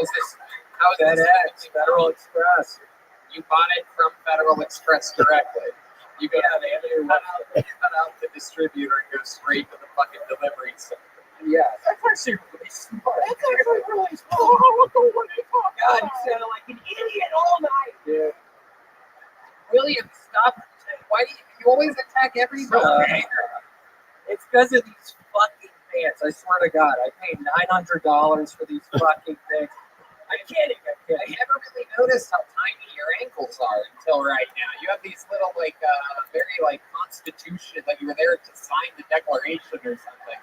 How's this? How's FedEx, Federal Express. You bought it from Federal Express directly. You go cut out the distributor and go straight to the fucking delivery center. Yeah, that's actually really smart. That's actually really smart. God, you sounded like an idiot all night. Dude. William, stop. Why do you always attack everybody? It's because of these fucking pants. I swear to God, I paid $900 for these fucking things. I'm kidding. I never really noticed how tiny your ankles are until right now. You have these little, very, constitution, like you were there to sign the Declaration or something.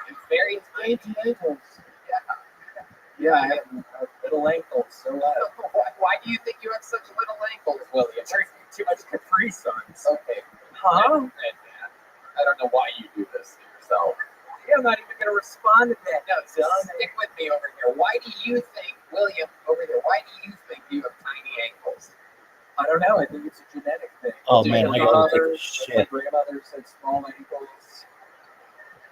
It's very tiny ankles. Yeah, I have little ankles. So why do you think you have such little ankles, William? too much Capri Suns. Okay. Huh? I don't know why you do this to yourself. Yeah, I'm not even going to respond to that. No, stick with me over here. Why do you think, William, over here, why do you think you have tiny ankles? I don't know. I think it's a genetic thing. Oh, man, I gotta take a shit. My grandmothers had small ankles.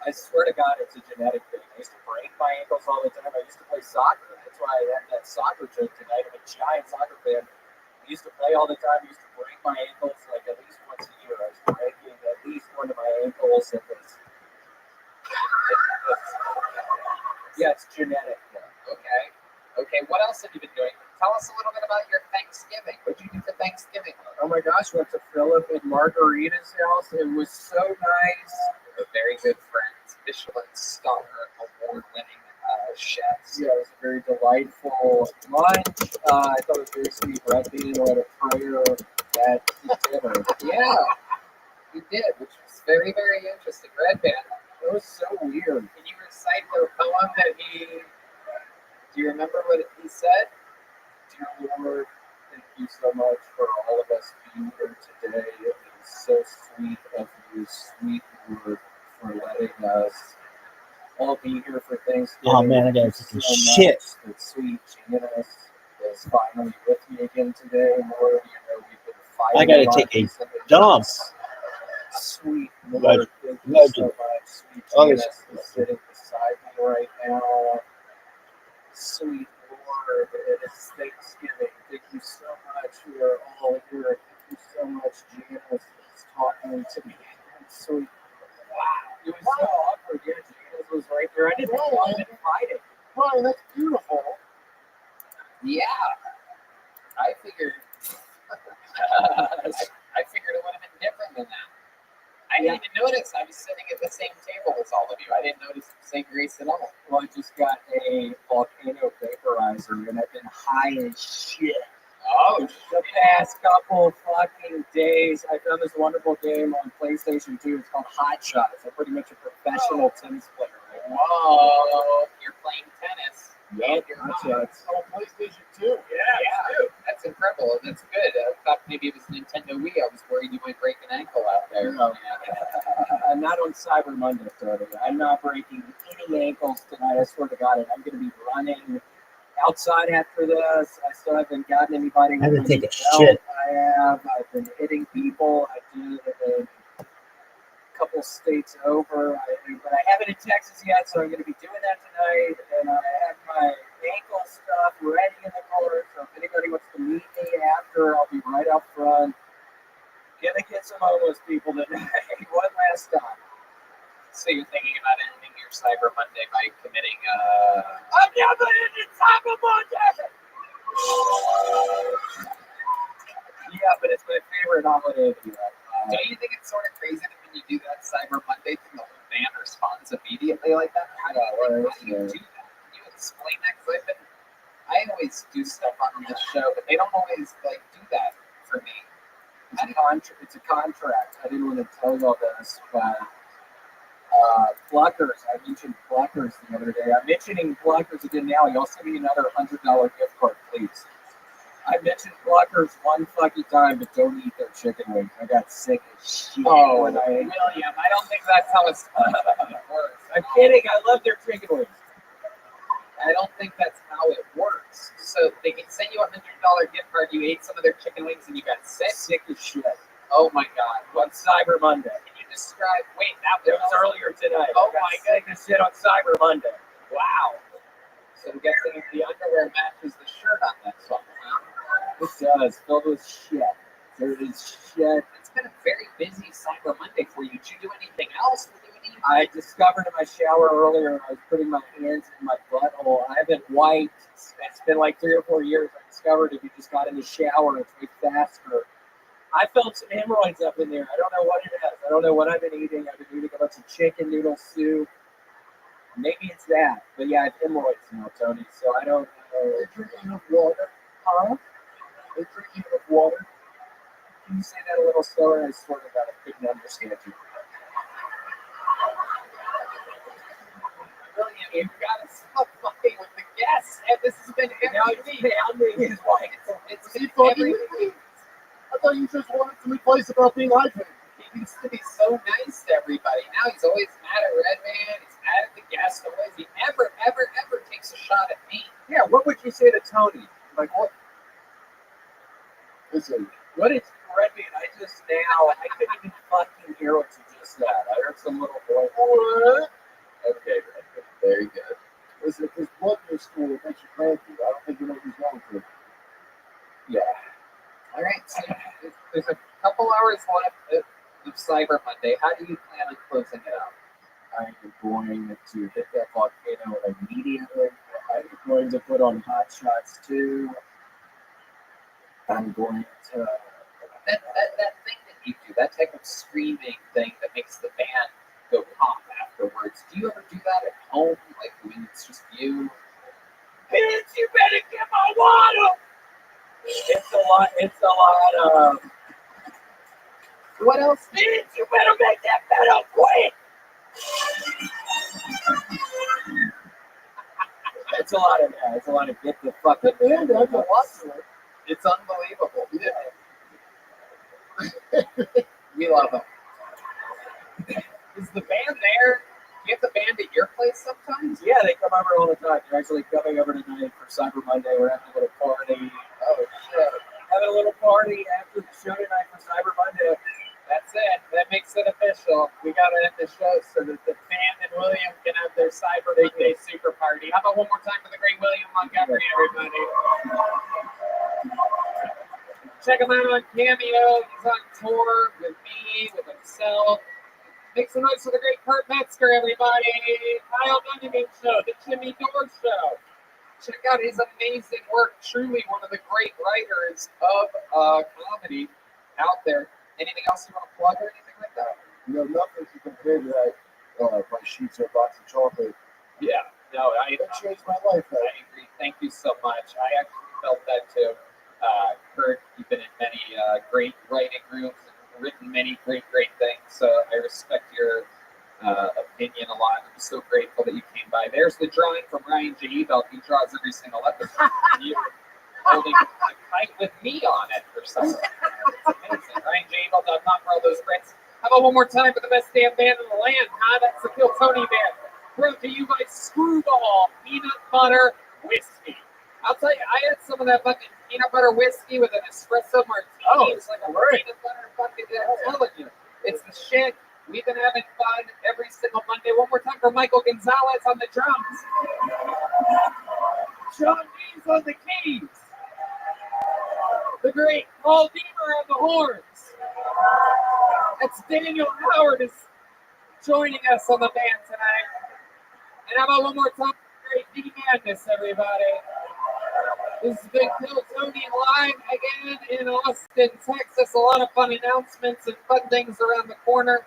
I swear to God, it's a genetic thing. I used to break my ankles all the time. I used to play soccer. That's why I had that soccer joke tonight. I'm a giant soccer fan. I used to play all the time. I used to break my ankles at least once a year. I was breaking at least one of my ankles. Yeah, it's genetic. Okay, what else have you been doing? Tell us a little bit about your Thanksgiving. What did you do for Thanksgiving? Oh my gosh, went to Philip and Margarita's house. It was so nice. We're very good friends. Michelin star award-winning chefs. Yeah, it was a very delightful lunch. I thought it was very sweet. Rabbi led a prayer at dinner. Yeah, he did, which was very, very interesting. Red Band. It was so weird. Can you recite the poem that do you remember what he said? Dear Lord, thank you so much for all of us being here today. It is so sweet of you, sweet Lord, for letting us all be here for Thanksgiving. Oh, man, I gotta take a shit. That sweet Janice is finally with me again today, Lord. We've been fighting. I gotta take a dump. Sweet Lord, thank you so much. Sweet Janice is sitting beside me right now. Sweet Lord, it is Thanksgiving. Thank you so much. We are all here. Thank you so much, Janice is talking to me. Sweet. Wow. It was so awkward. Yeah, Janice was right there. I didn't want to fight it. Wow, that's beautiful. Yeah. I figured it would have been different than that. I didn't even notice I was sitting at the same table as all of you. I didn't notice St. Grace at all. Well, I just got a volcano vaporizer and I've been high as shit. Oh, the past couple fucking days. I found this wonderful game on PlayStation 2. It's called Hot Shots. I'm pretty much a professional tennis player. Right? Whoa, you're playing tennis. Yep, you're Hot not. Shots. On PlayStation 2. Yeah, that's incredible. That's good. I thought maybe it was Nintendo Wii. I was worried you might break an ankle out there. No. Not on Cyber Monday, Tony. I'm not breaking any ankles tonight. I swear to God. And I'm going to be running outside after this. I still haven't gotten anybody. I have to take a shit. I've been hitting people. I did a couple states over. But I haven't in Texas yet, so I'm going to be doing that tonight. And I have my ankle stuff ready in the car. So if anybody wants to meet me after, I'll be right up front. Gonna get some homeless people tonight. One last time. So you're thinking about ending your Cyber Monday by committing I'm never ending Cyber Monday! Yeah, but it's my favorite holiday. Don't you think it's sort of crazy that when you do that Cyber Monday thing, the whole band responds immediately like that? How do you do that? Can you explain that? Because I always do stuff on this show, but they don't always do that for me. It's a contract. I didn't want to tell you all this, but Pluckers. I mentioned Pluckers the other day. I'm mentioning Pluckers again now. Y'all send me another $100 gift card, please. I mentioned Pluckers one fucking time, but don't eat their chicken wings. I got sick as shit. Oh, William, I don't think that's how it's works. I'm kidding. I love their chicken wings. I don't think that's how it works. So they can send you a $100 gift card. You ate some of their chicken wings and you got sick. Sick as shit. Oh my God! On Cyber Monday. Can you describe? Wait, that was earlier today. Oh my God! Sick as shit on Cyber Monday. Wow. So I'm guessing the underwear matches the shirt on that song. It does. Filled with shit. Dirty shit. It's been a very busy Cyber Monday for you. Did you do anything else? I discovered in my shower earlier, I was putting my hands in my butthole. I haven't wiped. It's been like 3 or 4 years. I discovered if you just got in the shower, it's way faster. I felt some hemorrhoids up in there. I don't know what it is. I don't know what I've been eating. I've been eating a bunch of chicken noodle soup. Maybe it's that. But yeah, I have hemorrhoids now, Tony. So I don't know. They're drinking enough water. Huh? They're drinking enough water. Can you say that a little slower? I swear to God, I couldn't understand you. William, you've got to stop fucking with the guests. And this has been Now every he's week. pounding his wife. It's Is he been fucking every with me? I thought you just wanted to replace about being hydrated. He used to be so nice to everybody. Now he's always mad at Redman. He's mad at the guests. Always. He never, ever, ever takes a shot at me. Yeah, what would you say to Tony? Like, what? Listen, What is Redman? I couldn't even fucking hear what you just said. I heard some little boy. what? Okay, Redman. Very good. Listen, if there's blood in your stool, it makes you cranky. I don't think you know what he's going through. Yeah. All right, so there's a couple hours left of Cyber Monday. How do you plan on closing it out? I am going to hit that volcano immediately. I'm going to put on Hot Shots 2. I'm going to. That thing that you do, that type of screaming thing that makes the band go pop afterwards. Do you ever do that at home, like when it's just you? Bitch, you better get my water! It's a lot of. What else? Bitch, you better make that pedal quick! It's a lot of that. It's a lot of get the fucking And I got lots of it. It's unbelievable. Yeah. We love them. Is the band there? Do you have the band at your place sometimes? Yeah, they come over all the time. They're actually coming over tonight for Cyber Monday. We're having a little party. Oh shit. Having a little party after the show tonight for Cyber Monday. That's it. That makes it official. We gotta end the show so that the fan and William can have their Cyber Monday super party. How about one more time for the great William Montgomery, everybody? Check him out on Cameo. He's on tour with me, with himself. Make some noise for the great Kurt Metzger, everybody. Kyle Dunnigan Show, the Jimmy Dore Show. Check out his amazing work. Truly one of the great writers of comedy out there. Anything else you want to plug or anything like that? You know, nothing to compare to that. My sheets or a box of chocolate. Yeah. No, I That changed my life. I agree. Thank you so much. I actually felt that too. Kurt, you've been in many great writing rooms and written many great things. So I respect your opinion a lot. I'm so grateful that you came by. There's the drawing from Ryan J. Ebel. He draws every single episode. You're holding a kite with me on it or something. It's amazing. RyanJAbel.com for all those prints. How about one more time for the best damn band in the land, huh? That's the Kill Tony Band. Brought to you by Screwball Peanut Butter Whiskey. I'll tell you, I had some of that fucking peanut butter whiskey with an espresso martini. Oh, It's like a peanut butter fucking. I'm telling you, it's the shit. We've been having fun every single Monday. One more time for Michael Gonzalez on the drums. Sean Dees on the keys. The great Paul Deemer on the horns. That's Daniel Howard is joining us on the band tonight. And how about one more time for great D Madness, everybody. This has been Kill Tony live again in Austin, Texas. A lot of fun announcements and fun things around the corner.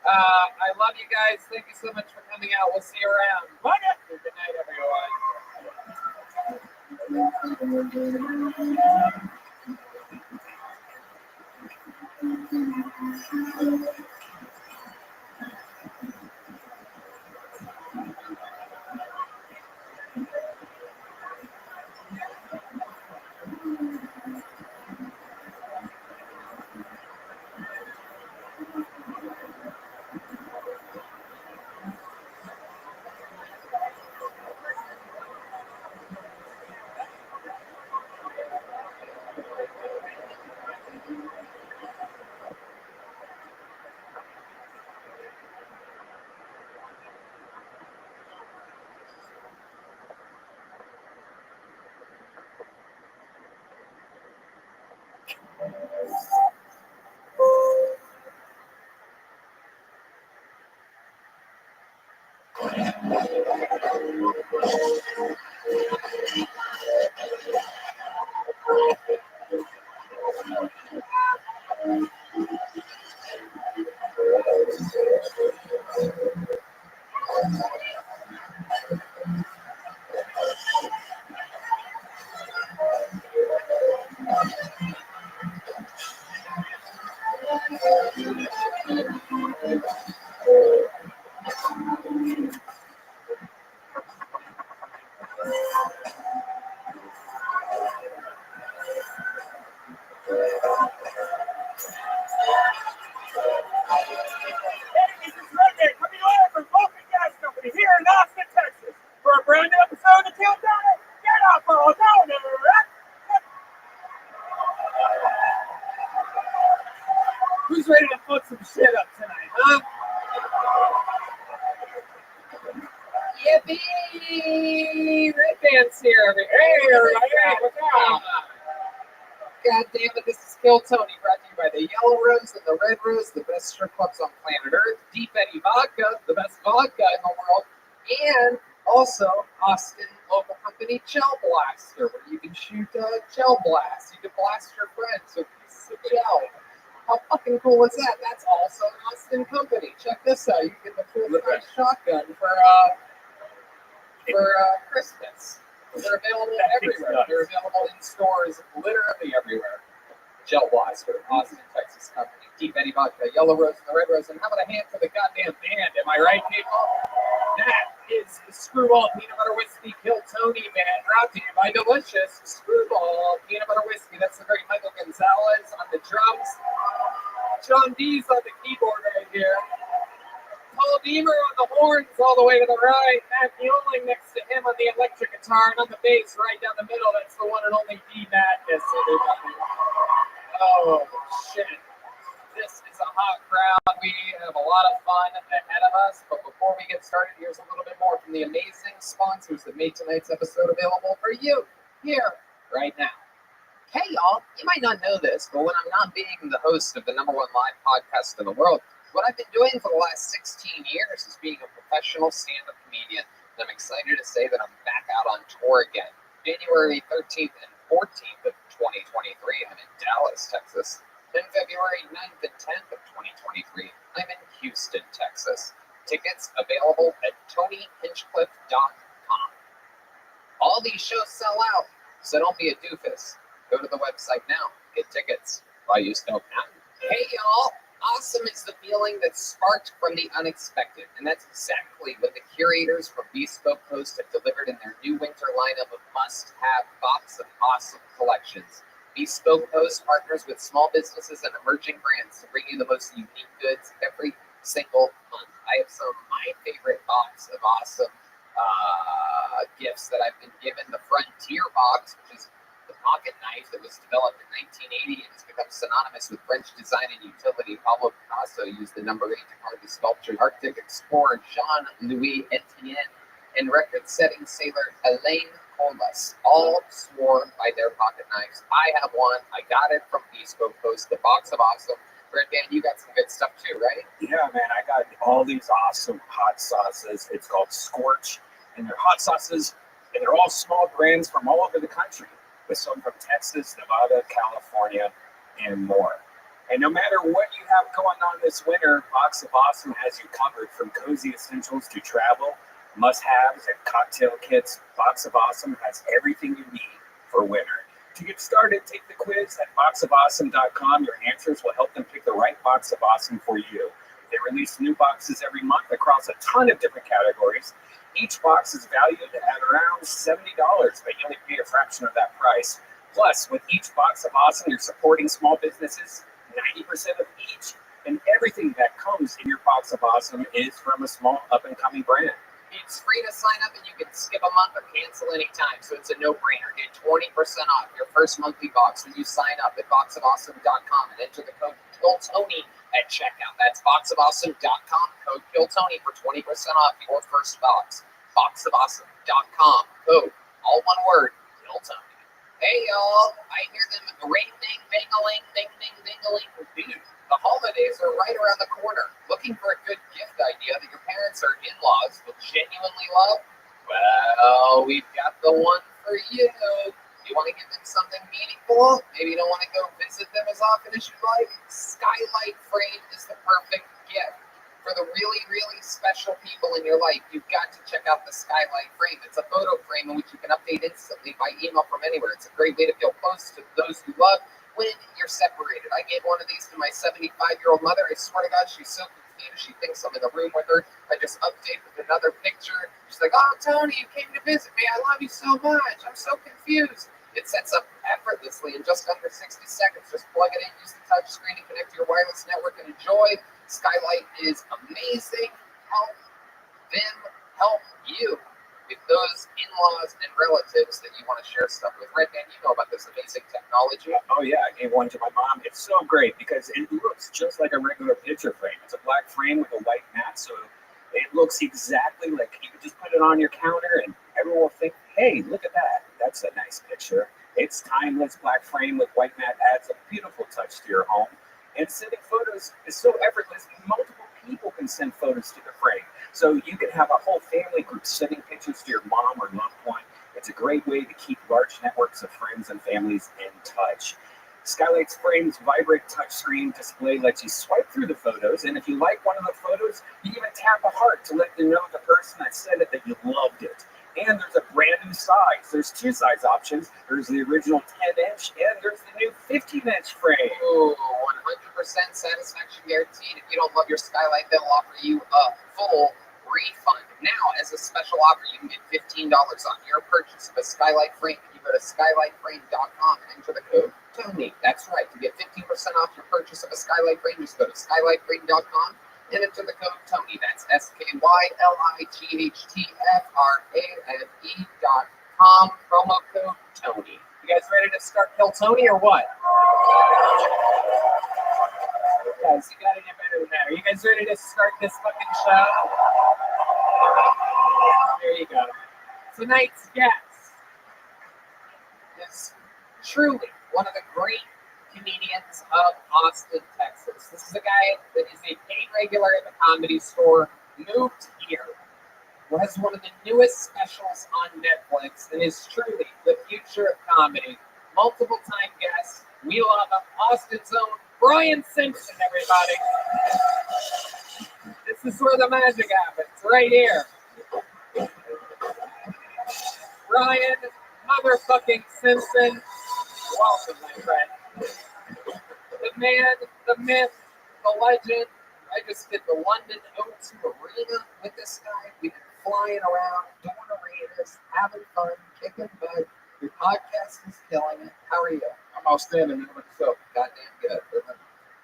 I love you guys. Thank you so much for coming out. We'll see you around. Bye. Good night, everyone. This is Rabbi coming live from Vulcan Gas Company here in Austin, Texas, for a brand new episode of Kill Tony. Get up, all Tony! Who's ready to fuck some shit up tonight, huh? Yippee! Red Band's here. Hey, everybody. What's up? God damn it, this is Kill Tony, brought to you by the Yellow Rose and the Red Rose, the best strip clubs on planet Earth, Deep Eddy Vodka, the best vodka in the world, and also Austin local company Gel Blaster, where you can shoot gel blasts. You can blast your friends with pieces of gel. How fucking cool is that? That's also an Austin company. Check this out. You can get the full-size shotgun for Christmas. They're available everywhere. They're available in stores literally everywhere. Gel Blaster, Austin, Texas company. Deep Eddy Vodka, Yellow Rose, and the Red Rose. And how about a hand for the goddamn band? Am I right, people? That is the Screwball Peanut Butter Whiskey Kill Tony band, brought to you by delicious Screwball Peanut Butter Whiskey. That's the great Michael Gonzalez on the drums. John D's on the keyboard right here. Paul Deemer on the horns all the way to the right. Matt Mueling next to him on the electric guitar, and on the bass right down the middle. That's the one and only D Madness, everybody. Oh, shit. This is a hot crowd. We have a lot of fun ahead of us. But before we get started, here's a little bit more from the amazing sponsors that made tonight's episode available for you here right now. Hey, y'all. You might not know this, but when I'm not being the host of the #1 live podcast in the world, what I've been doing for the last 16 years is being a professional stand-up comedian. And I'm excited to say that I'm back out on tour again. January 13th and 14th of 2023, I'm in Dallas, Texas. Then February 9th and 10th of 2023, I'm in Houston, Texas. Tickets available at TonyHinchcliffe.com. All these shows sell out, so don't be a doofus. Go to the website now. Get tickets while you still can. Hey, y'all. Awesome is the feeling that's sparked from the unexpected, and that's exactly what the curators from Bespoke Post have delivered in their new winter lineup of must-have Box of Awesome collections. Bespoke Post partners with small businesses and emerging brands to bring you the most unique goods every single month. I have some of my favorite Box of Awesome gifts that I've been given. The Frontier Box, which is the pocket knife that was developed in 1980 and has become synonymous with French design and utility. Pablo Picasso used the number 8 to carve the sculpture. Arctic explorer Jean-Louis Etienne and record-setting sailor Elaine Colas all swore by their pocket knives. I have one. I got it from Bespoke Post, the Box of Awesome. Red Band, you got some good stuff too, right? Yeah, man, I got all these awesome hot sauces. It's called Scorch, and they're hot sauces, and they're all small brands from all over the country. With some from Texas, Nevada, California, and more. And no matter what you have going on this winter, Box of Awesome has you covered, from cozy essentials to travel, must-haves, and cocktail kits. Box of Awesome has everything you need for winter. To get started, take the quiz at boxofawesome.com. Your answers will help them pick the right Box of Awesome for you. They release new boxes every month across a ton of different categories. Each box is valued at around $70, but you only pay a fraction of that price. Plus, with each Box of Awesome, you're supporting small businesses, 90% of each, and everything that comes in your Box of Awesome is from a small up-and-coming brand. It's free to sign up, and you can skip a month or cancel anytime, so it's a no-brainer. Get 20% off your first monthly box when you sign up at boxofawesome.com and enter the code KILLTONY at checkout. That's boxofawesome.com, code KILLTONY for 20% off your first box. Boxofawesome.com, code, all one word, KILLTONY. Hey, y'all, I hear them ring-ding, ding-a-ling, ding-ding, ding-a-ling. Dude, the holidays are right around the corner. Looking for a good gift idea that your parents or in-laws will genuinely love? Well, we've got the one for you. You want to give them something meaningful? Maybe you don't want to go visit them as often as you'd like? Skylight frame is the perfect gift. For the really, really special people in your life, you've got to check out the Skylight frame. It's a photo frame in which you can update instantly by email from anywhere. It's a great way to feel close to those you love when you're separated. I gave one of these to my 75-year-old mother. I swear to God, she's so She thinks I'm in the room with her. I just update with another picture. She's like, "Oh, Tony, you came to visit me. I love you so much. I'm so confused." It sets up effortlessly in just under 60 seconds. Just plug it in, use the touch screen, and connect to your wireless network and enjoy. Skylight is amazing. Help them help you with those in-laws and relatives that you want to share stuff with. Red Man, you know about this amazing technology. Oh yeah, I gave one to my mom. It's so great because it looks just like a regular picture frame. It's a black frame with a white mat, so it looks exactly like you could just put it on your counter and everyone will think, hey, look at that. That's a nice picture. It's timeless black frame with white mat adds a beautiful touch to your home. And sending photos is so effortless. Multiple people can send photos to the frame. So you can have a whole family group sending pictures to your mom or loved one. It's a great way to keep large networks of friends and families in touch. Skylight's frame's vibrant touchscreen display lets you swipe through the photos, and if you like one of the photos, you even tap a heart to let them know the person that sent it that you loved it. And there's a brand new size. There's two size options. There's the original 10-inch, and there's the new 15-inch frame. Ooh, 100% satisfaction guaranteed. If you don't love your Skylight, they'll offer you a full refund. Now, as a special offer, you can get $15 on your purchase of a Skylight frame. You go to skylightframe.com and enter the code Tony. That's right. To get 15% off your purchase of a Skylight frame, just go to skylightframe.com and enter the code Tony. That's SKYLIGHTFRAME.com. Promo code Tony. You guys ready to start Kill Tony or what? Guys, you gotta get better than that. Are you guys ready to start this fucking show? There you go. Tonight's guest is truly one of the great comedians of Austin, Texas. This is a guy that is a paid regular at the Comedy Store, moved here, has one of the newest specials on Netflix, and is truly the future of comedy. Multiple time guest. We love him. Austin's own Brian Simpson, everybody. This is where the magic happens, right here. Brian motherfucking Simpson. Welcome, my friend. The man, the myth, the legend. I just did the London O2 Arena with this guy. We've been flying around, doing arenas, having fun, kicking butt. Your podcast is killing it. How are you? I'm outstanding, man. Myself. Goddamn good.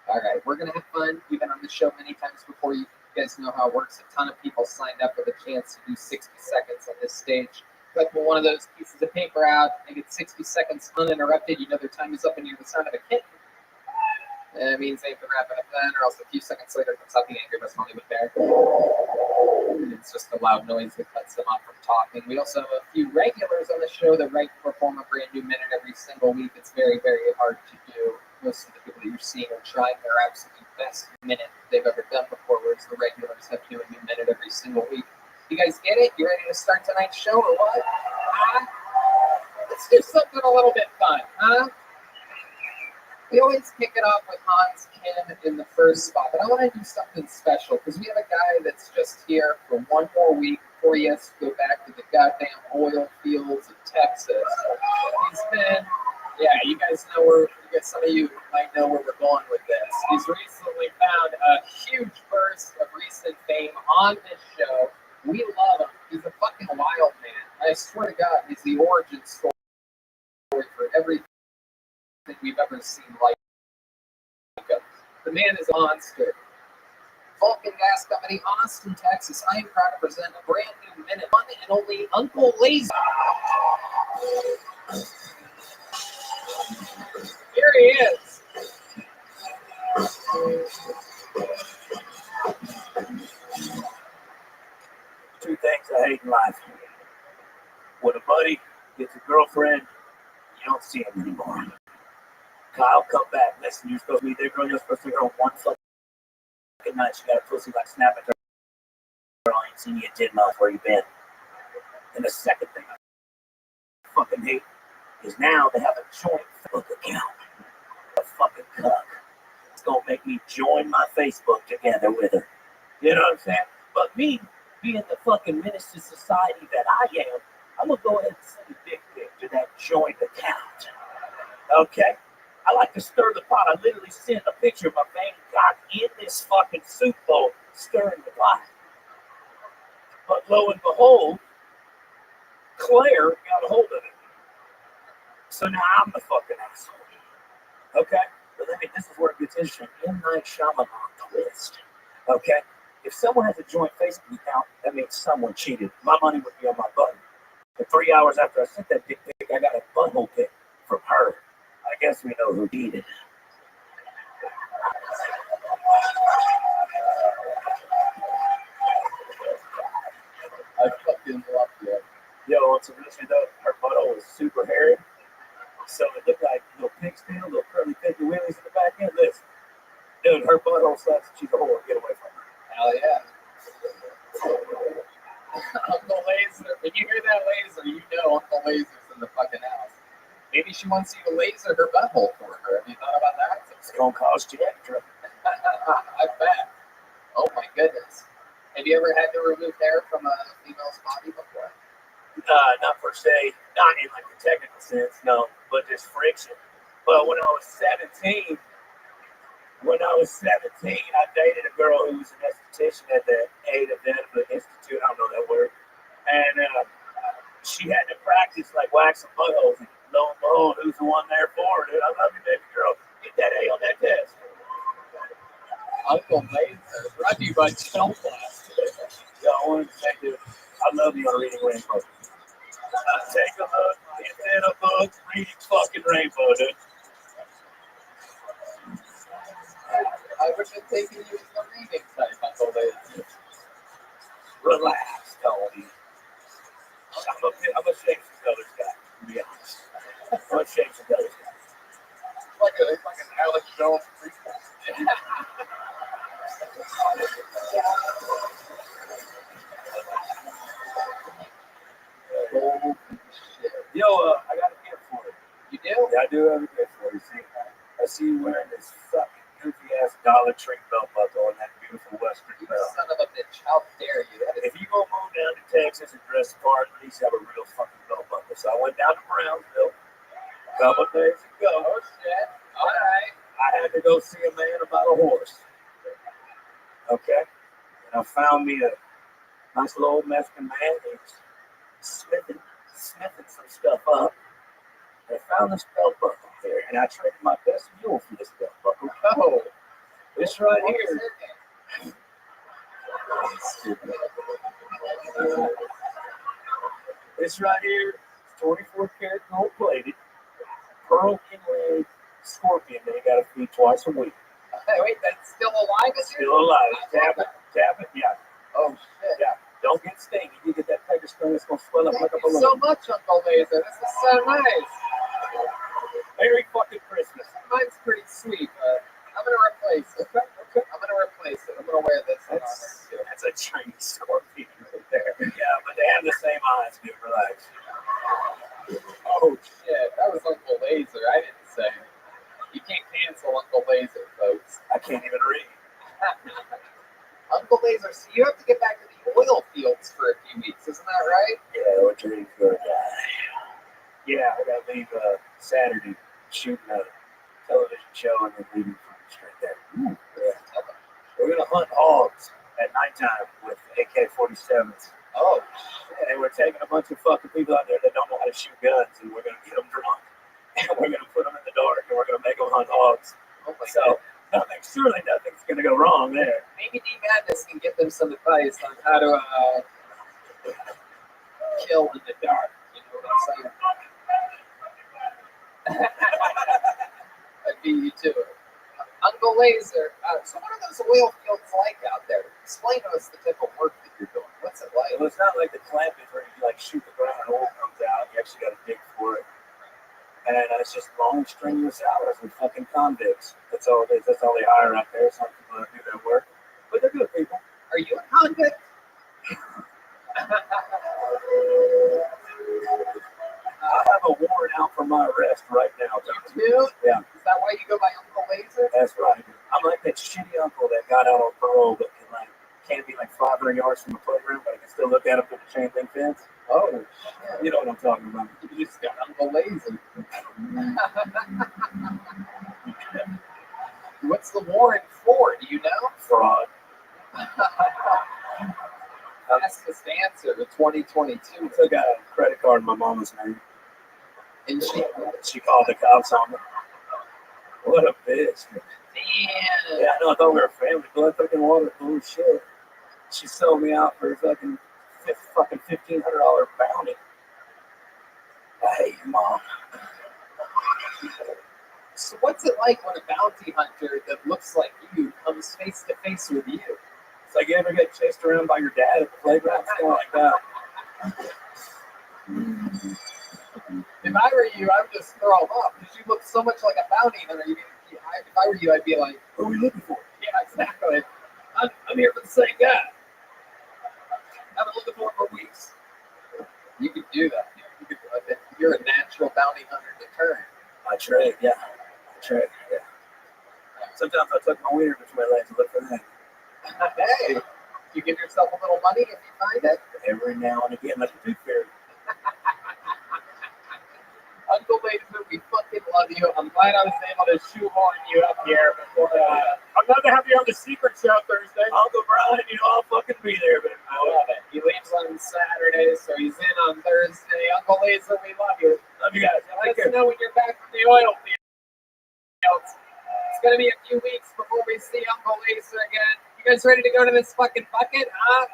All right, we're gonna have fun. We've been on the show many times before. You guys know how it works. A ton of people signed up for the chance to do 60 seconds on this stage. But pull one of those pieces of paper out and get 60 seconds uninterrupted. You know their time is up and you're the sound of a kitten. It means they have to wrap it up then, or else a few seconds later comes out the Angry Best Hollywood Bear. And it's just a loud noise that cuts them off from talking. We also have a few regulars on the show that perform a brand new minute every single week. It's very, very hard to do. Most of the people that you're seeing are trying their absolute best minute they've ever done before, whereas the regulars have to do a new minute every single week. You guys get it? You ready to start tonight's show or what? Let's do something a little bit fun, huh? We always kick it off with Hans Kim in the first spot, but I want to do something special because we have a guy that's just here for one more week before he has to go back to the goddamn oil fields of Texas. He's been, you guys know some of you might know where we're going with this. He's recently found a huge burst of recent fame on this show. We love him. He's a fucking wild man. I swear to God, he's the origin story for everything we've ever seen like him. The man is a monster. Vulcan Gas Company, Austin, Texas. I am proud to present a brand new minute, one and only Uncle Lazy. Here he is. Two things I hate in life. When a buddy gets a girlfriend, you don't see him anymore. Kyle, come back. Listen, you're supposed to be there, girl. You're supposed to be on one fucking night. She got a pussy like snapping her. Girl, I ain't seen you in 10 months. Where you been? And the second thing I fucking hate is now they have a joint Facebook account. A fucking cuck. It's gonna make me join my Facebook together with her. You know what I'm saying? But me, being the fucking menace to society that I am, I'm gonna go ahead and send a dick pic to that joint account. Okay? I like to stir the pot. I literally sent a picture of my vein got in this fucking soup bowl stirring the pot. But lo and behold, Claire got a hold of it. So now I'm the fucking asshole. Okay? But this is where it gets interesting. M. Night Shyamalan twist. Okay? If someone has a joint Facebook account, that means someone cheated. My money would be on my button. And 3 hours after I sent that dick pic, I got a butthole pic from her. I guess we know who did it. I fucking love you. Yo, it's originally though, her butthole was super hairy. So it looked like little pigtail, little curly picky wheelies in the back end. Listen, dude, her butthole sucks. She's a whore. Get away from her. Hell yeah. Uncle Laser. When you hear that laser, you know Uncle Laser's in the fucking house. Maybe she wants you to laser her butthole for her. Have you thought about that? It's gonna cost you extra. I bet. Oh my goodness. Have you ever had to remove hair from a female's body before? Not per se, not in like the technical sense, no, but just friction. But when I was 17, I dated a girl who was an esthetician at the Benefit Institute. I don't know that word. And she had to practice like waxing buttholes. And lo and behold, who's the one there for her, dude? I love you, baby girl. Get that A on that test. Uncle Laser. Brought to you by Shell Blast. Yo, I wanted to say, dude, I love you on Reading Rainbow. Take a look, get in a book, reading fucking Rainbow, dude. I would have taken you as the reading type, Uncle Laser. Relax, Tony. I'm a Shakes and Brothers guy, to be honest. I'm a Shakes and Brothers guy. It's like an Alex Jones prequel. Oh, shit. Yo, I got a gift for you. You do? Yeah, I do have a gift for you. See, I see you wearing this fucking goofy ass Dollar Tree belt buckle and that beautiful Western You belt. son of a bitch. How dare you? That is If you go move down to Texas and dress the part, at least have a real fucking belt buckle. So I went down to Brownsville a couple of days ago. oh shit. All right. I had to go see a man about a horse. Okay? And I found me a nice little old Mexican man who's smithing some stuff up. And I found this belt buckle here, and I traded my best mule for this belt buckle. Oh, This right what here. was This right here, 24 karat gold plated, pearl inlaid scorpion that you gotta feed twice a week. Hey, wait, that's still alive? Is Still alive. Tap it, yeah. Oh shit. Yeah. Don't get stingy. You get that tiger string, it's gonna swell up Thank like a you balloon. so much, Uncle Laser. This is so nice. Merry fucking Christmas. Mine's pretty sweet, but I'm gonna replace it. Okay. I'm gonna replace it. I'm gonna wear this one on there too. That's a Chinese scorpion right there. Yeah, but they have the same eyes, dude. Relax. Oh shit, that was Uncle Laser. I didn't say. You can't cancel Uncle Laser, folks. I can't even read. Uncle Laser, so you have to get back to the oil fields for a few weeks, isn't that right? Yeah, what you're good. Yeah, I gotta leave Saturday shooting a television show and then leaving straight there. Yeah. We're gonna hunt hogs at nighttime with AK-47s. Oh, And we're taking a bunch of fucking people out there that don't know how to shoot guns, and we're gonna get them drunk, and we're gonna put them in the dark, and we're gonna make them hunt hogs. oh my So surely nothing's gonna go wrong there. maybe D Madness can give them some advice on how to kill in the dark. You know what I'm saying? I beat you to it. Uncle Laser, so what are those oil fields like out there? Explain to us the type of work that you're doing. What's it like? Well, it's not like the clamping where you like shoot the ground and oil comes out. You actually got to dig for it. And it's just long, strenuous hours with fucking convicts. That's all it is. That's all they hire out there. Some people that do that work. But they're good people. Are you a convict? I have a warrant out for my arrest right now. You do? Yeah. Is that why you go by Uncle Laser? That's right. I'm like that shitty uncle that got out on parole but can't be like 500 yards from the playground, but I can still look at him through the chain link fence. Oh, shit. You know what I'm talking about. You just got Uncle Laser. What's the warrant for? fastest answer to 2022. I took out a credit card in my mama's name. And She called the cops on me. What a bitch. damn. Yeah, I know. I thought we were family. Blood fucking water. Holy shit. She sold me out for a fucking $1,500 bounty. I hate your mom. So what's it like when a bounty hunter that looks like you comes face to face with you? It's like you ever get chased around by your dad at the playground, something like that. If I were you, I would just throw them up because you look so much like a bounty hunter. If I were you, I'd be like, Who are we looking for? yeah, exactly. I'm here for the same guy. I've been looking for him for weeks. You could do that. You're a natural bounty hunter to turn. I trade, yeah. Yeah. Sometimes I tuck my wiener between my legs and look for that. Hey, you give yourself a little money if you find it. Every now and again, like a tooth fairy. Uncle Latham, we fucking love you. I'm glad I was able to shoehorn you up here before. I'm glad to have you on the secret show Thursday. Uncle Brian, I'll fucking be there, man. I love it. He leaves on Saturday, so he's in on Thursday. Uncle Latham, we love you. Love you guys. Let us know when you're back from the oil fields. It's gonna be a few weeks before we see Uncle Latham again. You guys ready to go to this fucking bucket, huh?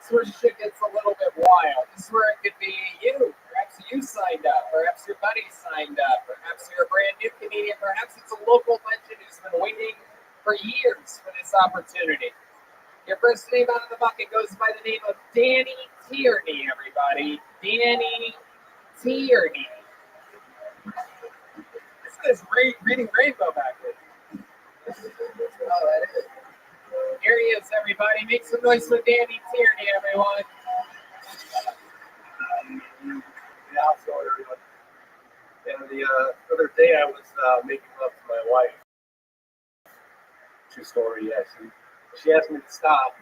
This is where shit gets a little bit wild. This is where it could be you. Perhaps you signed up. Perhaps your buddy signed up. Perhaps you're a brand new comedian. Perhaps it's a local legend who's been waiting for years for this opportunity. Your first name out of the bucket goes by the name of Danny Tierney, everybody. Danny Tierney. This guy's reading Rainbow back there. Oh, that is. Here he is, everybody. Make some noise for Danny Tierney, everyone. Yeah, so everyone. And the other day I was making love to my wife. True story, yes. And she asked me to stop,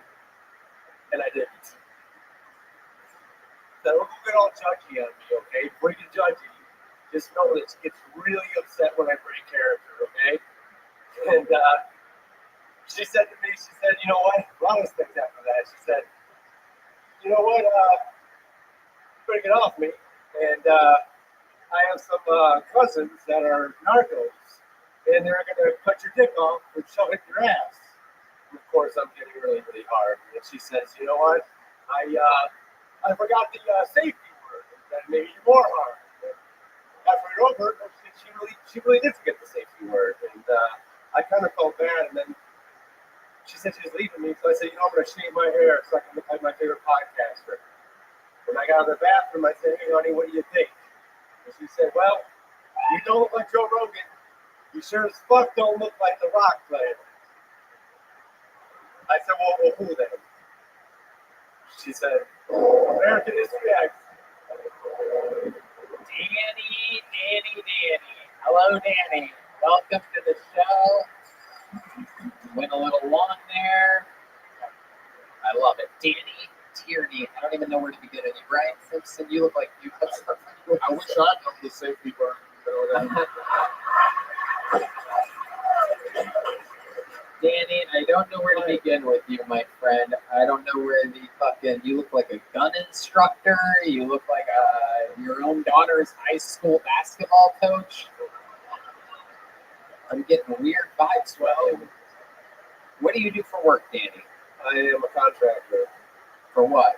and I didn't. So don't get all judgy on me, okay? Before you get judgy, just know that she gets really upset when I break character, okay? And she said to me, you know what? A lot of things after that. She said, you know what? Better get off me. And I have some cousins that are narcos, and they're going to cut your dick off and shove it in your ass. And of course, I'm getting really, really hard. And she says, you know what? I forgot the safety word. That made you more hard. And after you're over, she really did forget the safety word. And I kind of felt bad. And then she said she was leaving me, so I said, I'm going to shave my hair so I can look like my favorite podcaster. When I got out of the bathroom, I said, hey, honey, what do you think? And she said, well, you don't look like Joe Rogan. You sure as fuck don't look like the Rock player. I said, well, who then? She said, American History X. Danny. Hello, Danny. Welcome to the show. Went a little long there. I love it. Danny Tierney. I don't even know where to begin. And Brian Simpson, you look like you have something. I wish I'd known the safety word. Danny, I don't know where to begin with you, my friend. I don't know where the fucking. You look like a gun instructor. You look like your own daughter's high school basketball coach. I'm getting weird vibes from you. What do you do for work, Danny? I am a contractor For what?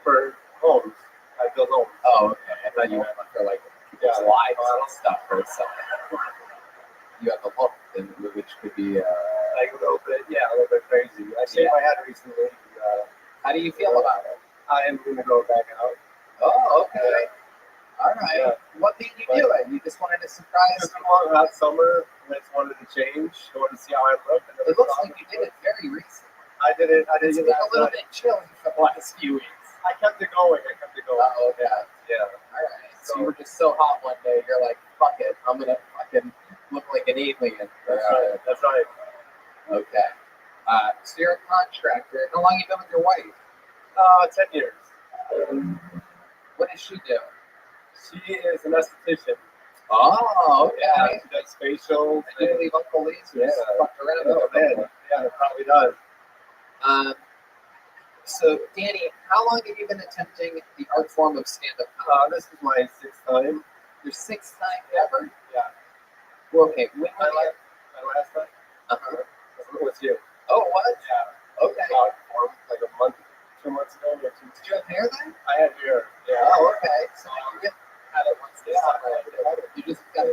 for homes. I build homes. Oh, okay. I thought you meant for like lives and stuff or something. You have a look, which could be. Like a little bit crazy. I shaved my head recently. How do you feel about it? I am going to go back out. Oh, okay. All right. Yeah. What made you do it? You just wanted to surprise It's me? a long hot summer. I just wanted to change. I wanted to see how I look. And It looks like you did it very recently. I did it. It's been a little bit chilly for the last few weeks. I kept it going. Oh, yeah. Yeah. All right. So you were just so hot one day, you're like, fuck it. I'm going to fucking look like an alien. That's right. Okay. So you're a contractor. How long have you been with your wife? 10 years. What does she do? She is an esthetician. Oh, okay. She does facials. I do believe Uncle Lee's Yeah. fucked around Oh, with man. Yeah, it probably does. So, Danny, how long have you been attempting the art form of stand-up comedy? This is my 6th time. Your 6th time ever? Yeah. Well, okay. When My last time. uh-huh. With you. Oh, what? Yeah. Okay. Like a month, 2 months ago. Or 2 Did you have hair then? I had hair. Yeah. Oh, okay. So you had it once this summer.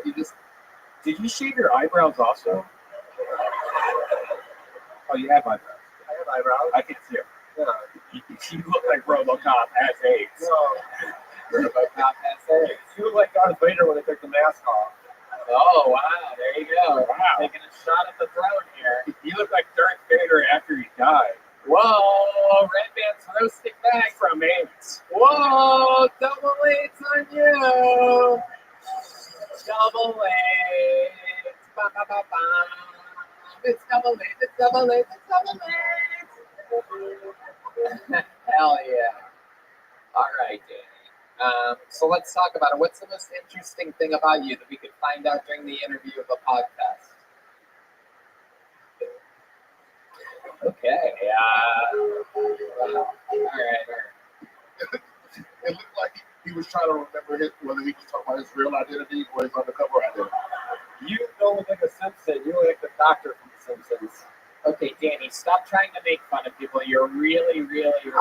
You just. Did you shave your eyebrows also? Oh, you have eyebrows. I have eyebrows. I can see it. Yeah. You look like RoboCop has AIDS. RoboCop has hair. You look like Darth Vader when they took the mask off. Oh, wow. There you go. Wow. Taking a shot at the throne here. You look like Darth Vader after he died. Whoa, Red Band's roasting back. From AIDS. Whoa, double eights on you. Double eights. Ba, ba, ba, ba. It's double eights, it's double eights, it's double eights. Hell yeah. All right, Danny. So let's talk about it. What's the most interesting thing about you that we could find out during the interview of the podcast? Okay. All right. It looked like he was trying to remember whether he was talking about his real identity or his undercover identity. You don't look like a Simpson. You look like the doctor from The Simpsons. Okay, Danny, stop trying to make fun of people. You're really not good at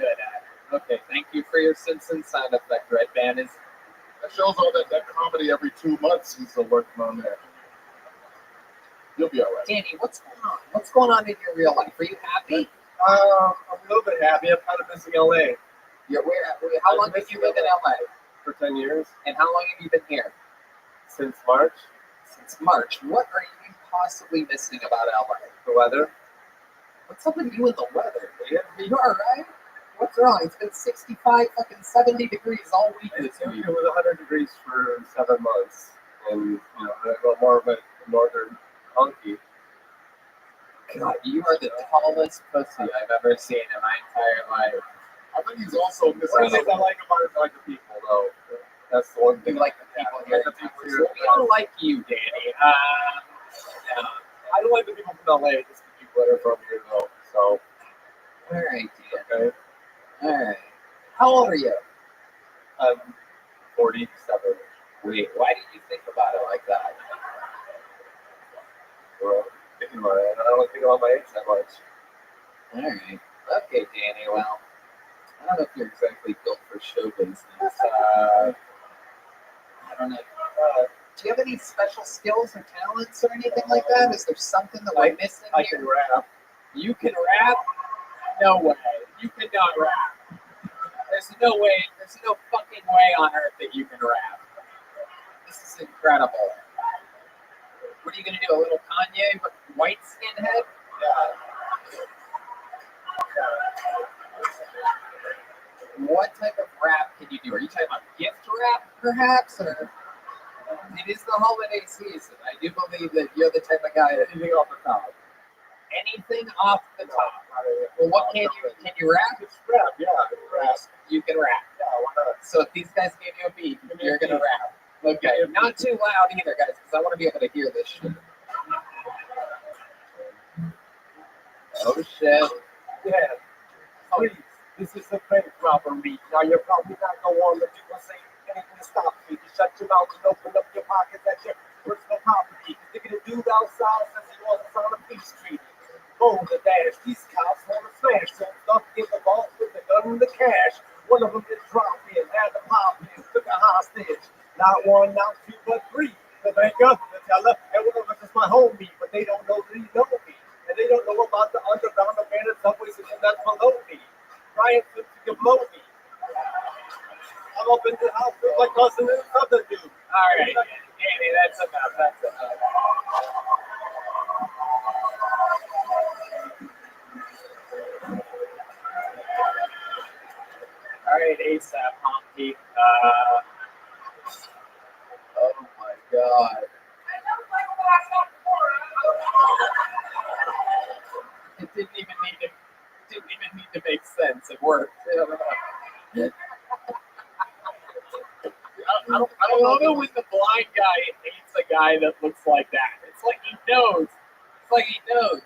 it. Okay, thank you for your Simpson sound effect, Red Band. That shows all that comedy every 2 months he's still working on that. You'll be all right. Danny, what's going on? What's going on in your real life? Are you happy? I'm a little bit happy. I'm kind of missing LA How long have you lived in LA? for 10 years. And how long have you been here? Since March. Since March. What are you possibly missing about LA? The weather. What's up with you and the weather? You all right? What's wrong? It's been 65, fucking 70 degrees all week this It week. was 100 degrees for 7 months. And, I got more of a northern hunky. God, you are the tallest pussy I've ever seen in my entire life. I think he's also missing One of the things I like about it is I like the people, though. That's the one We thing. like the people Yeah, here. the people We here. don't like you, Danny. No. I don't like the people from LA, just the people that are from here, though. So, All right, Dan. okay. All right. How old are you? I'm 47. Wait, why did you think about it like that? Well, thinking about it. I don't think about my age that much. All right. Okay, Danny. Well, I don't know if you're exactly built for show business. I don't know. Do you have any special skills or talents or anything like that? Is there something that we're missing I here? can rap. You can rap? No way. You cannot rap. There's no way. There's no fucking way on earth that you can rap. This is incredible. What are you gonna do? A little Kanye with white skinhead? What type of rap can you do? Are you talking about gift rap, perhaps, or? It is the holiday season. I do believe that you're the type of guy that Anything off the top. anything off the top. Well, what can you? Can you rap? It's rap, yeah. It's rap. You can rap. Yeah, why not? So if these guys gave you a beat, you're gonna rap. Okay, not too loud either, guys, because I want to be able to hear this shit. Oh shit! Yeah. Please, this is a bank robbery. Now you're probably not gonna want to do a say anything to stop me. You shut your mouth and open up your pockets at your personal property. You're gonna do outside since he wasn't on a Peace Street. Boom, the dash. These cops want to smash. So stuff in the vault with the gun and the cash. One of them just dropped in, had the pop in, took a hostage. Not one, not two, but three. The banker, the teller, and one of them is my homie, but they don't know that he know me. And they don't know about the underground abandoned subway system that's below me. Trying to blow me. I'm up in the house with my cousin and another dude. All right, Danny, that's enough. That's enough. All right, ASAP, Honky. Oh my God. It didn't even need to make sense. It worked. I love it when the blind guy hates a guy that looks like that. It's like he knows. It's like he knows.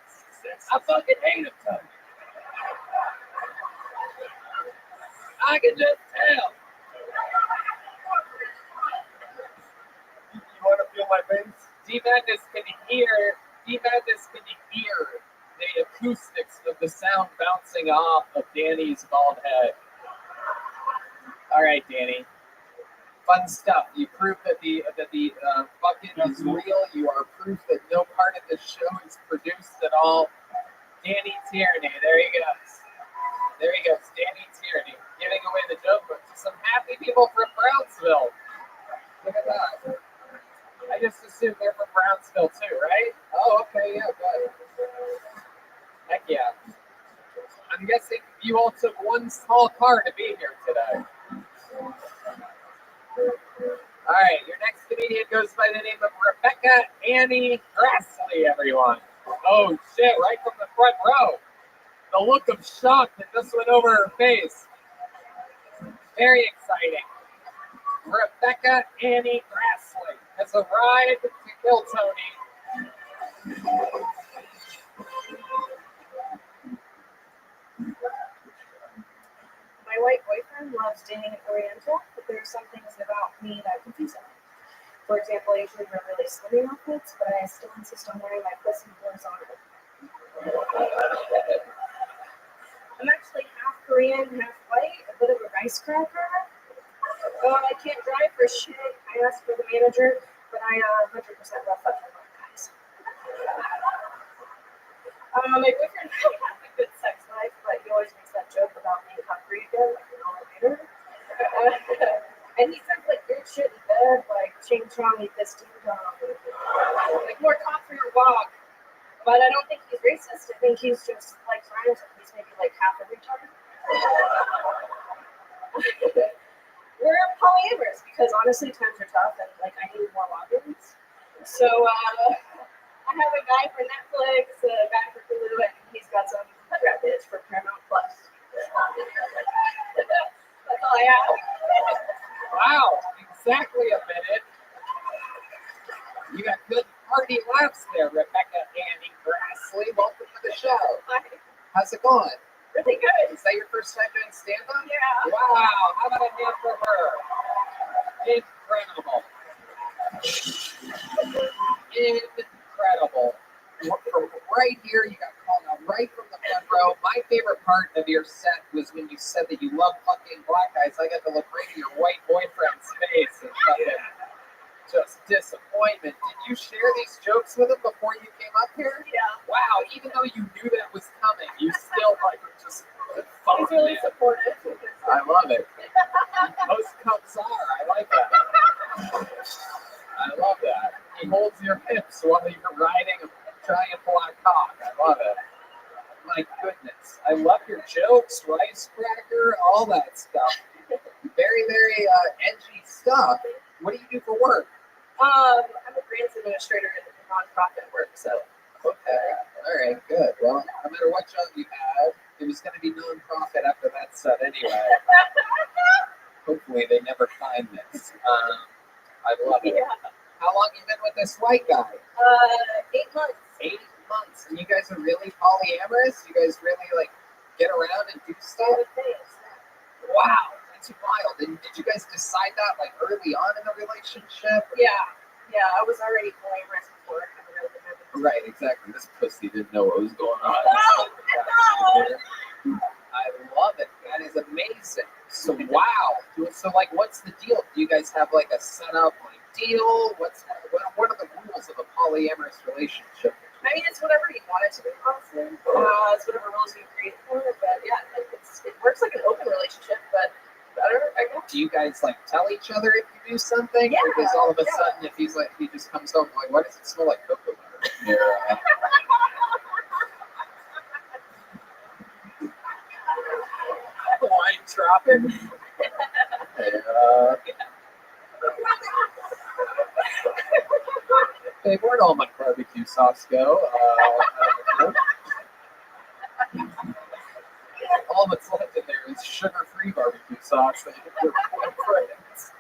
I fucking hate him. I can just tell. You want to feel my face? D-Madness can hear the acoustics of the sound bouncing off of Danny's bald head. All right, Danny. Fun stuff. You prove that the bucket is real. You are proof that no part of the show is produced at all. Danny Tierney. There he goes. There he goes. Danny Tierney giving away the joke book to some happy people from Brownsville. Look at that. I just assumed they're from Brownsville too, right? Oh, okay, yeah, good. Heck yeah. I'm guessing you all took one small car to be here today. All right, your next comedian goes by the name of Rebecca Annie Grassley, everyone. Oh, shit, right from the front row. The look of shock that just went over her face. Very exciting. Rebecca Annie Grassley has arrived to kill Tony. My white boyfriend loves dating an Oriental, but there are some things about me that confuse him. For example, I usually wear really slimming outfits, but I still insist on wearing my pussy horizontal. I'm actually half Korean, half white, a bit of a rice cracker. I can't drive for shit. I asked for the manager, but I 100% love fucking guys. My boyfriend has a good sex life, but he always makes that joke about being hungry again, like an hour later. And he says like weird shit in bed, like ching chong, eat this ding dong. Like more talk for your walk. But I don't think he's racist. I think he's just like rhymes and he's maybe like half a retard. We're polyamorous because honestly times are tough and like I need more logins. So I have a guy for Netflix, a guy for Hulu, and he's got some hood bitch for Paramount Plus. That's all I have. Wow, exactly a minute. You got good hearty laughs there, Rebecca Annie Grassley. Welcome to the show. Hi. How's it going? Really good. Is that your first time doing stand-up? Yeah. Wow, how about a hand for her? Incredible. Incredible. From right here, you got called out right from the front row. My favorite part of your set was when you said that you love fucking black guys. I got to look right at your white boyfriend's face and fucking just disappointment. Did you share these jokes with him before you came up here? Yeah. Wow, even though you knew that was coming, you still like just He's really supportive. I love it. Most cops are. I like that. I love that. He holds your hips while you're riding a giant black cock. I love it. My goodness. I love your jokes, rice cracker, all that stuff. Very, very edgy stuff. What do you do for work? I'm a grants administrator in nonprofit work, so. Okay. All right, good. Well, no matter what job you had, it was going to be nonprofit after that set anyway. Hopefully they never find this. I love it. Yeah. How long you been with this white guy? 8 months. 8 months. And you guys are really polyamorous? You guys really like get around and do stuff? Wow, that's wild. And did you guys decide that like early on in the relationship? Yeah, I was already polyamorous before. Right, exactly. This pussy didn't know what was going on. No. I love it. That is amazing. So wow. So like, what's the deal? Do you guys have like a setup like deal? What are the rules of a polyamorous relationship? I mean, it's whatever you want it to be, honestly. It's whatever rules you create for it. But yeah, like it works like an open relationship, but better, I guess. Do you guys like tell each other if you do something? Yeah. Because all of a sudden, if he's like, he just comes home like, why does it smell like cocoa butter? Yeah. Wine dropping. Hey, where'd all my barbecue sauce go? All that's left in there is sugar-free barbecue sauce. That your friends.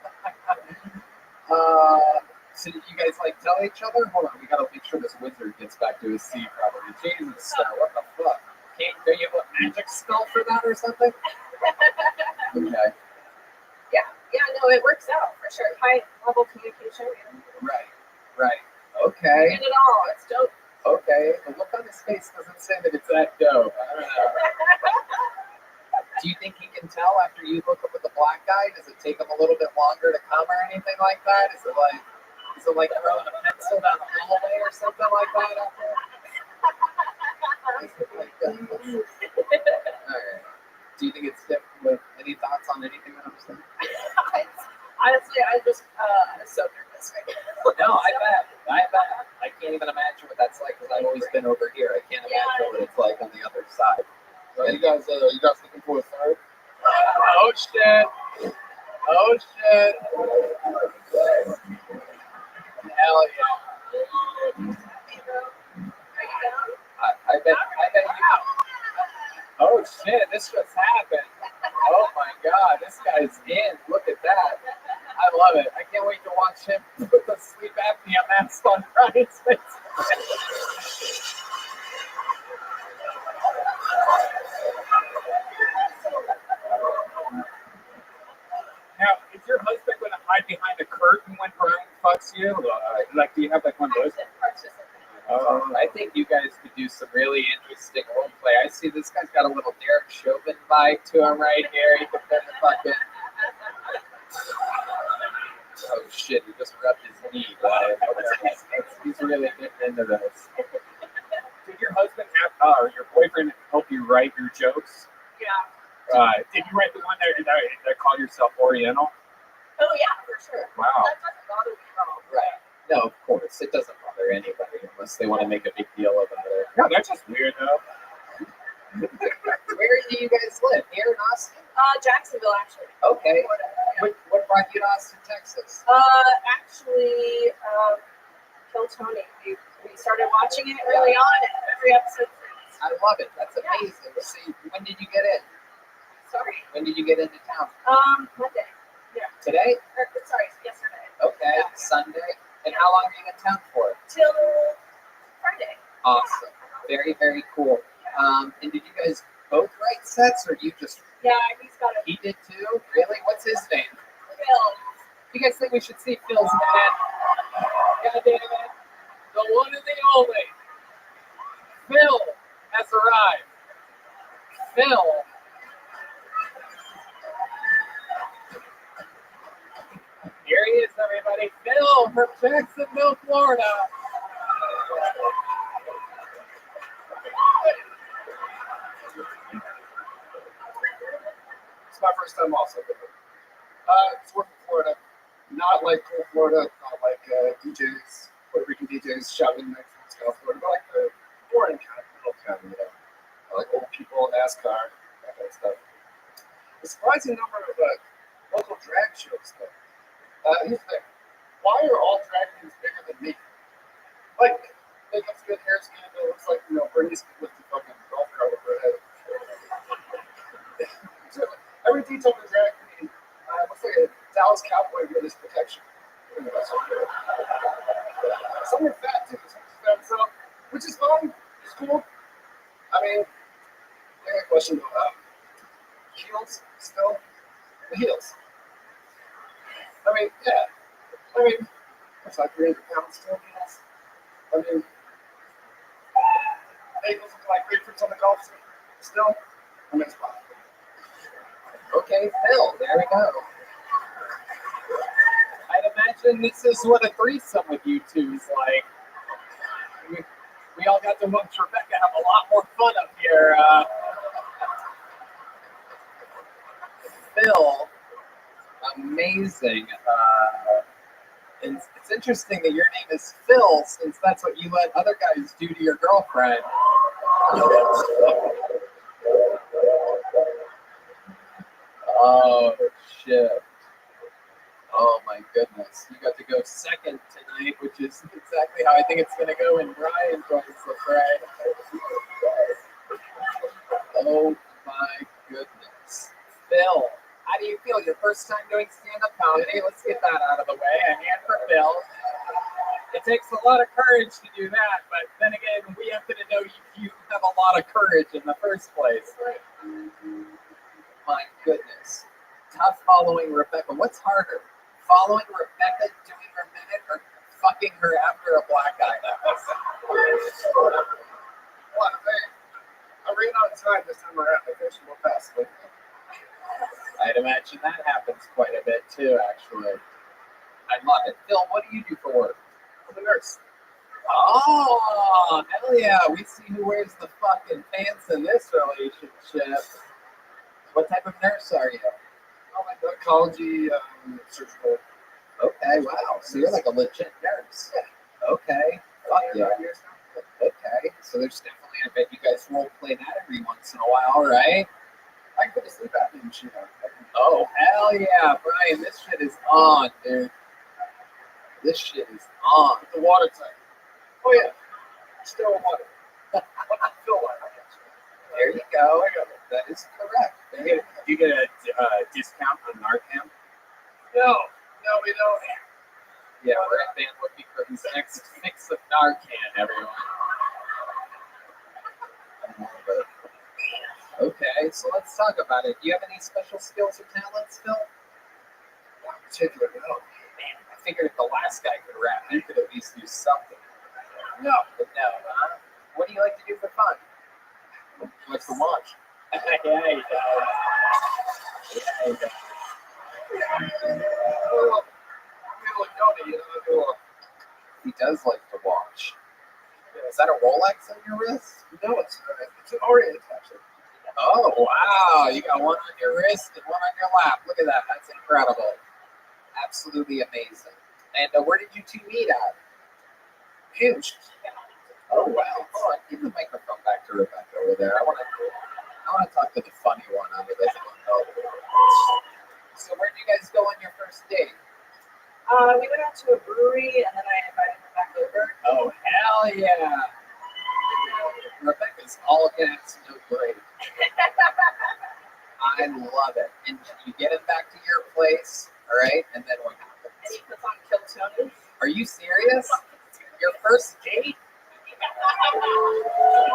So did you guys like tell each other? Hold on, we gotta make sure this wizard gets back to his seat probably. Jesus, what the fuck? Do you have a magic spell for that or something? Okay. Yeah, no, it works out for sure. High level communication. Right. Okay. Get it all. It's dope. Okay. The look on his face doesn't say that it's that dope. I don't know. Do you think he can tell after you hook up with the black guy? Does it take him a little bit longer to come or anything like that? Is it like throwing a pencil down the hallway or something like that out there? Alright. Do you think it's different with any thoughts on anything that I'm saying? Honestly, I'm just so nervous right now. No, I bet. I can't even imagine what that's like because I've always been over here. I can't imagine what it's like on the other side. So you guys looking for a third? Oh shit! Hell yeah! I bet you. Oh shit! This just happened. Oh my god! This guy's in. Look at that. I love it. I can't wait to watch him put the sleep apnea mask on Brian's face. Now, is your husband going to hide behind the curtain when Brian fucks you? Do you have like one of those? I think you guys could do some really interesting role play. I see this guy's got a little Derek Chauvin vibe to him right here. He could fit the fucking. Oh shit! He just rubbed his knee. He's really getting into this. Did your husband or your boyfriend help you write your jokes? Yeah. Did you write the one that called yourself Oriental? Oh yeah, for sure. Wow. That doesn't bother me at all. Right. No, of course. It doesn't bother anybody unless they want to make a big deal about it. No, that's just weird, though. Where do you guys live? Here in Austin? Jacksonville, actually. Okay. Yeah. What brought you to Austin, Texas? Actually, Kill Tony. We started watching it early on, and every episode since. I love it. That's amazing. See, when did you get in? Sorry. When did you get into town? Monday. Yeah. Today? Sorry, yesterday. Okay. Yeah. Sunday. And how long are you in town for? Till Friday. Awesome. Very, very cool. And did you guys both write sets, or you just? Yeah, he's got it. He did too. Really? What's his name? Phil. You guys think we should see Phil's man? God damn it. The one and the only. Phil has arrived. Phil. Here he is, everybody. Phil from Jacksonville, Florida. It's my first time also. It's working in Florida. Not like cool Florida, not like DJs, Puerto Rican DJs shouting next to South Florida, but like the boring kind of middle town, like old people, NASCAR, that kind of stuff. A surprising number of local drag shows, though. Here's the thing. Why are all drag queens bigger than me? Like, makeup's good, hair's good, but it looks like, Bernie's with the fucking golf cart over her head. Every detail of the drag queen looks like a Dallas Cowboy with his protection. Some are fat too, some are fat, so, which is fine, it's cool. I mean, I got a question though. Heels, still? The heels. I mean, yeah. I mean, it's like 300 pounds still, heels. I mean, bagels look like grapefruits on the golf team. Still, I mean, it's fine. Okay, Phil, there we go. I'd imagine this is what a threesome with you two is like. We all got to watch Rebecca have a lot more fun up here. Phil, amazing. And it's interesting that your name is Phil, since that's what you let other guys do to your girlfriend. Oh, shit. Oh, my goodness. You got to go second tonight, which is exactly how I think it's going to go when Brian joins the fray. Oh, my goodness. Phil, how do you feel? Your first time doing stand-up comedy? Let's get that out of the way. A hand for Phil. It takes a lot of courage to do that, but then again, we happen to know you have a lot of courage in the first place. My goodness. tough following Rebecca. What's harder? Following Rebecca doing her minute or fucking her after a black guy? Well, hey, I ran out of time this time around. I finished more fast. I'd imagine that happens quite a bit too, actually. I love it. Phil, what do you do for work? I'm a nurse. Oh, hell yeah. We see who wears the fucking pants in this relationship. What type of nurse are you? I'm like oncology, surgical. Okay, wow. So you're like a legit nurse. Okay. Fuck yeah. Okay. So there's definitely, I bet you guys role play that every once in a while, right? I can put a sleep apnea machine on. Oh, hell yeah, Brian. This shit is on, dude. This shit is on. The water tank. Oh yeah, still water. Fill water. There you go. That is correct. Do you get a discount on Narcan? No, we don't. Yeah, we're at Van looking for his next fix of Narcan, everyone. Okay, so let's talk about it. Do you have any special skills or talents, Phil? Not particularly, no. Man, I figured if the last guy could rap, he could at least do something. No. But no, huh? What do you like to do for fun? He likes to watch. Yeah, he does. Yeah, he does. Well, you know, He does like to watch. Is that a Rolex on your wrist? no, it's an Orient actually. Oh, wow. You got one on your wrist and one on your lap. Look at that. That's incredible. Absolutely amazing. And where did you two meet at? Hinge. Oh, wow. Hold on. Give the microphone back to Rebecca over there. I want to talk to the funny one out of this one. So where did you guys go on your first date? We went out to a brewery and then I invited her back over. Oh, hell yeah. Rebecca's all gas, no break. I love it. And you get him back to your place, all right? And then what happens? And he puts on Kill Tony. Are you serious? Your first date?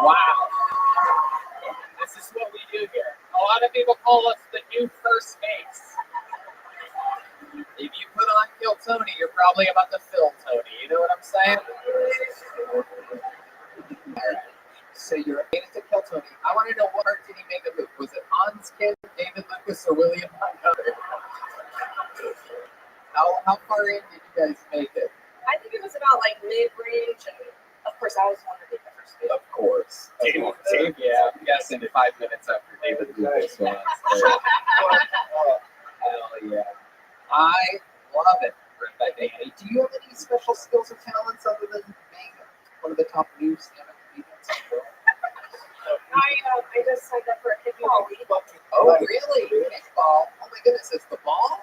Wow. This is what we do here. A lot of people call us the new first mates. If you put on Kill Tony, you're probably about to fill Tony. You know what I'm saying? All right. So you're related to Kill Tony. I want to know, what art did he make a move? Was it Hans Kid, David Lucas, or William Montgomery? How far in did you guys make it? I think it was about like mid-range, and of course I was one of the first date. Of course. Yeah, I'm guessing 5 minutes after David Lucas was. Hell yeah. I love it, Rebecca. Do you have any special skills or talents other than being one of the top news stand-up comedians in the world? I just signed up for a kickball league. Oh, really? Kickball? Oh my goodness, it's the ball?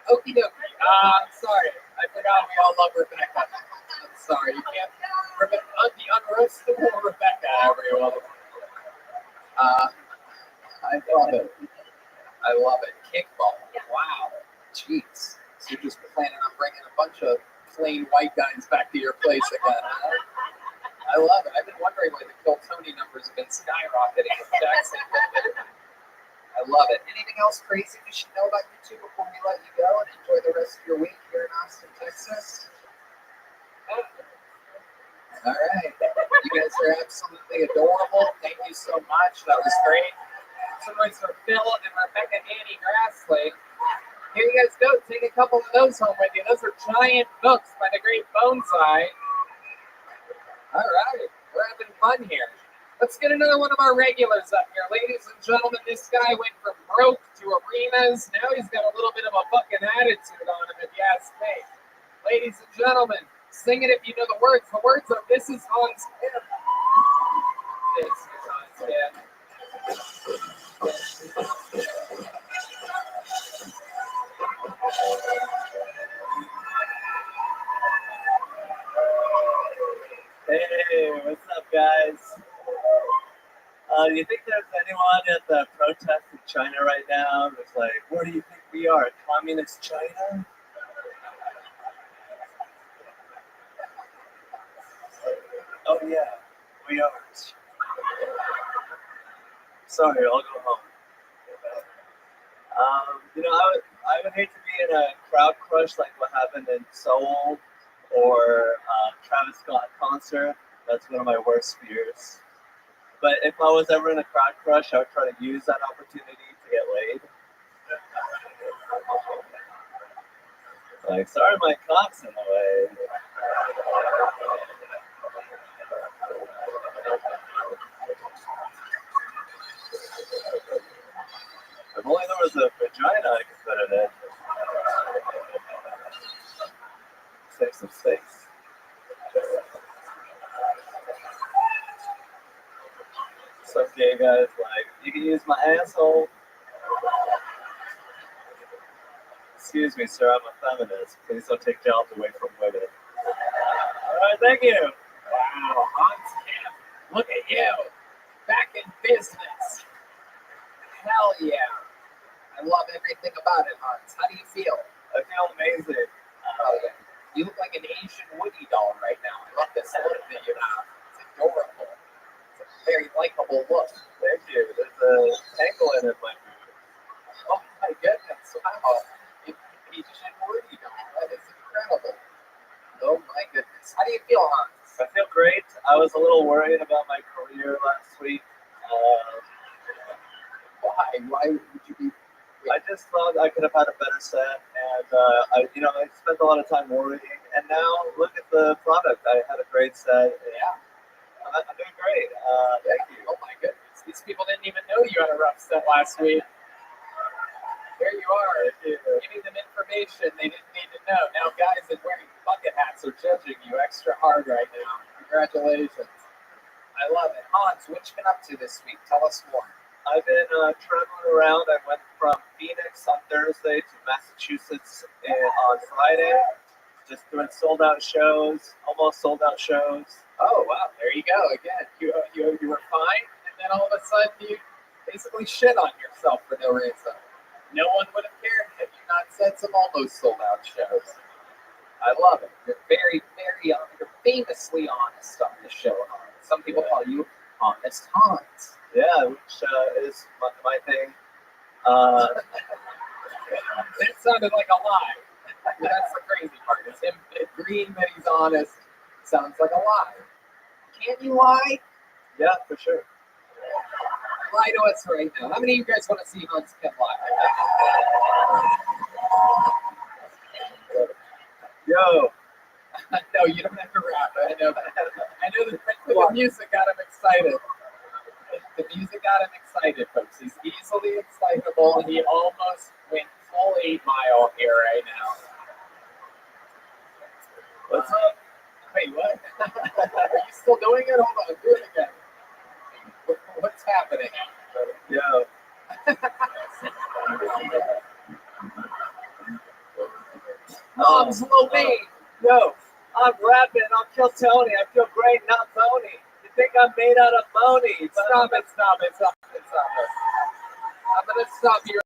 Okie dokie. I'm sorry. I forgot we all love Rebecca. I'm sorry. You can't. The unroastable Rebecca, everyone. I love it. I love it. Kickball. Wow. Jeez. So you're just planning on bringing a bunch of plain white guys back to your place again, huh? I love it. I've been wondering why the Kill Tony numbers have been skyrocketing with Jackson. I love it. Anything else crazy we should know about you two before we let you go and enjoy the rest of your week here in Austin, Texas? All right. You guys are absolutely adorable. Thank you so much. That was great. Some words for Phil and Rebecca Annie Grassley. Here you guys go. Take a couple of those home with you. Those are giant books by the great Bonsai. All right. We're having fun here. Let's get another one of our regulars up here. Ladies and gentlemen, this guy went from broke to arenas. Now he's got a little bit of a fucking attitude on him, if you ask me. Ladies and gentlemen, sing it if you know the words. The words are, "This is Hans Kim." This is Hans Kim. Hey, what's up, guys? Do you think there's anyone at the protest in China right now that's like, where do you think we are, communist China? Oh, yeah, we are. Sorry, I'll go home. I would hate to be in a crowd crush like what happened in Seoul or Travis Scott concert. That's one of my worst fears. But if I was ever in a crowd crush, I would try to use that opportunity to get laid. Like, sorry, my cock's in the way. If only there was a vagina I could put it in. Save some space. Some gay guys like, you can use my asshole. Excuse me, sir, I'm a feminist. Please don't take jobs away from women. All right, thank you. Wow, Hans Kim, look at you, back in business. Hell yeah. I love everything about it, Hans. How do you feel? I feel amazing. Oh, yeah. You look like an Asian Woody doll right now. I love this look that you have. It's adorable. It's a very likable look. Thank you. There's a ankle in it, my dude. Oh my goodness. Wow. An Asian Woody doll. That is incredible. Oh my goodness. How do you feel, Hans? I feel great. I was a little worried about my career last week. Why? Why would you be? I just thought I could have had a better set, and I spent a lot of time worrying. And now look at the product. I had a great set. Yeah. I'm doing great. Thank you. Oh my goodness. These people didn't even know you had a rough set last week. Here you are, giving them information they didn't need to know. Now guys that wearing bucket hats are judging you extra hard right now. Congratulations. I love it. Hans, what you been up to this week? Tell us more. I've been traveling around. I went from Phoenix on Thursday to Massachusetts on Friday, just doing sold out shows, almost sold out shows. Oh wow, there you go again. You were fine, and then all of a sudden you basically shit on yourself for no reason. No one would have cared had you not said some almost sold out shows. I love it. You're very, very you're famously honest on this show, Hans. Some people call you Honest Hans. Yeah, which is my thing. That sounded like a lie. That's the crazy part. Is him agreeing that he's honest sounds like a lie. Can you lie? Yeah, for sure. Lie to us right now. How many of you guys want to see Hans Kim lie? Yo. No, you don't have to rap. I know that. I know that the music got him excited. The music got him excited, folks. He's easily excitable. He almost went full 8 Mile here right now. What's up? Wait, what? Are you still doing it? Hold on, do it again. What's happening? Yo. Mom's low main. Yo, I'm rapping. I'll kill Tony. I feel great, not phony. You think I'm made out of phony? Stop it. I'm going to stop you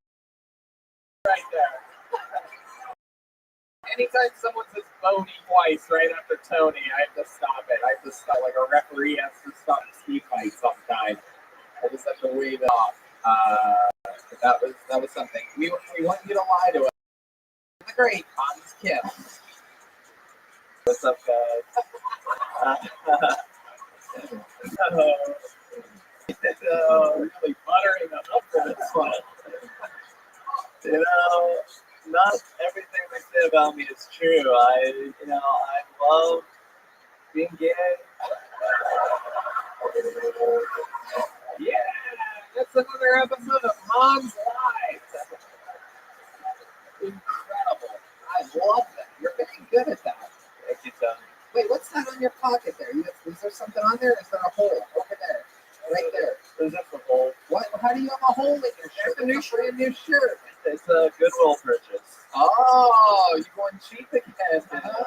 right there. Anytime someone says phony twice right after Tony, I have to stop it. I have to stop, like a referee has to stop a ski fight sometimes. I just have to wave it off. That was something. We want you to lie to us. The great Hans Kim. What's up, guys? Really buttering them up for this one. Not everything they say about me is true. I love being gay. Yeah, that's another episode of Mom's Lives. Incredible. I love that. You're very good at that. Thank you, Tony. Wait, what's that on your pocket there? Is there something on there? Is there a hole? Over there. Right there. There's just a hole. What? How do you have a hole in your shirt? It's a brand new shirt. It's a Goodwill purchase. Oh, you going cheap again, huh?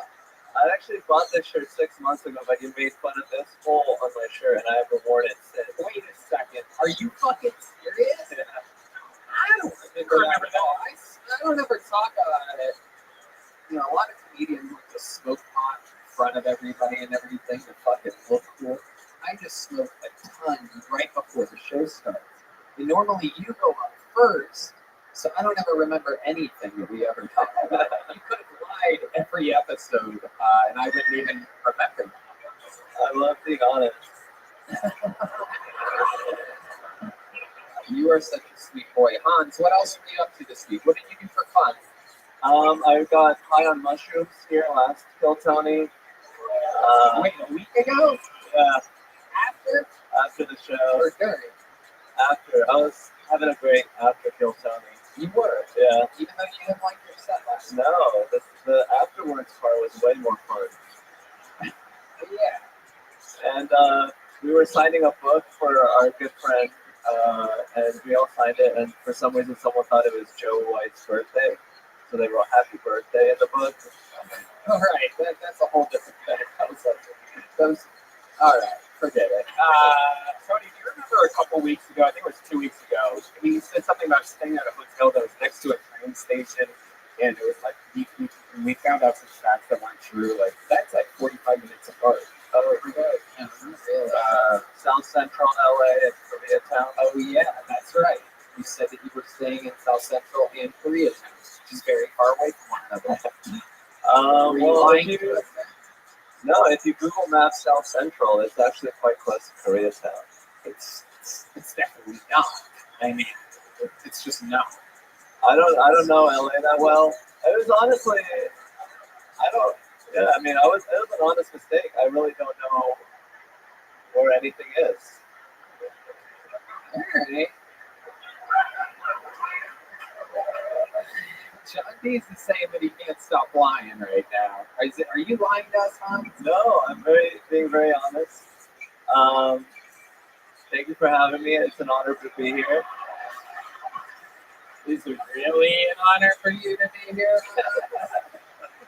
I actually bought this shirt 6 months ago, but you made fun of this hole on my shirt, and I haven't worn it since. Wait a second. Are you fucking serious? I don't remember that. I don't ever talk about it. You know, a lot of comedians like to smoke pot in front of everybody and everything to fucking look cool. I just smoke a ton right before the show starts. And normally you go up first So I don't ever remember anything that we ever talked about. You could have lied every episode, and I wouldn't even remember that. I love being honest. You are such a sweet boy. Hans, what else were you up to this week? What did you do for fun? I got high on mushrooms here last Kill Tony. Wait, a week ago? Yeah, After? after the show. Or during? After. I was having a great after Kill Tony. You were? Yeah. Even though you didn't like your set last night? No, the afterwards part was way more fun. Yeah. And we were signing a book for our good friend, and we all signed it. And for some reason, someone thought it was Joe White's birthday, so they wrote "Happy Birthday" in the book. All right, that's a whole different thing. All right, forget it. Tony, do you remember a couple weeks ago, I think it was 2 weeks ago, he said something about staying at a hotel that was next to a train station, and it was like, we found out some facts that weren't true, like, that's like 45 minutes apart. Oh, yeah. South Central LA and Koreatown. Oh, yeah, that's right. You said that you were staying in South Central and Koreatown, which is very far away from one another. Were you Well, lying to us? if you Google Maps South Central, it's actually quite close to Koreatown. It's definitely not. I mean, it's just not. I don't know LA that well. It was honestly, yeah, I mean, it was an honest mistake. I really don't know where anything is. All right. John D's is saying that he can't stop lying right now. Are you lying to us, Hans? No, I'm being very honest. Thank you for having me. It's an honor to be here. Is it really an honor for you to be here?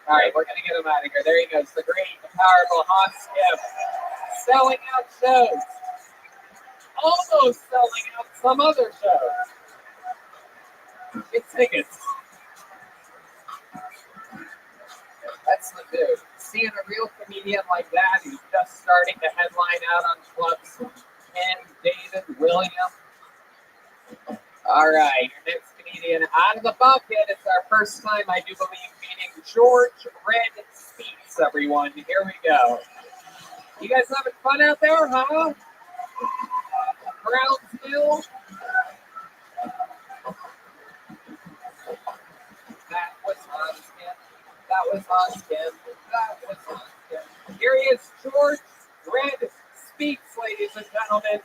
All right, we're going to get him out of here. There he goes, the great, the powerful Hans Skip. Selling out shows. Almost selling out some other shows. Get tickets. That's the dude. Seeing a real comedian like that who's just starting to headline out on clubs. Ken, David, William. All right, your next comedian out of the bucket. It's our first time, I do believe, meeting George Red Speaks, everyone. Here we go. You guys having fun out there, huh? Brownsville. That was Oskin. That was Oskin. That was Oskin. Here he is, George Red Speaks, ladies and gentlemen.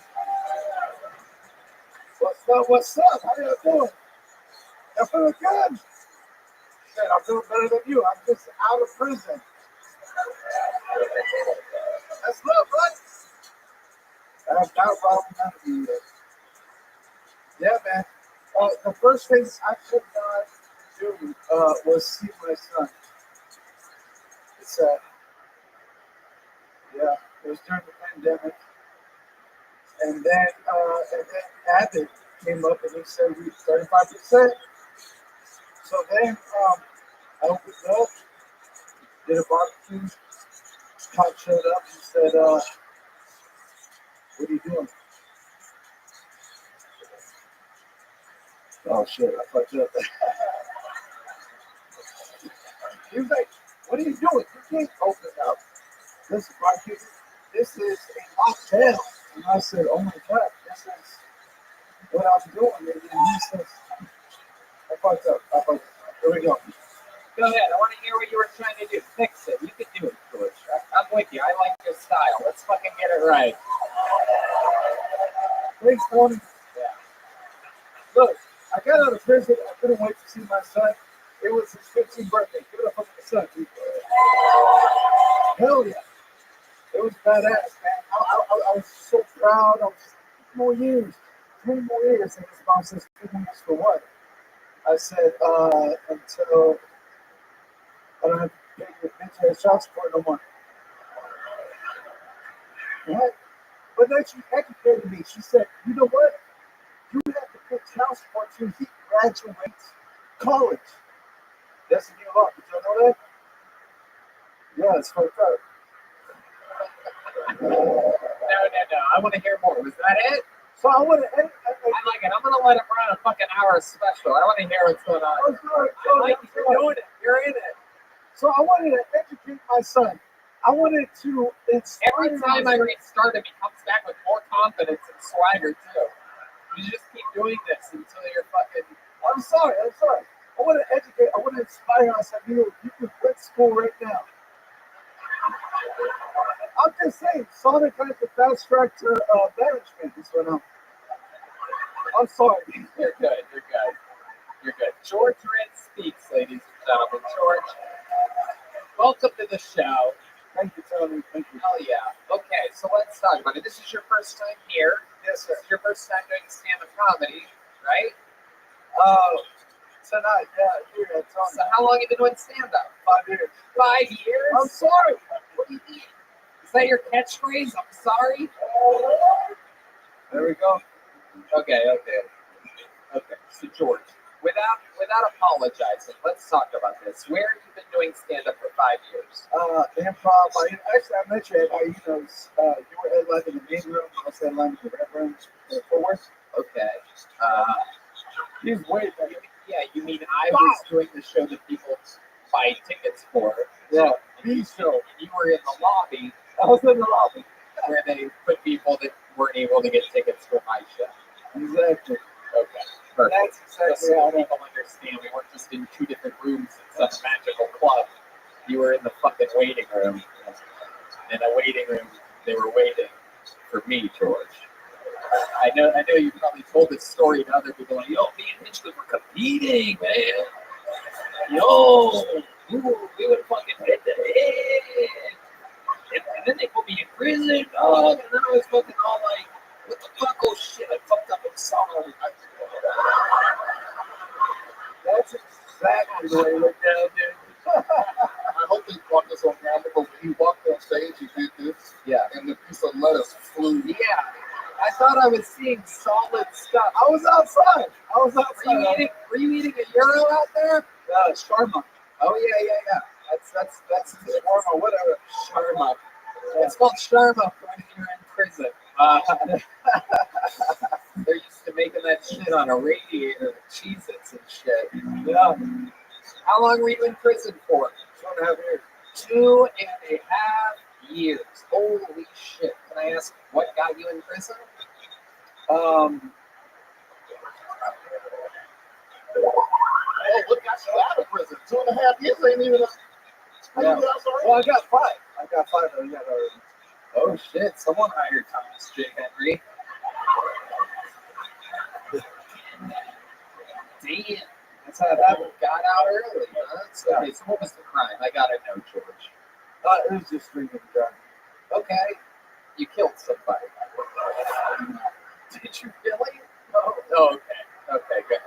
What's up? What's up? How you doing? I feel good. Shit, I feel better than you. I'm just out of prison. That's love, right? That's not about none of you. Yeah, man. The first things I could not do was see my son. It's yeah, it was during the pandemic. And then Abbott came up and he said we 35%. So then I opened up, did a barbecue. Cop showed up and said, "What are you doing?" Oh shit! I fucked up. He was like, "What are you doing? You can't open it up. Listen, barbecue. This is a lockdown." And I said, "Oh my god, this is what I'm doing." And he says, "I fucked up. Here we go." Go ahead. I want to hear what you were trying to do. Fix it. You can do it, George. I'm with you. I like your style. Let's fucking get it right. Thanks, Tony. Yeah. Look, I got out of prison. I couldn't wait to see my son. It was his 15th birthday. Give it up for my son, dude. Hell yeah. It was badass, man. I was so proud. I was 2 more years. 20 more years. And his mom says, 2 more years for what? I said, until I don't have to pay your child support no more. What? But then she educated me. She said, you know what? You have to pay child support till he graduates college. That's the new law. Did you know that? Yeah, it's fucked up. No. I want to hear more. Was that it? So I want to. I like it. I'm gonna let him run a fucking hour special. I want to hear what's going on. I'm sorry, Tony, I'm You're sorry. doing it. You're in it. So I wanted to educate my son. I wanted to inspire Every time I restart him, he comes back with more confidence and swagger too. You just keep doing this until you're fucking. I'm sorry. I want to educate. I want to inspire us. You can quit school right now. I'm just saying, Sonic has the fast track to management. This one up. I'm sorry. You're good. You're good. You're good. George Red speaks, ladies and gentlemen. George, welcome to the show. Thank you, Tony. Thank you. Hell yeah. Okay, so let's talk about it. This is your first time here. Yes, sir. This is your first time doing stand-up comedy, right? Tonight, yeah, here at Tony. So how long have you been doing stand-up? 5 years. 5 years? I'm sorry. What do you mean? Is that your catchphrase? I'm sorry? There we go. Okay. So George, without apologizing, let's talk about this. Where have you been doing stand-up for 5 years? Improv. I met you at you were headlining in the main room. I was headlining in the red room. Okay. He's way better. Yeah, you mean I was doing the show that people buy tickets for? Yeah, the show. You were in the lobby I was in the lobby. where they put people that weren't able to get tickets for my show. Exactly. Okay, perfect. That's Just exactly so how people understand, we weren't just in two different rooms in some magical club. You were in the fucking waiting room. In a waiting room, they were waiting for me, George. I know you probably told this story to other people. Like, yo, me and Hitchcock were competing, man. Yo, we would fucking hit the head. And then they put me in prison, dog. And then I was fucking all like, what the fuck? Oh shit, I fucked up. I'm sorry. That's exactly the way it went down, dude. I hope they caught this on camera, but when he walked on stage, he did this. Yeah. And the piece of lettuce flew. Yeah. I thought I was seeing solid stuff. I was outside. Were you eating a euro out there? Sharma. Oh yeah. That's Sharma, whatever. Sharma. It's called Sharma when you're in prison. They're used to making that shit on a radiator, Cheez-Its and shit. Yeah. How long were you in prison for? 2.5 years. 2.5 years. Holy shit. Can I ask what got you in prison? Oh, what got you out of prison? 2.5 years ain't even Yeah. Well, I got 5. I got 5 already. Oh shit, someone hired Thomas J. Henry. Damn. That's how it happened. Got out early, huh? So, okay, so what was the crime? I gotta know, George. It was just drinking and driving. Okay. You killed somebody. Did you really? Oh, okay, good.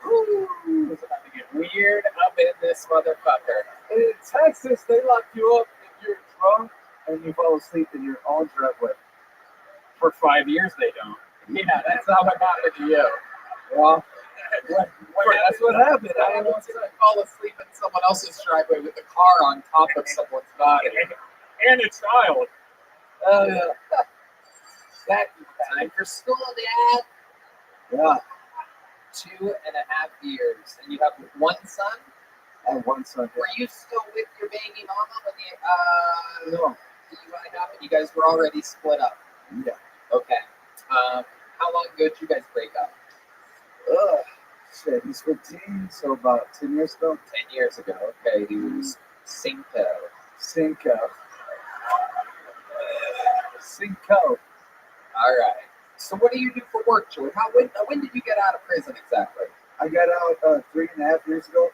Ooh, it's about to get weird up in this motherfucker. In Texas, they lock you up if you're drunk and you fall asleep in your own driveway. For 5 years, they don't. Yeah, that's not what happened to you. Well, That's what happened. I once fall asleep in someone else's driveway with the car on top of someone's body. And a child. oh yeah. That time for school, Dad. Yeah. 2.5 years. And you have one son? I have one son. Were you still with your baby mama when No. you lined up and you guys were already split up? Yeah. Okay. How long ago did you guys break up? Shit, he's 15, so about 10 years ago. 10 years ago. Okay, he was Cinco. Cinco. All right. So what do you do for work, Joey? When did you get out of prison exactly? I got out 3.5 years ago.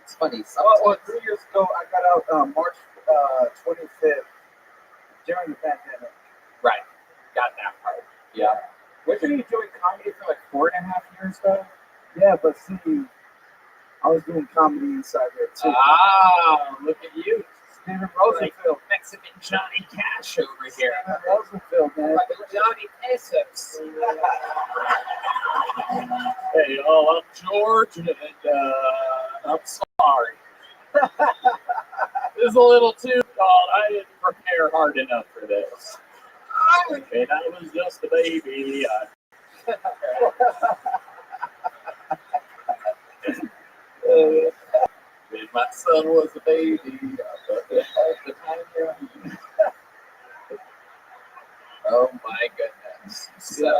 It's funny. Well, 3 years ago, I got out March 25th during the pandemic. Right. Got that part. Yeah. Wasn't you doing comedy for like 4.5 years though? Yeah, but see, I was doing comedy inside there too. Ah, look at you. Steven Rosenfield. Mexican Johnny Cash over here. Steven Rosenfield, man. Fucking Johnny Pesos. Hey, I'm George, and I'm sorry. This is a little too cold. I didn't prepare hard enough for this. smiling. And I was just a baby. When my son was a baby, I thought that at the time around. Oh my goodness. So,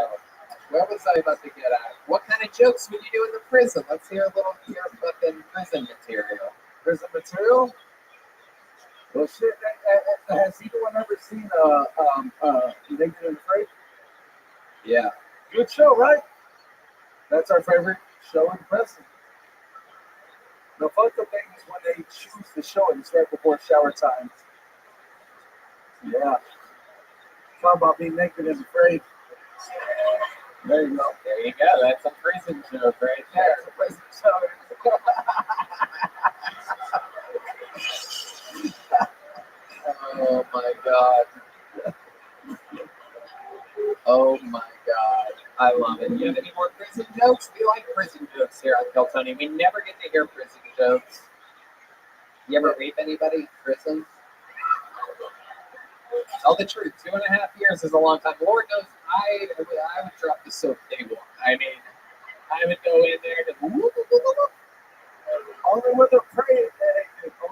what was I about to get at? What kind of jokes would you do in the prison? Let's hear a little of your fucking prison material. Prison material? Well, shit, has anyone ever seen Naked and Afraid? Yeah. Good show, right? That's our favorite show in prison. The fucked up thing is when they choose to show it, it's right before shower time. Yeah. Talk about being naked and afraid. There you go. There you go. That's a prison joke right there. That's a prison show. Oh my god. Oh my god. I love it. You have any more prison jokes? We like prison jokes here on Kill Tony. We never get to hear prison jokes. You ever rape anybody in prison? Tell the truth. 2.5 years is a long time. Lord knows I would drop the soap day one. I mean, I would go in there to Only when they're praying,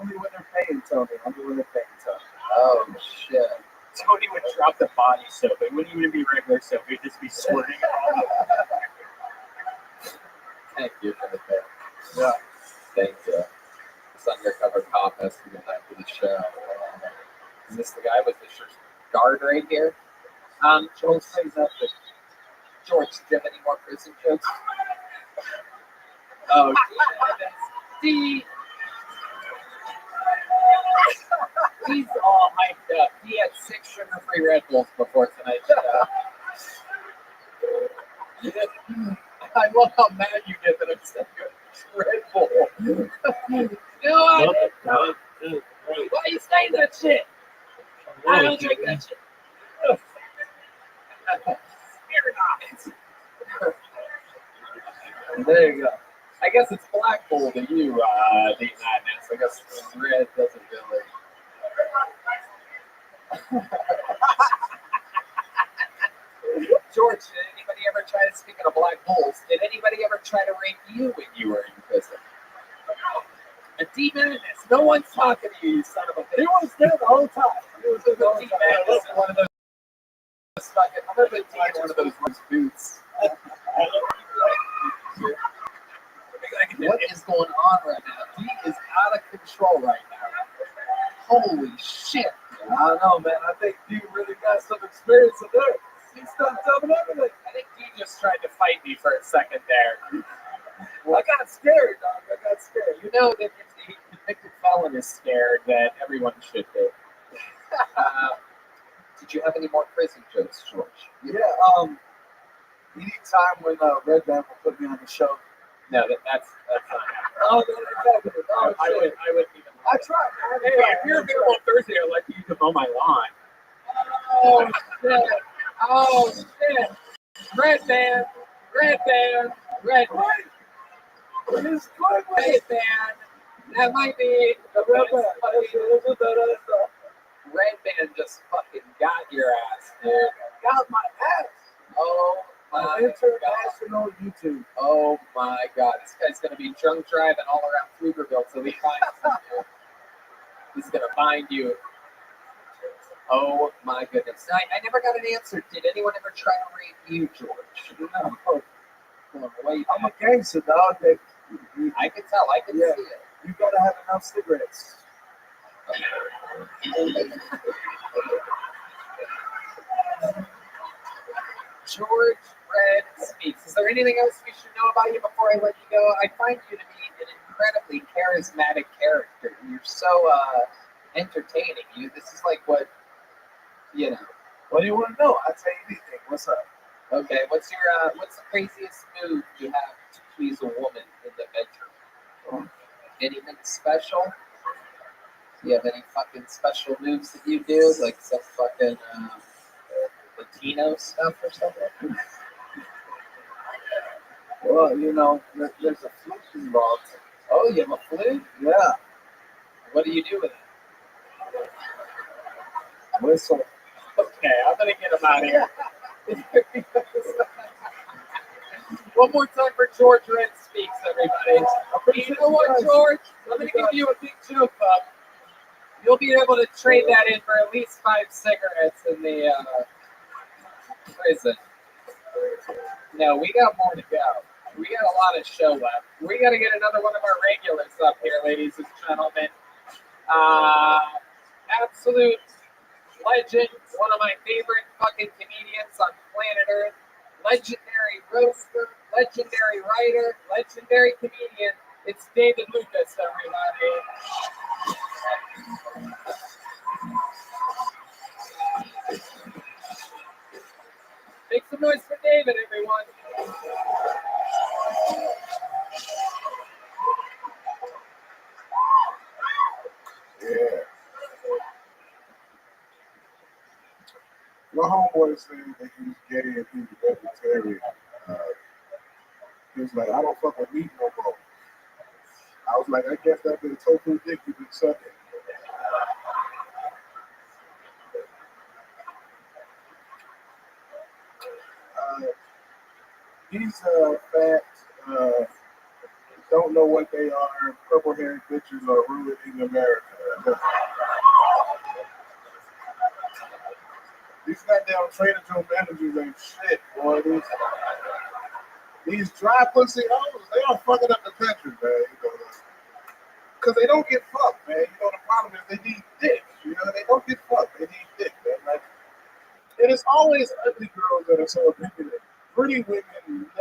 only when they're paying, Tony. Only when they're paying, Tony. oh shit. Tony would drop the body soap. It wouldn't even be regular soap. It would just be squirting all over. Thank you for the tip. Yeah. Thank you. This undercover cop has to get back to the show. Is this the guy with the guard right here? George plays up the George, do you have any more prison jokes? Oh, D. He's all hyped up. He had 6 sugar-free Red Bulls before tonight's show. I love how mad you get that I'm saying Red Bull. No, I didn't. Why you saying that shit? I don't drink that shit. There you go. I guess it's Black Bull to you, the madness. I guess red doesn't really. George, did anybody ever try to, speaking of Black Bulls, did anybody ever try to rape you when you were in prison? A D-Madness. No one's talking to you, you son of a bitch. He was there the whole time. He was there the whole D-Madness time. in one of those fucking, I'm gonna put D in one of those boots. What is going on right now? D is out of control right now. Holy shit. I don't know, man. I think you really got some experience in there. He started telling everything. I think he just tried to fight me for a second there. Well, I got scared, dog. I got scared. You know that if the convicted felon is scared, that everyone should be. Did you have any more prison jokes, George? Yeah, anytime when Red Band will put me on the show. No, that's not happening. Oh, no, exactly. Oh, I shit. wouldn't even. I tried. Hey, if you're available on Thursday, I'd like you to mow my lawn. Oh shit! Oh shit! Red Band! Red Band! Red Band! It's good, Red Band! That might be the Red best Band. fucking Red Band just fucking got your ass, dude. Got my ass. Oh my god. International YouTube. Oh my god. This guy's gonna be drunk driving all around Pflugerville till he finds you. He's gonna find you. Oh my goodness. I never got an answer. Did anyone ever try to rape you, George? No. Wait, I'm a gangster, dog. I can tell. I can see it. You gotta have enough cigarettes. George Red speaks. Is there anything else we should know about you before I let you go? I find you to be an incredibly charismatic character. You're so entertaining. This is like what, you know. What do you want to know? I'll tell you anything. What's up? Okay, what's the craziest move you have to please a woman in the bedroom? Anything special? Do you have any fucking special moves that you do? Like some fucking Latino stuff or something? Well, you know, there's a flute involved. Oh, you have a flute? Yeah. What do you do with it? Whistle. Okay. Okay, I'm gonna get him out of here. One more time for George Red Speaks, everybody. You know what, George? I'm gonna give you a big joke up. You'll be able to trade that in for at least 5 cigarettes in the prison. No, we got more to go. We got a lot of show left. We got to get another one of our regulars up here, ladies and gentlemen. Absolute legend, one of my favorite fucking comedians on planet Earth, legendary roaster, legendary writer, legendary comedian. It's David Lucas, everybody. Make some noise for David, everyone. Yeah. My homeboy said that he was gay and he was vegetarian. He was like, I don't fuck with meat no more. I was like, I guess that's been tofu dick you've been sucking. These fat, don't know what they are, purple-haired bitches are ruining America. These goddamn Trader Joe managers ain't shit, boy. These dry pussy hoes, they are fucking up the country, man. Because they don't get fucked, man. The problem is they need dick. They don't get fucked. They need dick, man. Like, and it's always ugly girls that are so opinionated. Pretty women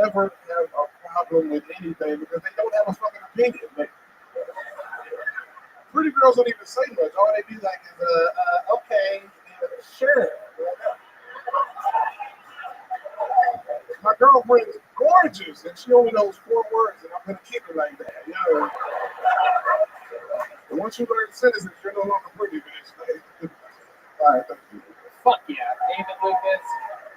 never have a problem with anything because they don't have a fucking opinion. Like, pretty girls don't even say much. All they be like is, okay, sure. My girlfriend is gorgeous, and she only knows 4 words, and I'm gonna keep it like that. And once you learn sentences, you're no longer pretty, bitch. All right, thank you. Fuck yeah, David Lucas.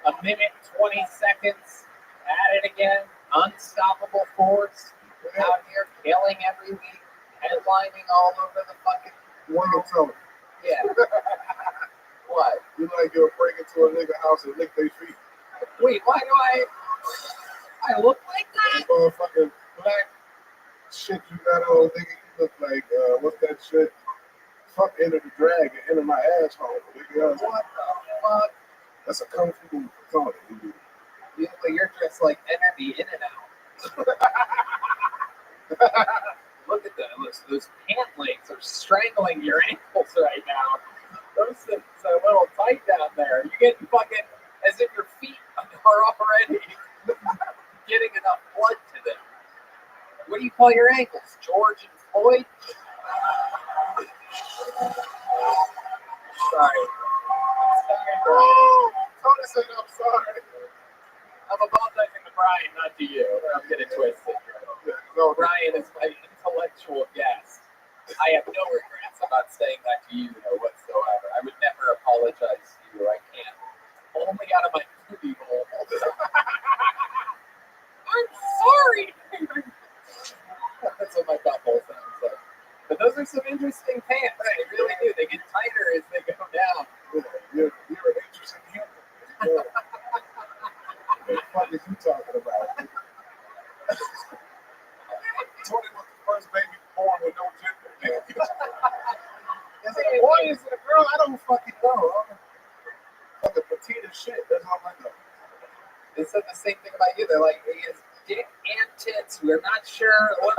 1:20. At it again. Unstoppable force. Out here killing every week. Headlining all over the fucking. One can tell me. Yeah. What? You like you'll break into a nigga house and lick their feet. Wait, why do I look like that? Motherfucking black shit you got on, nigga. You look like, what's that shit? Fuck Enter the Dragon, Enter My Asshole, nigga. What the fuck? That's a kung fu move for Tony. You're dressed like Enter the In and Out. Look at those pant legs are strangling your ankles right now. Those things are a little tight down there. You're getting fucking as if your feet are already getting enough blood to them. What do you call your ankles? George and Floyd? Sorry. Tony said, I'm sorry. I'm apologizing to Brian, not to you. I'm getting twisted. No, Brian is my intellectual guest. I have no regrets about saying that to you, whatsoever. I would never apologize to you. I can't. Only out of my booty hole. I'm sorry. That's what my butthole sounds like. But those are some interesting pants. They really do. They get tighter as they go down. You're an interesting human. What the fuck is you talking about? Tony was the first baby born with no gender. Is it a boy? Is it a girl? I don't fucking know. Fucking petite as shit. That's all I know. They said the same thing about you. They're like, he has dick and tits. We're not sure what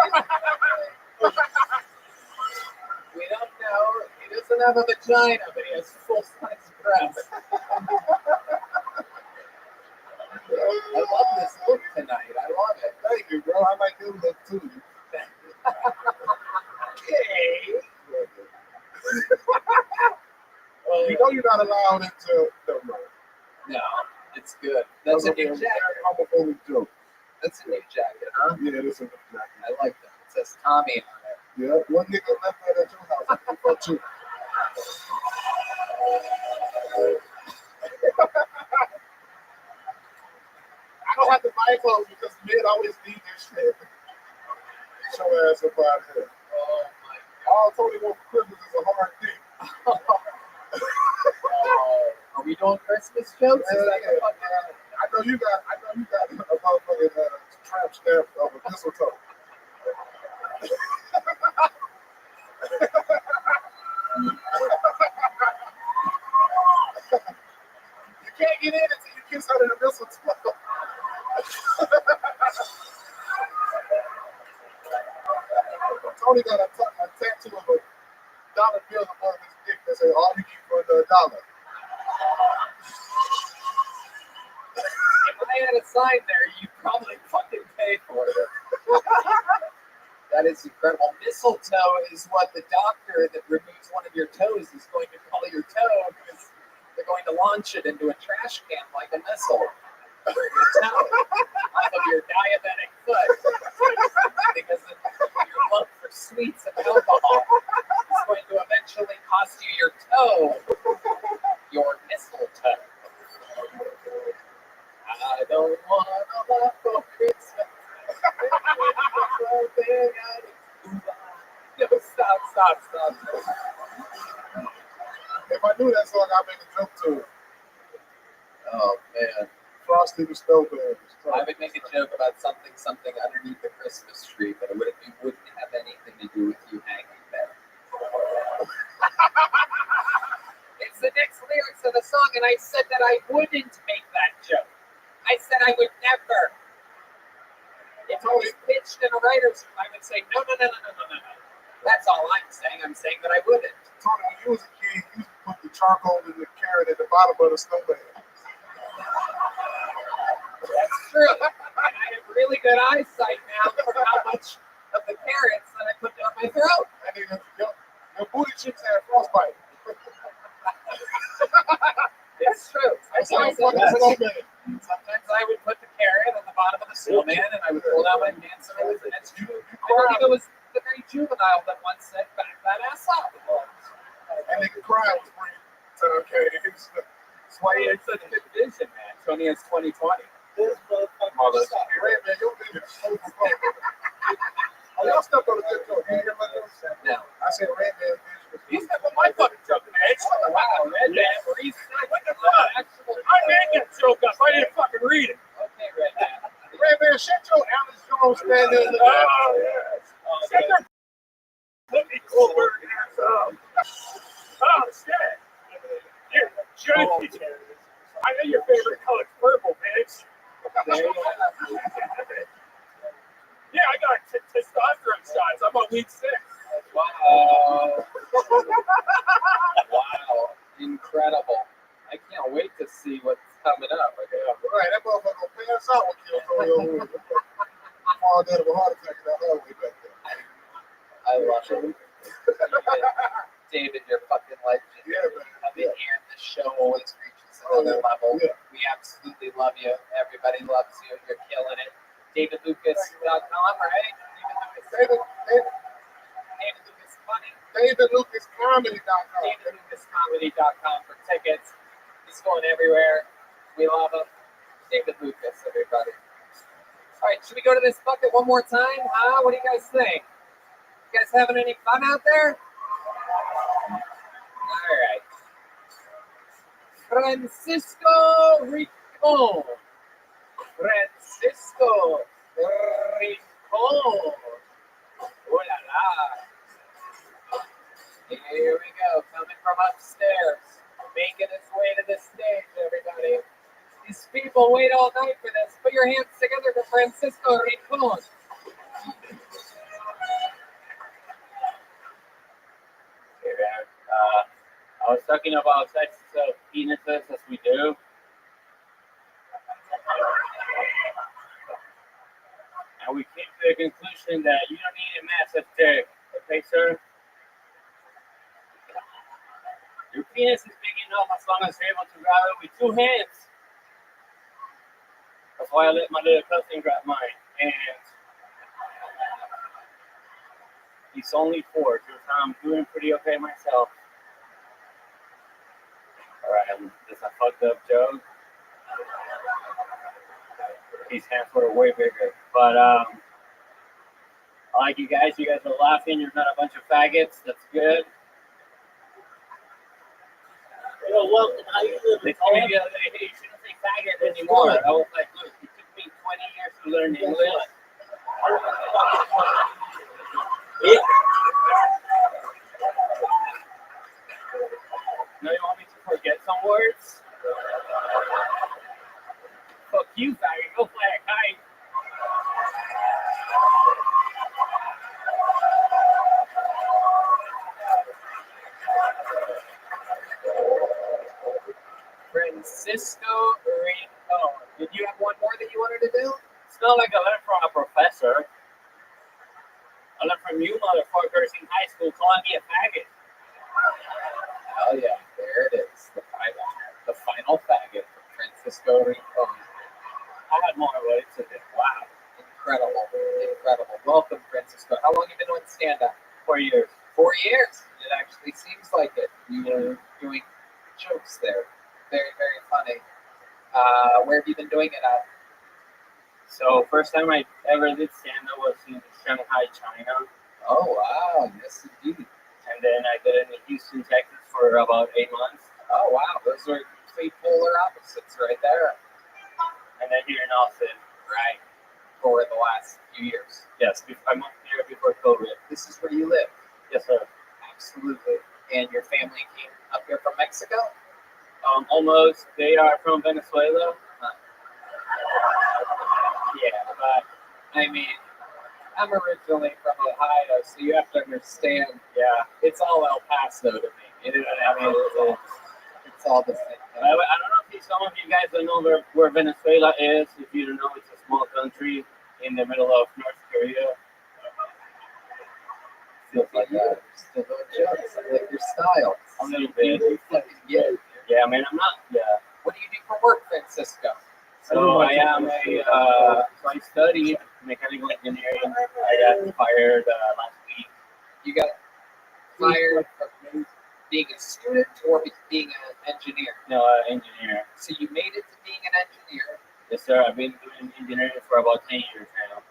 we don't know. He doesn't have a vagina, but he has full-size breasts. I love this look tonight. I love it. Thank you, bro. I like your look too. Okay. You know you're not allowed into the room. No, it's good. That's a new jacket. Homophobic joke. That's a new jacket, huh? Yeah, that's a new jacket. I like that. It says Tommy on it. Yeah, one nigga left that at your house. I think about you. I don't have to buy clothes because men always need their shit. Show ass up out here. Oh my All Tony wants for Christmas is a hard thing. God. A Are we doing Christmas jokes? Is that the fucking- I know you got a motherfucking tramp stamp of a mistletoe. You can't get in until you kiss under the mistletoe. Tony got a tattoo of a dollar bill above his dick that says all you get for $1. If I had a sign there, you'd probably fucking pay for it. That is incredible. Mistletoe is what the doctor that removes one of your toes is going to call your toe because they're going to launch it into a trash can like a missile. Your toe off of your diabetic foot because of your love for sweets and alcohol is going to eventually cost you your toe, your mistletoe. I don't want a lot for Christmas. No, stop. If I knew that song, I'd make a joke to it. Oh man, Frosty the Snowman. I would make a joke about something underneath the Christmas tree, but it wouldn't have anything to do with you hanging there. It's the next lyrics of the song, and I said that I wouldn't make that joke. I said I would never. If it was pitched in a writer's room, I would say, no. That's all I'm saying. I'm saying that I wouldn't. Tony, when you was a kid, you used to put the charcoal in the carrot at the bottom of the snowman. That's true. And I have really good eyesight now for how much of the carrots that I put down my throat. And then your booty cheeks had frostbite. It's true. Sometimes I would put the carrot on the bottom of the snowman and I would pull down my pants and I was that's true. I believe it was the very juvenile that once said, back that ass up. And they could cry was free. So, okay. That's why he had such good vision, man. Tony has 20/20. This motherfucker. Red man, your vision is so fucking. Oh, y'all stepped on a good joke. You hear my joke? No. I said red man vision is. He stepped on my fucking joke, man. Wow, Red Man, Maurice, What the fuck? I made that joke up. I didn't fucking read it. Okay, Red Man. Red man, shut your Alice Jones man in the Oh, yes. Shut your Flippy Goldberg ass up. Oh, shit. You're a junkie. I know your favorite color's purple, bitch. Yeah, I got testosterone shots. I'm on week 6. Wow. Wow. Incredible. I can't wait to see what's coming up. Right, that motherfucker gonna pass out when you throw your over. Fall dead of a heart attack in that hallway back there. I love it. David, you're fucking legend. Yeah, man. Coming here, this show always reaches another level. Yeah. We absolutely love you. Everybody loves you. You're killing it. DavidLucas.com, right? David Lucas Funny. DavidLucasComedy.com. DavidLucasComedy.com for tickets. He's going everywhere. We love him. David Lucas, everybody. All right, should we go to this bucket one more time? What do you guys think? You guys having any fun out there? All right. Francisco Rincon. Francisco Rincon. Oh la la. Here we go, coming from upstairs, making his way to the stage, everybody. These people wait all night for this. Put your hands together for Francisco Rincon. Hey man, I was talking about sex of penises as we do. And we came to the conclusion that you don't need a massive dick, okay, sir? Your penis is big enough as long as you're able to grab it with 2 hands. That's why I let my little cousin grab mine. And he's only 4, so I'm doing pretty okay myself. Alright, that's a fucked up joke. His hands were way bigger. But I like you guys. You guys are laughing. You're not a bunch of faggots. That's good. Yo, well, how you live? They told me the other day, hey, you shouldn't say faggot anymore. I was like, look, it took me 20 years to learn English. Yeah. Now you want me to forget some words? Fuck you, faggot. Go fly a kite. Francisco Rincon. Did you have one more that you wanted to do? It's not like I learned from a professor. I learned from you motherfuckers in high school calling me a faggot. Oh yeah, there it is. The final faggot from Francisco Rincon. I had more words to do. Wow. Incredible. Incredible. Welcome, Francisco. How long have you been doing stand-up? 4 years. 4 years. It actually seems like it. You were doing jokes there. Very, very funny. Where have you been doing it at? So first time I ever did stand-up was in Shanghai, China. Oh, wow. Yes, indeed. And then I did it in Houston, Texas for about 8 months. Oh, wow. Those are complete polar opposites right there. And then here in Austin. Right. For the last few years. Yes, I moved here before COVID. This is where you live. Yes, sir. Absolutely. And your family came up here from Mexico? Almost. They are from Venezuela. Yeah, but I mean, I'm originally from Ohio, so you have to understand, yeah. it's all El Paso to me. You know what I mean? It's all the same thing. I don't know if some of you guys don't know where Venezuela is. If you don't know, it's a small country in the middle of North Korea. Feels like that. Still doing jokes. I like your style. A little bit. You fucking get it. Yeah, man, I'm not. Yeah. What do you do for work, Francisco? So I am so I studied mechanical engineering. I got fired last week. You got fired from being a student or being an engineer? No, engineer. So you made it to being an engineer. Yes, sir. I've been doing engineering for about 10 years now.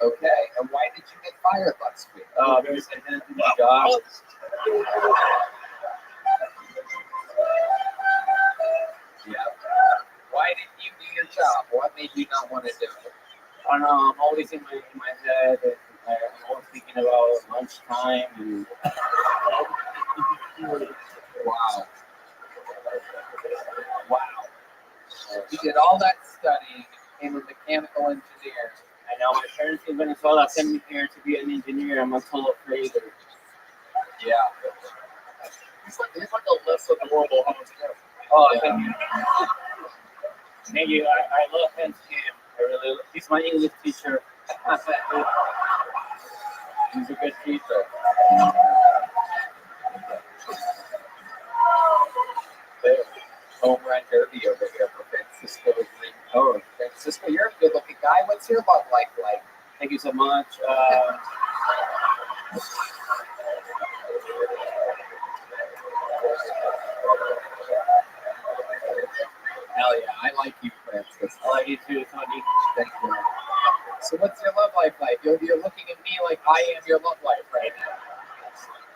Okay. And why did you get fired last week? Because I didn't do the job. Yeah. Why didn't you do your job? What made you not want to do it? I don't know. I'm always in my head. And I'm always thinking about lunchtime and. Wow. Wow. You did all that studying, became a mechanical engineer. And now my parents in Venezuela sent me here to be an engineer. I'm a total failure. Yeah. He's like a less of the world all together. Oh, Yeah. thank you. Thank you. I love him. I really. He's my English teacher. He's a good teacher. Home run derby over here for Francisco. Oh, Francisco, you're a good looking guy. What's your love life like? Thank you so much. Hell yeah, I like you, Francis. I like you too, Tony. Thank you. So what's your love life like? You're looking at me like I am your love life right now.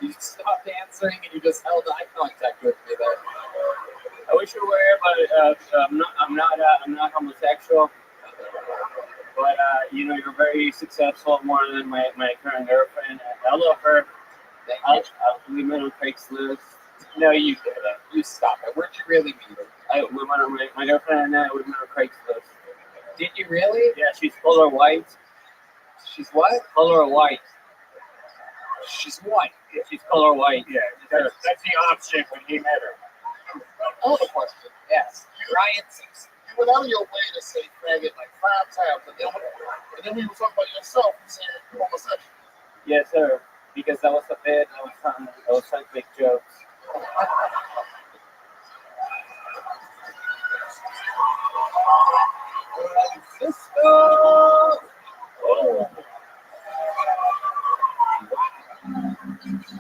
You stopped answering and you just held eye contact with me there. I wish you were, but I'm not homosexual. But you know, you're very successful, more than my current girlfriend. I love her. We met on Craigslist. No, you didn't. You stop it. Where'd you really meet her? We met on my girlfriend and I. We met on Craigslist. Did you really? Yeah, she's color white. She's what? Color white. She's white. Yeah, she's color white. Yeah, that's the option when he met her. I have a question. Yes. Ryan seems. You went out of your way to say faggot like 5 times, and then when you were talking about yourself, you said you're homosexual. Yes, sir. Because that was a bit. I was trying to make jokes. Francisco! Oh. Wow.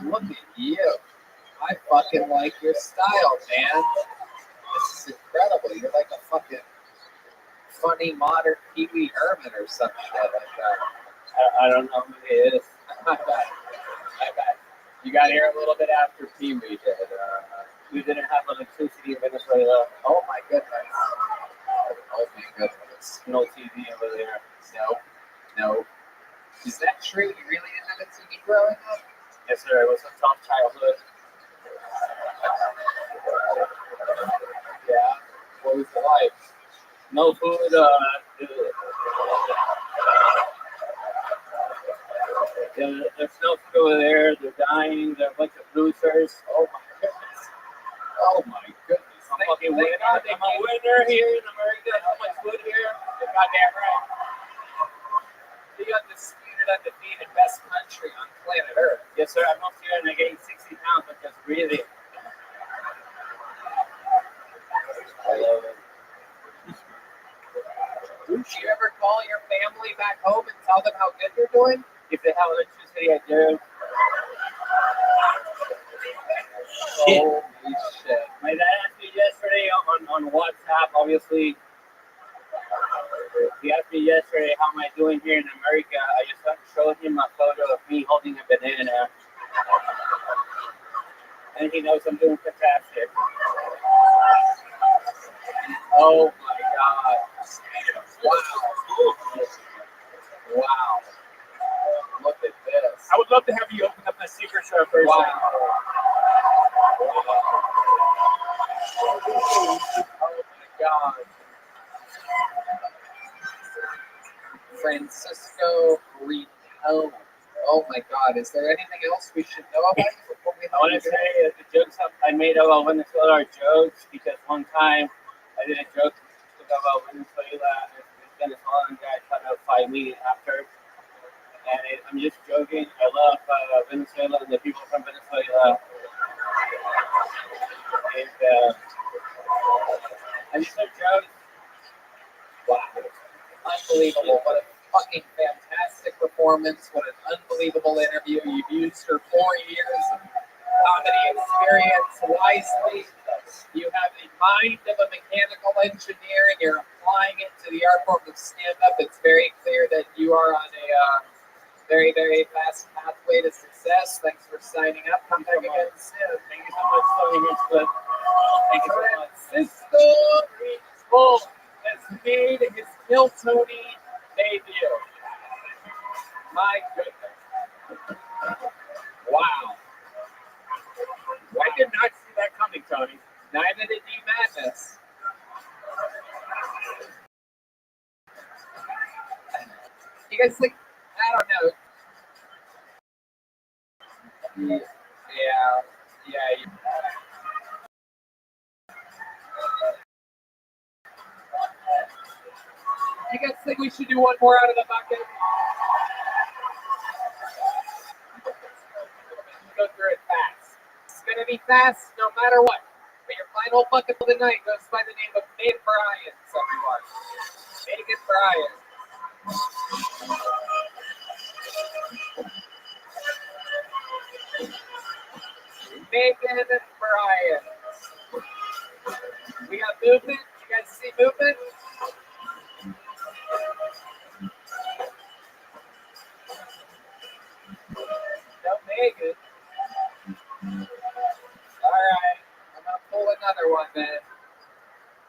Look at you. I fucking like your style, man. This is incredible. You're like a fucking funny modern Pee Wee Herman or some shit like that. I don't know who he is. I bet. You got here a little bit after Pee Wee did. we didn't have electricity in Venezuela. Oh my goodness. Oh my goodness. No TV over there. No. Is that true? You really didn't have a TV growing up? Yes, sir. It was a tough childhood. Yeah. What was it like? No food. There's no food over there. They're dying. They're a bunch of losers. Oh my goodness. Oh my goodness. I'm a winner here in America. How much food here? You're goddamn right. The undisputed, undefeated best country on planet Earth. Yes, sir. I moved here and I gained 60 pounds with just breathing. I love it. Would you ever call your family back home and tell them how good you're doing? If they have electricity, I do. Holy shit. My dad asked me yesterday on WhatsApp, obviously. He asked me yesterday, how am I doing here in America? I just showed him a photo of me holding a banana. And he knows I'm doing fantastic. Oh my god. Wow. Wow. Look at this. I would love to have you open up my secret shop first. Wow. Oh my god. Francisco Rico. Oh my god. Is there anything else we should know about you before we I want to say that the jokes I made about Venezuela are jokes because one time I did a joke about Venezuela and this Venezuelan guy tried to fight me after. And I'm just joking. I love Venezuela and the people from Venezuela. And I just a joke. Wow. Unbelievable. What a fucking fantastic performance. What an unbelievable interview. You've used your 4 years of comedy experience wisely. You have the mind of a mechanical engineer and you're applying it to the art form of stand-up. It's very clear that you are on a very, very fast pathway to success. Thanks for signing up. Come back again soon. Thank you so much for being here. Thank you so much. Francisco Rico has made his Kill Tony debut. My goodness. Wow. I did not see that coming, Tony. Neither did you, Madness. You guys think, I don't know. Yeah. You guys think we should do one more out of the bucket? Go through it fast. It's going to be fast no matter what. But your final bucket of the night goes by the name of Megan Bryant, everyone. Megan Bryant. Megan Bryant. We got movement. You guys see movement? No Megan. Alright. I'm going to pull another one then.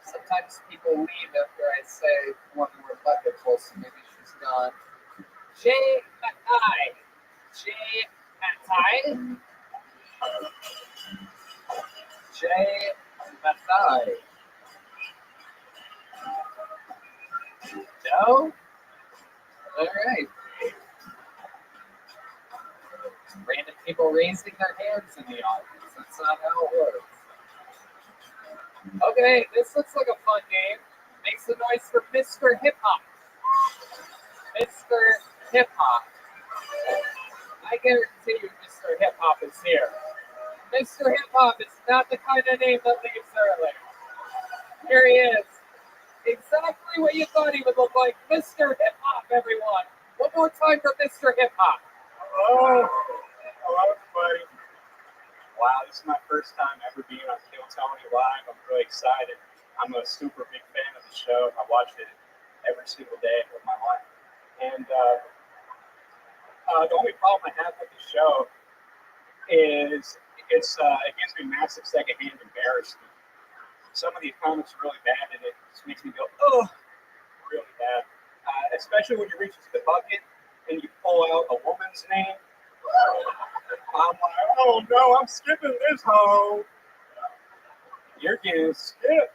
Sometimes people leave after I say one more bucket full, so maybe she's gone. Jay Mackay. Jay Mackay. Jay Mackay. No? Alright. Random people raising their hands in the audience. That's not how it works. Okay, this looks like a fun game. Make some noise for Mr. Hip Hop. Mr. Hip Hop. I guarantee you Mr. Hip Hop is here. Mr. Hip Hop is not the kind of name that leaves early. Here he is. Exactly what you thought he would look like. Mr. Hip Hop, everyone. One more time for Mr. Hip Hop. Hello. Hello, everybody. Wow, this is my first time ever being on Kill Tony Live. I'm really excited. I'm a super big fan of the show. I watch it every single day of my life. And the only problem I have with the show is it gives me massive secondhand embarrassment. Some of these comics are really bad, and it just makes me go, oh, really bad. Especially when you reach into the bucket and you pull out a woman's name. I'm like, oh no, I'm skipping this hoe. You're getting skipped.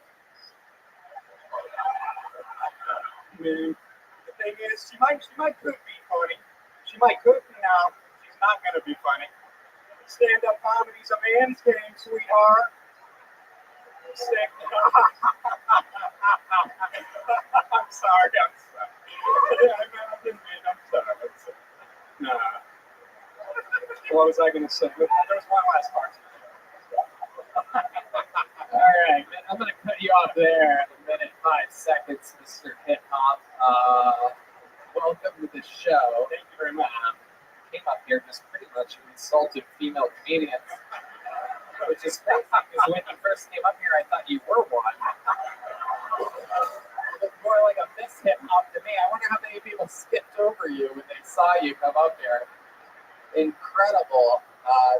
Man, the thing is, she might could be funny. She might could be now. She's not gonna be funny. Stand-up comedy's a man's game, sweetheart. I'm sorry. I'm sorry. I'm sorry. Nah. What was I going to say? There was one last part. All right, man, I'm going to cut you off there in a minute, 5 seconds, Mr. Hip Hop. Welcome to the show. Thank you very much. Came up here just pretty much insulted female comedians, which is crazy because when you first came up here, I thought you were one. It was more like a miss hip hop to me. I wonder how many people skipped over you when they saw you come up here. Incredible.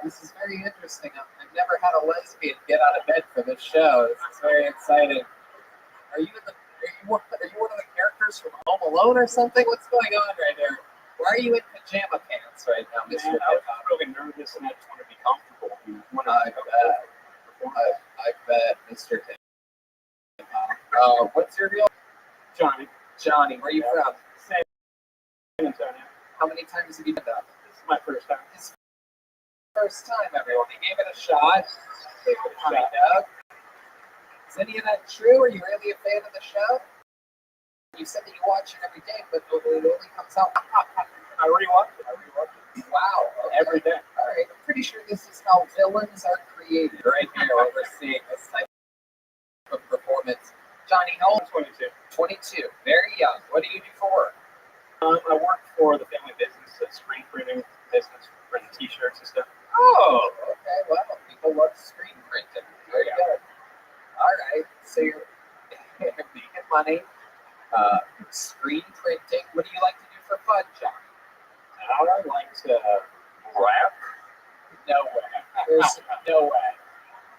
This is very interesting. I've never had a lesbian get out of bed for this show. This is very exciting. Are you one of the characters from Home Alone or something? What's going on right there? Why are you in pajama pants right now, Mr. Man, I was really nervous and I just want to be comfortable. I bet, Mr. Hip Hop. What's your real Johnny. Johnny? Where are you from? San Antonio. How many times have you done that? This is my first time. First time, everyone. He gave it a shot. Gave it a shot. Is any of that true? Are you really a fan of the show? You said that you watch it every day, but it only comes out. I rewatch it. Wow. Okay. Every day. All right. I'm pretty sure this is how villains are created. Right here, what we're seeing this type of performance. Johnny, how old? 22. 22. Very young. What do you do for work? I work for the family business, a screen printing business, printing T-shirts and stuff. Oh, okay. Well, people love screen printing. Very good. All right. So you're making money, screen printing. What do you like to do for fun, John? I like to rap. No way. There's no way.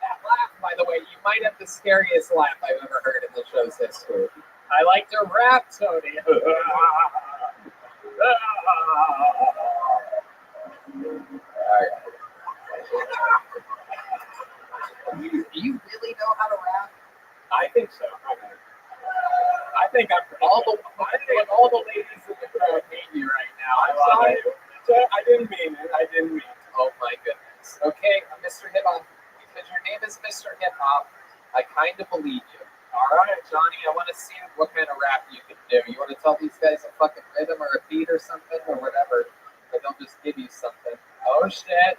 That laugh, by the way, you might have the scariest laugh I've ever heard in the show's history. I like to rap, Tony. Do you really know how to rap? I think so. I think I'm all the ladies in the crowd hate you right now. I'm sorry. I didn't mean it. Oh my goodness. Okay, Mr. Hip Hop, because your name is Mr. Hip Hop, I kind of believe you. All right, Johnny, I want to see what kind of rap you can do. You want to tell these guys a fucking rhythm or a beat or something or whatever, but they'll just give you something. Oh shit.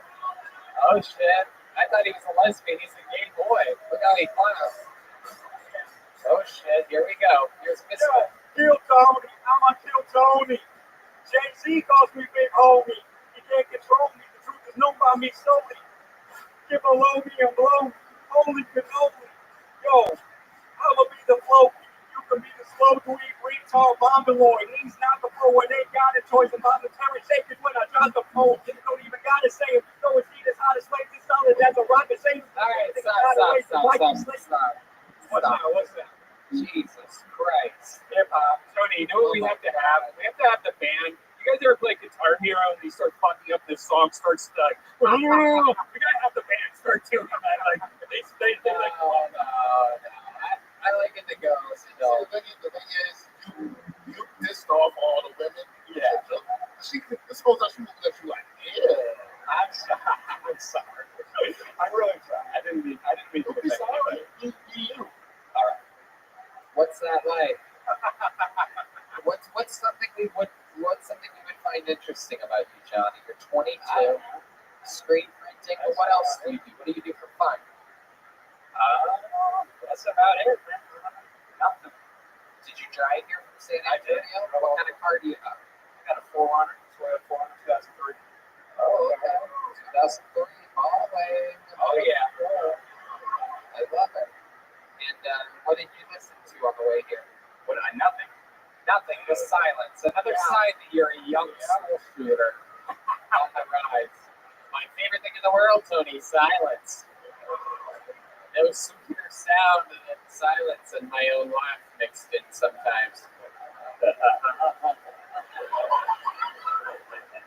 Oh shit. I thought he was a lesbian. He's a gay boy. Look how he claps. Oh shit. Here we go. Here's Mr. Kill Tony. I'ma kill Tony. Jay-Z calls me big homie. He can't control me. The truth is known by me solely. Get below me and blow me. Holy cannoli. Yo, I'ma be the flow. You can be the slow to eat retard bombeloid. He's not the pro and ain't got a choice. Involuntary shakers when I drop the pole. You don't even gotta say it. You know it's as hot as slaves. It's solid as a rocket. All right, stop. What's that? Jesus Christ. Hip hop. Tony, you know what we have to have? We have to have the band. You guys ever play Guitar Hero and you start fucking up this song, starts like, we gotta have the band start doing that. Like, they like, no. I like it to go. So the thing is, you pissed off all the women. Yeah. This whole time she looking at you like, yeah. I'm sorry. I'm really sorry. I didn't mean to Don't be offend sorry. anybody. You. All right. What's that like? What's something we would find interesting about you, Johnny? You're 22, screen printing. But what else do you do? What do you do for fun? That's about it. Nothing. Did you drive here from San Antonio? What kind of car do you have? I got a 400. Toyota 400, 2003. Oh, okay. 2003, all the way. Oh yeah. I love it. And what did you listen to on the way here? Nothing. Nothing. Just silence. Another sign that you're a young school shooter on the rides. My favorite thing in the world, Tony. Silence. No sweeter sound than silence and my own laugh mixed in sometimes.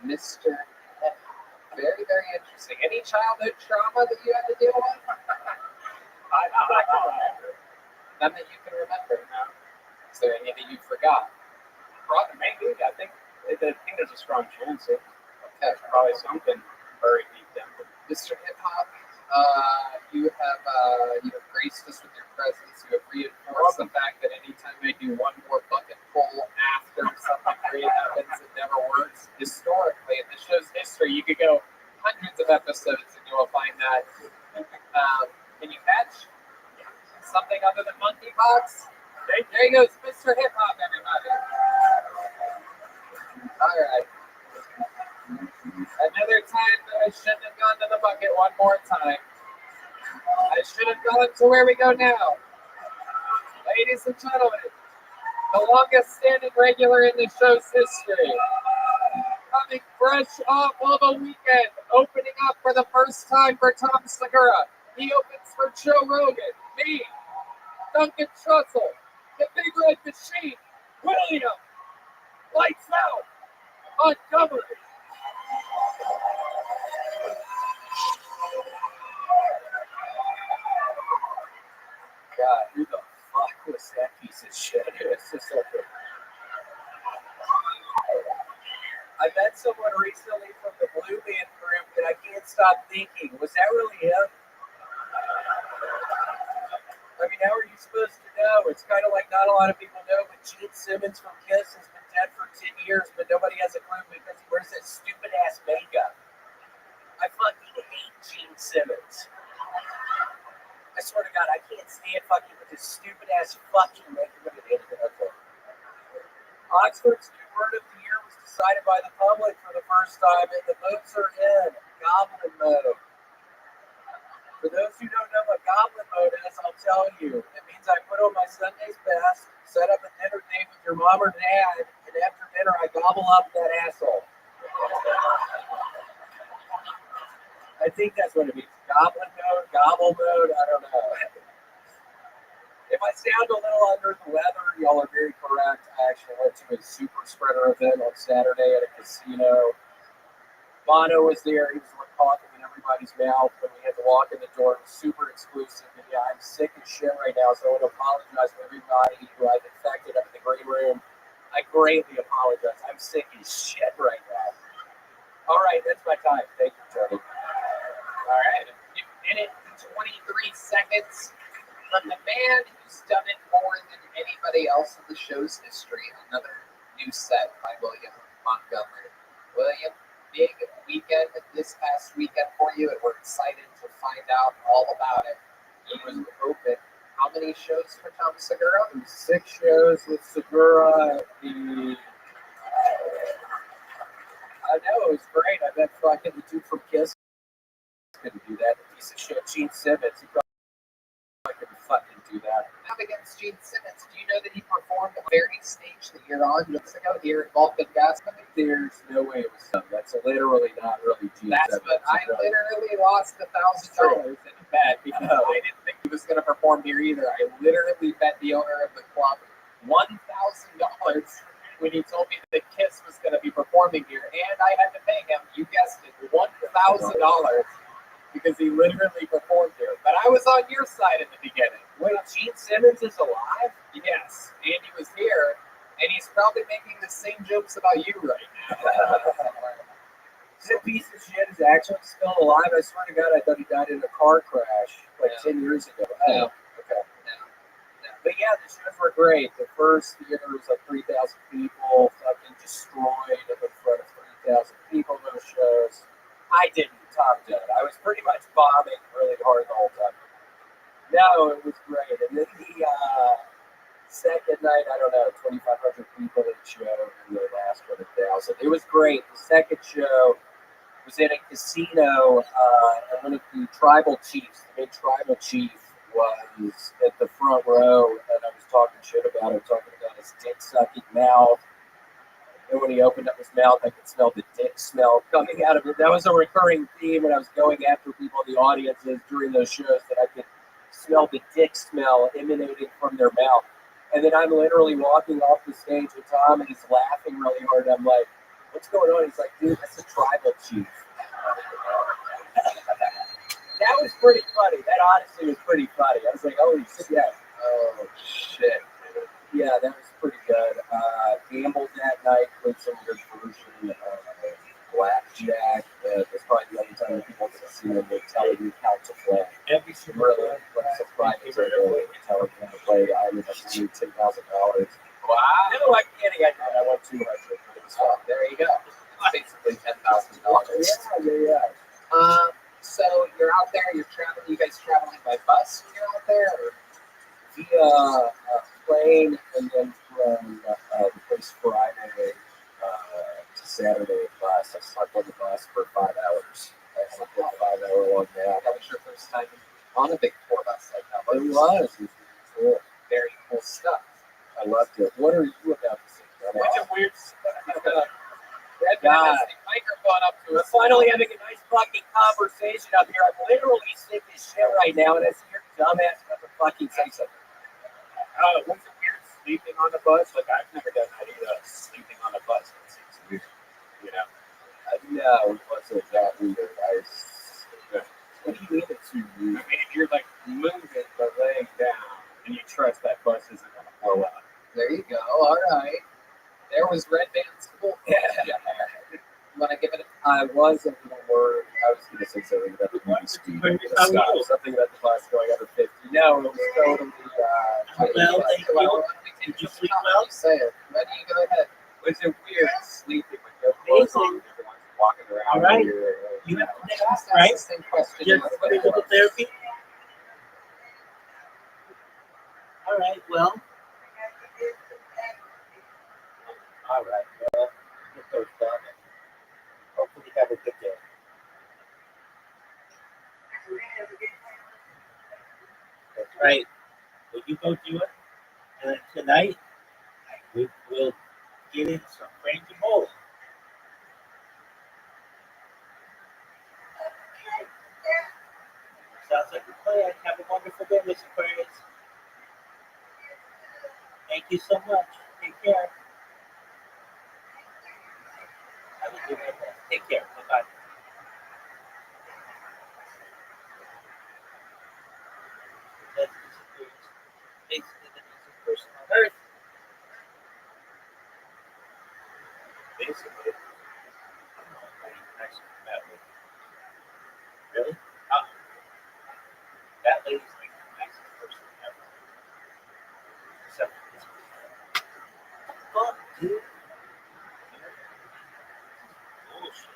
Mr. Very, very interesting. Any childhood trauma that you had to deal with? None that you can remember. No. Is there any that you forgot? Probably, maybe. I think there's a strong chance. Okay, probably something buried deep down. Mr. Hip Hop, you have graced us with your presence. You have reinforced the fact that anytime I do one more bucket pull after something great happens, it never works. Historically, in the show's history, you could go hundreds of episodes and you will find that. Can you catch something other than monkey box? There he goes, Mr. Hip Hop, everybody. All right. Another time that I shouldn't have gone to the bucket one more time. I should have gone to where we go now. Ladies and gentlemen, the longest standing regular in the show's history. Coming fresh off of a weekend, opening up for the first time for Tom Segura. He opens for Joe Rogan, me, Duncan Trussell, the Big Red Machine, William, Lights Out, Montgomery. God, who the fuck was that piece of shit? It's just so good. I met someone recently from the Blue Band group that I can't stop thinking, was that really him? I mean, how are you supposed to know? It's kind of like not a lot of people know, but Gene Simmons from Kiss has been dead for 10 years, but nobody has a clue because he wears that stupid ass makeup. I fucking hate Gene Simmons. I swear to God, I can't stand fucking with this stupid ass fucking makeup. Oxford's new word of the year was decided by the public for the first time, and the votes are in goblin mode. For those who don't know what goblin mode is, I'll tell you. It means I put on my Sunday's best, set up a dinner date with your mom or dad, and after dinner I gobble up that asshole. I think that's what it means. Goblin mode, gobble mode, I don't know. If I sound a little under the weather, y'all are very correct. I actually went to a super spreader event on Saturday at a casino. Bono was there. He was coughing in everybody's mouth when we had to walk in the door. It was super exclusive. And yeah, I'm sick as shit right now, so I want to apologize to everybody who I've infected up in the green room. I greatly apologize. I'm sick as shit right now. All right, that's my time. Thank you, Tony. All right, a minute and 23 seconds. From the man who's done it more than anybody else in the show's history, another new set by William Montgomery. William, big weekend this past weekend for you, and we're excited to find out all about it. It was open. How many shows for Tom Segura? 6 shows with Segura. I know, it was great. I bet fucking the dude from Kiss couldn't do that. The piece of shit, Gene Simmons. He couldn't fucking do that. Up against Gene Simmons, do you know that he performed on the very stage that you're on years ago here at Vulcan Gas? There's no way it was him. That's literally not really Gene Simmons. But I literally lost $1,000 in a bet because I didn't think he was going to perform here either. I literally bet the owner of the club $1,000 when he told me that Kiss was going to be performing here, and I had to pay him, you guessed it, $1,000. Because he literally performed here. But I was on your side at the beginning. Wait, Gene Simmons is alive? Yes. And he was here. And he's probably making the same jokes about you right now. This piece of shit is actually still alive. I swear to God, I thought he died in a car crash like 10 years ago. No. Okay. No. But yeah, the shows were great. The first theater was like 3,000 people. Fucking destroyed up in front of 3,000 people. Those shows. I didn't top that. I was pretty much bombing really hard the whole time. No, it was great. And then the second night, I don't know, 2,500 people at the show, and the last one 1,000. It was great. The second show was in a casino, and one of the tribal chiefs, the big tribal chief, was at the front row, and I was talking shit about him, talking about his dick-sucking mouth. And when he opened up his mouth, I could smell the dick smell coming out of it. That was a recurring theme when I was going after people in the audiences during those shows, that I could smell the dick smell emanating from their mouth. And then I'm literally walking off the stage with Tom, and he's laughing really hard. I'm like, what's going on? He's like, dude, that's a tribal chief. That was pretty funny. That honestly was pretty funny. I was like, holy shit. Oh shit. Yeah, that was pretty good. Gambled that night, played some good version of blackjack. That's probably the only time that people get to see him. They're telling you how to play. Every single Really, put some private telling you how to play. I ended up winning $10,000. Wow. No, I'm kidding. I won 200. It was fun. There you go. It's basically $10,000. Yeah. So you're out there. You're traveling. You guys traveling by bus when you're out there? Or? Via plane, and then from the place Friday to Saturday bus. I slept on the bus for 5 hours. I slept on a 5 hour long nap. That was your first time on a big tour bus like that. It was. It was cool. Very cool stuff. I loved it. What are you about to say? Bunch of weird stuff. Red God. has the microphone up to We're us. finally having a nice fucking conversation up here. I'm literally sick as shit right now, and I see your dumbass about to fucking say something. Was it weird sleeping on the bus? Like, I've never done that either. Sleeping on the bus. That seems weird. You know? No, it wasn't that weird. What do you mean it's too I weird? mean, if you're like moving but laying down and you trust that bus isn't going to blow up. There you go. All right. There was Red Band's cool. Yeah. You want to give it a I was a little worried. I was going to say something about the movie speed. Something about the bus going under 50. No, it was totally. Well, thank you. Did you sleep well? You say it. Ready? You go ahead. Was it weird sleeping with no clothes on and everyone's walking around? All right. Here? You have to Just ask right? the same question. Just physical therapy. All right. Well. All right. Well, get those done. And hopefully, have a good day. That's right. Well, you go do it, and then tonight we'll get in some crazy bowling. Sounds like a plan. Have a wonderful day, Mr. Aquarius. Thank you so much. Take care. Have a good day. Take care. Bye-bye. That's Mr. Aquarius. Basically, the nicest person on earth. Basically. I don't know if I actually met with. Really? That lady's like the nicest person ever. Except for this one. Fuck, dude. Bullshit.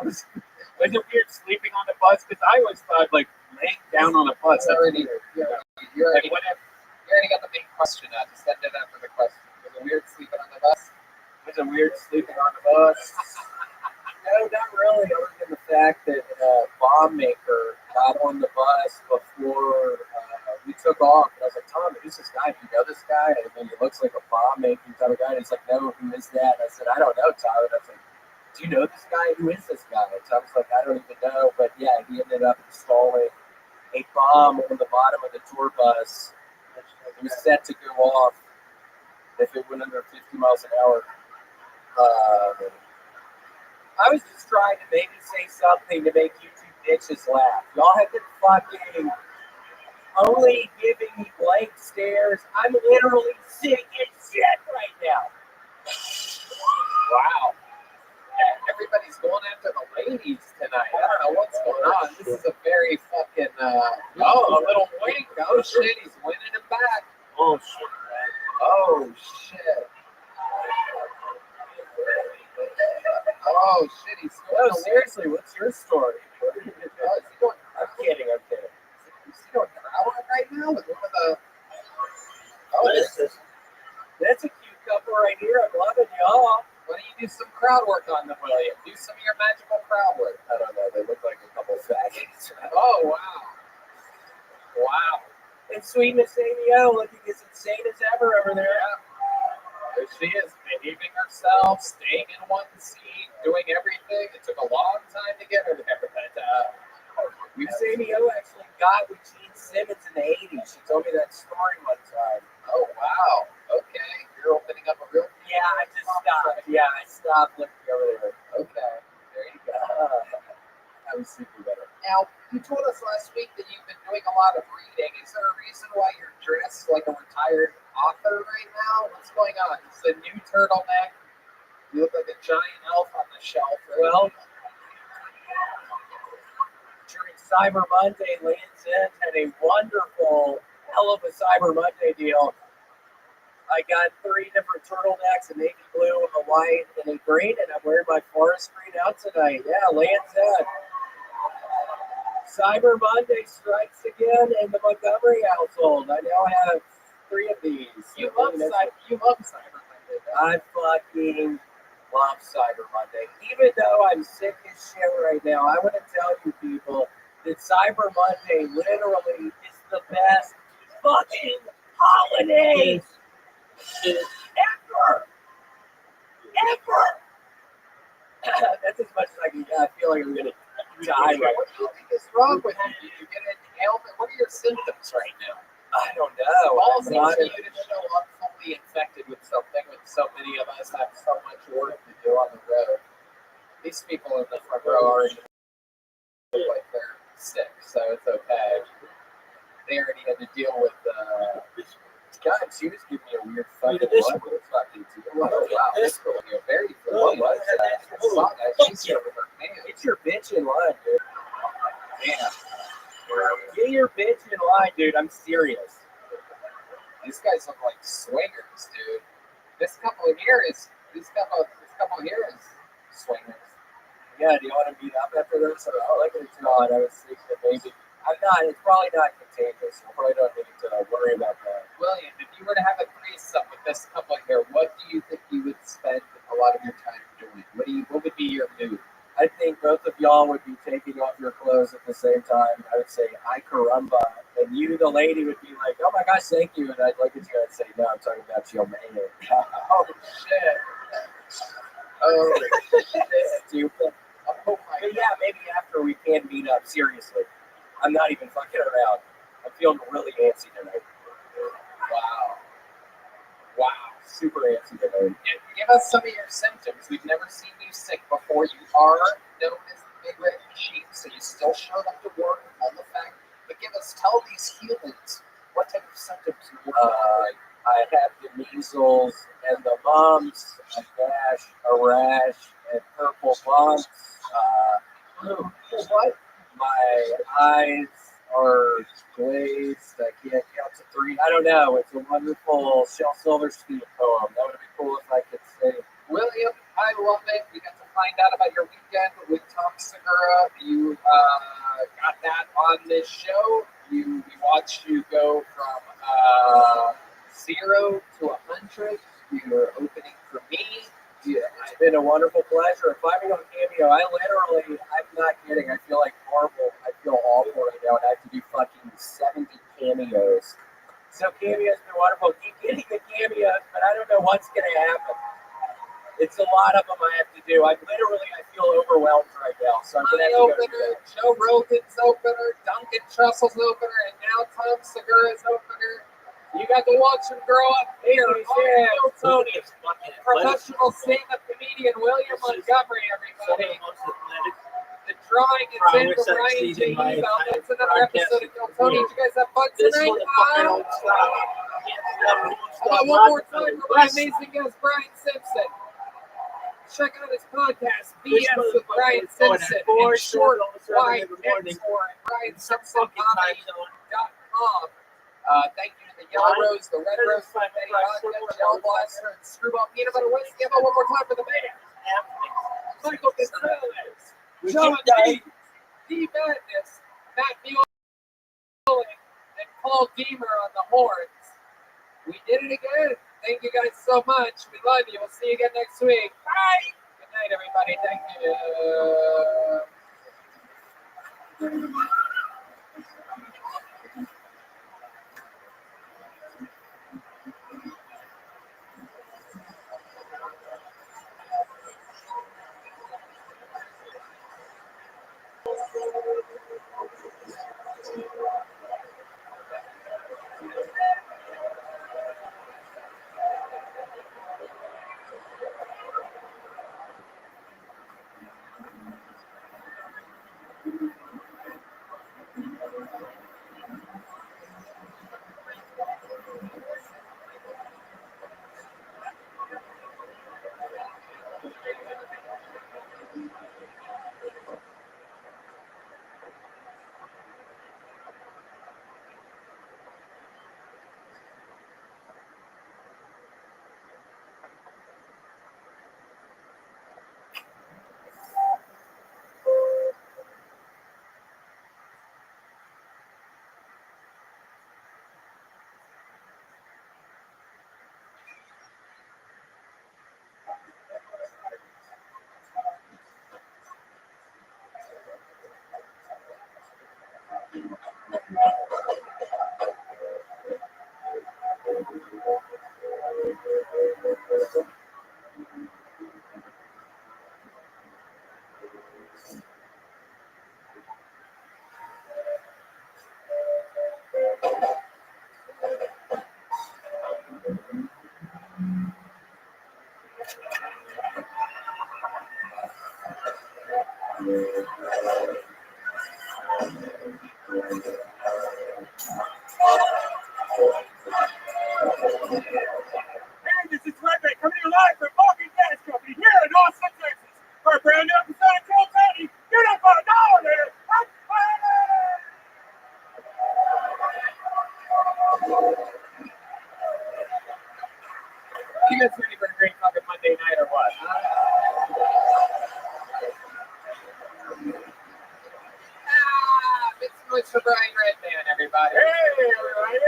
Was it weird sleeping on the bus? Because I always thought, like, laying down on a bus, that's You're already, weird. you're Like, already what if We already got the main question out. Just send it after the question. Was it weird sleeping on the bus? Was it weird sleeping on the bus? No, not really, other than the fact that bomb maker got on the bus before we took off. And I was like, Tom, who's this guy? Do you know this guy? And he looks like a bomb making type of guy. And he's like, no, who is that? And I said, I don't know, Tom. And I was like, do you know this guy? Who is this guy? And Tom was like, I don't even know. But yeah, he ended up installing a bomb on the bottom of the tour bus. It was set to go off if it went under 50 miles an hour. I was just trying to maybe say something to make you two bitches laugh. Y'all have been fucking only giving me blank stares. I'm literally sick as shit right now. Wow. Everybody's going after the ladies tonight. I don't know what's going on. This is a very fucking, a little wink. Oh, shit. He's winning him back. Oh, shit, man. Oh, shit. Oh, shit. He's going No, seriously, what's your story? is he going, I'm kidding. is he going crowd work right now with one of the... Oh, that's a cute couple right here. I'm loving y'all. Why don't you do some crowd work on them, William? Do some of your magical crowd work. I don't know. They look like a couple faggots. Oh, wow. Wow. And sweet Miss Amy-O looking as insane as ever over there. There she is, behaving herself, staying in one seat, doing everything. It took a long time to get her there, but Miss Amy-O actually got with Gene Simmons in the 80s. She told me that story one time. oh, wow. Okay. You're opening up a real... Yeah, I just stopped. Yeah, I stopped looking over there. Okay. There you go. I was super better. Now, you told us last week that you've been doing a lot of reading. Is there a reason why you're dressed like a retired author right now? What's going on? It's a new turtleneck. You look like a giant elf on the shelf. Well, during Cyber Monday, Land's End had a wonderful, hell of a Cyber Monday deal. I got 3 different turtlenecks, a navy blue, a white, and a green, and I'm wearing my forest green out tonight. Yeah, Land's End. Cyber Monday strikes again in the Montgomery household. I now have 3 of these. You love Cyber Monday. I fucking love Cyber Monday. Even though I'm sick as shit right now, I want to tell you people that Cyber Monday literally is the best fucking holiday ever. That's as much as I can. I feel like I'm gonna die right What do you think is wrong with you? Did you get an ailment? What are your symptoms right now? I don't know. All I'm seems not- to you to show up fully infected with something when so many of us have so much work to do on the road. These people in the front row already look like they're sick, so it's okay. They already had to deal with God, she was giving me a weird fucking This look. What the fuck did you do? oh, wow, this girl here, very good. What was that? I saw that. She's here with her hands. Get your bitch in line, dude. Damn. Get your bitch in line, dude. I'm serious. These guys look like swingers, dude. This couple here is swingers. Yeah, do you want to meet up after this? Or like it's not. I was thinking that maybe I'm not. It's probably not contagious. We probably don't need to worry about that. William, if you were to have a threesome with this couple here, what do you think you would spend a lot of your time doing? What would be your mood? I think both of y'all would be taking off your clothes at the same time. I would say, "Ay caramba," and you, the lady, would be like, "Oh my gosh, thank you," and I'd look at you and say, "No, I'm talking about your man." Oh shit! Oh shit! Stupid. Oh my But yeah, maybe after we can meet up. Seriously, I'm not even fucking around. I'm feeling really antsy tonight. Wow! Wow! Super antsy tonight. And give us some of your symptoms. We've never seen you sick before. You are known as the Big Red Machine, so you still showed up to work on the fact. But tell these humans what type of symptoms you were. I have the measles and the mumps, a gash, a rash, and purple bumps. What? My eyes are glazed. I can't count to 3. I don't know. It's a wonderful Shel Silverstein poem. That would be cool if I could say. William, I love it. We got to find out about your weekend with Tom Segura. You got that on this show. We watched you go from 0 to 100. You're opening for me. Yeah, it's been a wonderful pleasure. If I were on Cameo, I'm not kidding, I feel like horrible. I feel awful right now, and I have to do fucking 70 cameos. So Cameo's been wonderful. Keep getting the cameos, but I don't know what's going to happen. It's a lot of them I have to do. I feel overwhelmed right now. So I'm going to have to go Opener, Joe Rogan's opener, Duncan Trussell's opener, and now Tom Segura's opener. You got to watch him grow up here. Bill Tony, professional stand-up comedian William Montgomery, everybody. The drawing is in from Ryan J. Ebel. That's another episode of Bill Tony. Did you guys have fun tonight? How about one more time for my amazing guest, Brian Simpson? Check out his podcast, BS with Brian Simpson. In short, why it's for BrianSimpsonComedy.com. Thank you to the Yellow Rose, the Red Rose, Betty Vodka, Gel Blaster, and Screwball Peanut Butter Whiskey. How about one more time for the band? Michael Gonzalez, John D. D. Madness, Matt Mueller, and Paul Deemer on the horns. We did it again. Thank you guys so much. We love you. We'll see you again next week. Bye. Good night, everybody. Thank you. This is Rabbi coming to you live from Morgan Gas Company here in Austin, Texas. For a brand new episode of Bill Tony. You're not going to know it. You guys ready for a great fucking Monday night or what? It's noise for Brian Redman, everybody. Hey, everybody.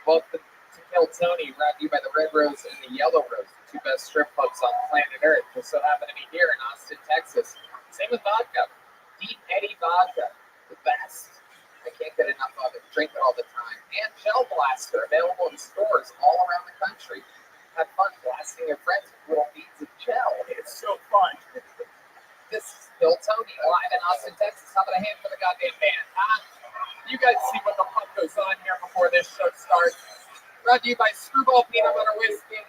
Welcome to Kill Tony, brought to you by the Red Rose and the Yellow Rose, the two best strip clubs on planet Earth. Just so happen to be here in Austin, Texas. Same with vodka. Deep Eddy vodka, the best. I can't get enough of it. Drink it all the time. And Gel Blaster, available in stores all around the country. Have fun blasting your friends with little beads of gel. It's so fun. This is Kill Tony, live in Austin, Texas. How about a hand for the goddamn band, huh? You guys see what the fuck goes on here before this show starts. Brought to you by Screwball Peanut Butter Whiskey.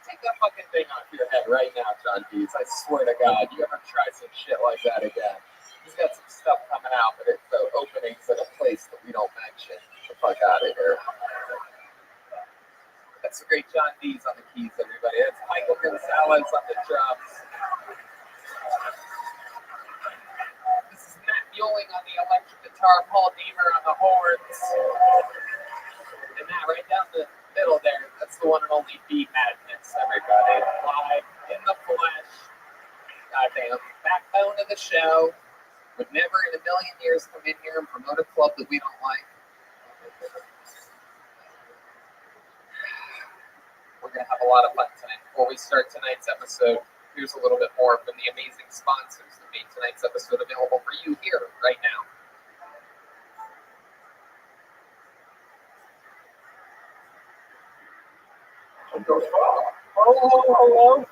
Take that fucking thing off your head right now, John Dees. I swear to God, you ever try some shit like that again? He's got some stuff coming out, but it's the openings at a place that we don't mention. Get the fuck out of here. That's the great John Dees on the keys, everybody. That's Michael Gonzalez on the drums. This is Matt Mueller on the electric guitar, Paul Deemer on the horns. And that right down the middle there, that's the one and only B Madness, everybody. Live in the flesh. Goddamn backbone of the show. Would never in a million years come in here and promote a club that we don't like. going to have a lot of fun tonight. Before we start tonight's episode, here's a little bit more from the amazing sponsors that made tonight's episode available for you here right now. Hello,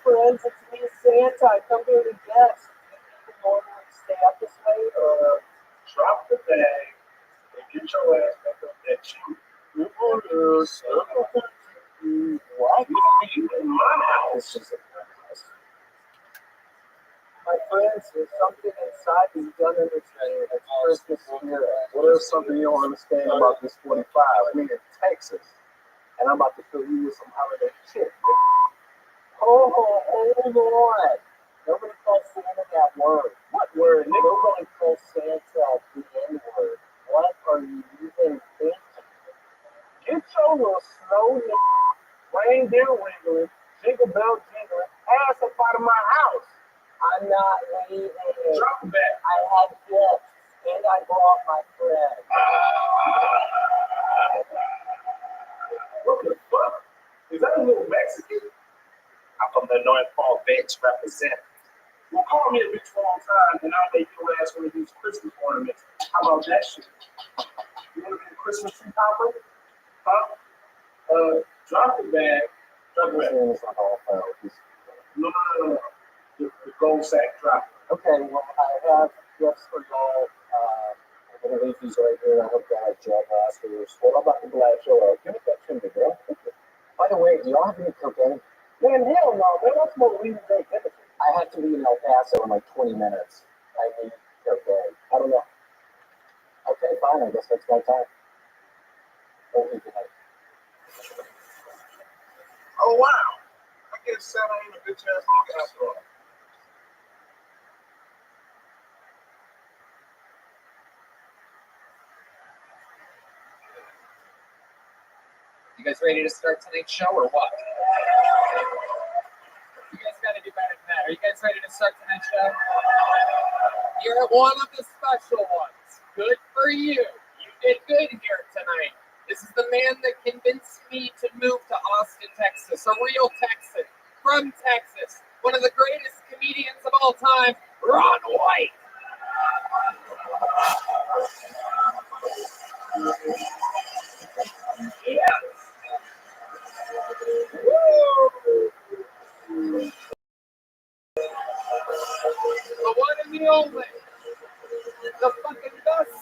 friends. It's me, Santa. I come here to guest. You normally stay up this late or Drop the bag and get your ass back up that chute. What? You in my house. This is a house. My friends, there's something inside that's done in this thing that's Christmas spirit. What is something you don't understand about this 45? I mean, it's Texas. And I'm about to fill you with some holiday shit. Hold on. Nobody calls Santa that word. What word? Nobody calls Santa the N-word. What are you even thinking? Get your little snow reindeer wiggling, jingle bell jingling, ass up out of my house. I'm not leaving. Drop the bag. I have gifts, and I brought my friend. What the fuck? Is that a little Mexican? I'm from the North Pole Bench represent. Well, call me a bitch for all time, and I'll make your ass one of these Christmas ornaments. How about that shit? You want to be a Christmas tree popper? Huh? Drop the bag. Drop the bag. No. The gold sack drop. Okay, well, I have gifts for y'all. I'm going to leave these right here. I hope y'all like jackasses. What about the black show? Give me that finger, girl. By the way, do y'all have any cocaine? Man, hell no. Man, that's more weed than they. I have to be in El Paso in like 20 minutes. I need cocaine. I don't know. Okay, fine. I guess that's my time. Don't leave tonight. Oh, wow. I guess Santa ain't a bitch ass nigga after all. You guys ready to start tonight's show or what? You guys got to do better than that. Are you guys ready to start tonight's show? You're one of the special ones. Good for you. You did good here tonight. This is the man that convinced me to move to Austin, Texas, a real Texan from Texas, one of the greatest comedians of all time, Ron White. Yes. Woo! The one and the only. The fucking best.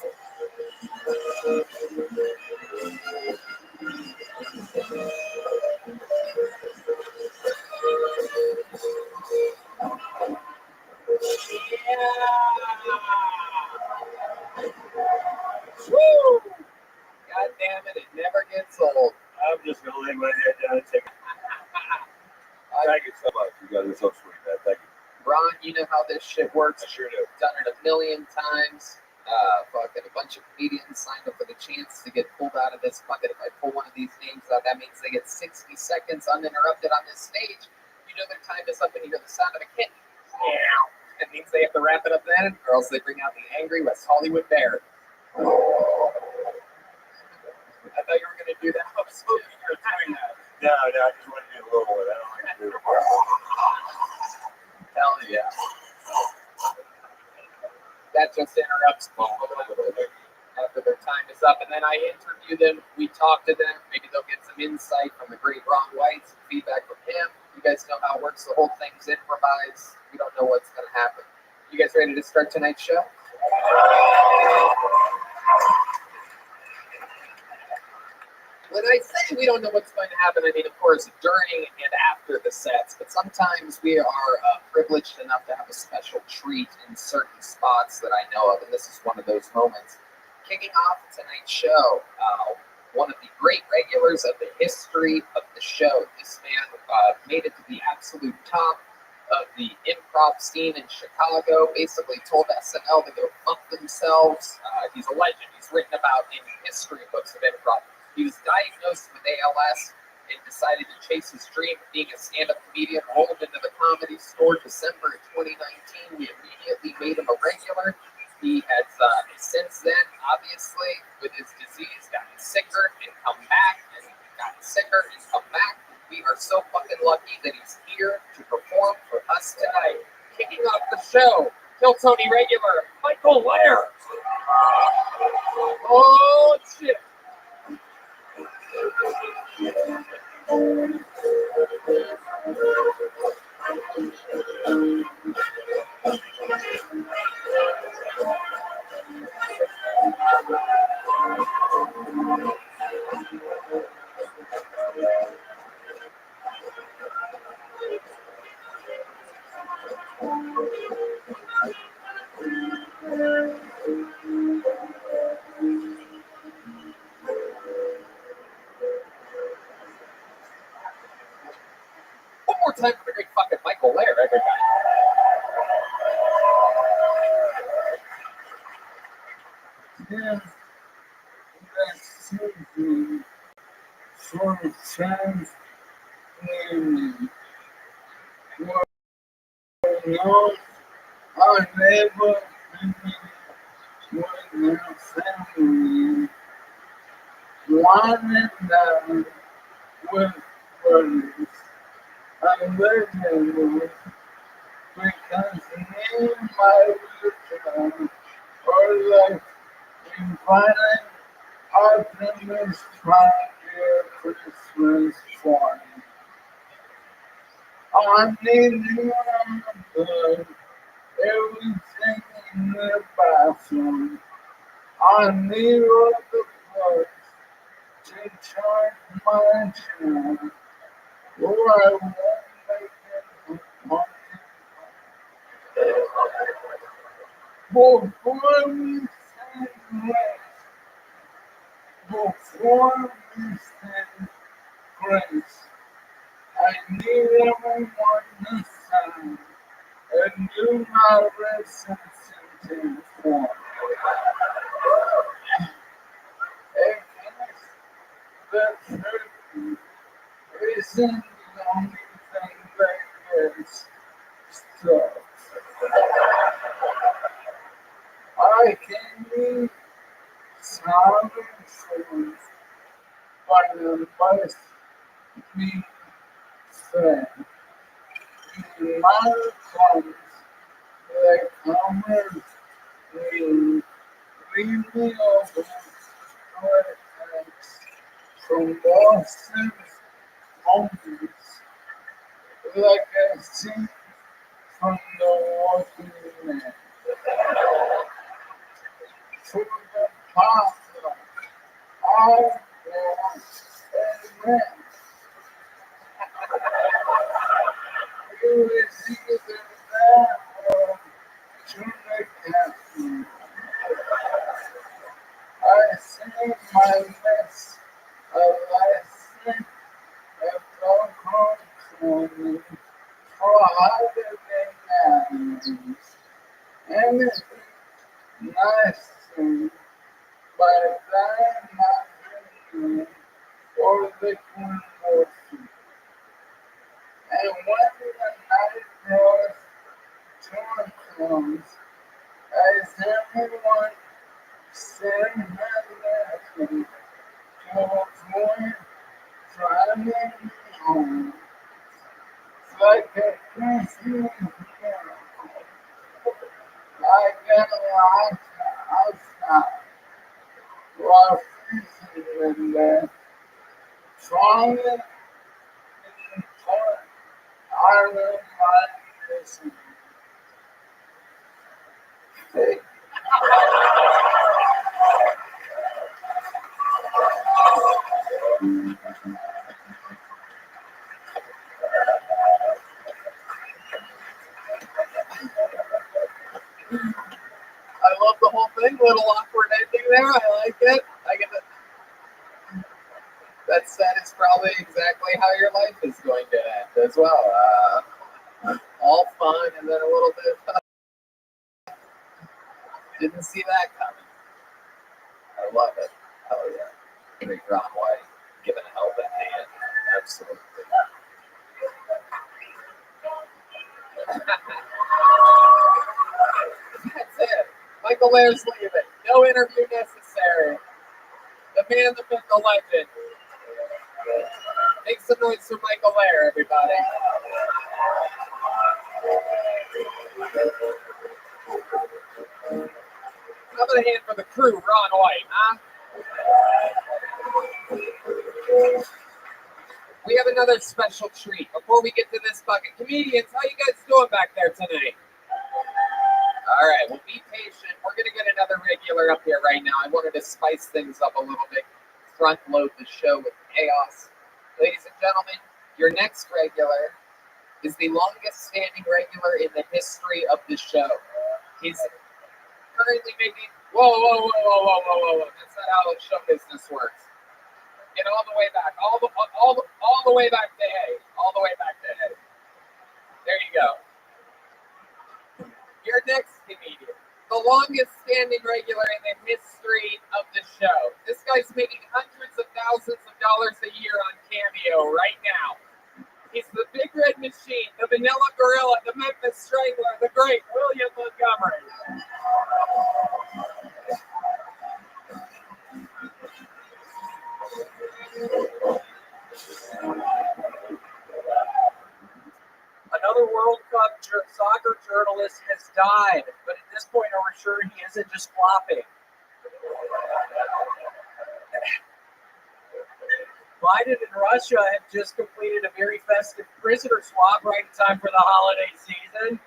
Yeah. Woo! God damn it never gets old. I'm just going to lay my head down and take it. Thank you so much. You guys are so sweet, man. Thank you. Ron, you know how this shit works. I sure do. Done it a million times. Fucking a bunch of comedians signed up for the chance to get pulled out of this bucket. If I pull one of these names out, that means they get 60 seconds uninterrupted on this stage. You know their time is up and you hear the sound of a kitten. It means they have to wrap it up then, or else they bring out the angry West Hollywood bear. I thought you were going to do that. I was hoping you were doing that. No, I just want to do a little one. I don't like to do it. Hell yeah. That just interrupts people after their time is up. And then I interview them. We talk to them. Maybe they'll get some insight from the great Ron White, some feedback from him. You guys know how it works. The whole thing's improvised. We don't know what's going to happen. You guys ready to start tonight's show? When I say we don't know what's going to happen, I mean, of course, during and after the sets. But sometimes we are privileged enough to have a special treat in certain spots that I know of, and this is one of those moments. Kicking off tonight's show, one of the great regulars of the history of the show. This man made it to the absolute top of the improv scene in Chicago, basically told SNL to go fuck themselves. He's a legend. He's written about in history books of improv. He was diagnosed with ALS and decided to chase his dream of being a stand-up comedian, rolled into the Comedy Store December of 2019. We immediately made him a regular. He has, since then, obviously, with his disease, gotten sicker and come back, and gotten sicker and come back. We are so fucking lucky that he's here to perform for us tonight. Kicking off the show, Kill Tony regular, Michael Lair. Oh, shit. One more time for the great fucking Michael Lair, everybody. Yeah, that's something for friends and well, no, I never with their family wanted them with brothers. I lived with because me and my return are like inviting our members from their Christmas party. I need you on the bed, everything in the bathroom. I need all the plugs to charge my chair, or I won't make it a before we say grace, before we say grace, I need everyone to sign and do my resuscitation form. In case the turkey isn't the only thing that gets stuck. I can be silent for but it must be said. My comes that commerce will leave me over from Boston's moments like I see from the walking man. To the pasta, I want a man. You is either that or to the captain. I say my best. I say if no home for me for holiday gatherings. Anything nice thing by that not or the queen worship. And when the night draws to a close, as everyone sitting and laughing to avoid driving me home, like a Christmas miracle, I get a lot outside while freezing in there, trying in the court. I live my mission. Hey, I love the whole thing. Little awkward ending there. I like it. I get it. That is probably exactly how your life is going to end as well. All fun and then a little bit. Didn't see that coming. I love it. Hell yeah. Big Ron White giving a helping hand. Absolutely. That's it. Michael Lair's leaving. No interview necessary. The man, the myth, the legend. Make some noise for Michael Lair, everybody. How about a hand for the crew, Ron White, huh? We have another special treat before we get to this bucket. Comedians, how you guys doing back there tonight? All right, well, be patient. We're going to get another regular up here right now. I wanted to spice things up a little bit, front load the show with chaos. Ladies and gentlemen, your next regular is the longest standing regular in the history of the show. He's currently making, whoa. That's not how show business works. Get all the way back, all the way back to A, all the way back to A. There you go. Your next comedian, the longest standing regular in the history of the show. This guy's making hundreds of thousands of dollars a year on Cameo right now. He's the Big Red Machine, the Vanilla Gorilla, the Memphis Strangler, the great William Montgomery. Another World Cup soccer journalist has died, but at this point, we're sure he isn't just flopping. Biden and Russia have just completed a very festive prisoner swap right in time for the holiday season.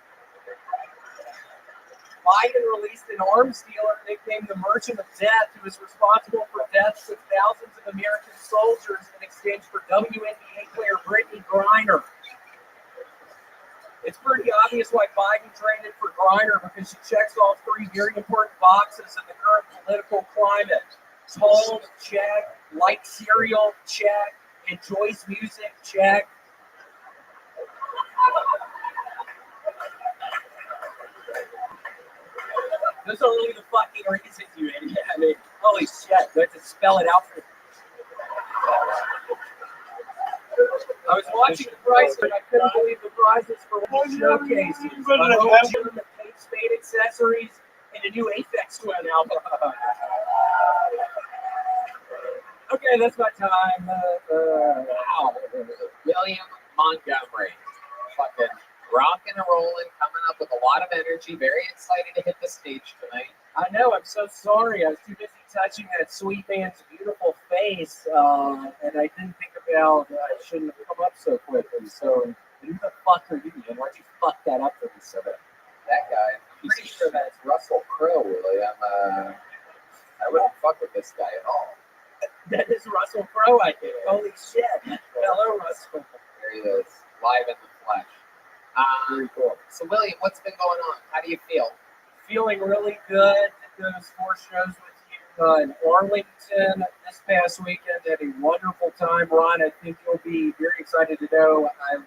Biden released an arms dealer nicknamed the Merchant of Death, who is responsible for deaths of thousands of American soldiers in exchange for WNBA player Brittany Griner. It's pretty obvious why Biden traded for Griner, because she checks all three very important boxes in the current political climate. Tall, check. Like cereal, check. Enjoys music, check. Those are only the fucking reasons, you idiot. I mean, holy shit, do I have to spell it out for you? I was watching the price, but I couldn't believe the prizes for one showcases. The Kate Spade accessories and a new Aphex Twin album. Okay, that's my time. Wow. William Montgomery. Fucking rocking and rolling, coming up with a lot of energy. Very excited to hit the stage tonight. I know, I'm so sorry. I was too busy touching that sweet man's beautiful face, and I didn't think about I shouldn't have come up so quickly. So, who the fuck are you, man? Why'd you fuck that up for me so bad? That guy. I'm pretty sure that's Russell Crowe, William. I wouldn't fuck with this guy at all. That is Russell Crowe, I think. Holy shit. Hello, Russell. There he is, live in the flesh. Very cool. So, William, what's been going on? How do you feel? Feeling really good. Did those 4 shows with you in Arlington this past weekend. Had a wonderful time. Ron, I think you'll be very excited to know. I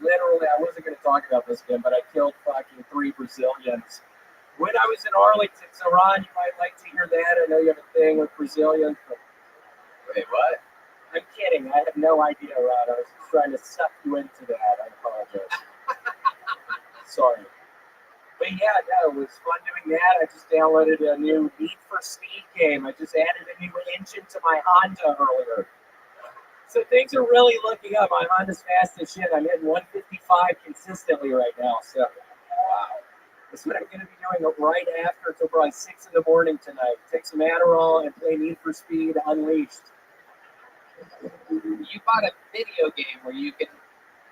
wasn't going to talk about this again, but I killed fucking 3 Brazilians when I was in Arlington. So, Ron, you might like to hear that. I know you have a thing with Brazilians. But... Wait, what? I'm kidding. I have no idea, Ron. I was just trying to suck you into that. I apologize. Sorry. But yeah, no, it was fun doing that. I just downloaded a new Need for Speed game. I just added a new engine to my Honda earlier. So things are really looking up. My Honda's fast as shit. I'm hitting 155 consistently right now. So, wow. That's what I'm going to be doing right after until probably 6 in the morning tonight. Take some Adderall and play Need for Speed Unleashed. You bought a video game where you can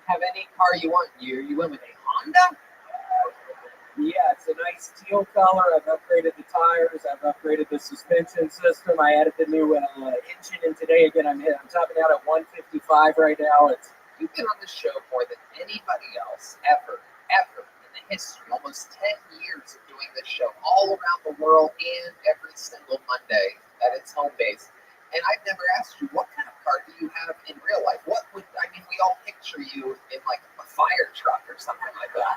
have any car you want. You went with a Honda? Yeah, it's a nice teal color. I've upgraded the tires. I've upgraded the suspension system. I added the new engine in today. Again, I'm topping out at 155 right now. You've been on the show more than anybody else ever in the history. Almost 10 years of doing this show all around the world and every single Monday at its home base. And I've never asked you, what kind of car do you have in real life? We all picture you in like a fire truck or something like that.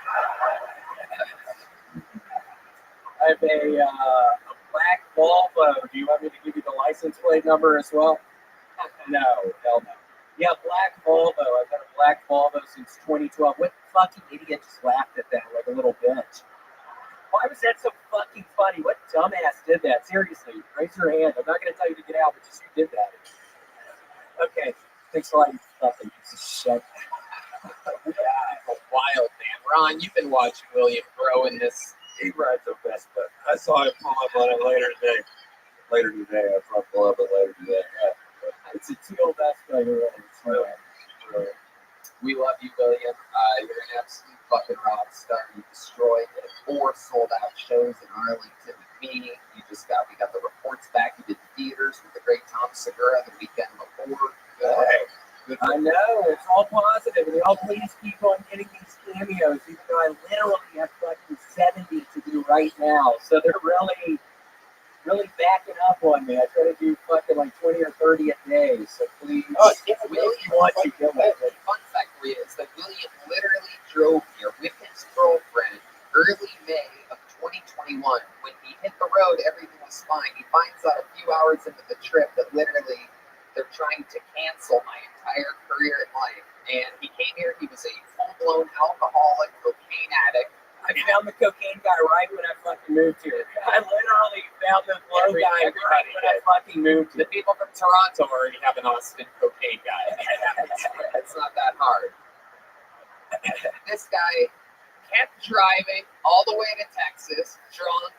I have a black Volvo. Do you want me to give you the license plate number as well? No, hell no. Yeah, black Volvo. I've had a black Volvo since 2012. What fucking idiot just laughed at that like a little bitch? Why was that so fucking funny? What dumbass did that? Seriously, raise your hand. I'm not going to tell you to get out, but just who did that? Okay, thanks a lot. fucking piece of shit. Yeah, wild man. Ron, you've been watching William grow in this. He rides a Vespa. I saw him pull up on it later today. I saw him pull up it later today. Yeah. It's a teal Vespa, you're right. We love you, William. You're an absolute fucking rock star. You destroyed 4 sold-out shows in Arlington with me. We got the reports back. You did theaters with the great Tom Segura the weekend before. I know, it's all positive, and y'all please keep on getting these cameos, even though I literally have fucking 70 to do right now. So they're really backing up on me. I try to do fucking like 20 or 30 a day. So please, If William want to get one. Fun fact for you is that William literally drove here with his girlfriend early May of 2021. When he hit the road, everything was fine. He finds out a few hours into the trip that literally they're trying to cancel my entire career in life. And he came here, he was a full-blown alcoholic, cocaine addict. I found the cocaine guy right when I fucking moved here. I literally found the blow guy right when I fucking moved The here. people from Toronto already have an Austin cocaine guy. It's not that hard. This guy kept driving all the way to Texas, drunk,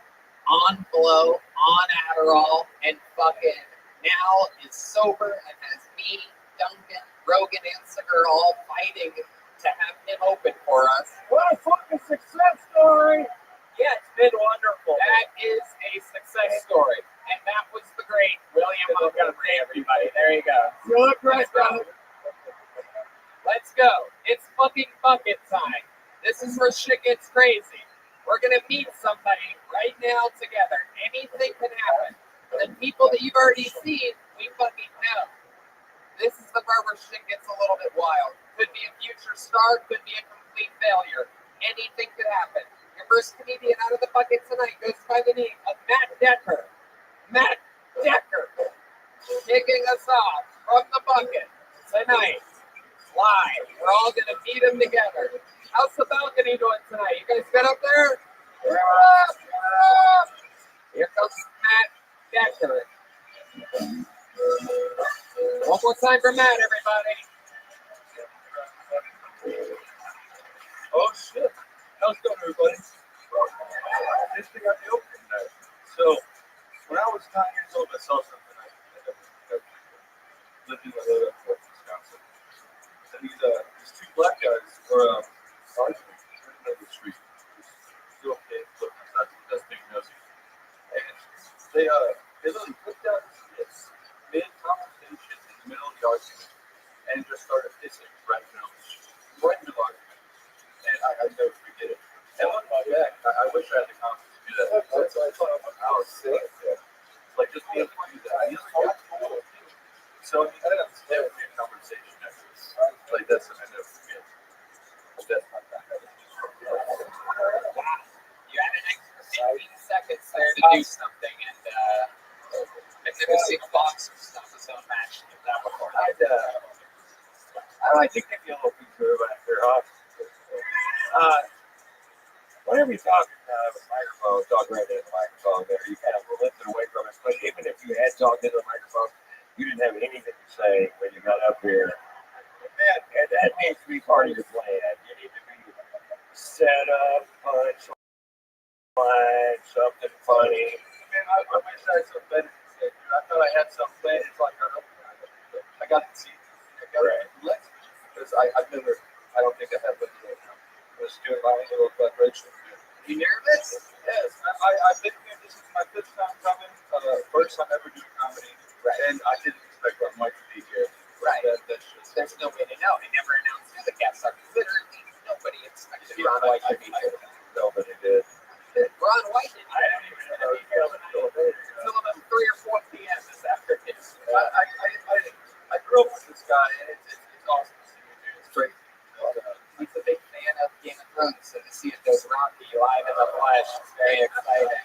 on blow, on Adderall, and fucking now is sober and has me, Duncan, Rogan, and Segura all fighting to have him open for us. What a fucking success story! Yeah, it's been wonderful. That is a success story. And that was the great William Montgomery, everybody. There you go. You look great, brother. Let's go. It's fucking bucket time. This is where shit gets crazy. We're going to meet somebody right now together. Anything can happen. The people that you've already seen, we fucking know. This is the part where shit gets a little bit wild. Could be a future star, could be a complete failure. Anything could happen. Your first comedian out of the bucket tonight goes by the name of Matt Decker. Matt Decker kicking us off from the bucket tonight. Live. We're all going to meet him together. How's the balcony doing tonight? You guys good up there? We're up! We're up! Here comes Matt Decker. One more time for Matt, everybody. Oh shit! How's it going, everybody? This thing got me open there. So, when I was 9 years old, I saw something I lived in the Wisconsin. And these 2 black guys were arguing in the middle of the street. Two kids looking outside the best big nosy. And they literally put down this mid-conversation in the middle of the argument and just started pissing right in the middle of the argument. And I never forget it. And looking back, I wish I had the confidence to do that. That's what I thought about how sick. Like, just being able to do that. So, I mean, that would be a conversation afterwards. Like, that's something I never forget. That's my bad. You had an extra 15 seconds there to do something, and I've never seen a boxer stop his own match like that before. I like to give you a little piece of it after, whenever you talk with a microphone, talk right into the microphone there, you kind of lift it away from it. But even if you had talked into the microphone, you didn't have anything to say when you got up here. And that needs to be part of your plan. You need to be set up, punch, line, something funny. Man, I wish I had some better to say. I thought I had some plan. It's like, I got to see. Let's, because I've never, I don't think I have been doing it. Let's do it by a little preparation. You nervous? Yes, I've been here. This is my 5th time coming. First time ever doing comedy. Right. And I didn't expect Mike to be here. Right. That's just, There's no way to know. They never announced who the guests are. Literally, nobody expected Ron White to be here. Nobody did. Ron White didn't I didn't even know he was until about 3 or 4 p.m. this afternoon. I grew up with this guy, and it's awesome to see him, dude. It's great. He's a big fan of Game of Thrones, so to see it goes Rocky live in the flesh is very exciting.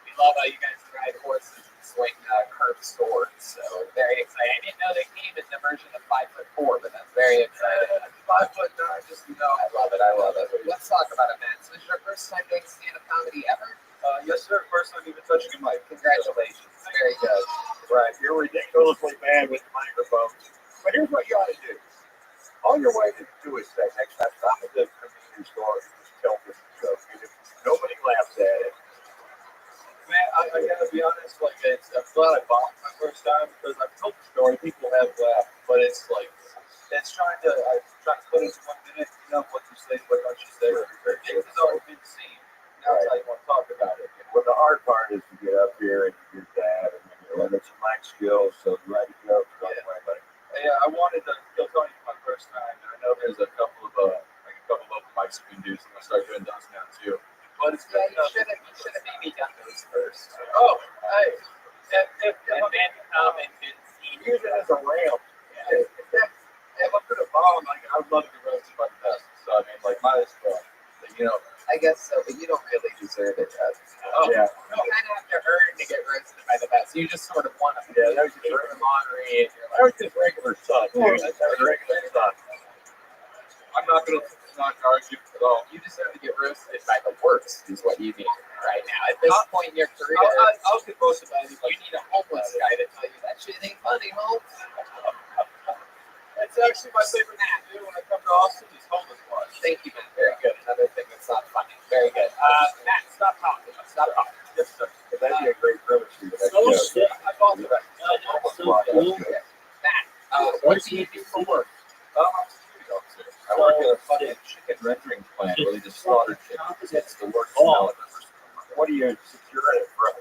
We love how you guys ride horses and swing curved swords, so very exciting. I didn't know they came in the version of 5'4", but that's very exciting. 5'9", just I love it. I love it. Let's talk about it, man. So, is this your first time doing stand-up comedy ever? Yes, sir. First time even touching a mic. Congratulations. Very good. Right. You're ridiculously bad with the microphone. But here's what you ought to do. on your way to Jewish thing next time, stop at the convenience store and just tell this joke. Nobody laughs at it. Man, I gotta be honest, like, I'm glad I bought my first time because I've told the story, people have laughed, but it's like, it's trying to put into 1 minute, you know, what you say, what don't you say, things has already been seen. Now it's how you want to talk about it. Well, the hard part is to get up here and you're dad and you limit some mic skills, so you ready to go. Yeah, I wanted to go Tony for my first time, and I know there's a couple of open mics you can do, so I'm gonna start doing those now too. But it's good enough. You should have maybe done those first. Oh, hey, if and then come and use it as a rail. If I'm gonna bomb, like I would love to be roasted by the best. So I mean, like, might as well. But, you know. I guess so, but you don't really deserve it, Chad. Oh, yeah. You kind of have to earn to get roasted by the best. You just sort of want to. Yeah, that was just the lottery, and you're like, that was just regular stuff, dude. That's regular stuff. I'm not going to argue at all. You deserve to get roasted by the worst, is what you need right now. At this point in your career, I'll get roasted by anybody. You need a homeless guy to tell you that shit ain't funny, Holmes. That's actually my favorite thing to do when I come to Austin is homeless watch. Thank you, Matt. Very good. Another thing that's not funny. Very good. Matt, stop talking. Stop talking. Yes, sir. That'd be a great privilege for you. I thought of that. Matt, what do you do for work? I work at a fucking chicken rendering plant where they just slaughter chickens. It's the worst smell I've ever smelled. What are you securing it from?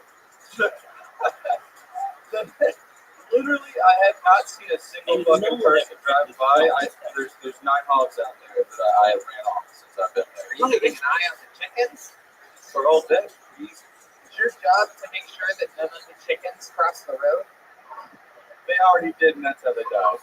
Literally, I have not seen a single fucking person drive by. There's 9 hogs out there that I ran off since I've been there. Are you keeping an eye on the chickens? For all day. Is your job to make sure that none of the chickens cross the road? They already did, and that's how they died.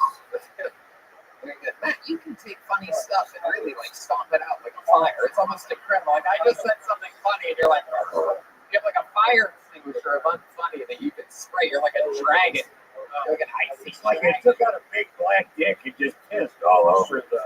Very good. Matt, you can take funny stuff and really like stomp it out like a fire. It's almost incredible. Like I just said something funny, and you're like, you have like a fire extinguisher of unfunny that you can spray. You're like a dragon. You're like an icy like it took out a big black dick and just pissed all over the.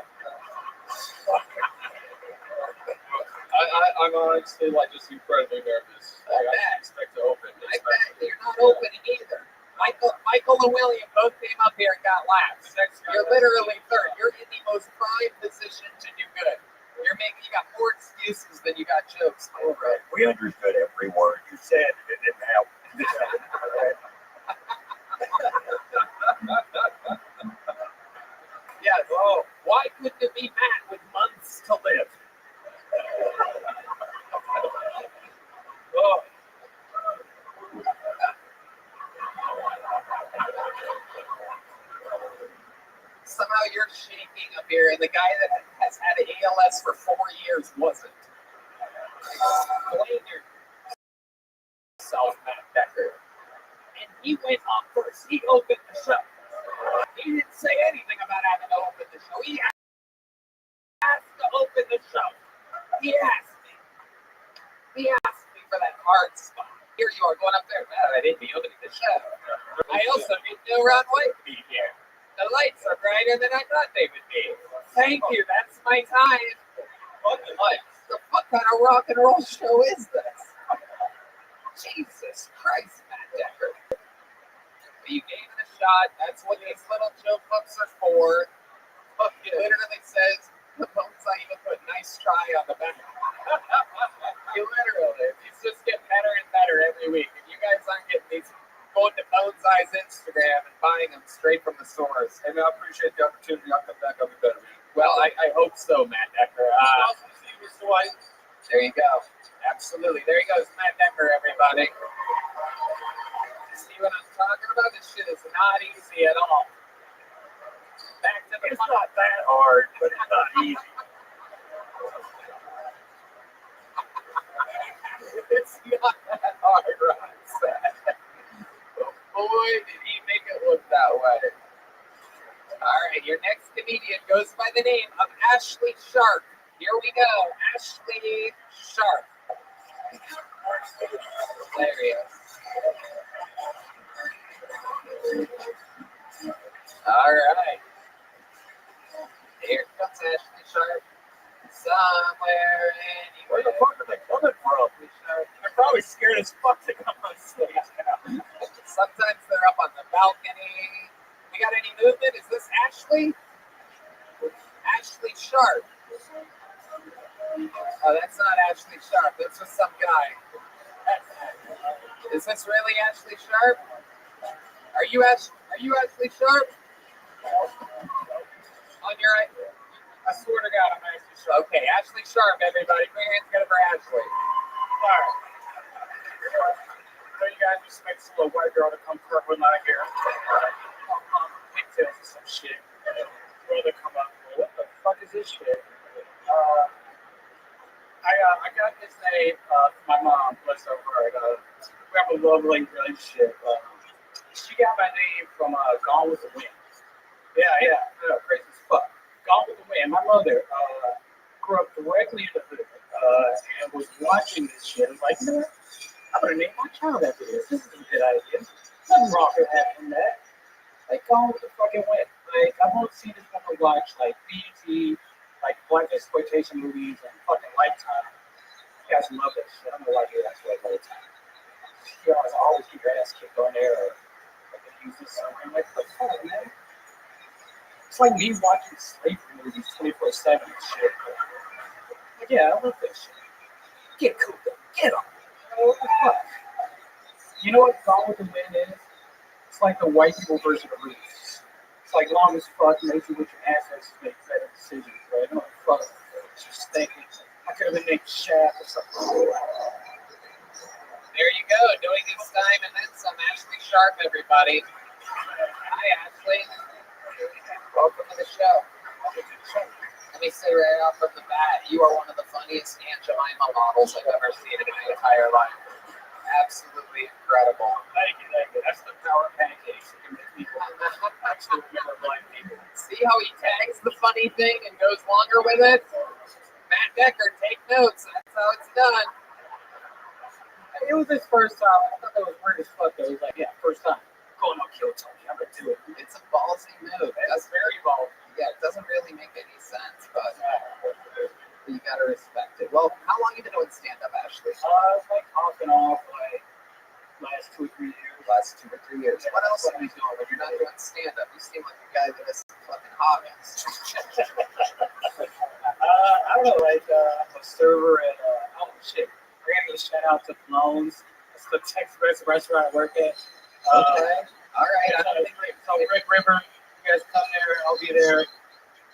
I'm honestly like just incredibly nervous. I expect to open. I bet you're not opening either. Michael and William both came up here and got laughs. You're literally third. You're in the most prime position to do good. You got more excuses than you got jokes. Right. We understood every word you said. It didn't help. Yeah. Well, why couldn't it be Matt with months to live? Oh. Somehow you're shaking up here, and the guy that has had ALS for 4 years wasn't. Explain yourself, Matt Decker. And he went on first. He opened the show. He didn't say anything about having to open the show. He asked to open the show. He asked me for that hard spot. Here you are going up there. I didn't be opening the show. I also didn't know Ron White would be here. The lights are brighter than I thought they would be. Thank you. That's my time. Fucking lights. The fuck kind of rock and roll show is this? Jesus Christ, Matt Decker. You gave it a shot. That's what these little joke books are for. Look, it literally says, the bones I even put nice try on the back. You literally, these just get better and better every week. If you guys aren't getting these, going to Bones Eye's Instagram and buying them straight from the stores. And I appreciate the opportunity. I'll come back. I'll be better. Well, I hope so, Matt Decker. Awesome to see you, Mr. White. There you go. Absolutely. There he goes, Matt Decker, everybody. See what I'm talking about? This shit is not easy at all. Back to the It's not that hard, but it's not easy. It's not that hard, Ron said. Boy, did he make it look that way. All right, your next comedian goes by the name of Ashley Sharp. Here we go, Ashley Sharp. There he is. All right. Here comes Ashley Sharp. Somewhere, anywhere. Where the fuck are they coming from? They're probably scared as fuck to come on stage now. Sometimes they're up on the balcony. We got any movement? Is this Ashley? notes with some guy. Is this really Ashley Sharp? Are you Ashley Sharp? On your right? I swear to God, I'm Ashley Sharp. Okay, Ashley Sharp, everybody. Put your hands together for Ashley. Sorry. So you guys just expect some little white girl to come purple out of here. Pigtails or some shit. Brother come up. What the fuck is this shit? I got this name from my mom, bless her heart. We have a lovely relationship. She got my name from Gone with the Wind. Yeah, crazy as fuck. Gone with the Wind. My mother grew up directly in the hood and was watching this shit. I was like, you know what? I'm gonna name my child after this. This is a good idea. Nothing wrong with having that. Like, Gone with the fucking Wind. Like, I've only seen this woman watch like BET, like black exploitation movies and fucking Lifetime. You guys love that shit. I don't know why you guys like Lifetime. You guys always get your ass kicked on there or like use this somewhere. I'm like, what the fuck, man? It's like me watching slavery movies 24/7 and shit. Like, yeah, I love that shit. Get cooped up. Get on. What the fuck? You know what Gone with the Wind is? It's like the white people version of Roots. It's like long as fuck, makes you with your assets make better decisions, right? I don't fuck. Just thinking, I could have been named Shaft or something. There you go, doing this time and then some. Ashley Sharp, everybody. Hi, Ashley. Welcome to the show. Let me say right off from the bat, you are one of the funniest Aunt Jemima models I've ever seen in my entire life. Absolutely incredible. Thank you. That's the power of pancakes. You can make people actually remember blind people. See how he tags the funny thing and goes longer with it? Matt Decker, take notes. That's how it's done. It was his first time. I thought that was weird as fuck though. He was like, yeah, first time. Going on kill Tony. I'm gonna do it. It's a ballsy move. That's very bold. Yeah, it doesn't really make any sense, but you gotta respect it. Well, how long have you been doing stand-up, Ashley? It's like off and off, like last 2 or 3 years. Last 2 or 3 years. What else are you doing when you're not doing stand-up? You seem like a guy that has some fucking hobbies. I don't know, like I'm a server at shit. We're gonna give a shout out to Clones. It's the Tex-Mex restaurant I work at. Okay. All right. I don't think So Rick River, you guys come there, I'll be there.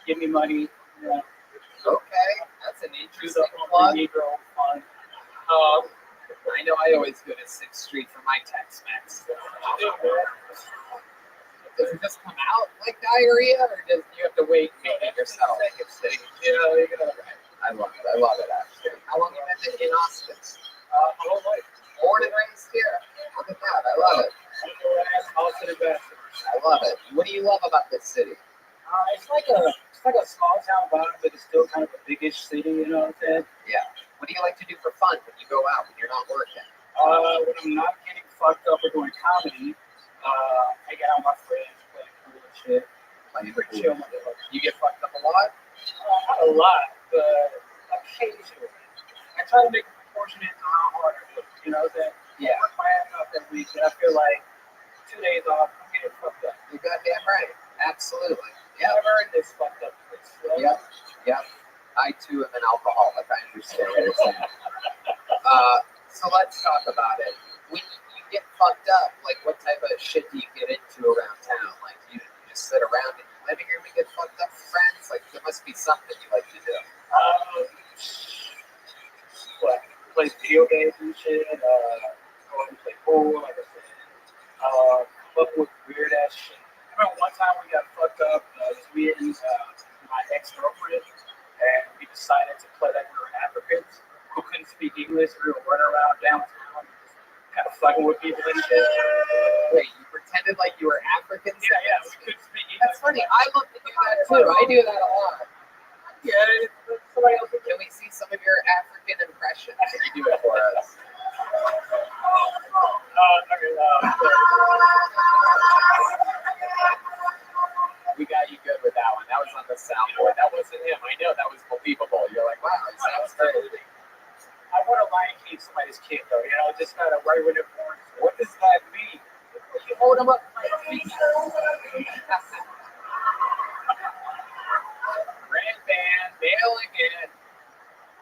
Give me money. Yeah. Okay. That's an Do interesting the plug. Negro fun. I know I always go to 6th Street for my Tex-Mex. Does it just come out like diarrhea, or does you have to wait and make it yourself? I love it. I love it, actually. How long have you been in Austin? My whole life. Born and raised here. Look at that. I love it. Austin Ambassador. I love it. What do you love about this city? It's like a small town vibe, but it's still kind of a biggish city, you know what I'm saying? Yeah. What do you like to do for fun when you go out, when you're not working? When I'm not getting fucked up or doing comedy, I get out with my friends, playing cool and shit. Playing Pretty cool. chill, motherfucker. You get fucked up a lot? Not a lot, but occasionally. I try to make it proportionate to how hard I work, you know what I'm saying? Yeah. I work my ass off that week, and I feel like 2 days off, I'm getting fucked up. You're goddamn right. Absolutely. Yeah. I've earned this fucked up. Yep. Yep. I too am an alcoholic. I understand what you're saying. So let's talk about it. When you get fucked up, like what type of shit do you get into around town? Like you just sit around in your living room and get fucked up with friends? Like there must be something you like to do. What? Play video games and shit. Go and play pool, like I said. Come up with weird ass shit. I remember one time we got fucked up. It was me and my ex-girlfriend, and we decided to play like we were Africans who couldn't speak English. We were running around downtown, kind of fucking with people and shit. Wait, you pretended like you were African? Yeah, we couldn't speak English. That's funny. I love to do that too. I do that a lot. Yeah, somebody else. Can we see some of your African impressions? Can you do it for us? We got you good with that one. That was on the soundboard. That wasn't him. I know that was believable. You're like, wow, it sounds crazy. I want to Lion King somebody's kid, though. You know, just kind of right when they're born. What does that mean? You hold them up like a feet. Grand Band, male again.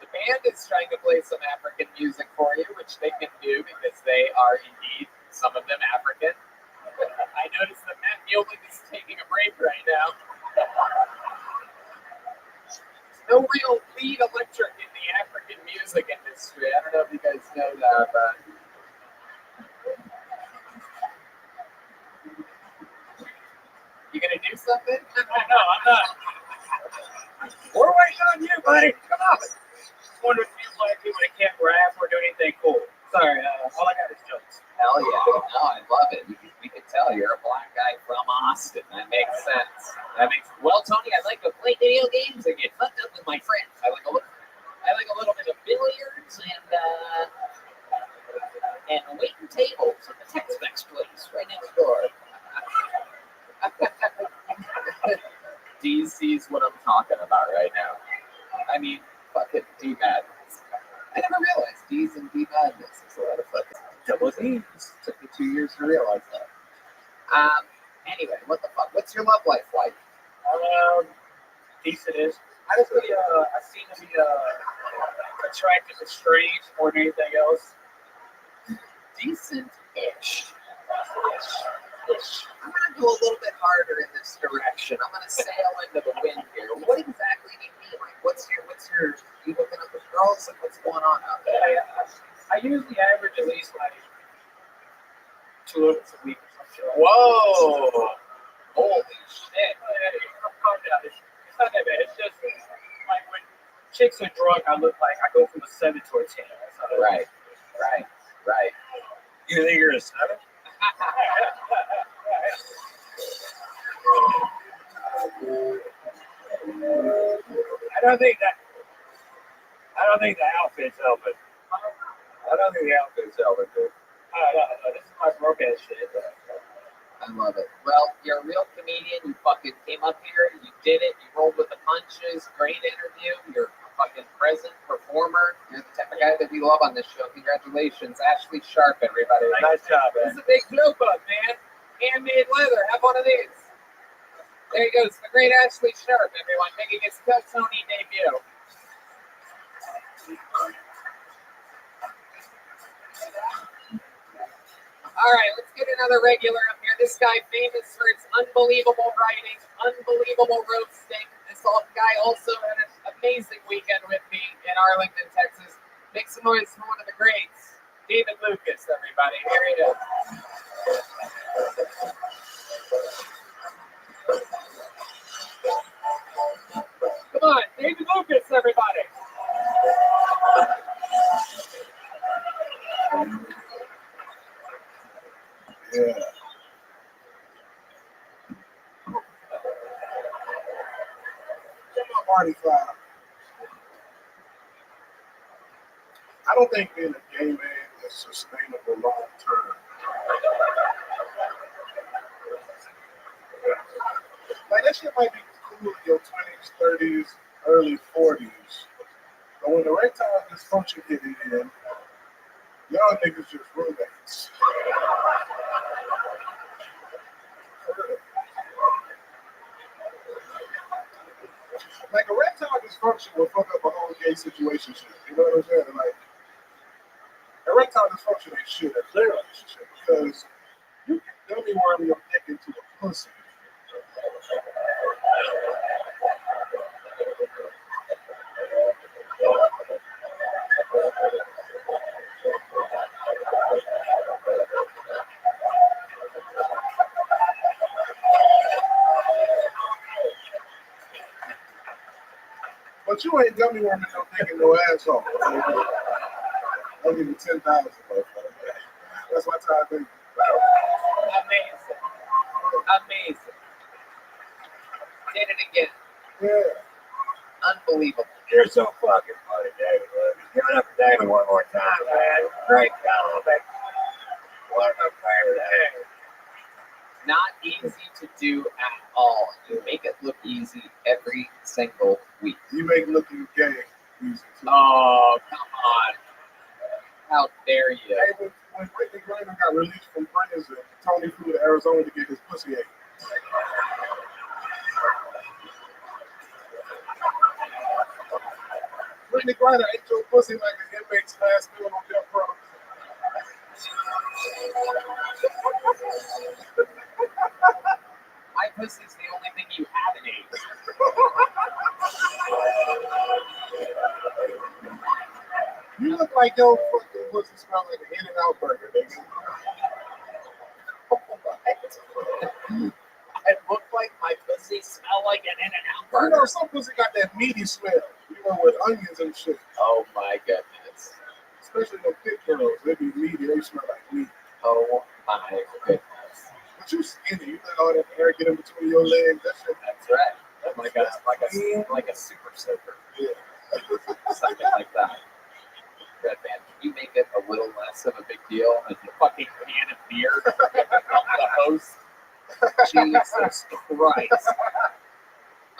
The band is trying to play some African music for you, which they can do because they are indeed, some of them, African. I noticed that Matt Muehlman is taking a break right now. No real lead electric in the African music industry. I don't know if you guys know that, but you gonna do something? No, I'm not. We're waiting on you, buddy. Come on. Just wonder if you like people that can't rap or do anything cool. Sorry, all I got is jokes. Hell yeah. No, I love it. We can tell you're a black guy from Austin. That makes sense. Well, Tony, I like to play video games and get fucked up with my friends. I like a little bit of billiards and waiting tables at the Tex-Mex place right next door. D sees what I'm talking about right now. I mean, fucking D madness. I never realized D's and D madness is a lot of fucking double D's. Took me 2 years to realize that. Anyway, what the fuck? What's your love life like? Decent is. I seem to be attracted to strange more than anything else. Decent-ish. I'm gonna go a little bit harder in this direction. I'm gonna sail into the wind here. What exactly do you mean? Like, what's your? You looking up with girls? Like, what's going on out there? I usually average at least like 2 hookups a week or something. Whoa! Holy shit! Calm down. It's not that bad. It's just like when chicks are drunk, I go from a 7 to a 10. Right. You think you're a 7? I don't think the outfit's helping. Dude. No, this is my broke ass shit. I love it. Well, you're a real comedian. You fucking came up here. You did it. You rolled with the punches. Great interview. You're a fucking present performer. You're the type of guy that we love on this show. Congratulations. Ashley Sharp, everybody. Nice job, This man. is a big glue bug, man. Handmade leather. Have one of these. There he goes. The great Ashley Sharp, everyone, making his Tony debut. All right, let's get another regular up here. This guy famous for his unbelievable writing, unbelievable roasting. This guy also had an amazing weekend with me in Arlington, Texas. Make some noise for one of the greats, David Lucas, everybody. Here he is. Come on, David Lucas, everybody. Yeah. Party foul. I don't think being a gay man is sustainable long term. Like, that shit might be cool in your 20s, 30s, early 40s. But when the erectile dysfunction hit in, y'all niggas just roommates. Like, erectile dysfunction will fuck up a whole gay situation. You know what I'm saying? Like, erectile dysfunction ain't shit at their relationship because you can dummy worm your dick into a pussy. But you ain't dummy worming no dick in no asshole. I'll give you 10,000. That's my time. Amazing. Did it again. Yeah. Unbelievable. You're so fucking funny, David. Give it up for David one more time, man. Great compliment. One of my favorite things. Not easy to do at all. You make it look easy every single week. You make looking gay easy too. Oh, come on. How dare you? Hey, when Whitney Graham got released from prison, Tony flew to Arizona to get his pussy ate. Brittany Griner ate your pussy like an inmate's last meal on death row. My pussy's the only thing you haven't ate. You look like your fucking pussy smell like an In-N-Out burger, nigga. I look like my pussy smell like an In-N-Out You burger. know, some pussy got that meaty smell, you know, with onions and shit. Oh my goodness. Especially the thick girls, they be meaty, they smell like meat. Oh my goodness. But you skinny, you let all that hair get in between your legs, that shit. That's right. Like a super soaker. Yeah. Something like that. Red man, can you make it a little less of a big deal than the fucking can of beer from the host? Jesus Christ.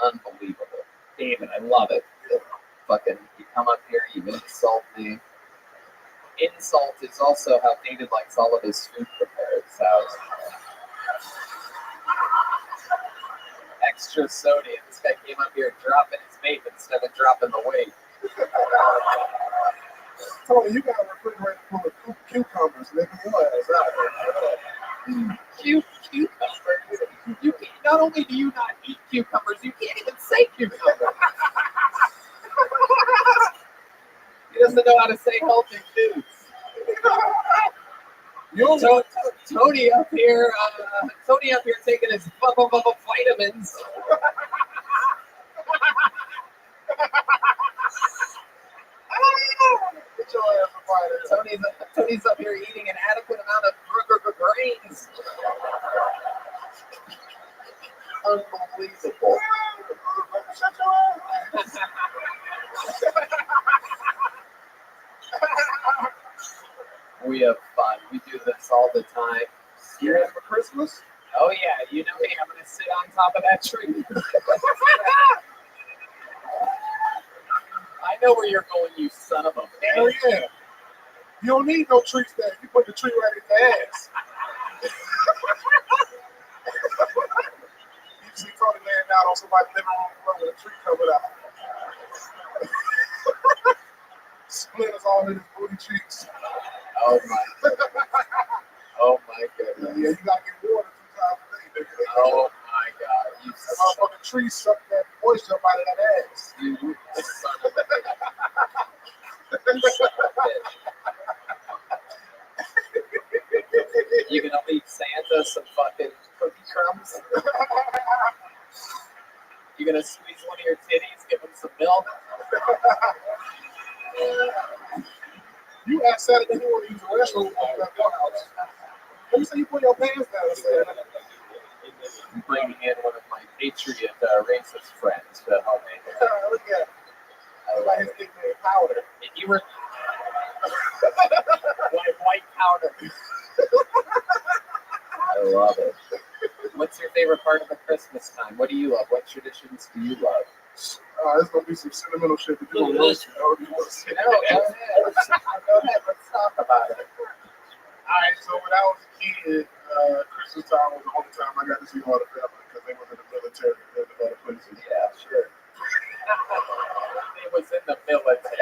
Unbelievable. David, I love it. Fucking, you come up here, you insult me. Insult is also how David likes all of his food prepared, so. Extra sodium. This guy came up here dropping his vape instead of dropping the weight. Tony, you got a refrigerator full of cucumbers, nigga. Your ass out there. Cucumbers. You can't, not only do you not eat cucumbers, you can't even say cucumber. He doesn't know how to say healthy foods. Tony up here taking his vitamins. Get your ass up out of there. Tony's up here eating an adequate amount of grains. Unbelievable. Shut your ass. We have fun. We do this all the time. You ready for Christmas? Oh yeah, you know me. I'm gonna sit on top of that tree. I know where you're going, you son of a bitch. Hell yeah. You don't need no tree stand. You put the tree right in your ass. You see Tony laying out on somebody's living room floor with a tree covered out. Splinters all in his booty cheeks. Oh my goodness. Yeah, you gotta get water 2 times a day, nigga. Oh my god. You That motherfucking tree sucked that moisture up out of that ass. son of a bitch. You son of a bitch. You gonna leave Santa some fucking cookie crumbs? You gonna squeeze one of your titties, give him some milk? You asked Saturday you want to use the restroom at your house. Let me say you put your pants down Saturday. I'm bringing in one of my patriot racist friends to help me. Look at it. I like his nickname Powder. If you were white powder. I love it. What's your favorite part of the Christmas time? What do you love? What traditions do you love? There's gonna be some sentimental shit to do on roast. No, go ahead. Let's talk about it. Alright, so when I was a kid, Christmas time was the only time I got to see all the family because they was in the military and other places. Yeah, sure. It was in the military.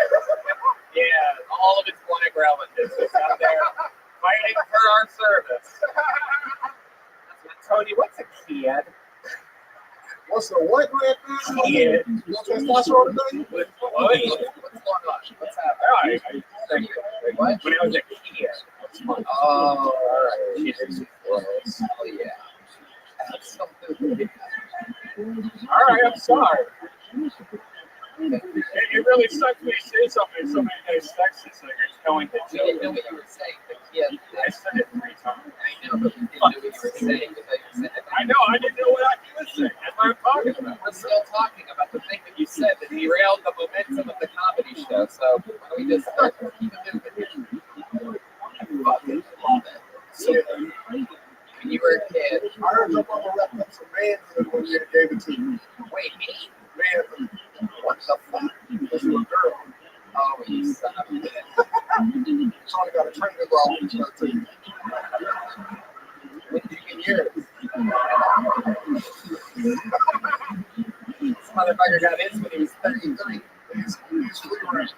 Yeah, all of his black relatives was out there fighting for our service. Tony, what's a kid? What's the what, grandpa? Kid. Your testosterone today? What's going on? What's happening? What? When I was a kid. Oh, all right. Jesus Christ. Oh, yeah. Absolutely. All right, I'm sorry. It really sucks when you say something so many times sexist, like it's going to You didn't know what you were saying. The kid. I said it 3 times. I know, but you didn't know what you were saying. I know, I didn't know what I was saying. That's what I'm talking about. We're still talking about the thing that you said that derailed the momentum of the comedy show. So why don't we just keep it moving here? I fucking love it. So when you were a kid, I heard your mama wrapped up some manhood when you gave it to you. wait, me? Manhood. What the fuck? Because you a girl. Oh, you son of a bitch. Tony got a training bra when he started to you. When did you get yours? This motherfucker got his when he was 33. He's free range.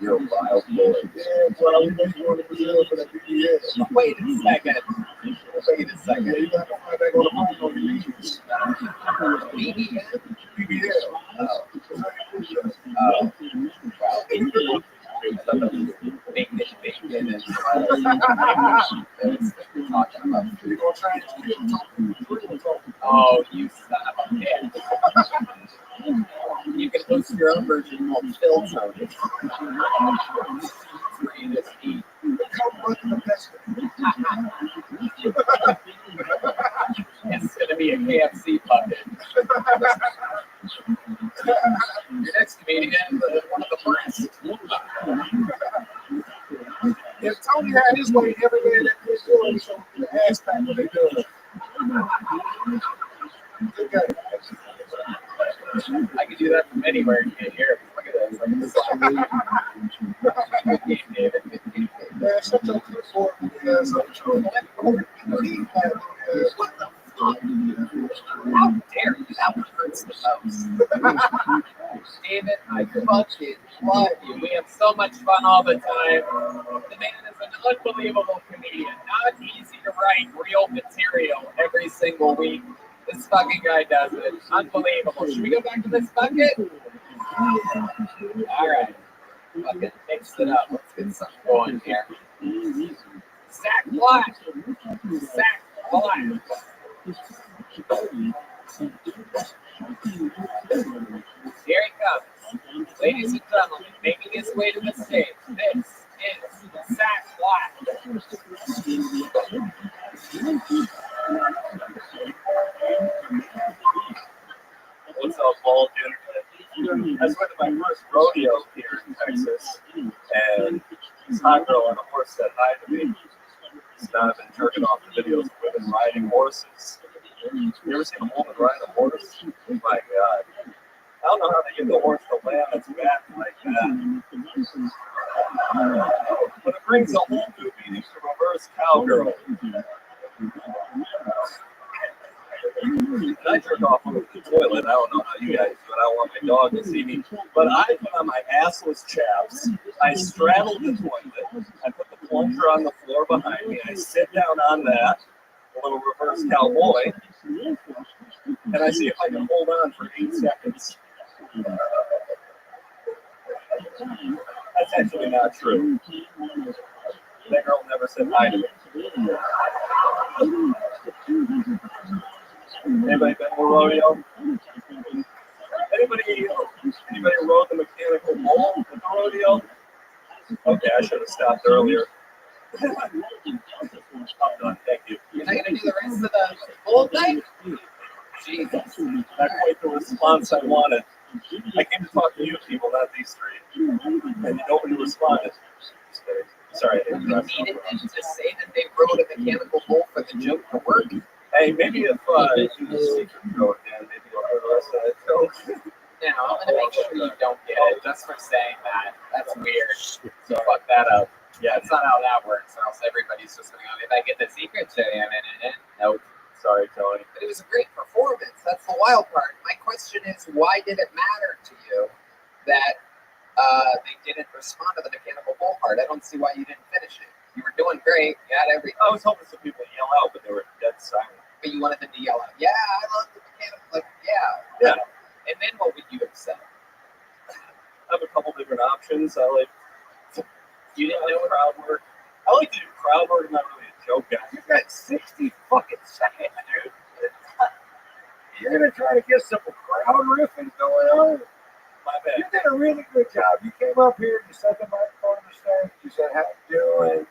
You're a wild boy. Yeah, well, you just want to Brazil for the BBS. Wait a second. Wait a second. Yeah, you got to find that on the phone on your knees. BBS. Oh, wow. Bacon and bacon and talking about food. You're going to try and Oh, you son of a bitch. You can host your own version called Phil Zone. Where you just eat. It's going to be a KFC bucket. Your next comedian is one of the first. If Tony had his way, every man that he's doing, so the ass back what they do. Good guy. I could do that from anywhere and can't hear it. Look at this. Good game, David. Man, shut your clipboard. Yeah, so what the fuck? How dare you? That one hurts the most. David, I fucking love you. We have so much fun all the time. The man is an unbelievable comedian. Not easy to write real material every single week. This fucking guy does it. Unbelievable. Should we go back to this bucket? All right. Fucking mix it up. Let's get something going here. Zach Black. Zach Black. Here he comes. Ladies and gentlemen, making his way to the stage. This is Zach Black. What's up, Vulcan? I went to my first rodeo here in Texas, and this hot girl on a horse said hi to me. Now I've been jerking off the videos of women riding horses. You ever seen a woman ride a horse? My God. I don't know how they get the horse to land its back like that. But it brings a whole new meaning to reverse cowgirl. I jerk off over the toilet. I don't know how you guys do it. I don't want my dog to see me. But I put on my assless chaps. I straddle the toilet. I put the plunger on the floor behind me. I sit down on that, a little reverse cowboy, and I see if I can hold on for 8 seconds. That's actually not true. That girl never said hi to me. Anybody been to a rodeo? Anybody rode the mechanical bull at the rodeo? Okay, I should have stopped earlier. I'm done, thank you. You're not going to do the rest of the whole thing? Jesus. Not quite the response I wanted. I came to talk to you people, not these three. And nobody responded. Sorry, I You didn't needed them to say that they rode a mechanical bull for the joke to work. Hey, maybe if you just secret show again, maybe you'll hear the rest of it. Now, I'm going to make sure you don't get it just for saying that. That's weird. So fuck that up. Yeah, that's not how that works, or else everybody's just going to go, if I get the secret to him, nope. Sorry, Tony. But it was a great performance. That's the wild part. My question is, why did it matter to you that they didn't respond to the mechanical bull part? I don't see why you didn't finish it. You were doing great. You had everything. I was hoping some people would yell out, but they were dead silent. But you wanted them to yell out, yeah, I love the mechanical. Like, yeah. Yeah. And then what would you have said? I have a couple different options. You didn't know crowd work. I like to do crowd work, not really a joke guy. You've got 60 fucking seconds, dude. You're going to try to get some crowd riffing going on? My bad. You did a really good job. You came up here, you set the microphone on the stage, you said, how you doing?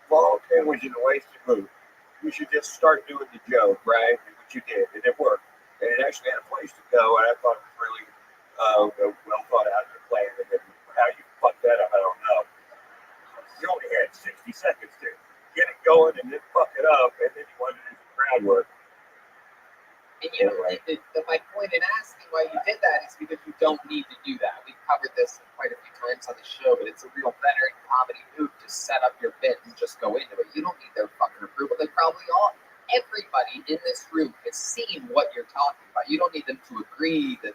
Vulcan was in a wasted mood. You should just start doing the joke, right? Which you did, and it worked. And it actually had a place to go, and I thought it was really well thought out and planned. And then how you fucked that up, I don't know. You only had 60 seconds to get it going and then fuck it up, and then you wanted to do some crowd work. And you know, my point in asking why you did that is because you don't need to do that. We've covered this quite a few times on the show, but it's a real veteran comedy move to set up your bit and just go into it. You don't need their fucking approval. They probably all, everybody in this room has seen what you're talking about. You don't need them to agree that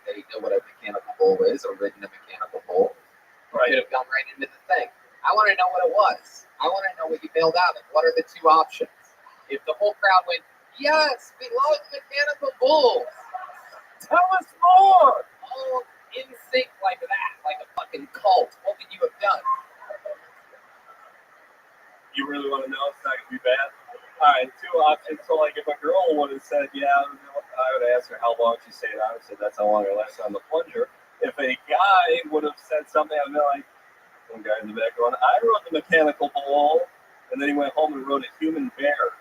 could have gone right into the thing. I want to know what it was. I want to know what you bailed out of. What are the two options? If the whole crowd went, yes, we love mechanical bulls. Tell us more. All in sync like that, like a fucking cult. What would you have done? You really want to know? It's not going to be bad. All right, two options. So, like, if a girl would have said, yeah, I would ask her how long she stayed on. I said, that's how long I lasted on the plunger. If a guy would have said something, I'd be like, one guy in the back going, I wrote the mechanical bull. And then he went home and wrote a human bear.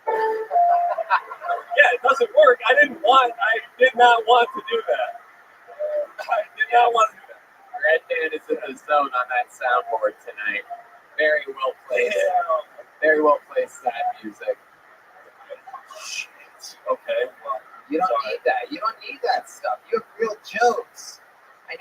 Yeah, it doesn't work. I did not want to do that. I did not want to do that. Red Man is in the zone on that soundboard tonight. Very well placed. Yeah. Very well placed that music. Shit. Okay, well, You don't need that. You don't need that stuff. You have real jokes. I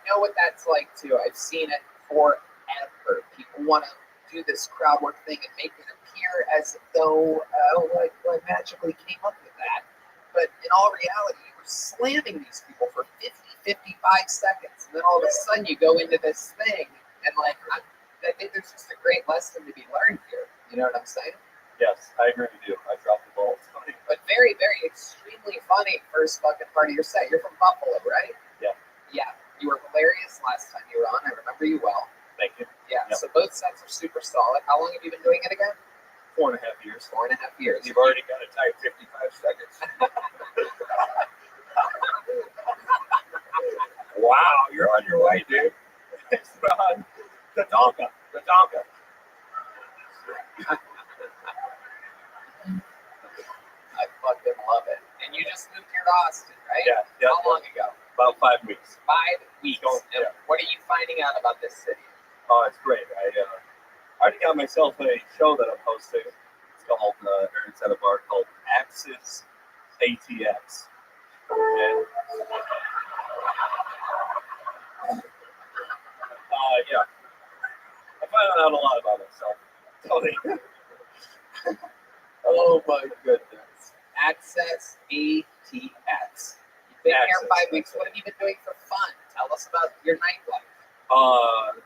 know what that's like too. I've seen it forever. People want to do this crowd work thing and make it appear as though I magically came up with that. But in all reality, you were slamming these people for 55 seconds, and then all of a sudden you go into this thing, and like I think there's just a great lesson to be learned here. You know what I'm saying? yes, I agree with you. I dropped the ball. But very, very extremely funny first fucking part of your set. You're from Buffalo, right? Yeah. Yeah. You were hilarious last time you were on. I remember you well. Thank you. Yeah. Yep. So both sets are super solid. How long have you been doing it again? 4.5 years. 4.5 years. You've already got a tight 55 seconds. Wow, you're on your way, dude. It's on the Donka. I fucking love it. And you just moved here to Austin, right? Yeah. How long ago? About 5 weeks. 5 weeks. Oh, yeah. And what are you finding out about this city? Oh, it's great. I already got myself a show that I'm hosting. It's called, it's at a bar called Axis ATX. And, yeah. I find out a lot about myself. Tony. Oh my goodness. Access ATX. You've been here 5 weeks. What have you been doing for fun? Tell us about your nightlife.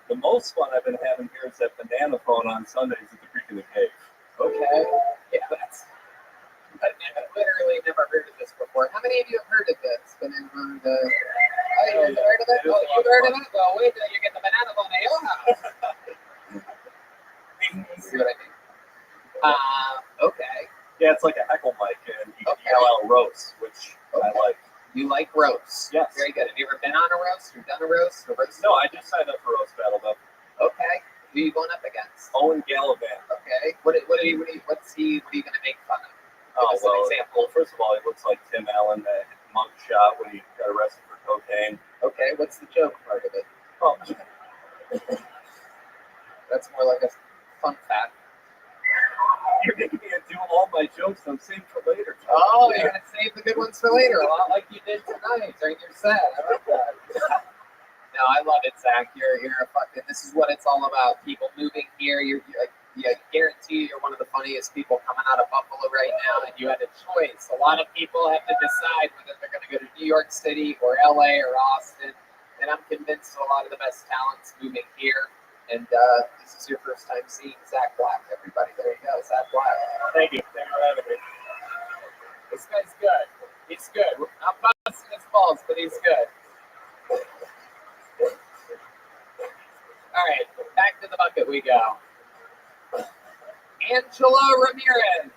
The most fun I've been having here is at Banana Phone on Sundays at the Creek in the Cave. Okay. Yeah, I've literally never heard of this before. How many of you have heard of this? Banana Phone. Oh, you've heard of it? Oh, you've heard of it? Well, wait till you get the Banana Phone at your house. See what I mean? Okay. Yeah, it's like a heckle mic, and you can yell out roast, which I like. You like roasts? Yes. Very good. Have you ever been on a roast or done a roast? No, I just signed up for Roast Battle, though. Okay. Who are you going up against? Owen Gallivant. Okay. What are you going to make fun of? Oh, Give us an example. well, first of all, he looks like Tim Allen, that monk shot when he got arrested for cocaine. Okay. What's the joke part of it? Oh, That's more like a fun fact. you're making me do all my jokes I'm saving for later. Oh, you're going to save the good ones for later, a lot like you did tonight during your set. I like that. No, I love it, Zach. You're a fucking. This is what it's all about. People moving here. I guarantee you're one of the funniest people coming out of Buffalo right now, and you had a choice. A lot of people have to decide whether they're going to go to New York City or LA or Austin, and I'm convinced a lot of the best talents moving here. And this is your first time seeing Zach Black, everybody. There you go, Zach Black. Thank you. Thanks for having me. This guy's good. He's good. I'm busting his balls, but he's good. All right, back to the bucket we go. Angela Ramirez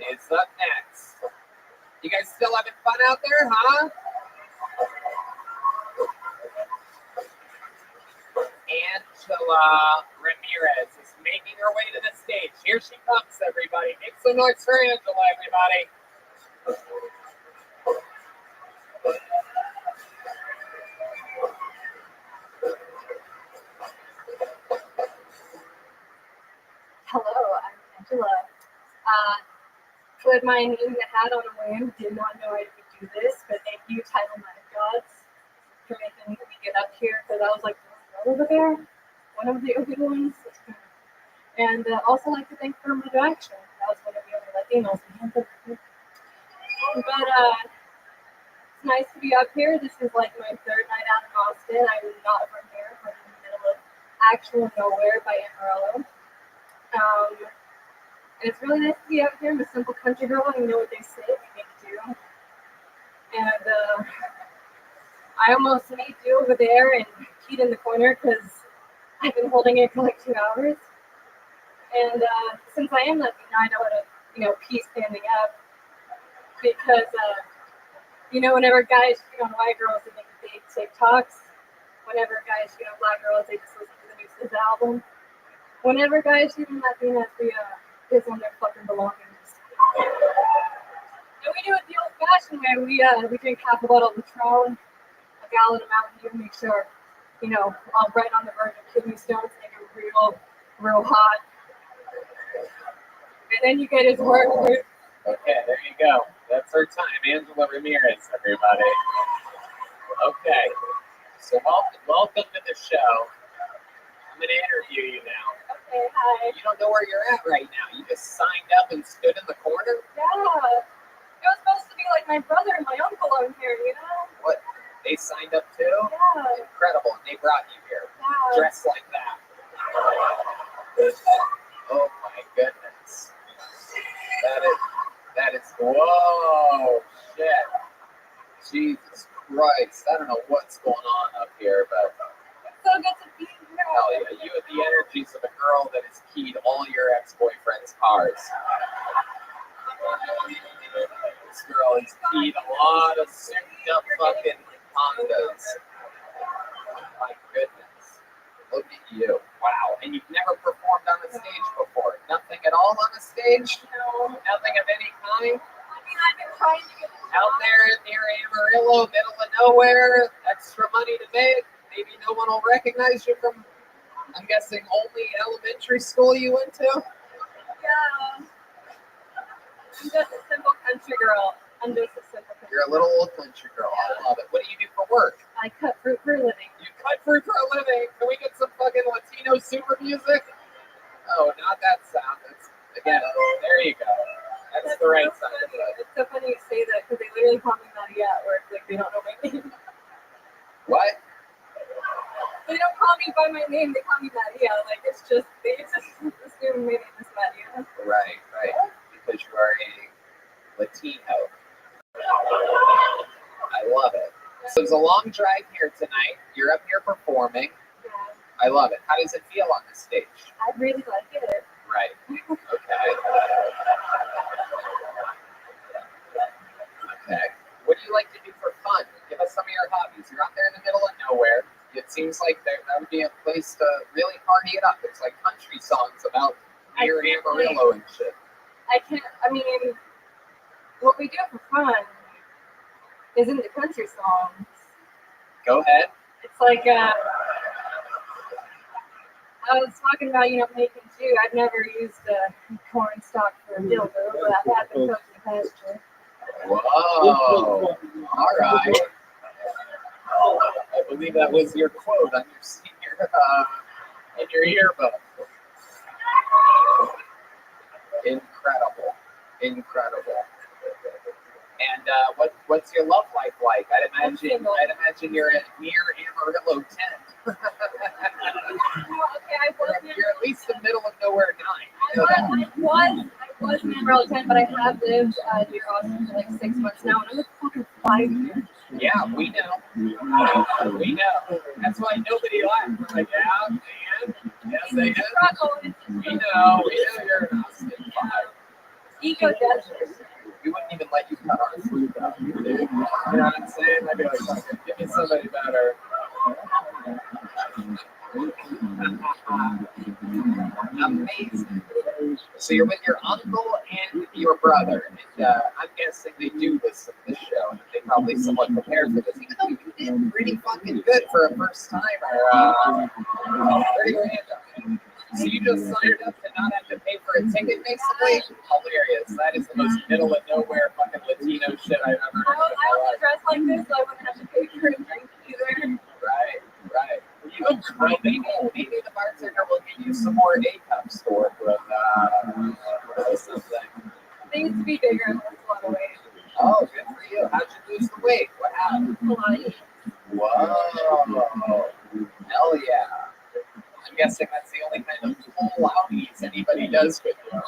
is up next. You guys still having fun out there, huh? Angela Ramirez is making her way to the stage. Here she comes, everybody. Make some noise for Angela, everybody. Hello, I'm Angela. Put my name in the hat on a whim. Did not know I could do this, but thank you, Title 9 Gods, for making me get up here because I was like, over there, one of the ugly ones. And also like to thank for my direction. That was one of the only Latinos. It's nice to be up here. This is like my third night out in Austin. I'm not from here, from the middle of actual nowhere by Amarillo. And it's really nice to be out here. I'm a simple country girl. I know what they say, I make do. And I almost made do over there and peed in the corner because I've been holding it for like 2 hours. And since I am Latina, I know how to, pee standing up. Because, whenever guys cheat on white girls, they make big TikToks. Whenever guys cheat on black girls, they just listen to the new SZA album. Whenever guys cheat on Latinas, they piss on their fucking belongings. And we do it the old-fashioned way. We drink half a bottle of Patron, a gallon of Mountain Dew, make sure, I'm right on the verge of kidney stones, make it real hot. And then you get his work. Okay, there you go. That's her time. Angela Ramirez, everybody. Okay. So welcome to the show. I'm going to interview you now. Okay, hi. You don't know where you're at right now. You just signed up and stood in the corner? Yeah. It was supposed to be like my brother and my uncle on here, What? They signed up too? Yeah. Incredible. And they brought you here. Yeah. Dressed like that. Oh my goodness. That is, whoa, shit. Jesus Christ. I don't know what's going on up here, but So good to be here. hell yeah, you have the energies of a girl that has keyed all your ex-boyfriend's cars. This girl has keyed a lot of souped up fucking Hondas. Oh my goodness. Look at you. Wow. And you've never performed on a stage before? Nothing at all on a stage? No. Nothing of any kind? I mean, I've been trying to get Out there near Amarillo, middle of nowhere, extra money to make. Maybe no one will recognize you from, I'm guessing, only elementary school you went to? Yeah. I'm just a simple country girl. You're a little old country girl. I love it. What do you do for work? I cut fruit for a living. You cut fruit for a living. Can we get some fucking Latino super music? Oh, not that sound. That's, again, there you go. That's the right so sound. funny. It's so funny you say that because they literally call me Maria at work. Like, they don't know my name. What? They don't call me by my name. They call me Maria. Like, they just assume my name is Maria. Right. Because you are a Latino. I love it. So it's a long drive here tonight. You're up here performing. Yeah. I love it. How does it feel on the stage? I really like it. Right. Okay. What do you like to do for fun? Give us some of your hobbies. You're out there in the middle of nowhere. It seems like that would be a place to really party it up. It's like country songs about near Amarillo and shit. What we do for fun isn't the country songs. Go ahead. It's like, I was talking about, making Jew. I've never used corn stalk for a dildo, but I've had them cooked in the pasture. Whoa. All right. I believe that was your quote on your senior, in your yearbook. Incredible. And what's your love life like? I'd imagine you're near Amarillo 10. Okay, I wasn't. You're at least the middle of nowhere 9. I was in Amarillo 10, but I have lived near Austin for like 6 months now, and I'm like fucking 5 years. Yeah, we know. We know. That's why nobody laughed. We're like, yeah, man. Yes, they did. We know you're an Austin 5. Ego death. We wouldn't even let you cut our food though. You know what I'm saying? I'd be like, fucking, give me somebody better. Amazing. So you're with your uncle and your brother, and I'm guessing they do listen to the show, and they probably somewhat prepared for this, even though you did pretty fucking good for a first timer. Pretty random. So you just signed up to not have to pay for a ticket, basically? Hilarious. That is the most middle of nowhere fucking Latino shit I've ever heard. I was dressed like this, so I wouldn't have to pay for a drink either. Right. You look great. Maybe the bartender will give you some more A-cups to work with something. They used to be bigger in a lot of ways. Oh, good for you. How'd you lose the weight? What happened? Whoa. Hell yeah. I'm guessing that's the only kind of full outies anybody does with you.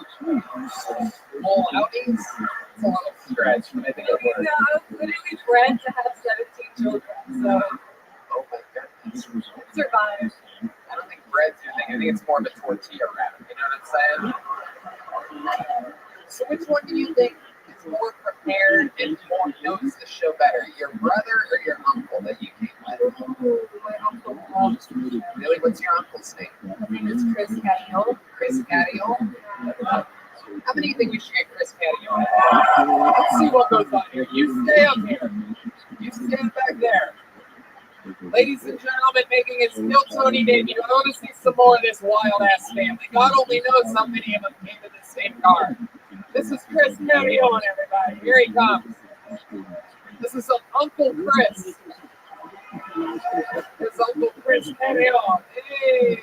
Full outies? It's a little stretch, but I think it works. Yeah, I was literally bred to have 17 children, so Oh my goodness. survive. I don't think bread's your thing. I think it's more of a tortilla wrap. You know what I'm saying? So which one do you think is more prepared and more knows the show better? Your brother or your uncle that you came with? My uncle. Really? What's your uncle's name? His name is Chris Catio. Chris Catio? How many do you think we should get Chris Catio? Let's see what goes on here. You stay up here. You stand back there. Ladies and gentlemen, making his still Tony debut. I want to see some more of this wild ass family. God only knows how many of them came to the same car. This is Chris Catio, everybody. Here he comes. This is Uncle Chris. This is Uncle Chris Catio. Hey.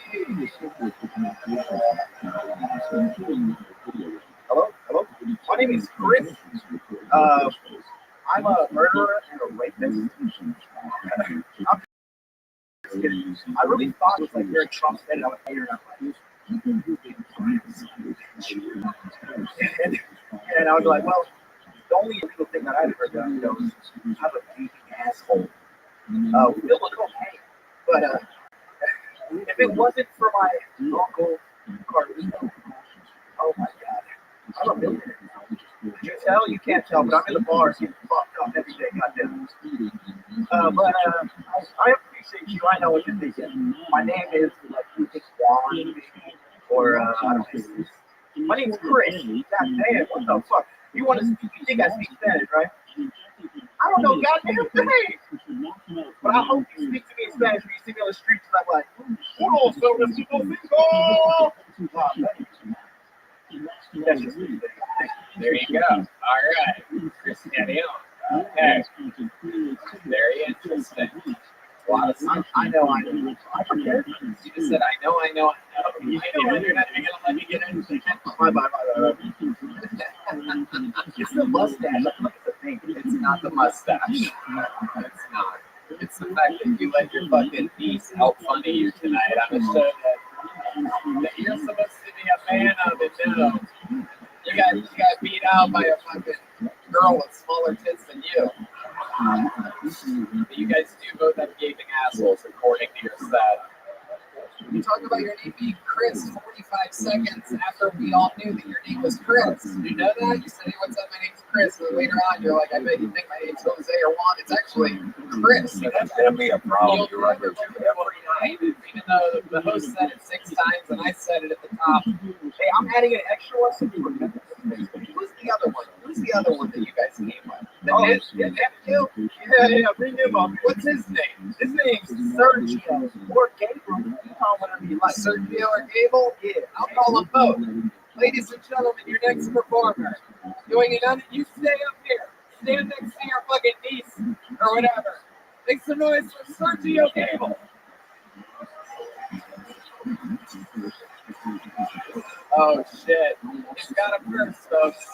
Hello? Hello? My name is Chris. I'm a murderer and a rapist. I really thought it was like very Trump said I was here and I was like, well, the only illegal thing that I've ever done is have a baby asshole. We still look okay. But if it wasn't for my uncle Carlito, oh my god, I'm a millionaire. Did you tell? You can't tell, but I'm in the bars getting fucked up every day, goddamn. I appreciate you. I know what you're thinking. My name is like you think Juan, or I don't know. My name's Chris. God damn, what the fuck? You want to speak? You think I speak Spanish, right? I don't know goddamn thing. But I hope you speak to me in Spanish when you see me on the streets. And I'm like, "Uno, sobre cinco, cinco." That's just me. There you go. All right, Chris Catio. Okay. Very interesting. A lot of stuff. I know. I prepared. You just said, I know. You're not even going to let me get anything. Bye. It's the mustache. Look at the thing. It's not the mustache. It's not. It's the fact that you let your fucking niece help funny you tonight on a show that you're supposed to be a fan of it now. You got beat out by a fucking girl with smaller tits than you. But you guys do both have gaping assholes, according to your set. You talk about your name being Chris 45 seconds after we all knew that your name was Chris. Did you know that? You said, hey, what's up? My name's Chris. And later on, you're like, I bet you think my name's Jose or Juan. It's actually Chris. So that's going to be a problem. You'll remember every night, even though the host said it 6 times and I said it at the top. Hey, I'm adding an extra one so you remember. Who's the other one? Who's the other one that you guys came with? The nephew? Yeah, bring him up. What's his name? His name's Sergio or Gabriel. You call whatever you like. Sergio or Gable? Yeah, I'll call them both. Ladies and gentlemen, your next performer. Doing it on, you stay up here. Stand next to your fucking niece or whatever. Make some noise for Sergio Gable. Oh shit. He's got a purse, folks.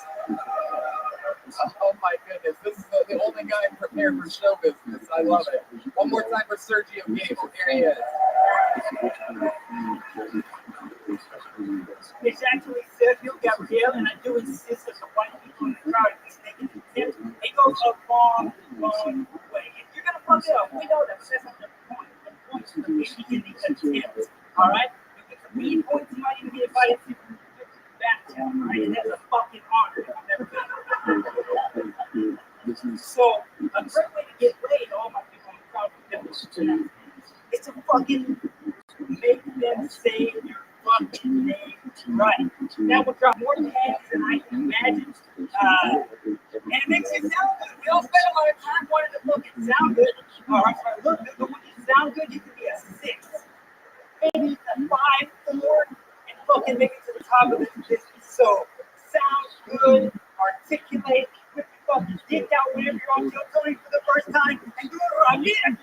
Oh my goodness. This is the only guy prepared for show business. I love it. One more time for Sergio Gable. Here he is. It's actually Sergio Gabriel, and I do insist that the white people in the crowd is making tips. It goes a long way. If you're gonna fuck it up, we know that says at the points to the beginning of tips. All right? You get the mean points, you might even get invited to that tip, right? And that's a fucking honor if you've never been. So, a great way to get laid, all my people in the crowd, it's to fucking make them say your fucking name right. That will drop more heads than I can imagine. And it makes it sound good. We all spend a lot of time wanting to fucking sound good. All right, so look good, but when you sound good, you can be a 6. Maybe a 5, 4, and fucking make it to the top of this business. So, sound good, articulate, whip your fucking dick out whenever you're on Joe Tony for the first time, and do it again.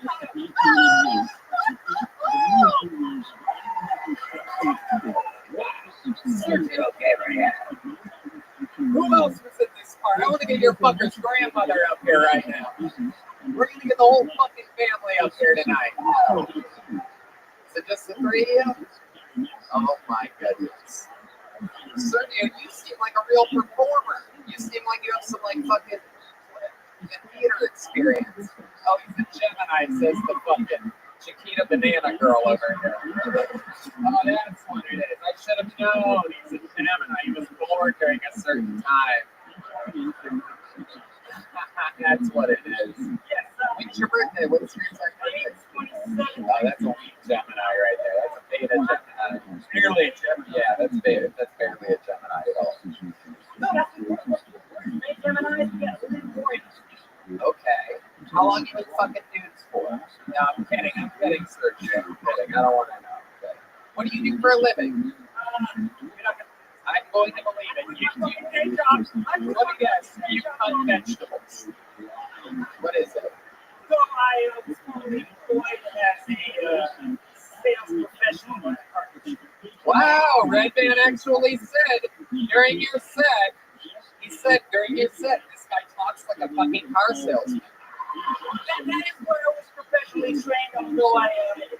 Sergio Gabriel. Who else was in this part? I want to get get your fucker's grandmother up here right now. We're gonna get the whole fucking family up here tonight. Is it just the three of you? Oh my goodness. Sergio, you seem like a real performer. You seem like you have some like fucking theater experience. Oh, he's a Gemini, says the fucking Chiquita Banana Girl over here. Oh, that's what it is. I should have known. He's a Gemini. He was born during a certain time. That's what it is. Yes. When's your birthday? What's your exact birthday? Oh, that's a weak Gemini right there. That's a beta Gemini. Barely a Gemini. Yeah, that's beta. That's barely a Gemini at all. No, that's Gemini. Okay. How long you been fucking dudes for? No, I'm kidding. I'm kidding, Sergio. I'm kidding. I don't want to know. Okay. What do you do for a living? I'm going to believe it. You do take jobs. Let me guess. You cut vegetables. What is it? So I was employed as a sales professional. Wow, Redman actually said during your set, this guy talks like a fucking car salesman. That is where I was professionally trained, although I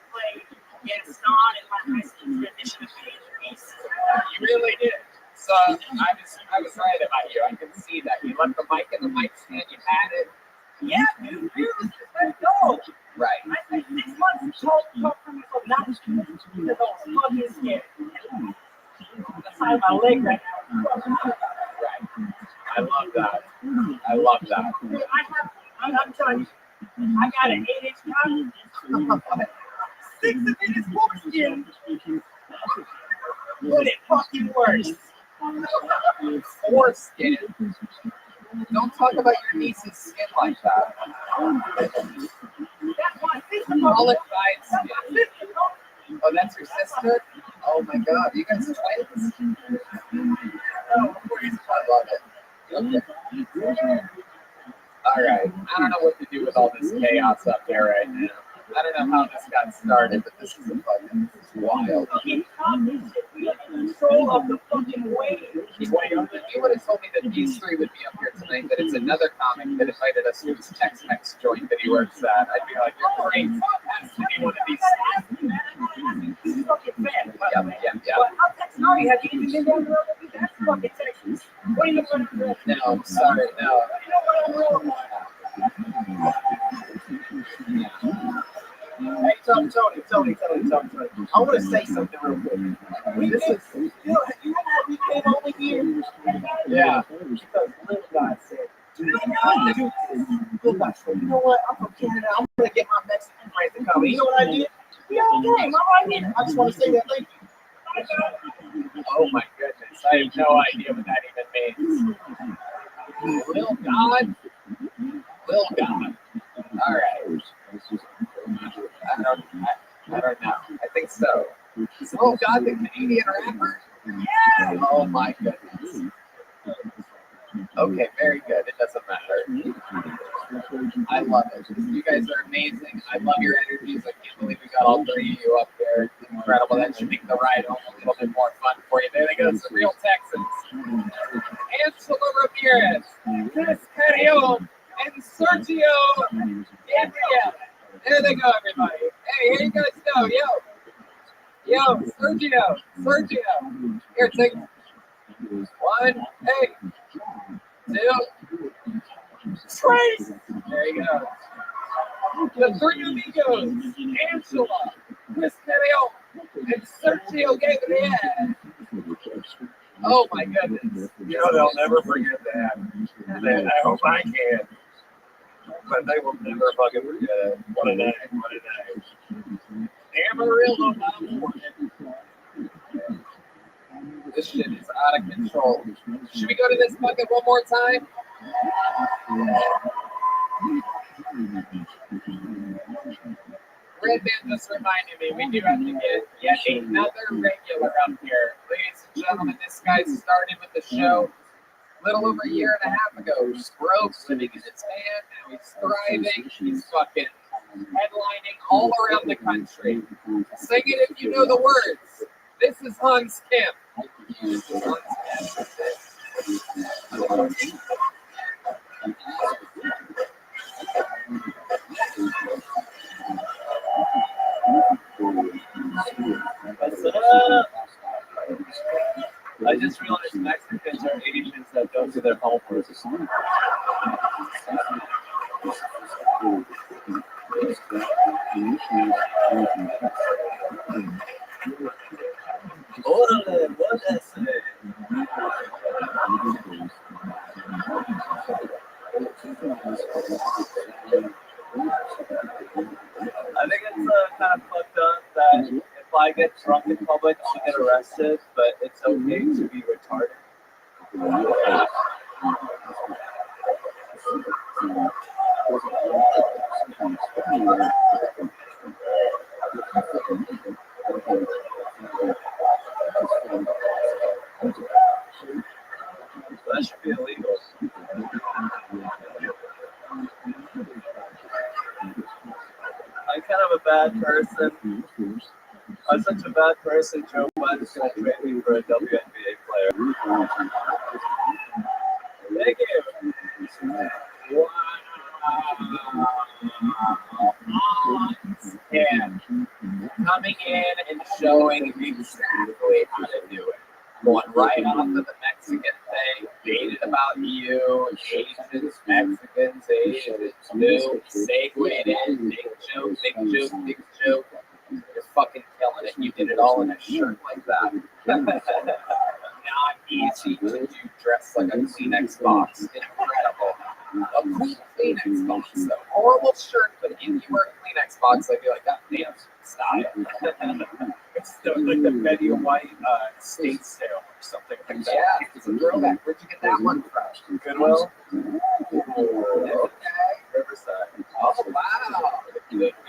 played Gaston in my high school tradition of piece. You really did. So I was right about you. I can see that. You left the mic in the mic stand, you had it. Yeah, dude, really, let's go. Right. I spent 6 months to talk for myself, not just because I was fucking scared. The side of my leg right now. Right. I love that. I'm telling you, I got an 8-inch cock. 6 of it is foreskin. But it fucking works. Foreskin? Don't talk about your niece's skin like that. That's my sister. Qualified skin. Oh, that's your sister? Oh my god, you guys twins? Oh, of course. I love it. Okay. Alright, I don't know what to do with all this chaos up there right now. I don't know how this got started, but this is wild. Control of the fucking wave. If you would have told me that these three would be up here tonight, that it's another comic that invited us to his Tex-Mex joint that he works at, I'd be like, you're great. Has to be one of these. This is fucking bad. Yeah. But how Tex-Mex? Have you even been down the road with me? That's fucking Texas. What are you doing? No, I'm sorry, no. You know what I'm rolling on? Hey, Tony. I want to say something real quick. You know how we came over here? Yeah. Because Little Guy said, you know what? I'm from Canada. I'm going to get my Mexican friends to come. You know what I did? Yeah, okay. I'm right here. I just want to say that. Thank you. Oh, my goodness. I have no idea what that even means. Lil God? All right. I don't know. I think so. Oh God, the Canadian rapper? Yeah. Oh my goodness. Okay, very good. It doesn't matter. I love it. You guys are amazing. I love your energies. I can't believe we got all three of you up there. It's incredible. That should make the ride home a little bit more fun for you. There they go. Some real Texans. Angela Ramirez, Chris Carrion, and Sergio Gabriel. There they go, everybody. Hey, here you guys go. Yo, Sergio. Here, take 1, hey, 2, Trace. There you go. The three amigos, Angela, Chris Carrion, and Sergio Gabriel. Oh my goodness. You know they'll never forget that. And I hope I can. But they will never fucking forget it. What a day. Amarillo, this shit is out of control. Should we go to this bucket one more time? Red Band just reminded me we do have to get yet another regular up here. Ladies and gentlemen, this guy started with the show a little over a year and a half ago. Broke, living in his van, now he's thriving. He's fucking headlining all around the country. Sing it if you know the words. This is Hans Kemp. What's up? I just realized Mexicans are Asians that don't do their homework. Órale, what is it? I think it's kind of fucked up that if I get drunk in public, I'll get arrested, but it's okay to be retarded. That should be illegal. I'm kind of a bad person. I'm such a bad person, Joe Biden's going to trade me for a WNBA player. Thank you. And coming in and showing exactly how to do it. Going right off of the Mexican thing, dated about you, Asians, Mexicans, Asians, new, segued in, big joke, big joke, big joke. You're fucking killing it. You did it all in a shirt like that. Not easy to do dressed like a Kleenex box. Incredible. A cool Kleenex box, though. Horrible shirt, but if you wear a Kleenex box, I'd be like, God damn, style. It's like the Betty White state sale or something like that. Yeah, it's a throwback. Where'd you get that one from? Goodwill? Okay. Riverside. Oh, wow.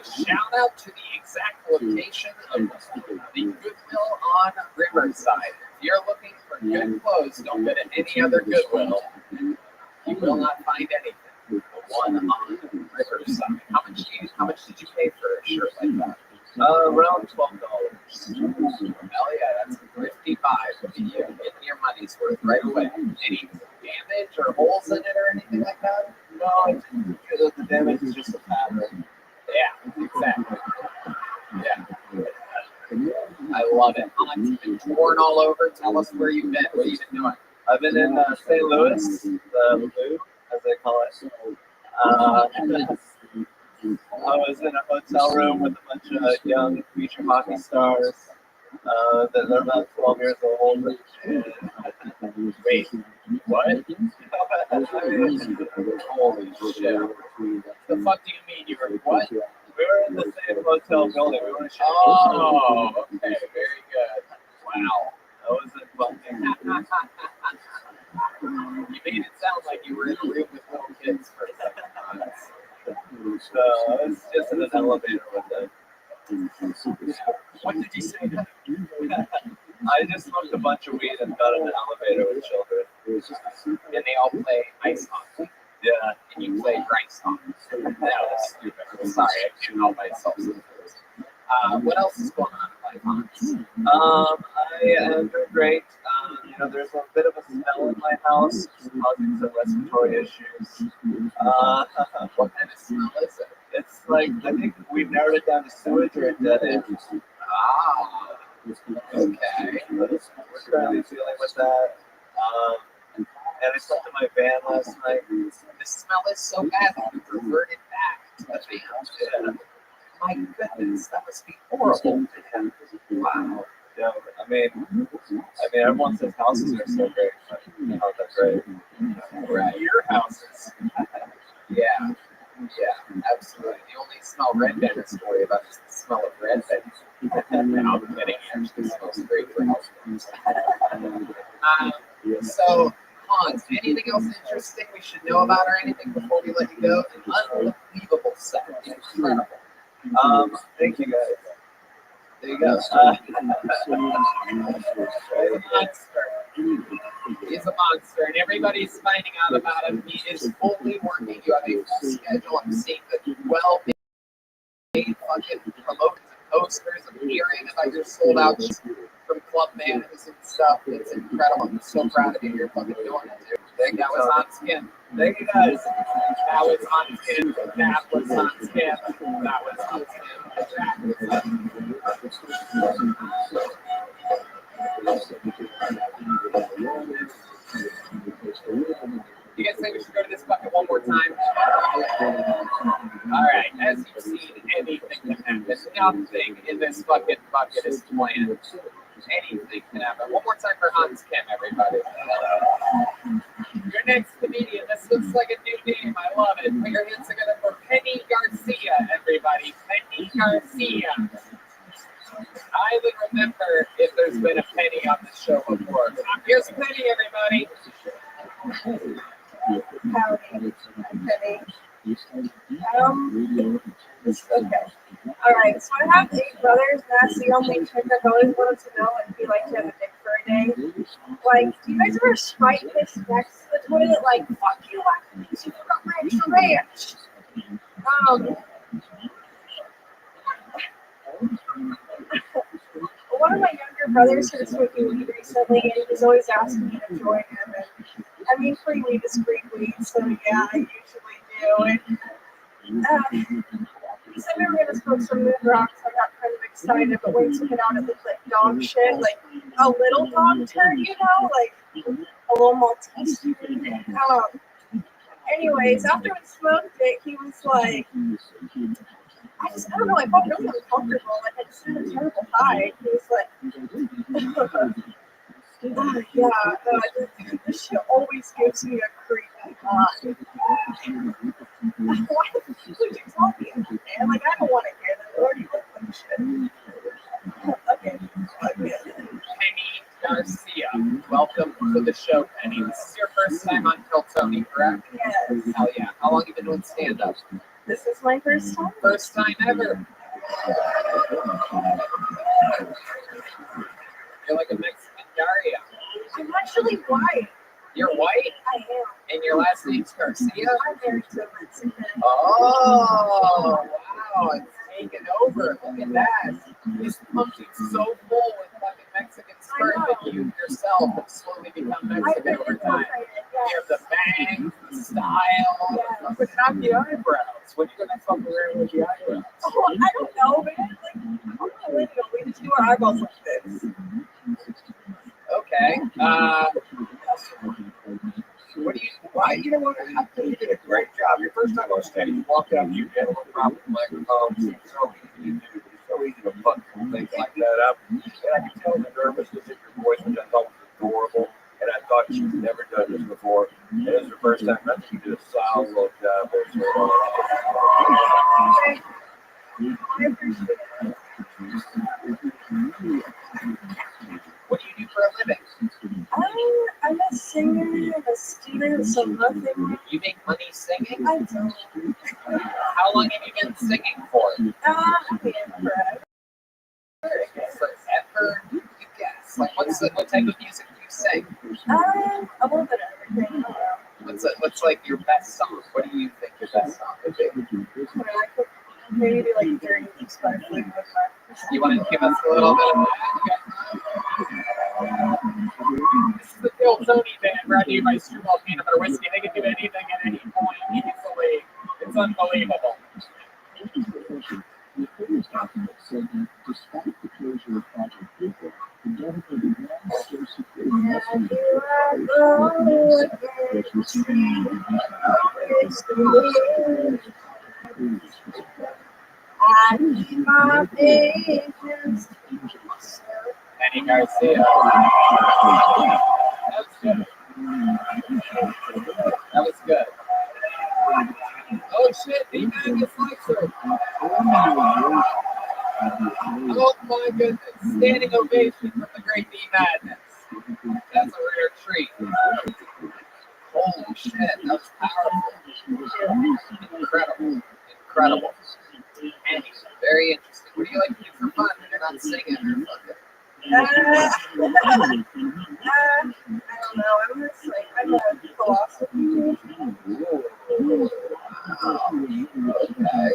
Shout out to the exact location of the Goodwill on Riverside. If you're looking for good clothes, don't go to any other Goodwill. You will not find anything. The one on Riverside. How much did you pay for a shirt like that? Around $12. Hell yeah, that's 55 for you. Getting your money's worth right away. Any damage or holes in it or anything like that? No, the damage is just a pattern. Yeah, exactly. Yeah. I love it. It's been torn all over. Tell us where you've been. What have you been doing? I've been in St. Louis, the Lou, as they call it. I was in a hotel room with a bunch of young future hockey stars that are about 12 years old. And Wait, what? Holy shit. The fuck do you mean? You were what? We were in the same hotel building. We were in Oh, okay. Very good. Wow. That was fun. You made it sound like you were in a room with little kids for a second. So I was just in an elevator with them. What did you say? I just smoked a bunch of weed and got in an elevator with children. And they all play ice hockey. Yeah. And you play rice hockey. That was stupid. I'm sorry, I can't help myself. What else is going on in life, Hans? I am doing great. There's a bit of a smell in my house, causing some respiratory issues. What kind of smell is it? It's like, I think we've narrowed it down to sewage or a dead end. Ah, okay. We're currently dealing with that. And I slept in my van last night. The smell is so bad that you reverted back to the van. My goodness, that must be horrible. Wow. Yeah, I mean, everyone says houses are so great, but not that great. Right, your houses. Yeah, absolutely. The only smell red bed is to worry about is the smell of red bed. No, I'm kidding. It actually smells great for housewarmers. So, Hans, anything else interesting we should know about or anything before we let you go? An unbelievable set. Incredible. Thank you guys. There you go. He's a monster, and everybody's finding out about him. He is fully working. You have a full schedule. I'm seeing the 12-day fucking promotions and posters and hearing about your sold out from club banners and stuff. It's incredible. I'm so proud of you. You're fucking doing it, dude. That was on skin. Thank you guys. That was on skin. That was on skin. That was on You guys think we should go to this bucket one more time? All right. As you've seen, anything can happen. Nothing in this bucket is planned. Anything can happen. One more time for Hans Kim, everybody. Your next comedian. This looks like a new name. I love it. Put your hands together for Penny Garcia, everybody. Penny Garcia. I would remember if there's been a Penny on the show before. Here's Penny, everybody. Howdy, I'm Penny. Okay. All right. So I have 8 brothers. That's the only trick I've always wanted to know. If you like to have a dick for a day, like, do you guys ever swipe this next to the toilet? Like, fuck you, I you forgot my extra ranch. One of my younger brothers started smoking weed recently, and he's always asking me to join him. And I mean, freely discreet weed, so yeah, I usually do. And he said we were gonna smoke some moon rocks. I got kind of excited, but when he took it out, it looked like dog shit, like a little dog turd, you know, like a little Maltese. Anyways, after we smoked it, he was like, I don't know, I felt really uncomfortable. Like, I just had a terrible high. He was like, this shit always gives me a creepy high. Why the fuck would you tell me that, man? Like, I don't want to hear that. It already looked like shit. Okay. Penny Garcia. Welcome to the show, Penny. This is your first time on Kill Tony, correct? Yes. Hell yeah. How long have you been doing stand-up? This is my first time. First time ever. You're like a Mexican Daria. I'm actually white. You're white? I am. And your last name's Garcia? I'm married to a Mexican. Oh, wow. It's taken over. Look at that. This pumpkin's so full with fucking Mexican sperm that you yourself have slowly become Mexican over time. You have the bangs, the style. Look at the eyebrows. What are you going to fuck around with the eyebrows? Oh, I don't know, man. Like, I'm millennial. We just do our eyeballs like this. Okay. What do you? Why? You know what? I think you did a great job. Your first time on stage, you walked out, you had a little problem with microphones. It's so easy to do. It's so easy to fuck things like that up. And I could tell the nervousness in your voice, which I thought was adorable. And I thought you'd never done this before. And it was your first time. I think you did a solid little job there. So, I appreciate it. what do you do for a living? I'm a singer, I'm a student, so nothing. You make money singing? I don't. How long have you been singing for? I mean, forever. Forever? You guess. Like, what type of music do you sing? A little bit of everything. What's like your best song? What do you think your best song would be? I could maybe like during these five with my. You want to give us a little bit of that? This is the Kill Tony band brought to you by Screwball Peanut Butter Whiskey. They can do anything at any point easily. It's unbelievable. The previous document said that despite the closure of Project Google, the dedicated non-state security message was receiving I need my patience. Penny Garcia. That was good. Oh shit, D-Man dislikes her. Oh my goodness. Standing ovation from the great D-Madness. That's a rare treat. Holy shit, that was powerful. Incredible. And very interesting. What do you like to do for fun when you're not singing or fucking? I don't know. I'm a philosophy major. Okay.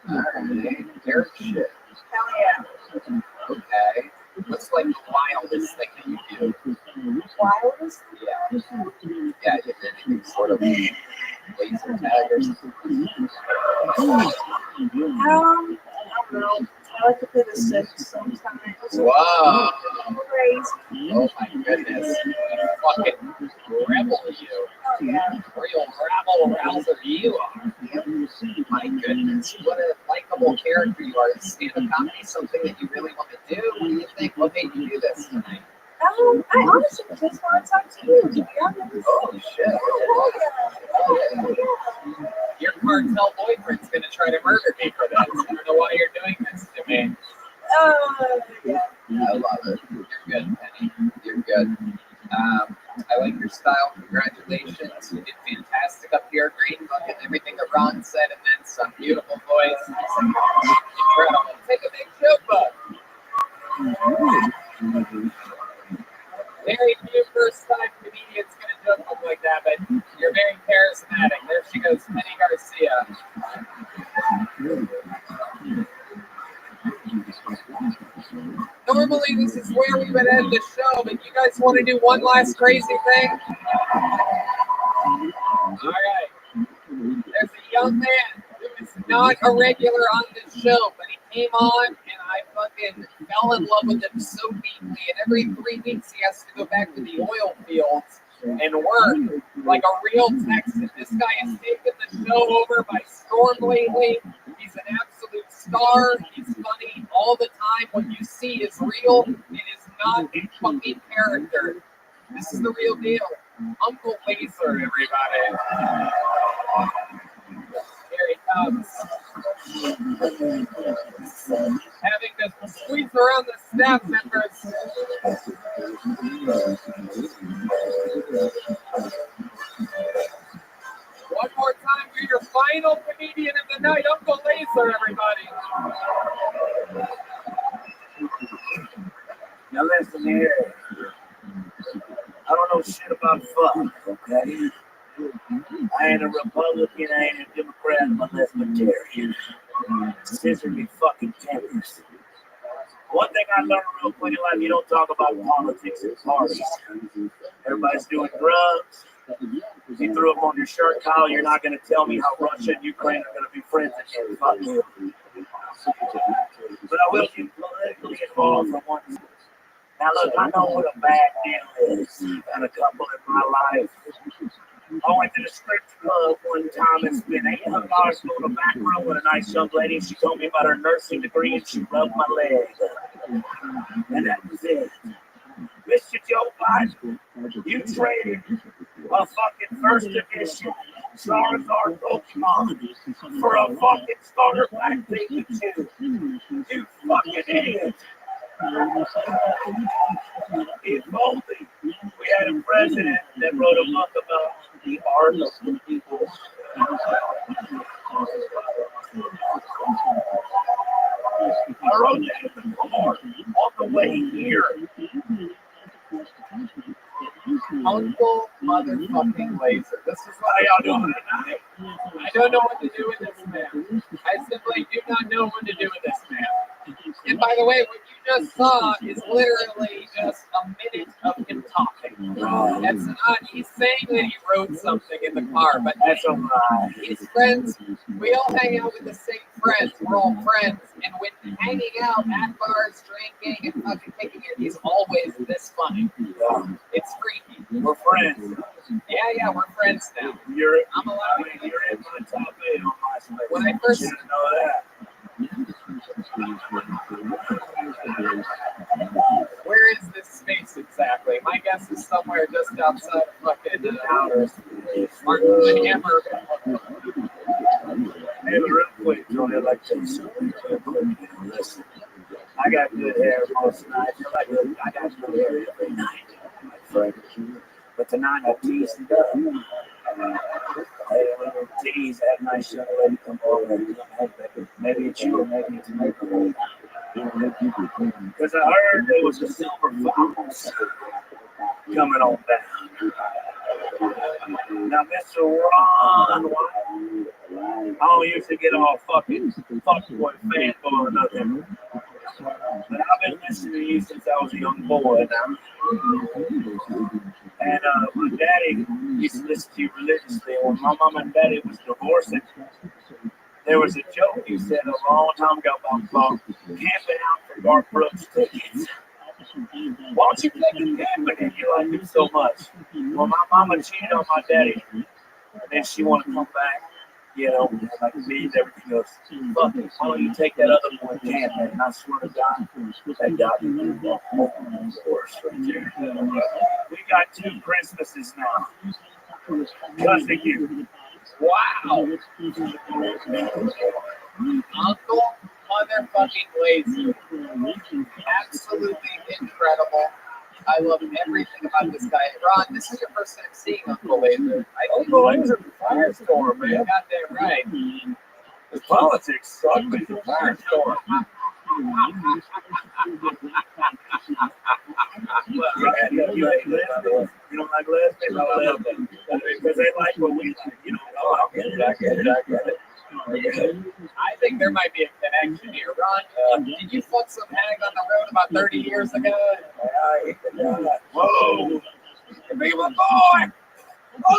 Alright. Eric shit. Hell yeah. Okay. What's like the wildest thing that you do? Wildest? Yeah. Yeah, you did anything sort of laser tag or something. I don't know. I like to play the Sims sometimes. Wow. Crazy. Oh my goodness. You fucking rebel, you. Oh, yeah. Real rabble rouser you are. My goodness. What a likable character you are. Is stand-up comedy something that you really want to do? What do you think? What made you do this tonight? I honestly just want to talk to you, to be honest. Oh, shit. Your cartel boyfriend's gonna try to murder me for this. I don't know why you're doing this to me. Yeah. I love it. You're good, Penny. You're good. I like your style. Congratulations. You did fantastic up here. Great fucking everything that Ron said, and then some beautiful voice. Incredible. Take a big joke, bud. Very few first-time comedians gonna joke up like that, but you're very charismatic. There she goes, Penny Garcia. Normally, this is where we would end the show, but you guys want to do one last crazy thing? All right. There's a young man who is not a regular on this show, but he came on, and I fucking fell in love with him so deeply. And every 3 weeks, he has to go back to the oil fields and work like a real Texan. This guy has taken the show over by storm lately. He's an absolute star. He's funny all the time. What you see is real. It is not a fucking character. This is the real deal. Uncle Laser, everybody. Here he comes. Having to squeeze around the staff members. One more time for your final comedian of the night, Uncle Laser, everybody. Now listen here. I don't know shit about fuck, okay? I ain't a Republican, I ain't a Democrat, I'm a libertarian. Scissor me fucking tempers. One thing I learned real quick in life, you don't talk about politics and parties. Everybody's doing drugs. If you threw them on your shirt, Kyle, you're not going to tell me how Russia and Ukraine are going to be friends again. Fuck you. But I will get politically involved for once. Now look, I know what a bad deal is. I've had a couple in my life. I went to the strip club one time and spent $800 on the back row with a nice young lady. She told me about her nursing degree and she rubbed my leg. And that was it. Mr. Joe Biden, you traded a fucking first edition Charizard Pokemon for a fucking starter pack Pikachu. You fucking idiot. If only we had a president that wrote a book about the art of the people. I wrote that in the car on the way here. Uncle motherfucking Laser. This is what How y'all doing tonight? I don't know what to do with this man. I simply do not know what to do with this man. And by the way, what you just saw is literally just a minute of him talking. That's not, he's saying that he wrote something in the car, but that's a lie. His friends, we all hang out with the same friends. We're all friends. And when hanging out at bars, drinking, and fucking kicking it, he's always this funny. It's freaky. We're friends. Yeah, we're friends now. I'm allowed to. You're in my top 8 on MySpace. When I first You didn't know that. Where is this space exactly? My guess is somewhere just outside of fucking outer Martin Hammer. Hey, but real quick, Tony, I'd like to tell you something real quick. Listen, I got good hair most nights. I got good hair every night, my friend. But tonight I teased it up. Hey, a little tease, had a nice young lady come over. Maybe it's you or maybe it's me. Because I heard there was a silver fox coming on down. Now, Mr. Ron, I don't usually get all fucking fuckboy fanboy or nothing. But I've been listening to you since I was a young boy now. And my daddy used to listen to you religiously. When my mom and daddy was divorcing, there was a joke you said a long time ago about camping out for Garth Brooks tickets. Why don't you take him camping if you like him so much? Well, my mama cheated on my daddy, and then she wanted to come back, you know, like me and everything else. Fuck it, why don't you take that other boy camping? And I swear to God, that got me the whole course right there. We got 2 Christmases now because of you. Wow. Uncle motherfucking Laser. Absolutely incredible. I love everything about this guy. Ron, this is your first time seeing Uncle Laser. Uncle Laser, firestorm, man. You got that right. The politics suck, but it's a firestorm. You don't like lesbians? I love them. Because they like what we like. You know, I get it. I think there might be a connection here. Ron, did you fuck some hag on the road about 30 years ago? Whoa! You be my boy! I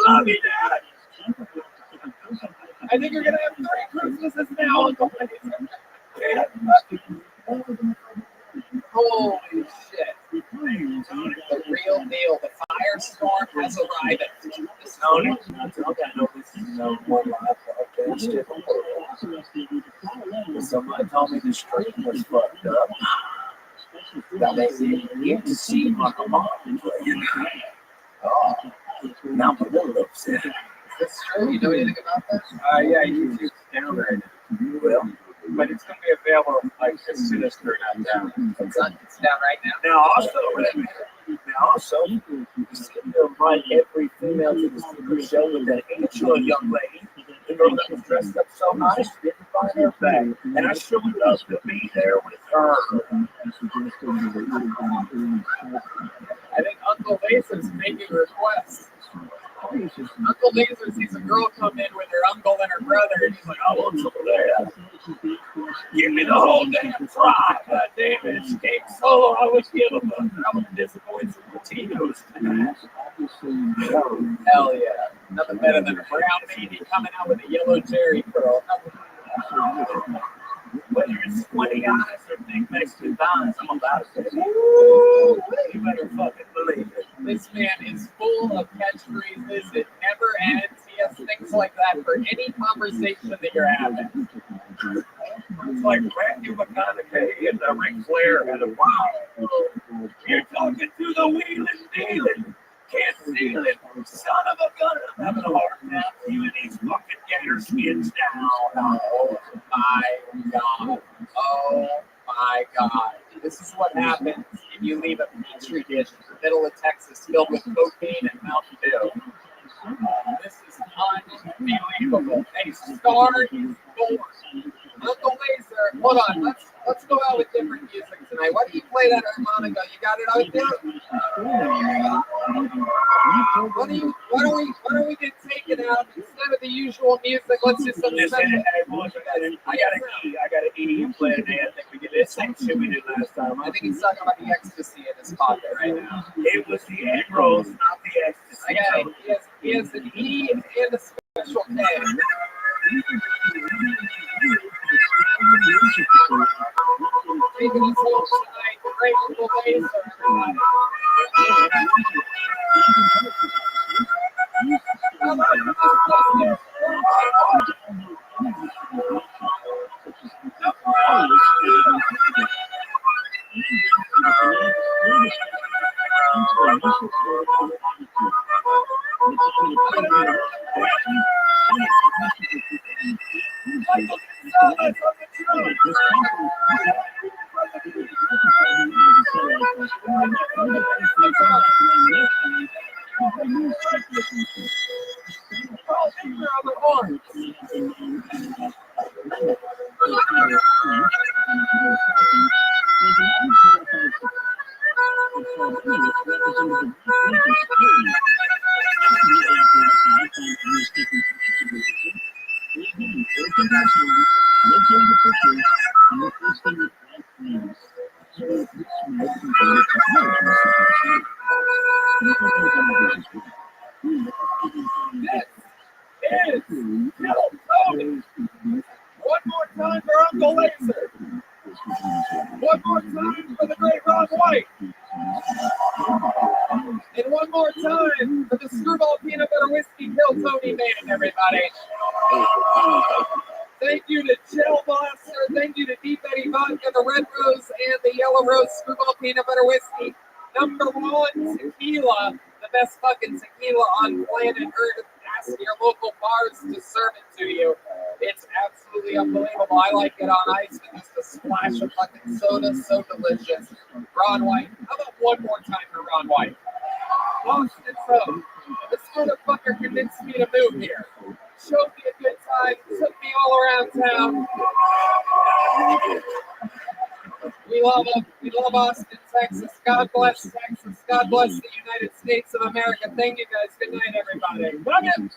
love you, Dad! I think you're going to have 3 Christmases now, Uncle Laser. Holy shit. The real deal. The firestorm has arrived. No, this is no one live podcast. Somebody told me the stream was fucked up. That makes it weird to see my mom playing. Oh, now I'm a little upset. That's true. You know anything about that? Yeah, YouTube's down right now. Well, But it's going to be available like as soon as they're not down. It's down right now. Now also, you seem to invite every female to the secret show with that angel young lady. The girl that was dressed up so nice, didn't find her back. And I sure would love to be there with her. I think Uncle Laser's making requests. Uncle Laser sees a girl come in with her uncle and her brother, and he's like, I want some of that. Give me the whole damn fry. God damn it, she came solo. I would give them a, I would disappoint some Latinos. Hell yeah. Nothing better than a brown baby coming out with a yellow cherry curl. Whether it's 20 eyes or big Mexican dimes, I'm about it. Woo! You better fucking believe it. This man is full of catchphrases. It never ends. He has things like that for any conversation that you're having. It's like Matthew McConaughey and Ric Flair had a wow. You're talking to the wheeling dealing. Can't steal it. Son of a gun. I'm having a heart attack. You and these fucking gator skins down. Oh my God. Oh my God. This is what happens if you leave a petri dish in the middle of Texas filled with cocaine and Mountain Dew. This is unbelievable. A star is born. Uncle Laser, hold on. Let's go out with different music tonight. Why don't you play that harmonica? You got it out there? Why don't we get taken out instead of the usual music? Let's do some special. I got an E play today. I think we get this same shit we did last time. I think he's talking about the ecstasy in his pocket right now. It was the egg rolls, not the ecstasy. I got it. He has an E and a special K. Taking us home tonight. Great Uncle Laser, everyone. How about this? This is Little Tony. One more time for Uncle Laser. One more time for the great Ron White. And one more time for the Screwball Peanut Butter Whiskey Kill Tony Band, everybody. Thank you to Gel Blaster. Thank you to Deep Eddy Vodka, the Red Rose, and the Yellow Rose Screwball Peanut Butter Whiskey. Number one, tequila. The best fucking tequila on planet Earth. Ask your local bars to serve it to you. It's absolutely unbelievable. I like it on ice with just a splash of fucking soda. So delicious. Ron White. How about one more time for Ron White? Austin Road. This motherfucker convinced me to move here. Showed me a good time. Took me all around town. We love him. We love Austin, Texas. God bless Texas. God bless the United States of America. Thank you guys. Good night, everybody. Love you.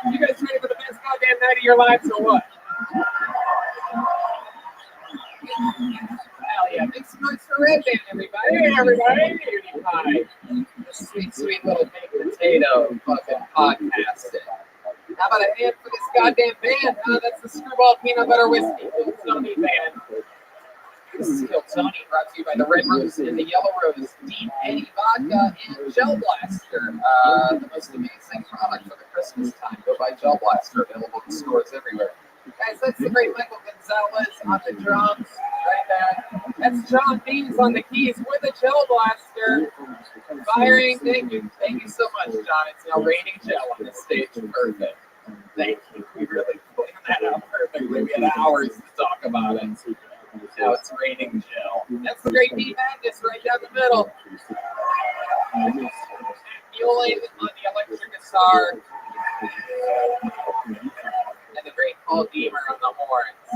You guys ready for the best goddamn night of your lives or what? Hell yeah, make some noise for Red Band, everybody. Hey, everybody. Cutie pie. The sweet, sweet little baked potato fucking podcasting. How about a hand for this goddamn band, huh? That's the Screwball Peanut Butter Whiskey Kill Tony Band. This is Kill Tony, brought to you by the Red Rose and the Yellow Rose, Deep Eddy Vodka, and Gel Blaster. The most amazing product for the Christmas time. Go buy Gel Blaster, available in stores everywhere. Guys, that's the great Michael Gonzalez on the drums, right there. That's John Beans on the keys with a Gel Blaster. Firing, thank you so much, John. It's now raining gel on this stage. Perfect. Thank you. We really planned that out perfectly. We had hours to talk about it. Now it's raining gel. That's the great D Madness right down the middle. Mueling on the electric guitar. And the great Paul Deemer on the horns.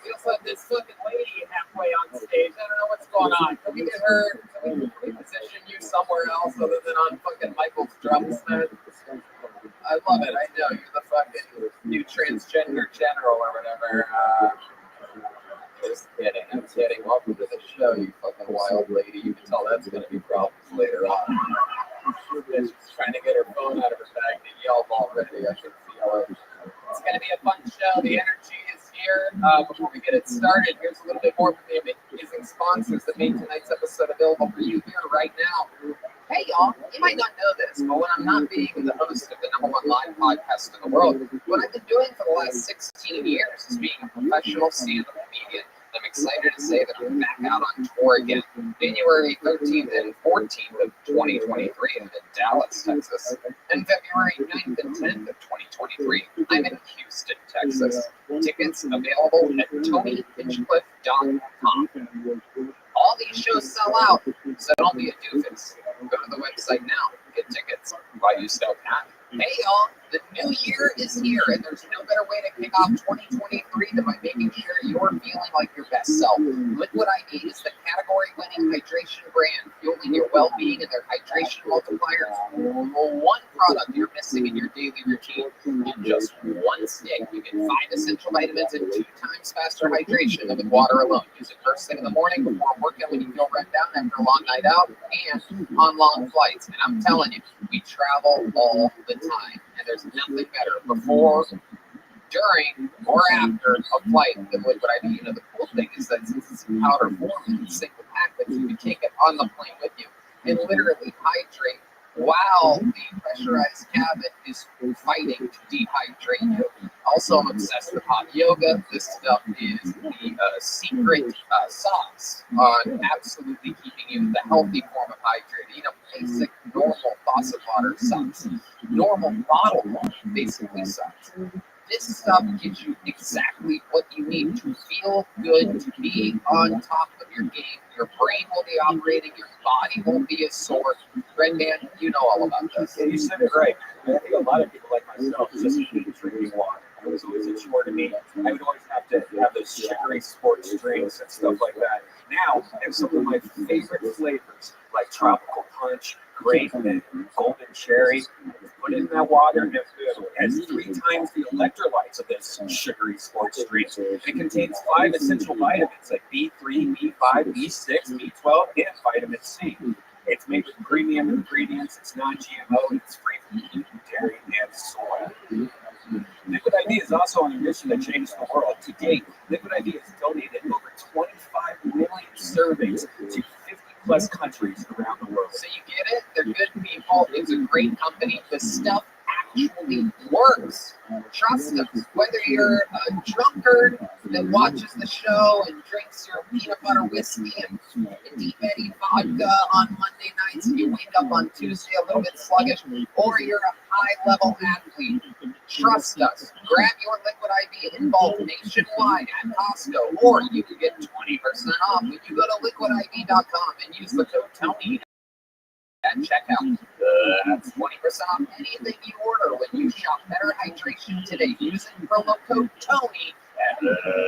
We also have this fucking lady halfway on stage. I don't know what's going on. Can we get her? Can we position you somewhere else other than on fucking Michael's drums, man? I love it. I know you're the fucking new transgender general or whatever. Just kidding. I'm kidding. Welcome to the show, you fucking wild lady. You can tell that's going to be problems later on. She's trying to get her phone out of her bag to yelp already. I can feel it. It's going to be a fun show. The energy is here. Before we get it started, here's a little bit more from the amazing sponsors that made tonight's episode available for you here right now. Hey, y'all, you might not know this, but when I'm not being the host of the #1 live podcast in the world, what I've been doing for the last 16 years is being a professional stand-up comedian. I'm excited to say that I'm back out on tour again. January 13th and 14th of 2023, I'm in Dallas, Texas. And February 9th and 10th of 2023, I'm in Houston, Texas. Tickets available at TonyHinchcliffe.com. All these shows sell out, so don't be a doofus. Go to the website now, get tickets while you still can. Hey y'all, the new year is here, and there's no better way to kick off 2023 than by making sure you're feeling like your best self. Liquid IV is the category-winning hydration brand, fueling your well-being and their hydration multipliers. One product you're missing in your daily routine. In just one stick, you get 5 essential vitamins and 2 times faster hydration than with water alone. Use it first thing in the morning before working when you feel run down after a long night out and on long flights. And I'm telling you, we travel all the time, and there's nothing better before, during, or after a flight than liquid IV. You know, the cool thing is that since it's in powder form, it's a single pack that you can take it on the plane with you and literally hydrate while the pressurized cabin is fighting to dehydrate you. Also, I'm obsessed with hot yoga. This stuff is the secret sauce on absolutely keeping you in the healthy form of hydrated. You know, basic, normal faucet water sucks. Normal bottled water basically sucks. This stuff gives you exactly what you need to feel good, to be on top of your game. Your brain will be operating, your body won't be as sore. Red Man, you know all about this. Yeah, you said it right. I think a lot of people like myself just hate drinking water. It was always a chore to me. I would always have to have those sugary sports drinks and stuff like that. Now, I have some of my favorite flavors, like tropical punch, grape, and golden cherry. Put it in that water, and it has 3 times the electrolytes of this sugary sports drink. It contains 5 essential vitamins like B3, B5, B6, B12, and vitamin C. It's made with premium ingredients, it's non-GMO, and it's free from gluten, dairy, and soy. Liquid IV is also on a mission to change the world. To date, Liquid IV has donated over 25 million servings to 50-plus countries around the world. So you get it? They're good people. It's a great company. The stuff actually works. Trust us. Whether you're a drunkard that watches the show and drinks your peanut butter whiskey and deep eddy vodka on Monday nights and you wake up on Tuesday a little bit sluggish, or you're a high-level athlete, trust us. Grab your Liquid IV in bulk nationwide at Costco, or you can get 20% off when you go to liquidiv.com and use the code TONY at checkout. That's 20% off anything you order when you shop Better Hydration today using promo code TONY at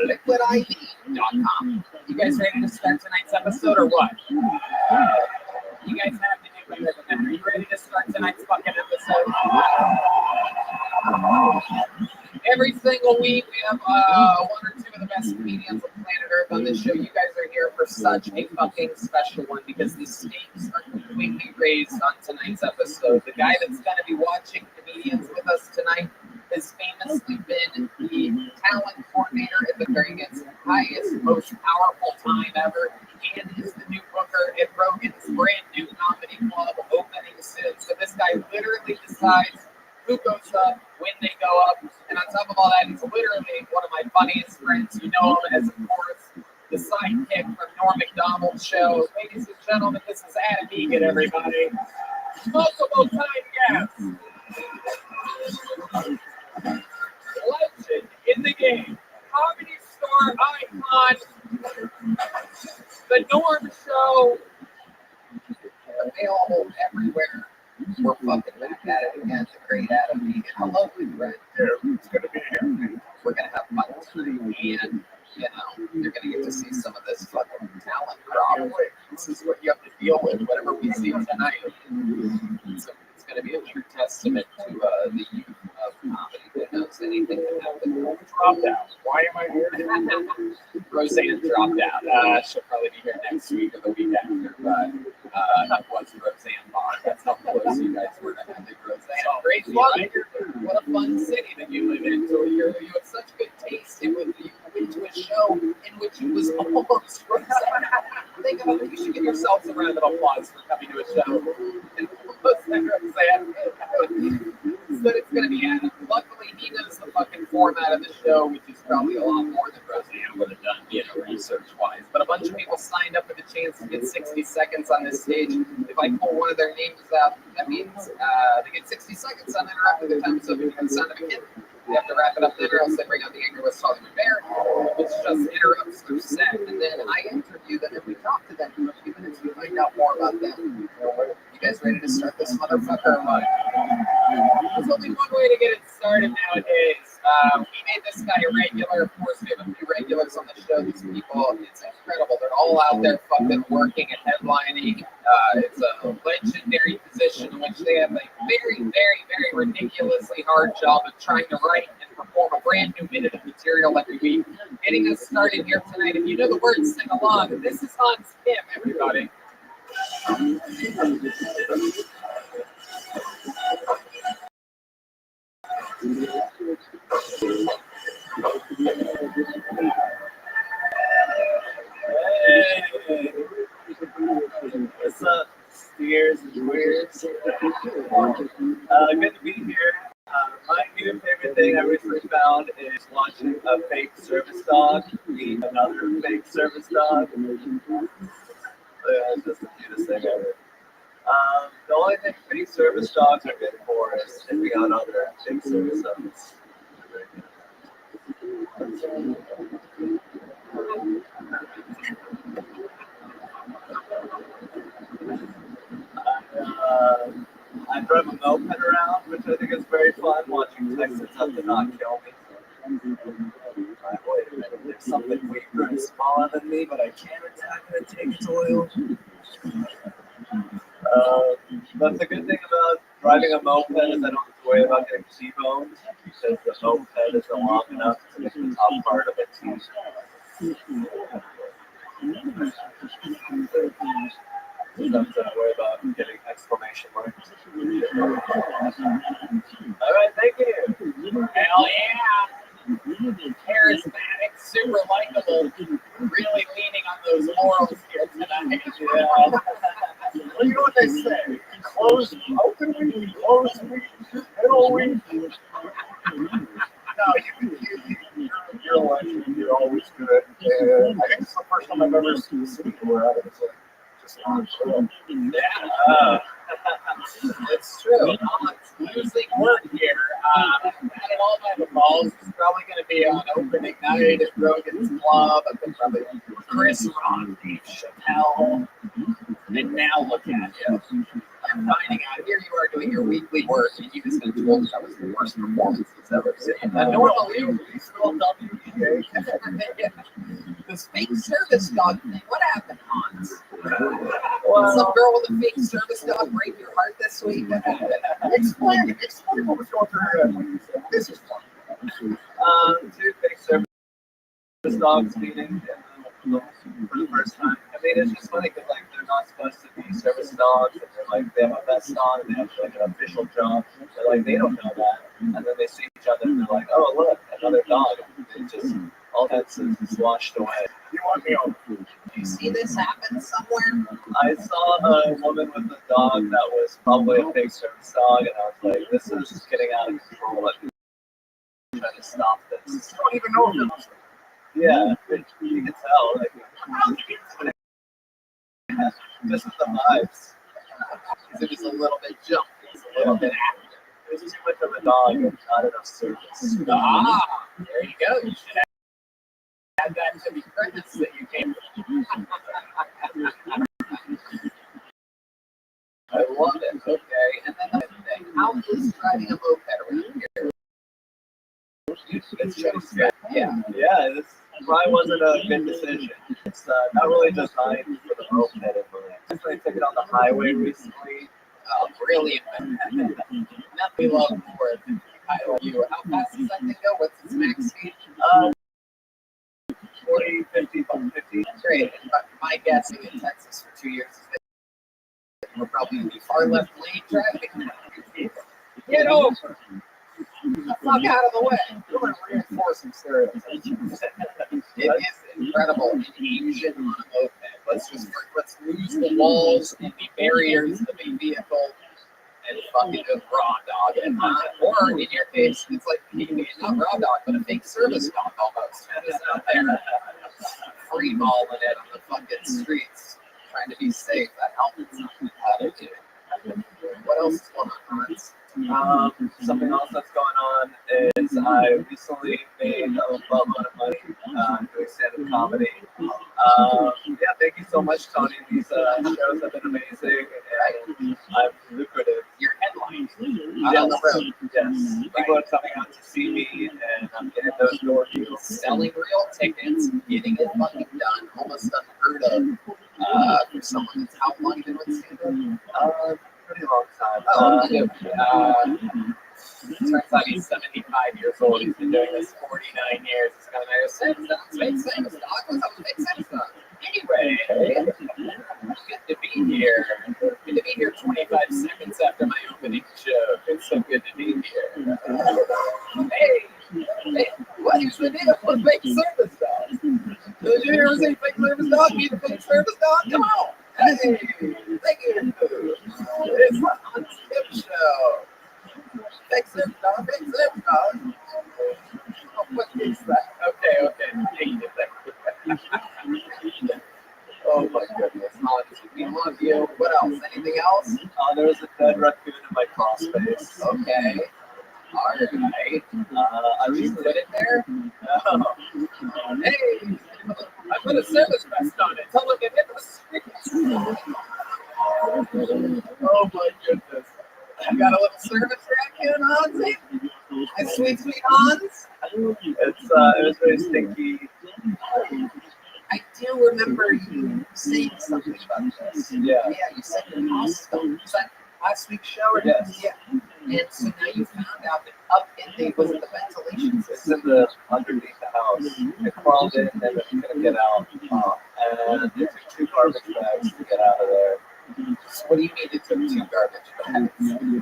liquidiv.com. You guys ready to start tonight's episode or what? You guys have to do better than that. Are you ready to start tonight's fucking episode? Every single week, we have 1 or 2 of the best comedians on planet Earth on this show. You guys are here for such a fucking special one because the stakes are completely raised on tonight's episode. The guy that's going to be watching comedians with us tonight has famously been the talent coordinator at the biggest, highest, most powerful time ever, and is the new booker at Rogan's brand new comedy club opening soon. So this guy literally decides who goes up, when they go up, and on top of all that, he's literally one of my funniest friends. You know him as, of course, the sidekick from Norm Macdonald's show. Ladies and gentlemen, this is Adam Egan, everybody. Multiple time guest. Legend in the game. Comedy star icon. The Norm Show. Available everywhere. We're fucking back at it again. The great Adam Egan. Hello, my friend. It's going to be here. We're going to have fun tonight. And, you know, you're going to get to see some of this fucking talent probably. This is what you have to deal with, whatever we see tonight. So it's going to be a true testament to the youth of comedy that knows anything can happen. Dropped out. Why am I here? Roseanne dropped out. She'll probably be here next week or the week after, but that was Roseanne Barr. That's how close you guys were to having Roseanne. Crazy, right? What a fun city that you live in. So you have such good taste. You went to a show in which it was almost Roseanne. Think about it. You should give yourselves a round of applause for coming to a show and almost Roseanne. But it's going to be Adam. Luckily, he knows the fucking format of the show, which is probably a lot more than Roseanne would have done, you know, research-wise, but a bunch of people signed up for the chance to get 60 seconds on this stage. If I pull one of their names out, that means they get 60 seconds uninterrupted at the time. So if you hear the sound of a kid, they have to wrap it up later, else they bring out the angry West Hollywood bear, which just interrupts their set. And then I interview them and we talk to them for a few minutes to find out more about them. You guys ready to start this motherfucker or what? There's only one way to get it started nowadays. We made this guy a regular. Of course, we have a few regulars on the show. These people, it's incredible. They're all out there fucking working and headlining. It's a legendary position in which they have a very, very, very ridiculously hard job of trying to write and perform a brand new minute of material every week. Getting us started here tonight. If you know the words, sing along. This is Hans Kim, everybody. Hey, what's up, steers and weirds? Good to be here. My new favorite thing I recently found is watching a fake service dog meet another fake service dog. It's just the cutest thing ever. The only thing fake service dogs are good for is taking out other fake service dogs. I drive a moped around, which I think is very fun, watching Texans have to not kill me. Wait a minute, there's something weaker and smaller than me, but I can't attack it and take its oil. But the good thing about driving a moped is I don't have to worry about getting T-boned, because the moped isn't long enough to make the top part of it T. Sometimes I worry about getting exclamation marks. All right, thank you. Hell yeah. Charismatic, super likable, really leaning on those morals here tonight. Yeah. Well, you know what they say? Closed, open week, closed week, middle week. No, you're elected. You're always good. And I think it's the first time I've ever seen a city where I was like, just not sure. Yeah, it's true. It's losing word here. At all my balls is probably going to be on opening night at Rogan's Club. I think probably Chris Rock, Dave Chappelle. And now look at you. I'm finding out here you are doing your weekly work, and you just told me that was the worst performance he's ever seen. Normally, you still WBA. This fake service dog thing, what happened, Hans? Some girl with a fake service dog break your heart this week? What happened? Explain what was going through your head when you said this is fun. Two fake service dogs meeting for the first time. I mean, it's just funny because like they're not supposed to be service dogs, and they're like they have a vest on and they have like an official job. They're like they don't know that, and then they see each other and they're like, oh look, another dog. It just all that's washed away. You want me on? Did you see this happen somewhere? I saw a woman with a dog that was probably a fake service dog, and I was like, this is just getting out of control. Like, trying to stop this. I don't even know if it was. Yeah, you can tell. Like, this is the vibes. It was a little bit jumpy, it's a little bit active. This is too much of a dog and not enough service. There you go. You should add that to the credits that you came with. I love it. Okay. And then the thing, how is driving a moped around here? It's just, yeah. Yeah, this probably wasn't a good decision. It's not really designed for the moped in mind. I took it on the highway recently. Brilliant. Nothing we love more than you. How fast does that thing go? What's its max speed? 40, 50, 50. Great. My guess in Texas for 2 years is that we're probably in the far left lane driving. Get over. The fuck out of the way. You're going to reinforce some stereotypes. It is incredible. An Asian on a moped. Let's lose the walls and the barriers of a vehicle and fucking just raw dog it. Or in your case, it's like not raw dog, but a fake service dog almost. It's out there free balling it on the fucking streets, trying to be safe. That helmet's not gonna have it, dude. What else is going on, Hans? Something else that's going on is I recently made a buttload of money doing stand-up comedy. Yeah, thank you so much, Tony. These shows have been amazing and I'm lucrative. Your headline. Yes. On the road. Yes. People are coming out to see me and I'm getting those door deals. Selling real tickets, getting it fucking done. Almost unheard of for someone that's how long been with stand-up? Pretty long time. Turns out he's 75 years old. He's been doing this 49 years. It's kind of nice. Makes sense, dog. What's up? Makes sense, dog. Anyway, good to be here. Good to be here 25 seconds after my opening joke. It's so good to be here. Hey, what is the deal with fake service dog? Did you ever see fake service dog? Need a fake service dog? Come on. Hey, thank you. It's the Hans Kim Show. Fake service dog, fake service dog. Oh, what is that? Okay. Hate it. Oh my goodness, Hans, we love you. What else? Anything else? There was a dead raccoon in my crawl space. Okay. All right. I recently Put it there. Hey, I put a service vest on it. Tell him to hit the street. oh my goodness. I got a little service raccoon, Hansie. My sweet Hans. it was very stinky. I do remember you saying something about this. Yeah. Yeah, you said you're awesome. Was that last week's show? Or Yes. Yeah. And so now you found out that up in the was it the ventilation It's system? in the underneath the house. I crawled in and it couldn't get out. And it took 2 garbage bags to get out of there. So what do you mean it took 2 garbage bags?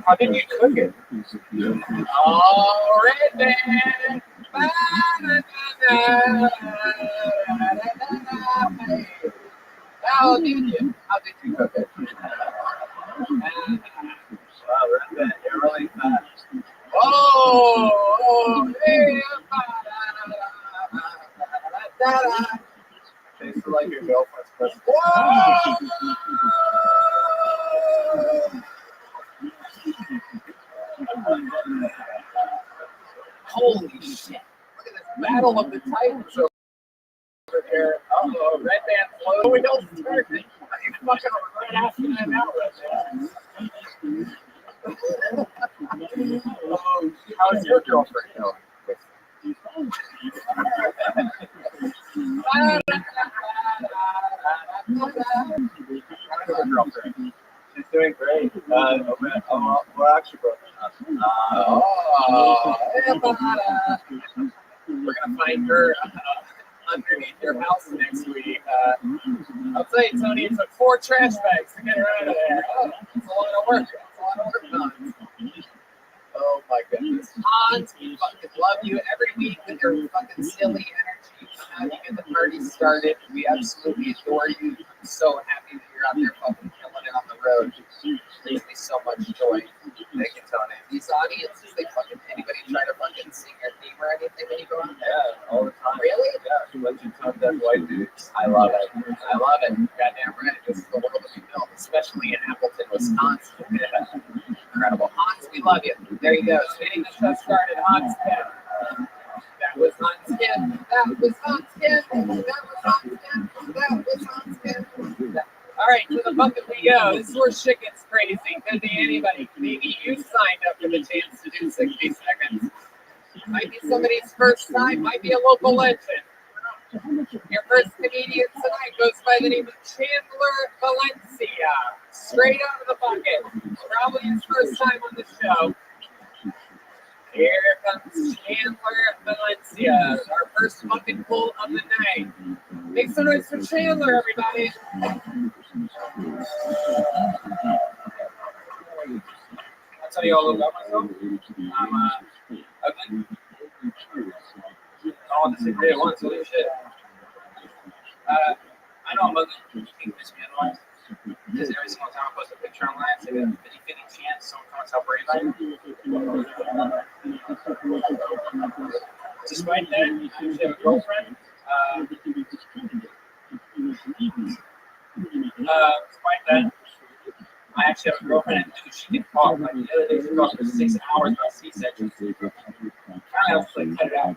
How did you cook it? All right, then. How did you cook it? Wow, Red, you're really fast. Oh, hey, Tastes like your girlfriend's Christmas. holy shit! Look at this battle of the Titans over here. Oh, Red Band flow. We don't start it. You fucking right after that now, Red Band. Oh, how's your girlfriend doing? She's doing great. We're actually broken up. We're gonna find her underneath your house next week. I'll tell you, Tony, it took 4 trash bags to get her out of there. Oh, it's a lot of work. Done. Oh my goodness. Hans, we fucking love you every week with your fucking silly energy. You come out, you get the party started. We absolutely adore you. I'm so happy that you're out there fucking killing it on the road. It brings me so much joy. Thank you, Tony. These audiences, they fucking, anybody try to fucking sing your theme or anything when you go out there? Yeah, all the time. Really? Yeah, legend tongue dead white dudes. I love it. I love it. Goddamn right. This is the world that we built, especially in Appleton, Wisconsin. Yeah. Incredible. Hans, we love you. There you go. Getting the show started. Hans Kim. That was Hans Kim. That was Hans Kim. That was Hans Kim. That was Hans Kim. All right, to the bucket we go. This is where shit gets crazy. Could be anybody. Maybe you signed up for the chance to do 60 seconds. Might be somebody's first time. Might be a local legend. Your first comedian tonight goes by the name of Chandler Valencia. Straight out of the bucket. Probably his first time on the show. Here comes Chandler Valencia, our first fucking pull of the night. Make some noise for Chandler, everybody. I'll tell you all about myself. I'm ugly. All the same day at once, holy shit. I know I'm ugly. You can miss me otherwise. Because every single time I post a picture online, it's like a 50-50 chance someone comes up right by. Despite that, I actually have a girlfriend. Despite that, I actually have a girlfriend and dude, she can talk. Like the other day, she talked for 6 hours about C-section. I was like, cut it out.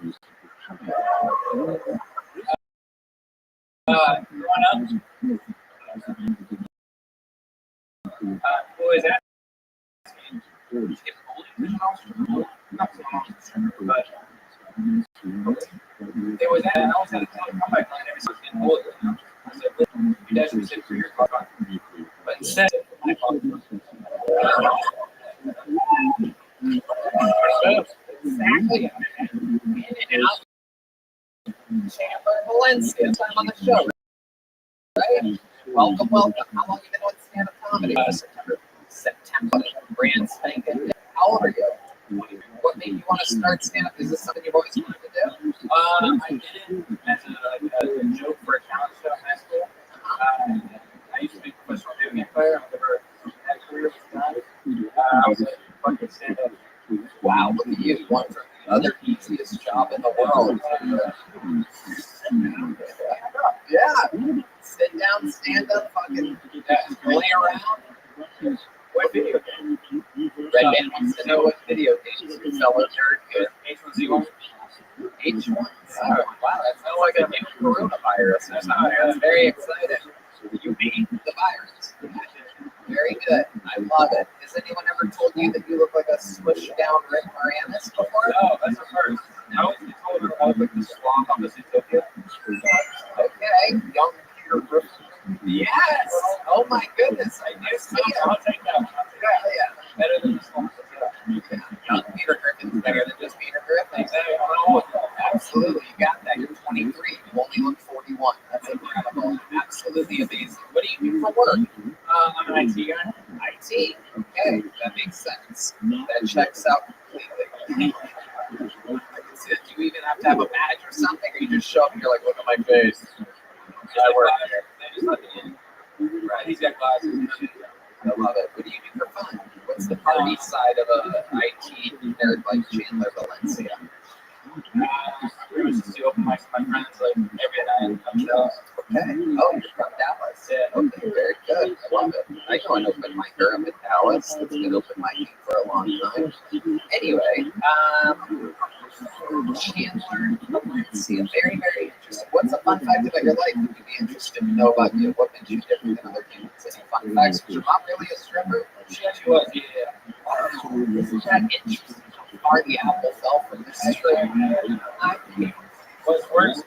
Growing up, boys asking, did you get bullied in the house? Not so much, but they was at, I always had a comeback line every single getting bullied. I said, listen, you guys should sit for your car. But instead, I called them. Exactly. And out Chandler Valencia, time on the show. Right? Welcome. How long have you been doing stand-up comedy? September. Brand spanking. How old are you? What made you want to start stand-up? Is this something you've always wanted to do? I did it as a joke for a talent show in high school. I used to be a professional video game player. I've never had a career with that. I was a fucking stand-up. Wow, look at you. You went from the other easiest job in the world. Yeah. Sit down, stand up, fucking lay around. What video game? Red Band wants to know what video games you fellow nerd good. H1Z1? H1? Oh, wow, that sounds like a new coronavirus. That's very exciting. You beat the virus. Very good. I love it. Has anyone ever told you that you look like a smushed down Rick Moranis before? No, that's the first. I always been told I look like the swamp on the Zootopia. Okay, young Peter Griffin. Yes! Oh my goodness, I do see it. I'll take that. Yeah. Better than the swamp. Yeah. Young Peter Griffin's better than just Peter Griffin. Exactly. Absolutely, you got that. You're 23. You only look 41. That's incredible. Absolutely amazing. What do you do for work? I'm an IT guy. IT? Okay, that makes sense. That checks out completely. I can see that. Do you even have to have a badge or something, or you just show up and you're like, look at my face? I work here. They just let me in. Right, he's got glasses. I love it. What do you do for fun? What's the party side of a IT nerd like Chandler Valencia? We was just open mics with my friends like every night. Okay. Oh, you're from Dallas. Yeah. Okay, very good. I love it. I know an open micer up in Dallas. It's been open micing for a long time. Anyway, Chandler Valencia, very, very interesting. What's a fun fact about your life that you'd be interested to know about you? What makes you different than other people? Any fun facts? Was your mom really a stripper? She actually was, yeah. Wow. Isn't that interesting? How the apple fell from the tree. What's worse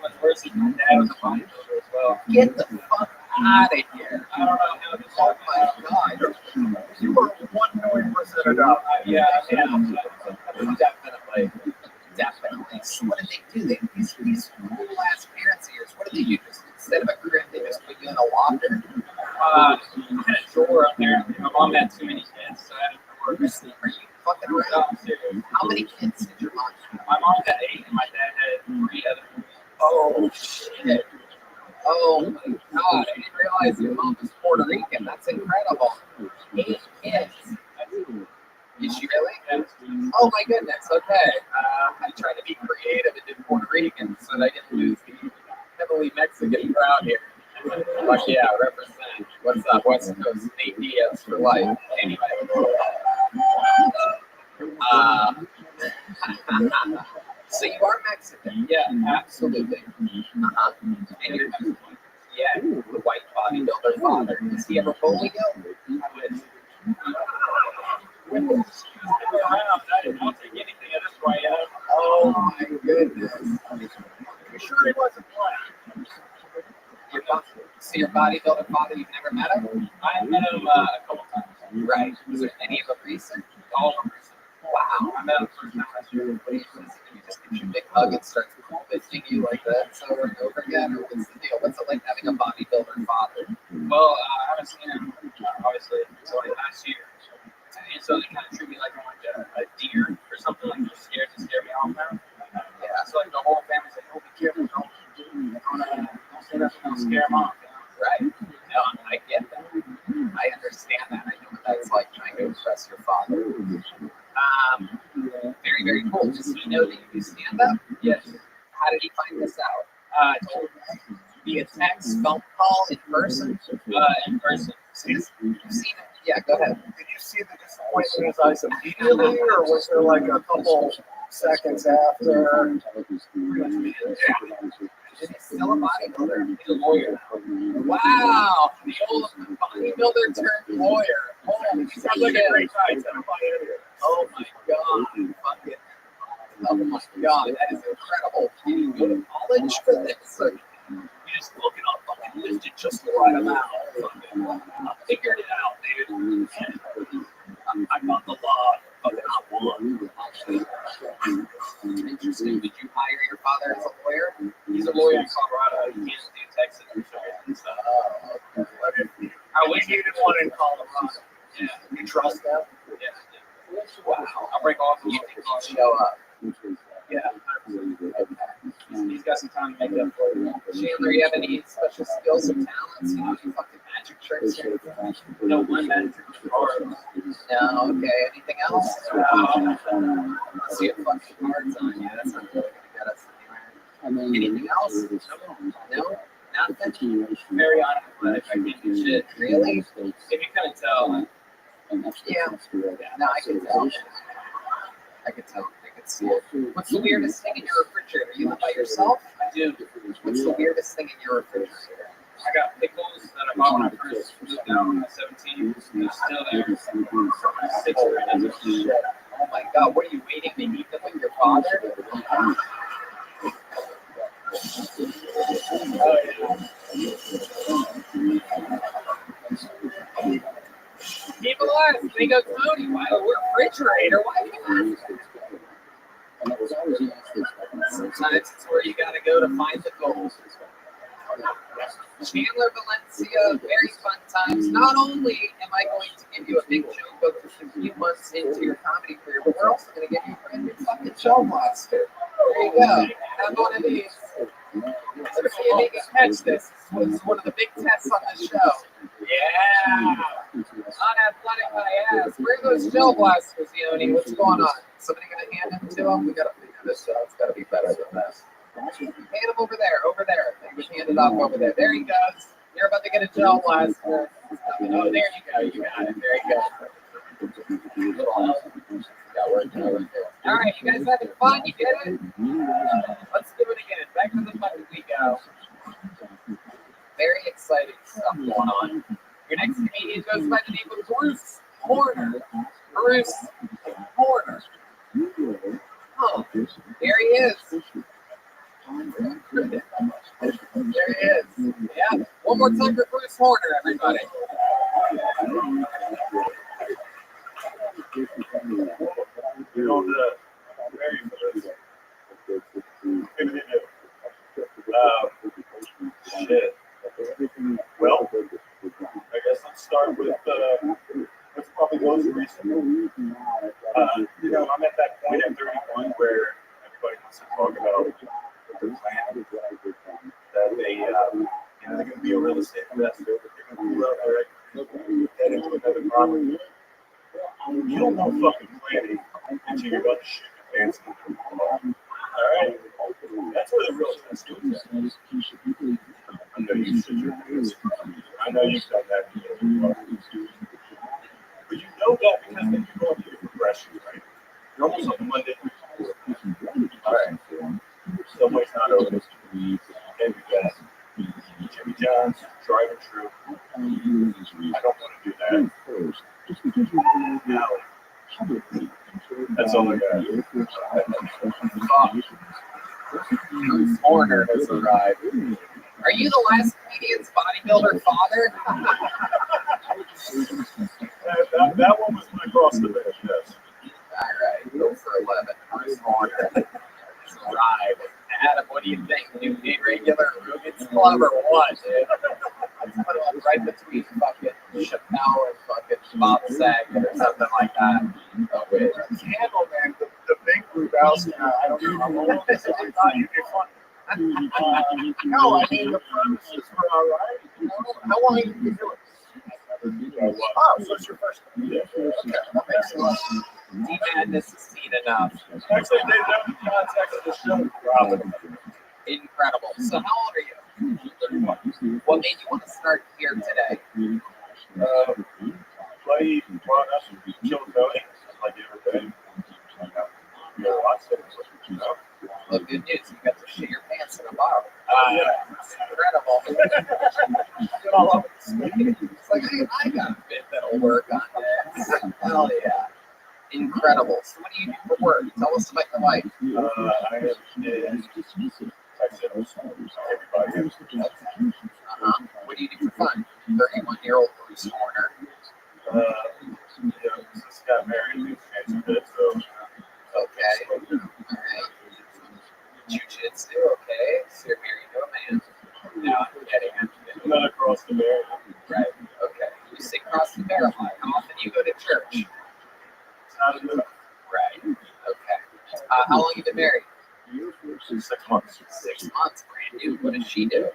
is my dad was a bodybuilder as well. Get the fuck out of here. I don't know how this all my God. You are 100% a dog. Yeah. Definitely. So what did they do? These cool ass parents of yours, what did they do? Just instead of a crib, they just put you in a locker? I had a drawer up there. My mom had too many kids, so I had a drawer. Are you fucking around? How many kids did your mom have? My mom had 8 and my dad had 3 other kids. Oh, shit. Oh, my God. I didn't realize your mom was Puerto Rican. That's incredible. 8 kids. Is she really? Oh, my goodness. Okay. I tried to be creative and did Puerto Rican so that I didn't lose the heavily Mexican crowd here. Like, yeah, represent. What's up? West Coast Nate Diaz for life. Anyway. So you are Mexican? Yeah, absolutely. And you're the white bodybuilder father. Does he ever bully you? I'll take anything at this point. Oh my goodness. You sure he wasn't black? So your bodybuilder father, you've never met him? I met him a couple times. Right. Was there any of them recent? All of them recent. Wow. I met him the first time last year. What do you do? You just give you a big hug and starts visiting you like that over and over again? Or what's the deal? What's it like having a bodybuilder father? Well, I haven't seen him, obviously, until last year. And so they kind of treat me like I'm like a deer or something, like they're scared to scare me off now. Yeah, so like the whole family's like, oh, be careful, don't say nothing, don't scare them off. Right. No, I get that. I understand that. I know what that's like trying to impress your father. Very, very cool. Does he know that you do stand up? Yes. How did he find this out? I told him. via text, phone call, in person? In person. You've seen it? Yeah, go ahead. Did you see the disappointment in his eyes immediately, or was there like a couple seconds after? Is he still a bodybuilder? He's a lawyer. Wow, the old bodybuilder turned lawyer. Holy He sounds like a great guy. Tell him about it. Oh my god, fucking. Oh my god, that is incredible. Did you go to college for this? Or You just look it up, fucking lifted just the right amount. Fucking, I figured it out, dude. I got the law. Fucking I won. Interesting. Did you hire your father as a lawyer? He's a lawyer in Colorado. He can't do Texas or something. I wish he didn't want it in Colorado. Yeah. You trust them? Yeah. Wow. I'll break off and you think I'll show up. yeah. He's got some time to make up for it. Chandler, you have any special skills or talents? You know, any fucking magic tricks or anything? No one that or No, okay. Anything else? Let's see if fucking cards on you. That's not really gonna get us anywhere. Anything else? No? Nothing? very unathletic. I can't do shit. Really? If you couldn't tell, Yeah. No, I can tell. I can tell. I can see it. What's the weirdest thing in your refrigerator? You live by yourself? I do. What's the weirdest thing in your refrigerator? I got pickles that I bought when I first moved out when I was 17. They're still there. 6 grams. Oh my god, what are you waiting to eat them with your father? Oh, yeah. People ask, they go, Tony, why the refrigerator? Why do you Sometimes it's where you gotta go to find the gold. Chandler Valencia, very fun times. Not only am I going to give you a big show book a few months into your comedy career, but we're also going to give you a brand new fucking show blaster. There you go. Have one of these. Let's see if you can catch this. This is one of the big tests on this show. Yeah. Unathletic my ass. Where are those gel blasters, Yoni? What's going on? Somebody going to hand them to him? We got to figure this out. It's got to be better than this. Hand him over there, over there. He was handed off over there. There he goes. You're about to get a gel blaster. Oh, there you go. You got it. There you go. All right, you guys having fun? You get it? Let's do it again. Back to the button we go. Very exciting stuff going on. Your next comedian goes by the name of Bruce Horner. Bruce Horner. Oh, there he is. There he is. Yeah. One more time for Bruce Horner, everybody. You know, very shit. Well, I guess let's start with what's probably most recent. You know, I'm at that point at 31 where everybody wants to talk about their plan. That they, they're going to be a real estate investor. They're going to move out there, get into another property. You don't know fucking planning until you're about to shit your pants. All right? That's where the real test is. I know you shit your pants. I know you've done that. But you know that because then you go into your progression, right? You're almost like a Monday. All right. Subway's not open. Maybe gas. Jimmy John's, driving through. I don't want to do that. Now, that's all I got. Bruce Horner has arrived. Are you the last comedian's bodybuilder father? that one was my cross the bench, yes. All right, go for 11. Bruce Horner has arrived. Adam, what do you think? New irregular Rubik's Club or what, dude? Let's put him right between fucking Chappelle and fucking Bob Saget or something like that. Oh, wait. Candle, man, the big Grubowski. I don't know how long I thought you'd be fun. No, I mean, the premises were all right. You know? How long have you been doing this? Oh, so it's your first time. Yeah. Okay, that makes sense. D-Madness is seen enough. Actually, they know the context of the show. Robin. Incredible. So how old are you? What made you want to start here today? Buddy brought us chill coding like every day. Well, good news. You got to shit your pants in a bar. It's Incredible. It's like, hey, I got a bit that'll work on this. Hell yeah. Incredible. So what do you do for work? Tell us about your life. I have What do you do for fun? 31-year-old Bruce Horner. Just got married a bit, so Okay. Alright. Jiu-jitsu, okay. So you're married to a man. No, I'm kidding. I'm not across the marriage. Right. Okay. You say cross the barrel line. How often do you go to church? It's not enough. Right. Okay. How long have you been married? 6 months. 6 months. Brand new. What does she do?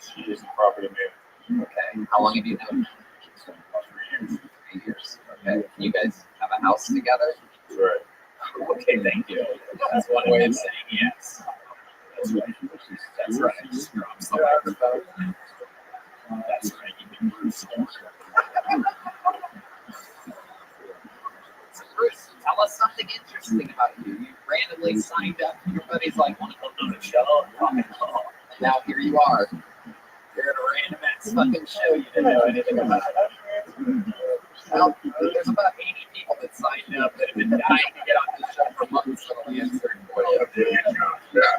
She is the property manager. Okay. How long have you known? 3 years. 3 years. Okay. You guys have a house together? Right. Okay, thank you. That's one way of saying yes. That's right. That's right. Just drops the microphone. That's right. You can Bruce. So Bruce, tell us something interesting about you. You randomly signed up. Your buddy's like, want to come to the show? And now here you are. You're at a random ass fucking show you didn't know anything about. Well, there's about 80 people that signed up that have been dying to get on the show for months, so we answered for you. Yeah,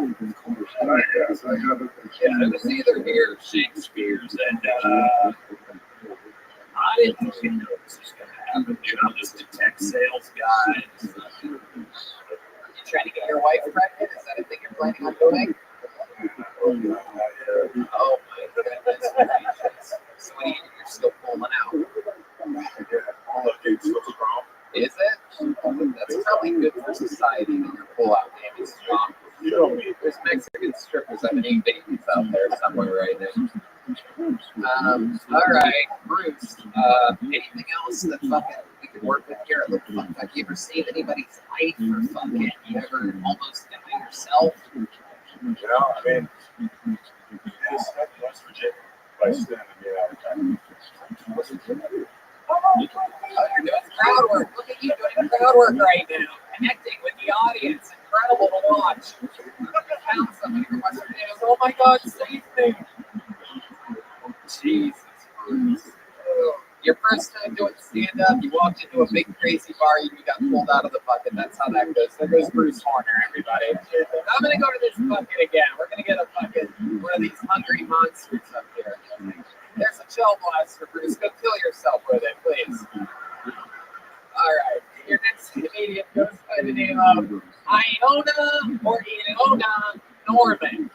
it was either here or Shakespeare's, and I didn't really know this was going to happen, dude. I'm just a tech sales guy. You trying to get your wife pregnant? Is that a thing you're planning on doing? Oh my goodness gracious. So what do you do? You're still pulling out. Is it? That's probably good for society that your pull-out game is strong. There's Mexican strippers having 8 babies out there somewhere right now. All right, Bruce. Anything else that fucking we could work with here? Look, have you ever saved anybody's life or fucking you ever almost die yourself? I mean, West Virginia, by standing Oh, you're doing crowd work. Look at you doing crowd work right now. Connecting with the audience. Incredible to watch. I found somebody from West Virginia. Oh my God, save me. Jesus Christ. Your first time doing stand-up, you walked into a big crazy bar, you got pulled out of the bucket. That's how that goes. There goes Bruce Horner, everybody. I'm going to go to this bucket again. We're going to get a bucket. One of these hungry monsters up here. There's a chill blaster, Bruce. Go kill yourself with it, please. All right. Your next comedian goes by the name of Iona or Iona Norman.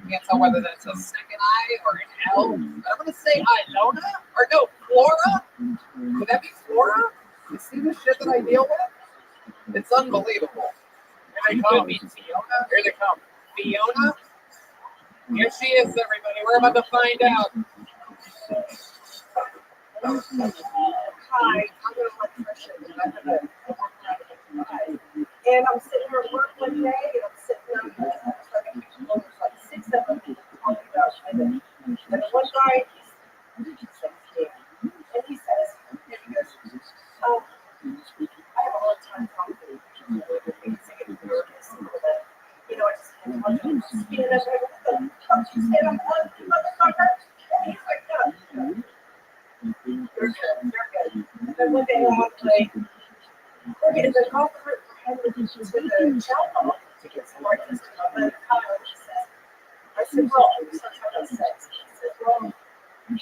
Can't tell whether that's a second I or an L. But I'm going to say Iona. Or no, Flora? Could that be Flora? You see the shit that I deal with? It's unbelievable. Here they come. Fiona? Here they come. Fiona? Here she is, everybody. We're about to find out. Hi, I'm going to let Trisha because I have a work night. And I'm sitting here at work one day, and I'm sitting on there's like 6 of them talking about women. And one guy, he's 16, and he says, oh, I have a hard time talking to people. Things I get nervous and all that. You know, I just can't talk to them. And I'm like, what the fuck you said? I'm like, motherfucker. And he's like, no. You're good. And then one day I'm like, we're getting the call for heading to the chapel to get some more testing on the Kyle. She says, I said, well, I'm just not talking about sex. She said, well, I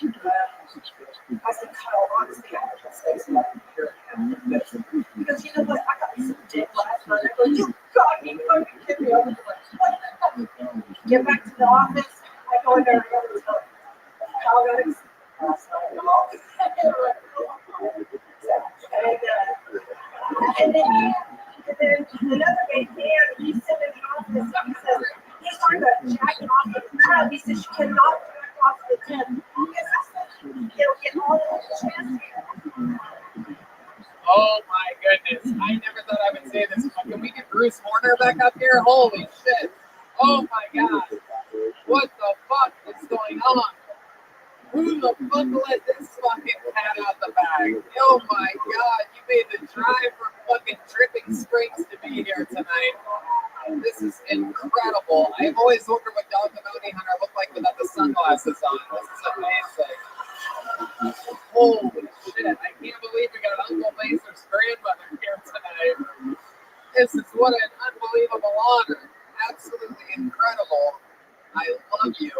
said, Kyle, honestly, I have to say something here. Because you know what? I got some dick last night. I go, you got me fucking kidding me. I was like, what? Get back to the office. I go in there and I go, Kyle got his last night. And then another big man, he's sitting in the office, he says, he's trying to jack off the tent. He says, you cannot jack off the tent. Because it'll get all in his chest. Oh my goodness. I never thought I would say this, but can we get Bruce Horner back up here? Holy shit. Oh my God. What the fuck is going going on? Who the fuck let this fucking cat out the bag? Oh my god, you made the drive from fucking Dripping Springs to be here tonight. This is incredible. I've always wondered what Dog the Bounty Hunter looked like without the sunglasses on. This is amazing. Holy shit, I can't believe we got Uncle Macer's grandmother here tonight. This is what an unbelievable honor. Absolutely incredible. I love you.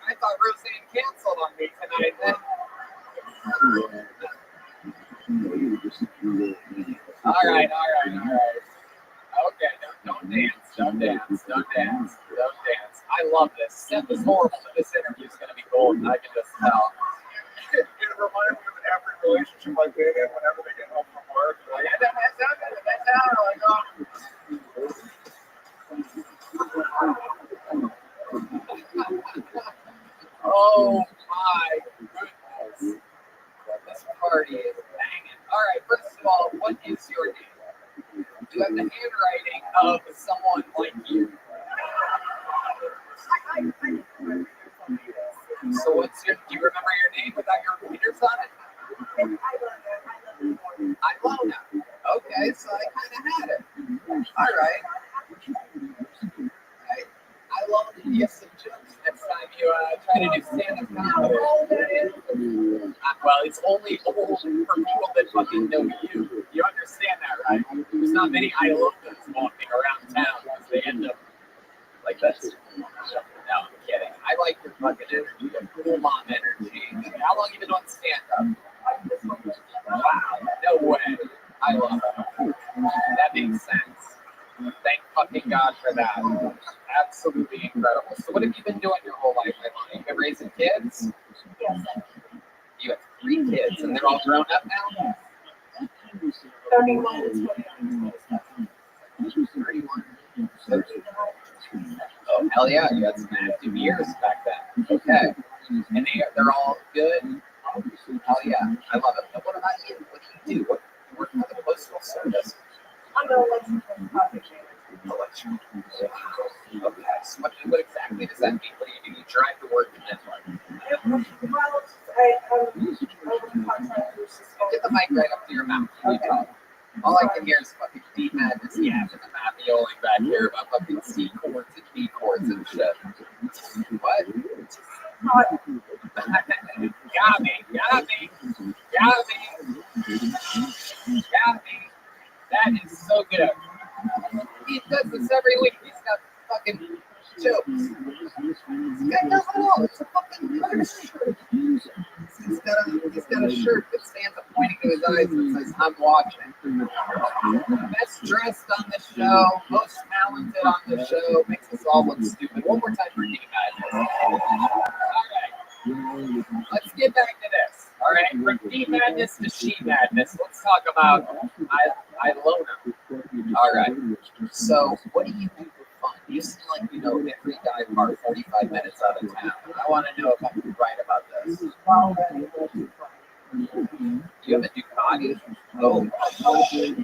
I thought Roseanne canceled on me tonight. All right. Okay, don't dance. I love this. This is horrible, but this interview is going to be golden. I can just tell. It reminds me of every relationship I've been in whenever they get home from work. Like, Oh my goodness. This party is banging. All right, first of all, what is your name? You have the handwriting of someone like you. So do you remember your name without your readers on it? Ilona. Okay, so I kind of had it. All right. Ilona, you have some jokes next time you try to do stand-up comedy. Well, it's only old for people that fucking know you. You understand that, right? There's not many Ilonas walking around town because they end up like this. No, I'm kidding. I like your fucking energy, your cool mom energy. How long you been on stand-up? Wow, no way. I love it. That makes sense. Thank fucking God for that. Absolutely incredible. So what have you been doing your whole life, Ilona? You've been raising kids? Yes. You have 3 kids, and they're all grown up now? 31 31. Oh, hell yeah, you had some active years back then. Okay. And they're all good? Hell yeah, I love it. But what about you? What do you do? What, you work for the Postal Service? I'm an electrical project manager. Okay, so what exactly does that mean? What do? You drive to work and then what? Well, I'm contractors. Get the mic right up to your mouth. You talk. All I can hear is fucking D madness, yeah, and the mafioling back here about fucking C chords and B chords and shit. What? Got me. That is so good. He does this every week. He's got fucking jokes. This guy does it all. It's a fucking shirt. He's got a shirt that stands up pointing to his eyes and says, I'm watching. Best dressed on the show, most talented on the show, makes us all look stupid. One more time for D Madness. Alright. Let's get back to this. Alright, from D Madness to She Madness, let's talk about Ilona. Alright. So what do you do for fun? You seem like you know every dive bar 45 minutes out of town. I want to know if I'm right about this. You have a Ducati? Oh shit.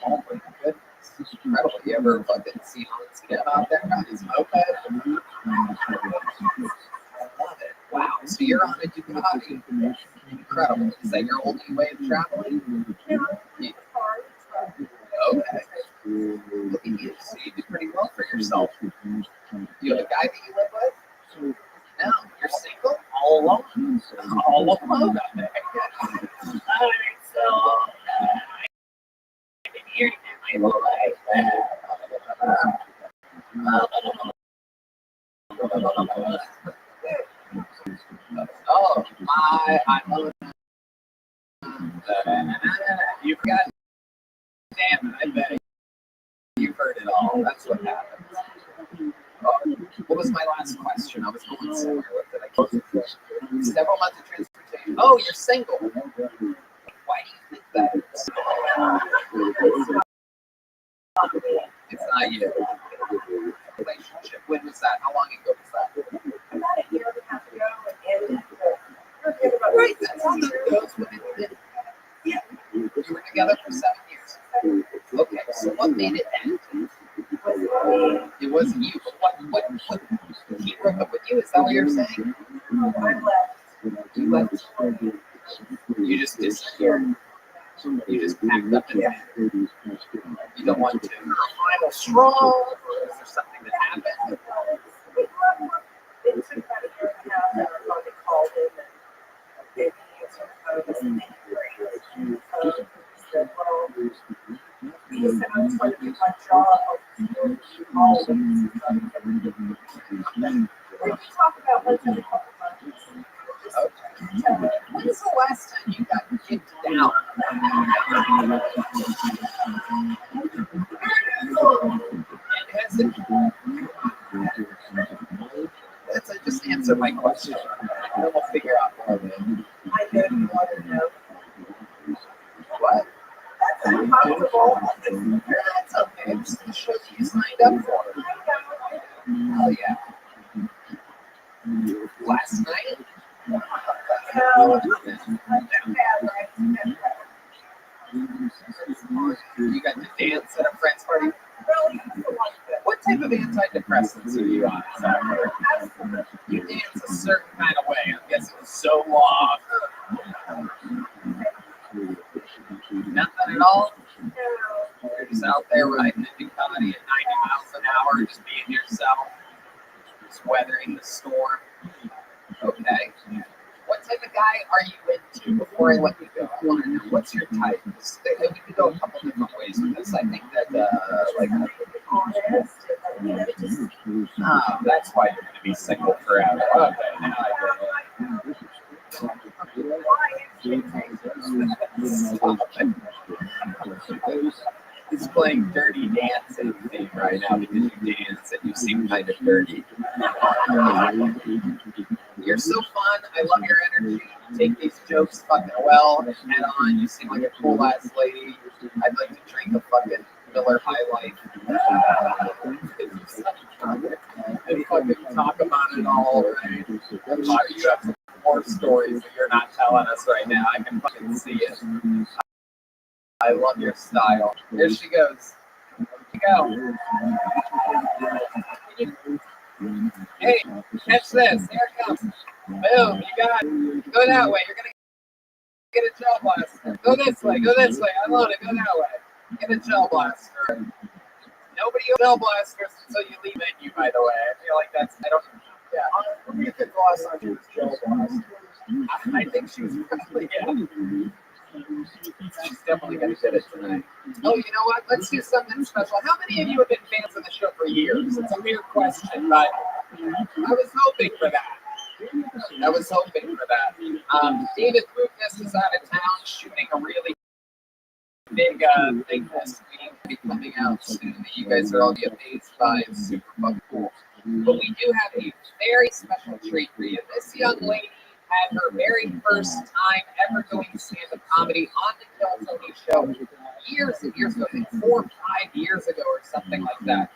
Oh my goodness. This is incredible. You ever fucking see Hans get out there on his moped? I love it. Wow. So you're on a Ducati. Incredible. Is that your only way of traveling? Yeah. Okay. Look at you. So you do pretty well for yourself. You have a guy that you live with? No. You're single? All alone? All alone out there. Alright, so I've been hearing that my whole life. Oh, I you forgot. Damn it, I bet you've heard it all. That's what happens. Oh, what was my last question? I was going somewhere with it. I can't. Several months of transportation. Oh, you're single. Why do you think that? It's not you. Relationship. When was that? How long ago was that? About a year and a half ago, and Right, that's how that goes when it. Yeah. You were together for 7 years. Okay, so what made it end? It wasn't you. But what he broke up with you? Is that what you're saying? No, I left. You left. You just disappeared. You just packed up and you don't want to. Final straw, or is there something that happened? It took about a year and a half, and our mother called him and gave me the answer phone and he said, well, he said, I'm trying to get my job. We talk about once every couple months. Okay. When's the last time you got kicked down? And has it? Just answer my question. And then we'll figure out more of it. I know you want to know. What? That's uncomfortable. That's okay. It's the show you signed up for. Oh, yeah. Last night? No, You got to dance at a friend's party? What type of antidepressants are you on? You dance a certain kind of way. I guess it was so long. Nothing at all? You're just out there riding a Ducati at 90 miles an hour, just being yourself, just weathering the storm. Okay. What type of guy are you into? Before I let you go, I want to know, what's your type? We could go a couple different ways with this. I think that, that's why you're going to be single forever. Okay, now I get it. He's playing Dirty Dancing theme right now because you dance and you seem kind of dirty. You're so fun. I love your energy. You take these jokes fucking well. Head on. You seem like a cool ass lady. I'd like to drink a fucking Miller High Life. And fucking talk about it all, right? I'm sure you have some more stories that you're not telling us right now. I can fucking see it. I love your style. Here she goes. Go. Hey, catch this. Here it comes. Boom, you got it. Go that way. You're going to get a gel blaster. Go this way. Go this way. I love it. Go that way. Get a gel blaster. Nobody gel blasters until you leave menu, by the way. I feel like that's, I don't, yeah. What do you think the last time she was gel blaster? I think she was probably, yeah. She's definitely going to get it tonight. Oh, you know what? Let's do something special. How many of you have been fans of the show for years? It's a weird question, but I was hoping for that. I was hoping for that. David Lucas is out of town shooting a really big thing this week. Be coming out soon. You guys are all get amazed by. It's super fucking cool. But we do have a very special treat for you. This young lady had her very first time ever going to stand-up comedy on the Kill Tony show years and years ago, I think 4 or 5 years ago or something like that.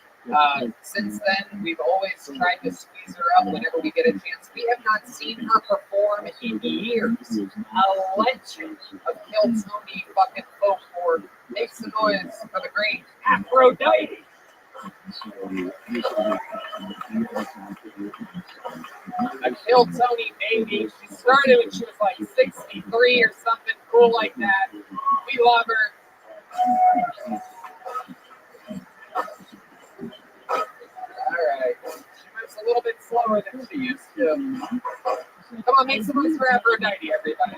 Since then, we've always tried to squeeze her up whenever we get a chance. We have not seen her perform in years. A legend of Kill Tony fucking folklore. Make some noise for the great Aphrodite. A Kill Tony baby. She started when she was like 63 or something cool like that. We love her. Alright. She moves a little bit slower than she used to. Come on, make some noise for Aphrodite, everybody.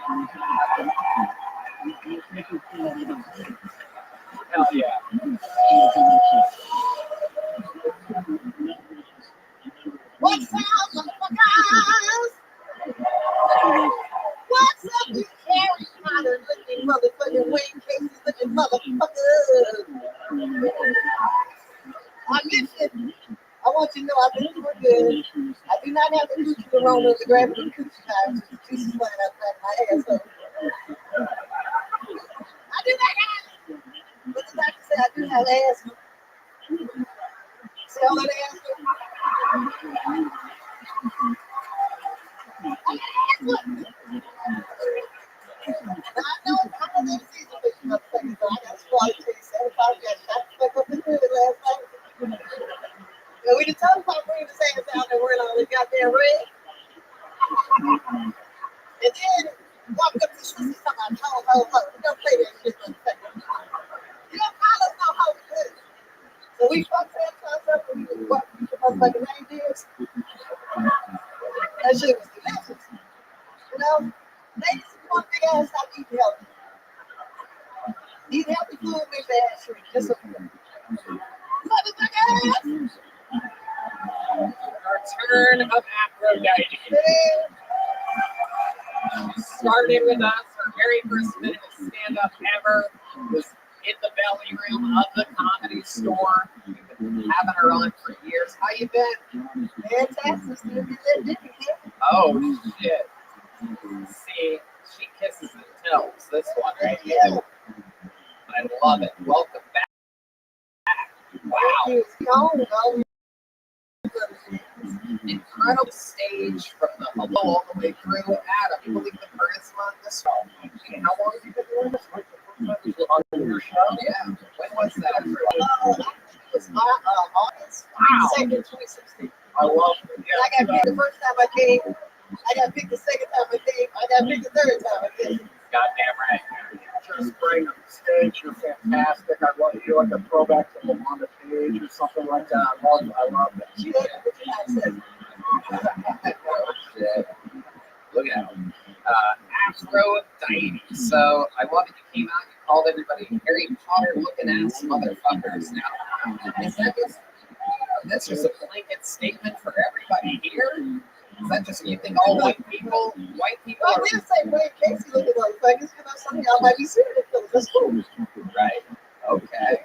Hell yeah. What's up, motherfuckers? What's up, you Harry Potter looking motherfucking Wayne Casey looking motherfuckers? Listen, I want you to know I've been doing good. I do not have the coochie corona, the gravity coochie time. She's flying outside my asshole. I do not have it. But the doctor said I do have asthma. See all that asthma? I know that season, but you motherfuckers, so I got squatted to you. I got shot back up in the hood last night. And we We done told him about bringing his ass out there wearing all this goddamn red. And then walked up to the sister talking about ho, ho, ho. We don't play that shit. You don't call us no ho, good. So we fucked that house up and we was walking the motherfucking reindeers. That shit was delicious. You know, ladies, you want big ass out eating healthy. Eat healthy food, make the ass shrink. Just a motherfucker. Return of Aphrodite. She started with us. Her very first minute of stand-up ever was in the belly room of the Comedy Store. We've been having her on for years. How you been? Fantastic. Oh, shit. See, she kisses and tells. This one right here. I love it. Welcome back. Wow. Incredible stage from the hello all the way through. Adam, you believe the charisma on this one? How long have you been doing this? On your show? Yeah. When was that? It was August 2nd, 2016. I love it. I got picked the first time I came. I got picked the second time I came. I got picked the third time I came. Goddamn right. Just bring up the stage. You're fantastic. I want you like a throwback to the on the page or something like that. I love that. She had a good accent. Look at him. Aphrodite. So I love that you came out. You called everybody Harry Potter looking ass motherfuckers. Now, that's just a blanket statement for everybody here. Is that just you think all white people I did say Wayne Casey looking motherfuckers. You know, some of y'all might be serious killers. That's cool. Right. Okay.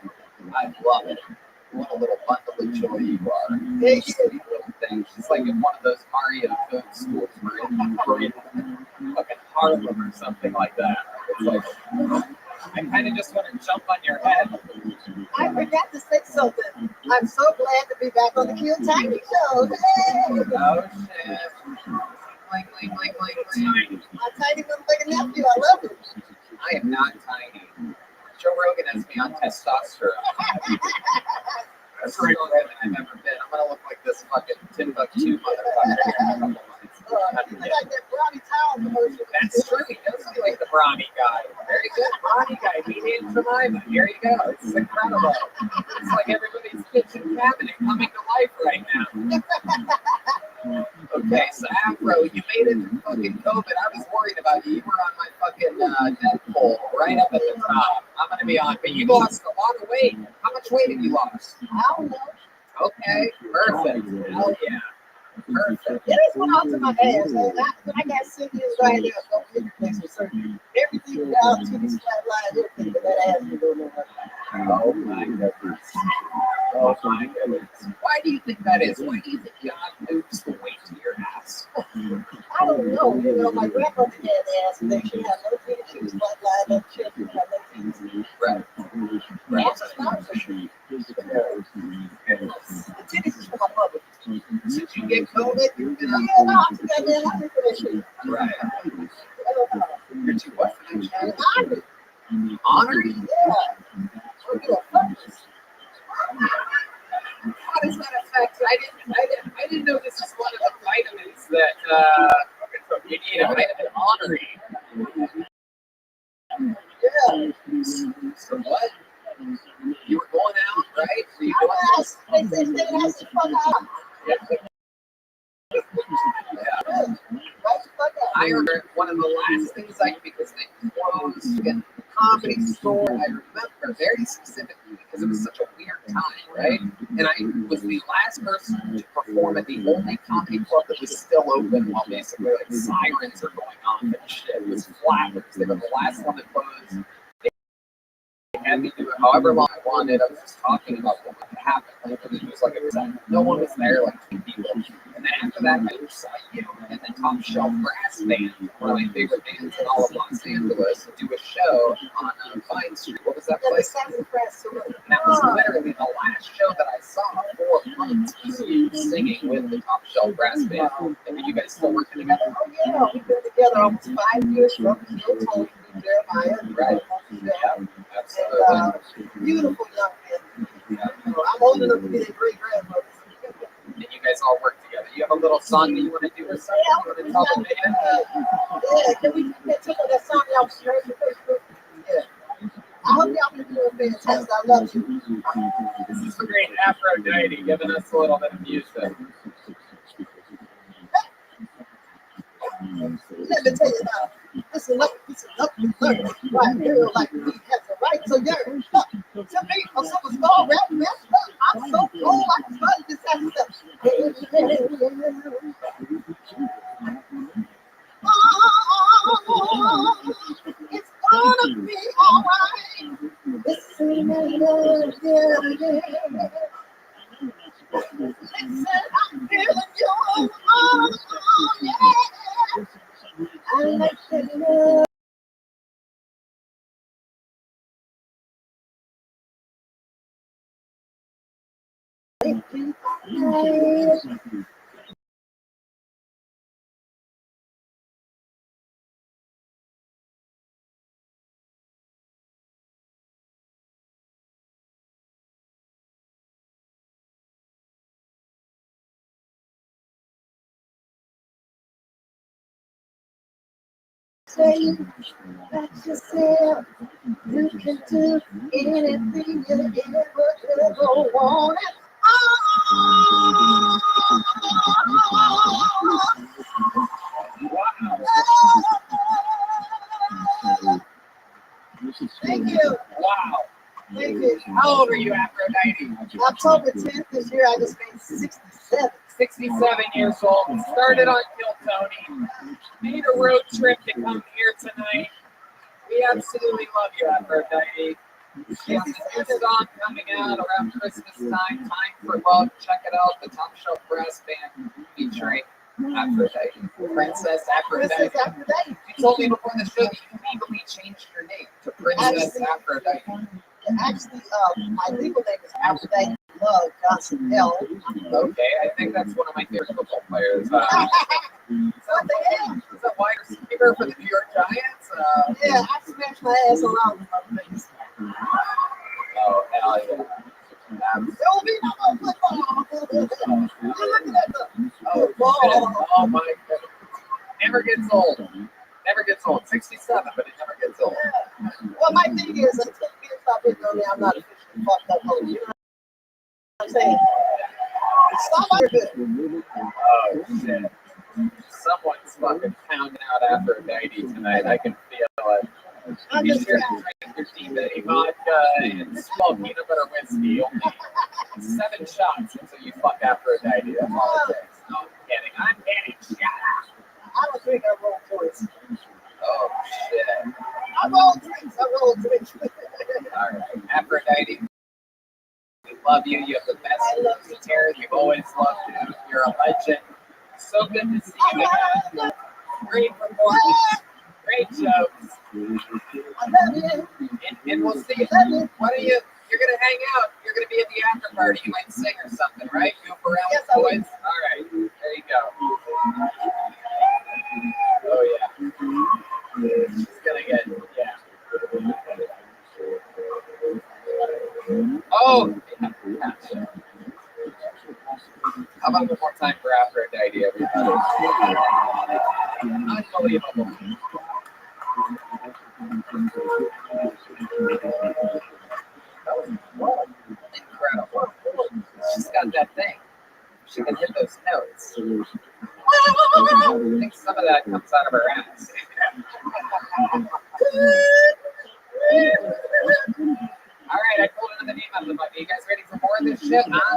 I love it. What a little bundle of joy you are. Yeah, Just these little things. It's like in one of those Mario code schools where in fucking Harlem or something like that. It's like, I kind of just want to jump on your head. I forgot to say something. I'm so glad to be back on the Q Tiny Show. Hey! Oh, shit. My tiny motherfucking nephew, I love him. I am not tiny. Joe Rogan has me on testosterone. That's the most I've ever been. I'm gonna look like this fucking Timbuktu motherfucker here in a couple months. I got that brownie towel commercial. That's true. He does look like the brawny guy. Very good brawny guy. He named Jemima. Here you go. It's incredible. It's like everybody's kitchen cabinet coming to life right now. Okay, so Afro, you made it through fucking COVID. I was worried about you. You were on my fucking Deadpool right up at the top. I'm gonna be on, but you lost a lot of weight. How much weight have you lost? I don't know. Okay, perfect. Hell yeah. Perfect. It just went off to my ass. When I got sick, it was right there. Don't get replacement surgery. Everything down to this flat line, everything, but that ass was going on. Oh my goodness. Oh my goodness. Why do you think that is? Why do you think God moves the weight to your ass? I don't know. You know, my grandmother had the ass, and then she had no teeth. She was flat lined up. She had no teeth. Right. Right. That's just not for sure. The titties is for my mother. Did you get COVID? Yeah, no, I'm too goddamn hungry for that shit. Right. You're too what for that shit? Hungry. Honored? Yeah. We'll do a purpose. How does that affect? I didn't know this was one of the vitamins that you need a vitamin honoring. Yeah. So what? You were going out, right? So you I was. They said they asked the fuck out. Yeah. I remember one of the last things because they closed the Comedy Store. I remember very specifically because it was such a weird time, right? And I was the last person to perform at the only comedy club that was still open while basically like sirens are going off and shit. It was flat because they were the last one that closed. They had me do it however long I wanted. I was just talking about what would happen. It was like no one was there, like 2 people. And then after that, I saw you and the Top Shelf Brass Band, one of my favorite bands in all of Los Angeles, do a show on Vine Street. What was that place? And that was literally the last show that I saw for months. Was you singing with the Top Shelf Brass Band. And were you guys still working together? Oh, yeah. We've been together almost 5 years from Kyoto to Jeremiah. Right. Yeah, absolutely. And, beautiful young man. I'm old enough to be a great grandmother. guys all work together. You have a little song that you want to do or something? You want to tell the band? Yeah, can we get to that song y'all shared on Facebook? Yeah. I hope y'all can do it fantastic. I love you. This is the great Aphrodite giving us a little bit of music. Let me tell you now. This is lucky girl. Right, girl like me has a right to yearn. Look, to me, I'm so small, rap, I'm so cool, I can smell this kind of stuff. Oh, it's gonna be alright. Listen, listen, I'm feeling you. Oh, yeah. I like that love. Say that yourself, you can do anything you ever want. Thank you. Wow. Thank you. How old are you, Aphrodite? October 10th this year, I just made 67. 67 years old. Started on Kill Tony. Made a road trip to come here tonight. We absolutely love you, Aphrodite. This is your song coming out around Christmas time. Time for Love. Check it out. The Top Shelf Brass Band featuring Aphrodite. Princess Aphrodite. Princess Aphrodite. You told me before the show that you legally changed your name to Princess Aphrodite. Actually, my legal name is Aphrodite Love Johnson L. Okay, I think that's one of my favorite football players. Is that wide receiver for the New York Giants? Yeah, I smashed my ass around with my things. Oh, hell yeah. There will be no more football. You're looking at the Oh, oh my goodness. Never gets old. Never gets old. 67, but it never gets old. Well, my thing is, until kids stop hitting on me, I'm not officially fucked up. You know what I'm saying? Somebody good. Oh, shit. Someone's fucking pounding out Aphrodite tonight. I can feel it. I'm You just sure trying. to drink your tea vodka and small peanut butter whiskey. Only 7 shots until you fuck Aphrodite. That's all it takes. No, I'm kidding. I'm kidding. Shut up. I don't think I roll joints. Oh, shit. I roll drinks. All right. Aphrodite, we love you. You have the best guitar. We've always loved you. You're a legend. So good to see you again. Great performance. Great jokes. I love you. And we'll see you. Why don't you're going to hang out. You're going to be at the after party. You might sing or something, right? Goof around Yes, with I will. boys. All right. There you go. Oh, yeah. She's going to get, yeah. Oh, yeah. How about one more time for Aphrodite, everybody? Unbelievable. Incredible. She's got that thing. She can hit those notes. I think some of that comes out of her ass. All right, I pulled another name out of the bucket. You guys ready for more of this shit, huh?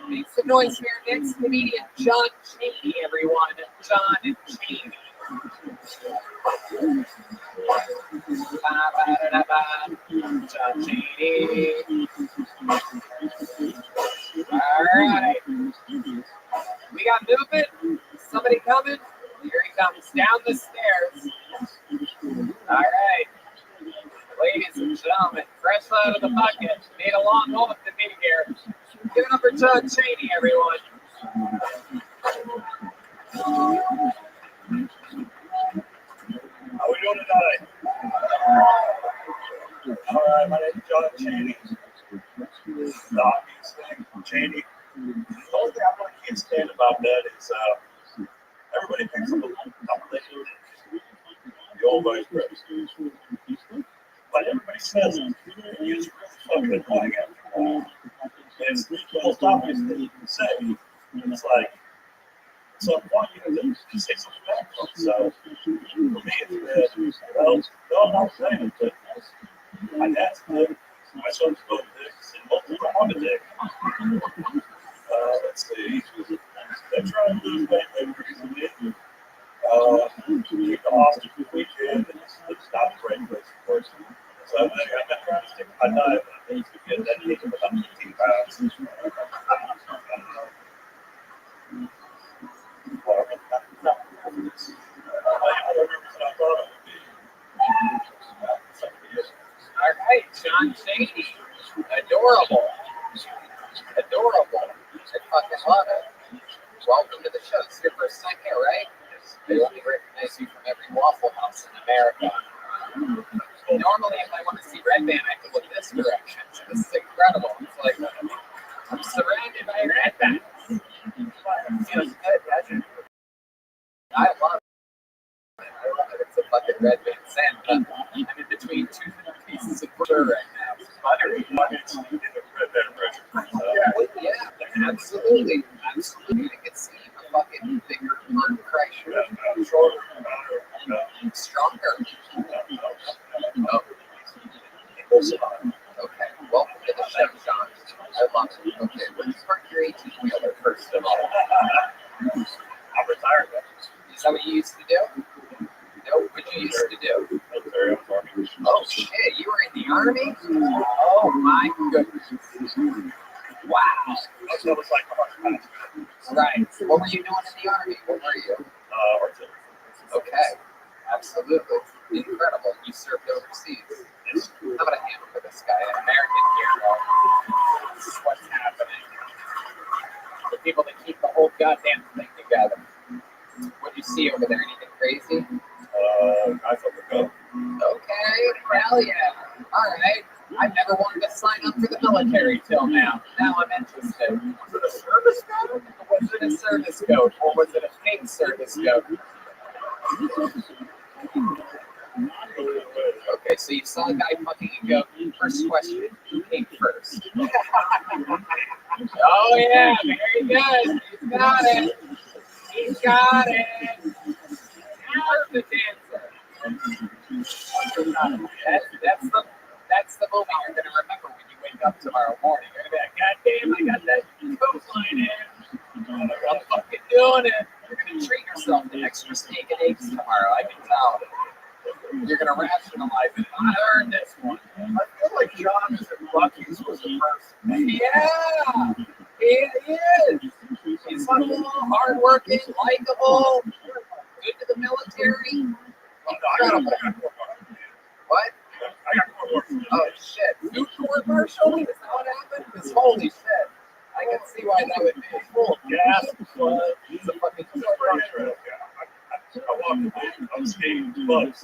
Make some noise here. Next comedian, John Cheney, everyone. John Cheney. John Cheney. All right. We got movement. Somebody coming? Here he comes down the stairs. All right. Ladies and gentlemen, fresh out of the bucket. Made a long moment to be here. Give it up for John Cheney, everyone. How we doing tonight? All right, my name's John Cheney. This is the obvious thing. Cheney. The only thing I really can't stand about that is everybody thinks I'm a compilation. The old vice president. But everybody says it. And it's really fucking annoying after a while. And it's the most obvious thing you can say. And it's like, at some point, you know, just say something back. So, for me, it's well, no, I'm not saying it, but my dad's good. My son's good. And most of them are the dick. Let's see. They're trying to lose weight recently. Keep the hostage this weekend. It's not a great place, of course. So I've been trying to stick to my diet, but I need to get that taken about 15 pounds. All right, John Shady. Adorable. Adorable. I fucking love it. Welcome to the show. This is your first time here, right? They only recognize you from every Waffle House in America. Normally, if I want to see Red Band, I have to look this direction. So this is incredible. It's like I'm surrounded by Red Band. It feels good, doesn't it? I love it. I love it. It's a fucking Red Band sandwich. I'm in between two pieces of butter right now. Buttery. Yeah, absolutely. Absolutely. I can see a fucking bigger blood pressure. Stronger. Oh. Okay. Welcome to the show, John. I love it. Okay. Let's start your 18-wheeler first of all. I'm retired. Is that what you used to do? No, what you used to do? Oh shit, you were in the army? Oh my goodness. Wow. That was like Right. What were you doing in the army? What were you? artillery. Okay. Absolutely. Incredible. You served overseas. How about a hand for this guy? An American hero. This is what's happening. The people that keep the whole goddamn thing together. What'd you see over there? Anything crazy? I thought the go. Okay, hell yeah. All right. I've never wanted to sign up for the military till now. Now I'm interested. Was it a service goat? Was it a service goat? Or was it a pink service goat? Okay, so you saw a guy fucking a goat. First question, who came first? Oh yeah, very good. He's got it. He's got it. How's the dancer? That's the moment you're going to remember when you wake up tomorrow morning. You're going to be like, God damn, I got that coastline in. I'm fucking doing it. You're going to treat yourself to extra steak and eggs tomorrow. I can tell. You're going to rationalize it. I earned this one. I feel like John is in Bucky's was the first. Yeah, he is. He's humble, hardworking, likable, good to the military. Incredible. What? I got more. Oh shit! New court martial? Is that what happened? Because holy shit! I can see why that would be full of gas. He's a fucking court martial. I walked in, I was skating with bugs.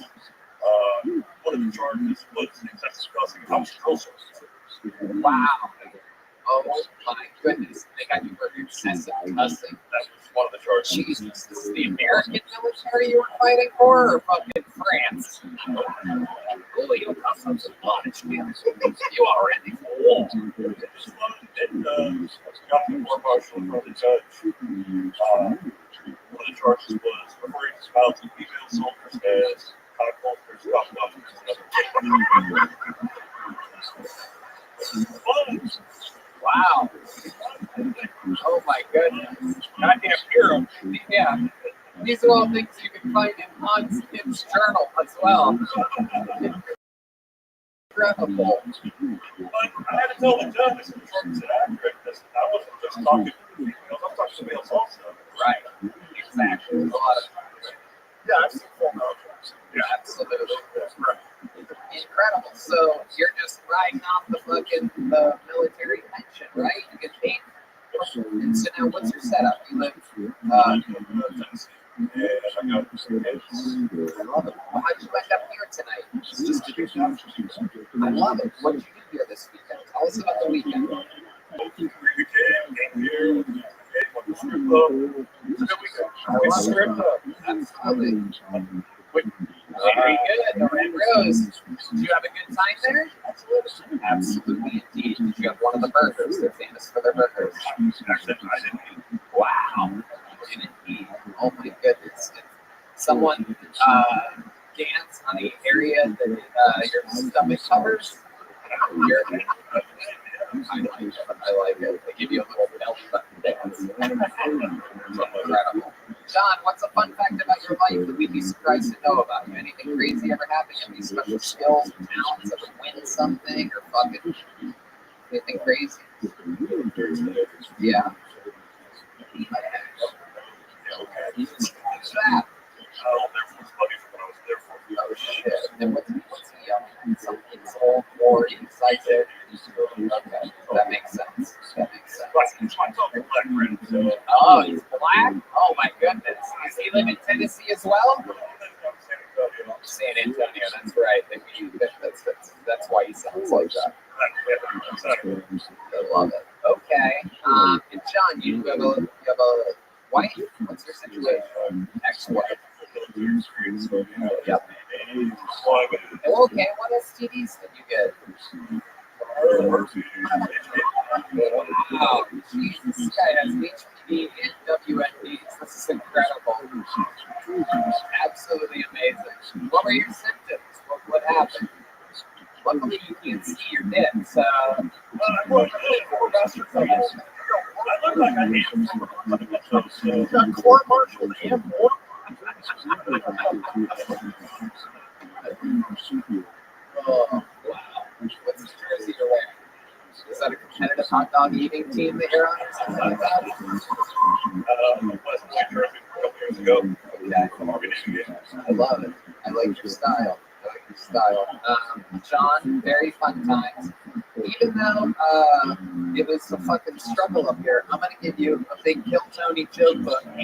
One of the charges was excessive crossing of house control. Wow. Oh my goodness. They got you for excessive cussing. That was one of the charges. Jesus. This is the American military you were fighting for, or fucking France? Holy, you cuss up some lunch, man. You already war. And got the court martial from the judge. One of the charges was referring to spouse and female soldiers as cock holsters, cock bumpers. Wow. Oh my goodness. Goddamn hero. Yeah. These are all things you can find in Hans Kim's journal as well. Incredible. But I had to tell the judge this was accurate because I wasn't just talking to females, I'm talking to males also. Right. Exactly. A lot of Yeah, I've seen full contracts. yeah, absolutely. Incredible. So you're just riding off the fucking military pension, right? You get paid. And so now what's your setup? You live Tennessee. And I got some kids. I love it. Well, how'd you end up here tonight? Just to do I love it. What did you do here this weekend? Tell us about the weekend. came here, went to strip club. We strip club. Absolutely. Very good. The Red Rose. Did you have a good time there? Absolutely, indeed. Did you have one of the burgers? They're famous for their burgers. Wow. You didn't eat. Oh my goodness. Did someone dance on the area that your stomach covers? I like it. They give you a little belt button dance. Incredible. John, what's a fun fact about your life that we'd be surprised to know about you? Anything crazy ever happen? Any special skills, talents, ever win something, or fucking anything crazy? Yeah. What's that? Oh shit. And what's he some insult or incisive? Okay, that makes sense. That makes sense. Oh, he's black? Oh my goodness. Does he live in Tennessee as well? San Antonio, that's right. That's why he sounds like that. I love it. Okay. And John, you have a wife? What's your situation? Ex-wife. Yep. Okay, what STDs did you get? Wow, Jesus, this guy has HPV and WNDs. This is incredible. Absolutely amazing. What were your symptoms? What happened? Luckily, you can't see your dick, so. Court martial and more. Oh, wow. What's the jersey you're wearing? Is that a competitive hot dog eating team that you're on or something like that? Okay. I love it. I like your style. John, very fun times. Even though it was a fucking struggle up here, I'm going to give you a big Kill Tony joke book, and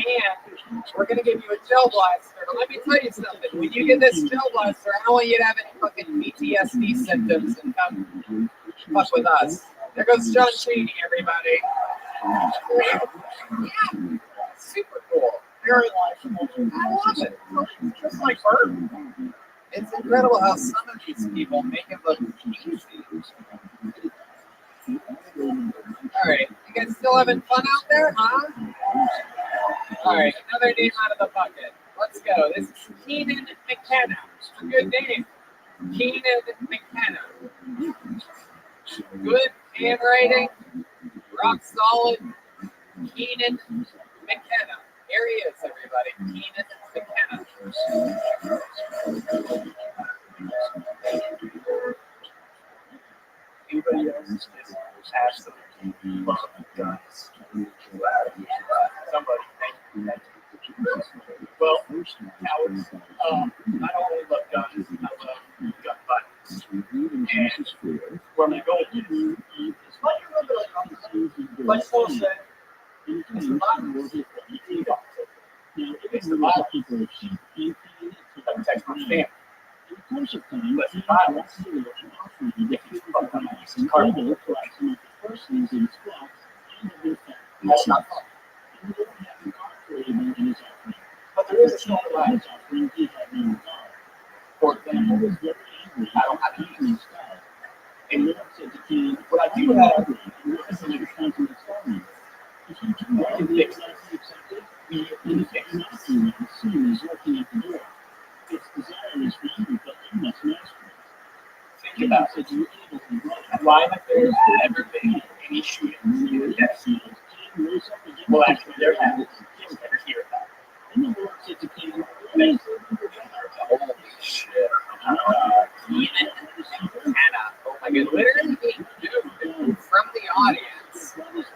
we're going to give you a gel blaster. But let me tell you something. When you get this gel blaster, I don't want you to have any fucking PTSD symptoms and come fuck with us. There goes John Cheney, everybody. Yeah, super cool. Very likable. I love it. Just like Bert. It's incredible how some of these people make it look easy. All right, you guys still having fun out there, huh? All right, another name out of the bucket. Let's go. This is Keenan McKenna. A good name. Keenan McKenna. Good handwriting. Rock solid. Keenan McKenna. Here he is, everybody. Keenan McKenna. Anybody else is absolutely love guns? Somebody, thank you. Well, cowards, I don't only love guns, I love gun buttons. And where I'm going is what you remember, like Paul said, it's the bottom. It's the bottom. That protects my family. But the bottom, if you fuck on this car, that's not fun. But there is a strong line. For example, I don't have to use and what I do have is an example. We can fix this. We can fix this. Think about it. Why have there ever been any shootings in the desert? Well, actually, there have. Just never hear about it. Holy shit. Keenan McKenna. Oh my god. Literally, dude, from the audience,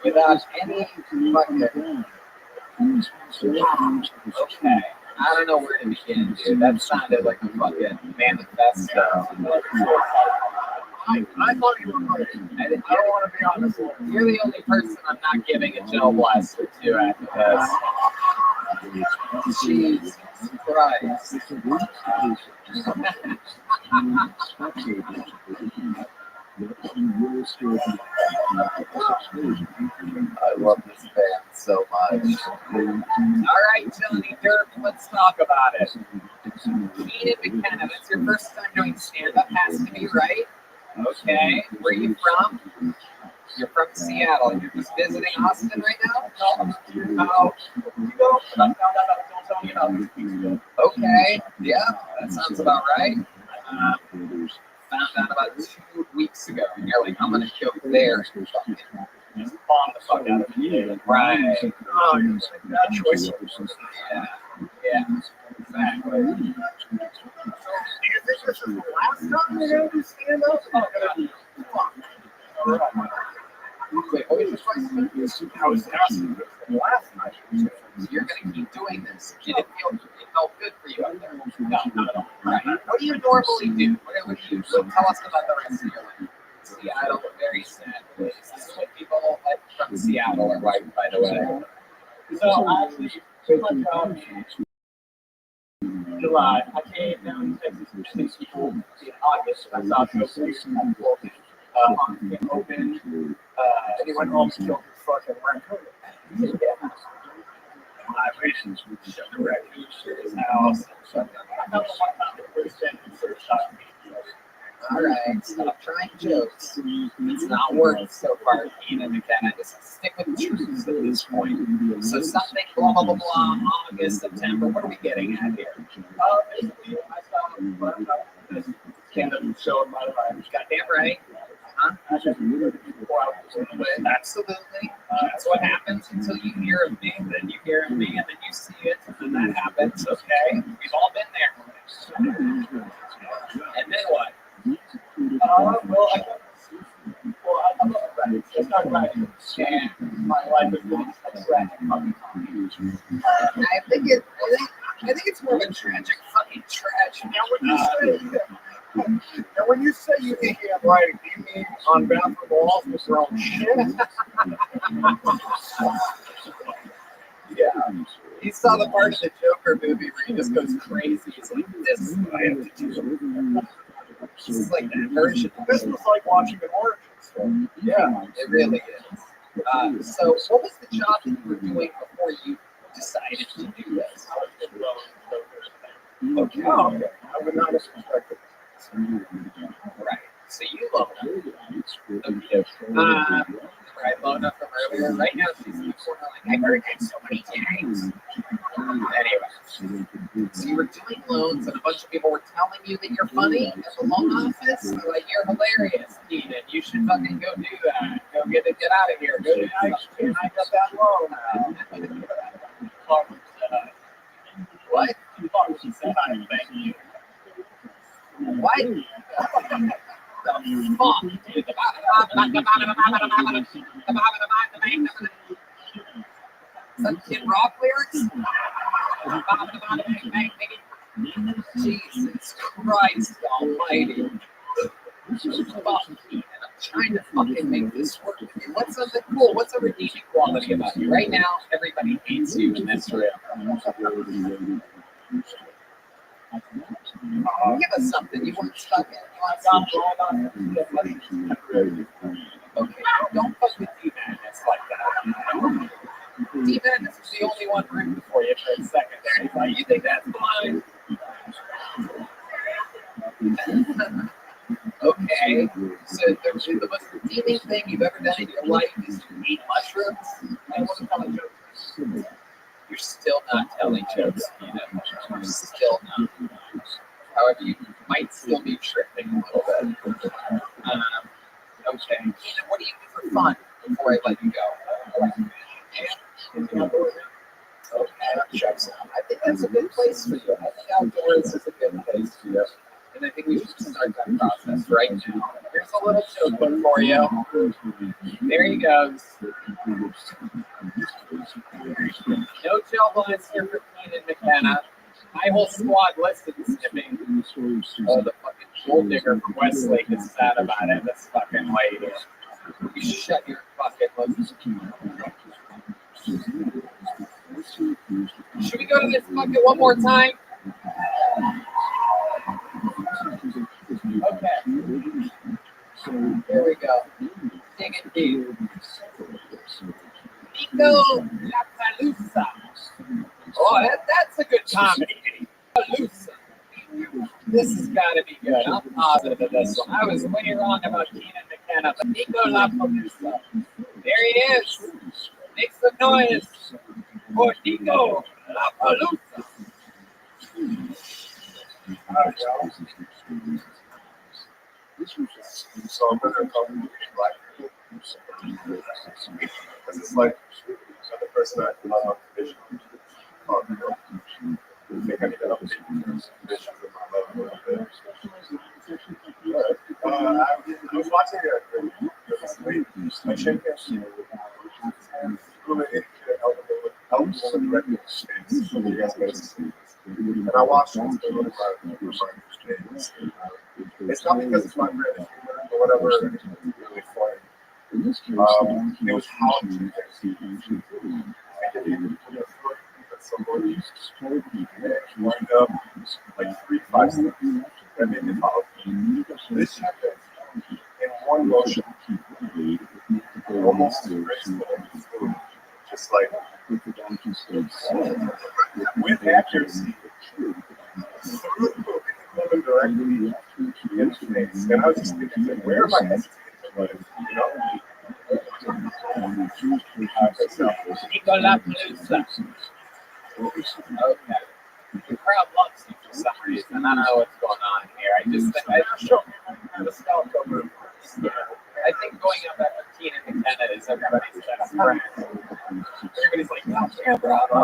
without any fucking. Okay. I don't know where to begin, dude. That sounded like a fucking manifesto. I thought you were right. I don't want to be honest. You're the only person I'm not giving a gel blaster to after this. Jesus Christ. I love this band so much. All right, Johnny Dirk, let's talk about it. Keenan McKenna, that's your first time doing stand-up, has to be, right? Okay, where are you from? You're from Seattle. You're just visiting Austin right now? No. Okay, yeah, that sounds about right. Found out about 2 weeks ago, and you're like, I'm gonna go there and fucking bomb the fuck out of it. Right. Oh, you're like, that choice. Yeah, exactly. Do you think this is the last time you're gonna do stand-up? Oh, God. Fuck. All right. Wait, what was your question? I was asking the last night. You're gonna keep doing this. Did it felt good for you out there? No. Right. What do you normally do? What do you tell us about the rest of your life? Seattle, very sad place. This is what people from Seattle are like, by the way. So actually, took my job in July. I came down to Texas in August. I saw Joe open. He went home and killed his fucking rent. Vibrations would shut the refuge to his house. All right, stop trying jokes. It's not working so far, Keenan McKenna. Just stick with the truth at this point. So something, blah, blah, blah, blah, August, September, what are we getting at here? Basically, I saw this stand-up show in my life. Goddamn right. Absolutely. That's what happens until you hear of me, then you hear of me, and then you see it, and then that happens, okay? We've all been there. And then what? I'm not right. It's not right. And my life is really tragic. I think it's more of a tragic fucking tragedy. Now, when you say you think you have writing, do you mean on bathroom walls with your own shit? Yeah. He saw the part of the Joker movie where he just goes crazy. He's like, this is what I have to do. This is like that version. This was like watching an origin story. Yeah, it really is. So, what was the job that you were doing before you decided to do this? Okay. Oh, okay. I would not have suspected. Right. So you love her. Right, Mona from earlier. Right now she's in the corner like, I heard that so many times. Anyway, so you were doing loans and a bunch of people were telling you that you're funny at the loan office. They're like, you're hilarious, Keenan. You should fucking go do that. Go get out of here. Go do that. And I got that loan. What? She said, I thank you. What? The fuck? Some Kid Rock lyrics? Jesus Christ Almighty. Fuck, I'm trying to fucking make this work. What's something cool? What's a redeeming quality about you? Right now, everybody hates you in this room. Give us something you weren't stuck in. Okay, don't fuck with D-Madness like that. D-Madness is the only one rooting for you for a second there. He's like, you think that's fine? Okay, so the most redeeming thing you've ever done in your life is to eat mushrooms? I want to tell a joke. You're still not telling jokes, you know. You're still not. However, you might still be tripping a little bit. Okay. What do you do for fun before I let you go? Okay, that checks out. I think that's a good place for you. I think outdoors is a good place for you. And I think we should start that process right now. Here's a little joke book for you. There he goes. No jail bullets here for Keenan McKenna. My whole squad listens to me. Oh, the fucking gold digger from Westlake is sad about it. This fucking lady. You shut your fucking lips. Should we go to this bucket one more time? Okay. Indeed. Nico Lapalusa. Oh, that's a good comedy. Lapalusa. This has got to be good. I'm positive of this one. I was way wrong about Keenan McKenna, but Nico Lapalusa. There he is. Make some noise for Nico Lapalusa. So I'm going to call you black people. Because it's like another person I love on vision. I think I need to update vision with my love a little bit. I was watching a Shinka helps with regular space. You guys may see. And I watched it. It's not because it's my brand or whatever. It's really funny. It was how to do somebody wind up like 3 to 5 steps. That made me follow. This happened in one motion, almost as graceful, just like with accuracy, moving directly in space. And I was just thinking, where am I hesitating? You know? Nico Lapalusa. Okay. The crowd loves you for some reason. I don't know what's going on here. I just think I think going up after Keenan McKenna is everybody's best friend. Everybody's like, oh, yeah, bravo.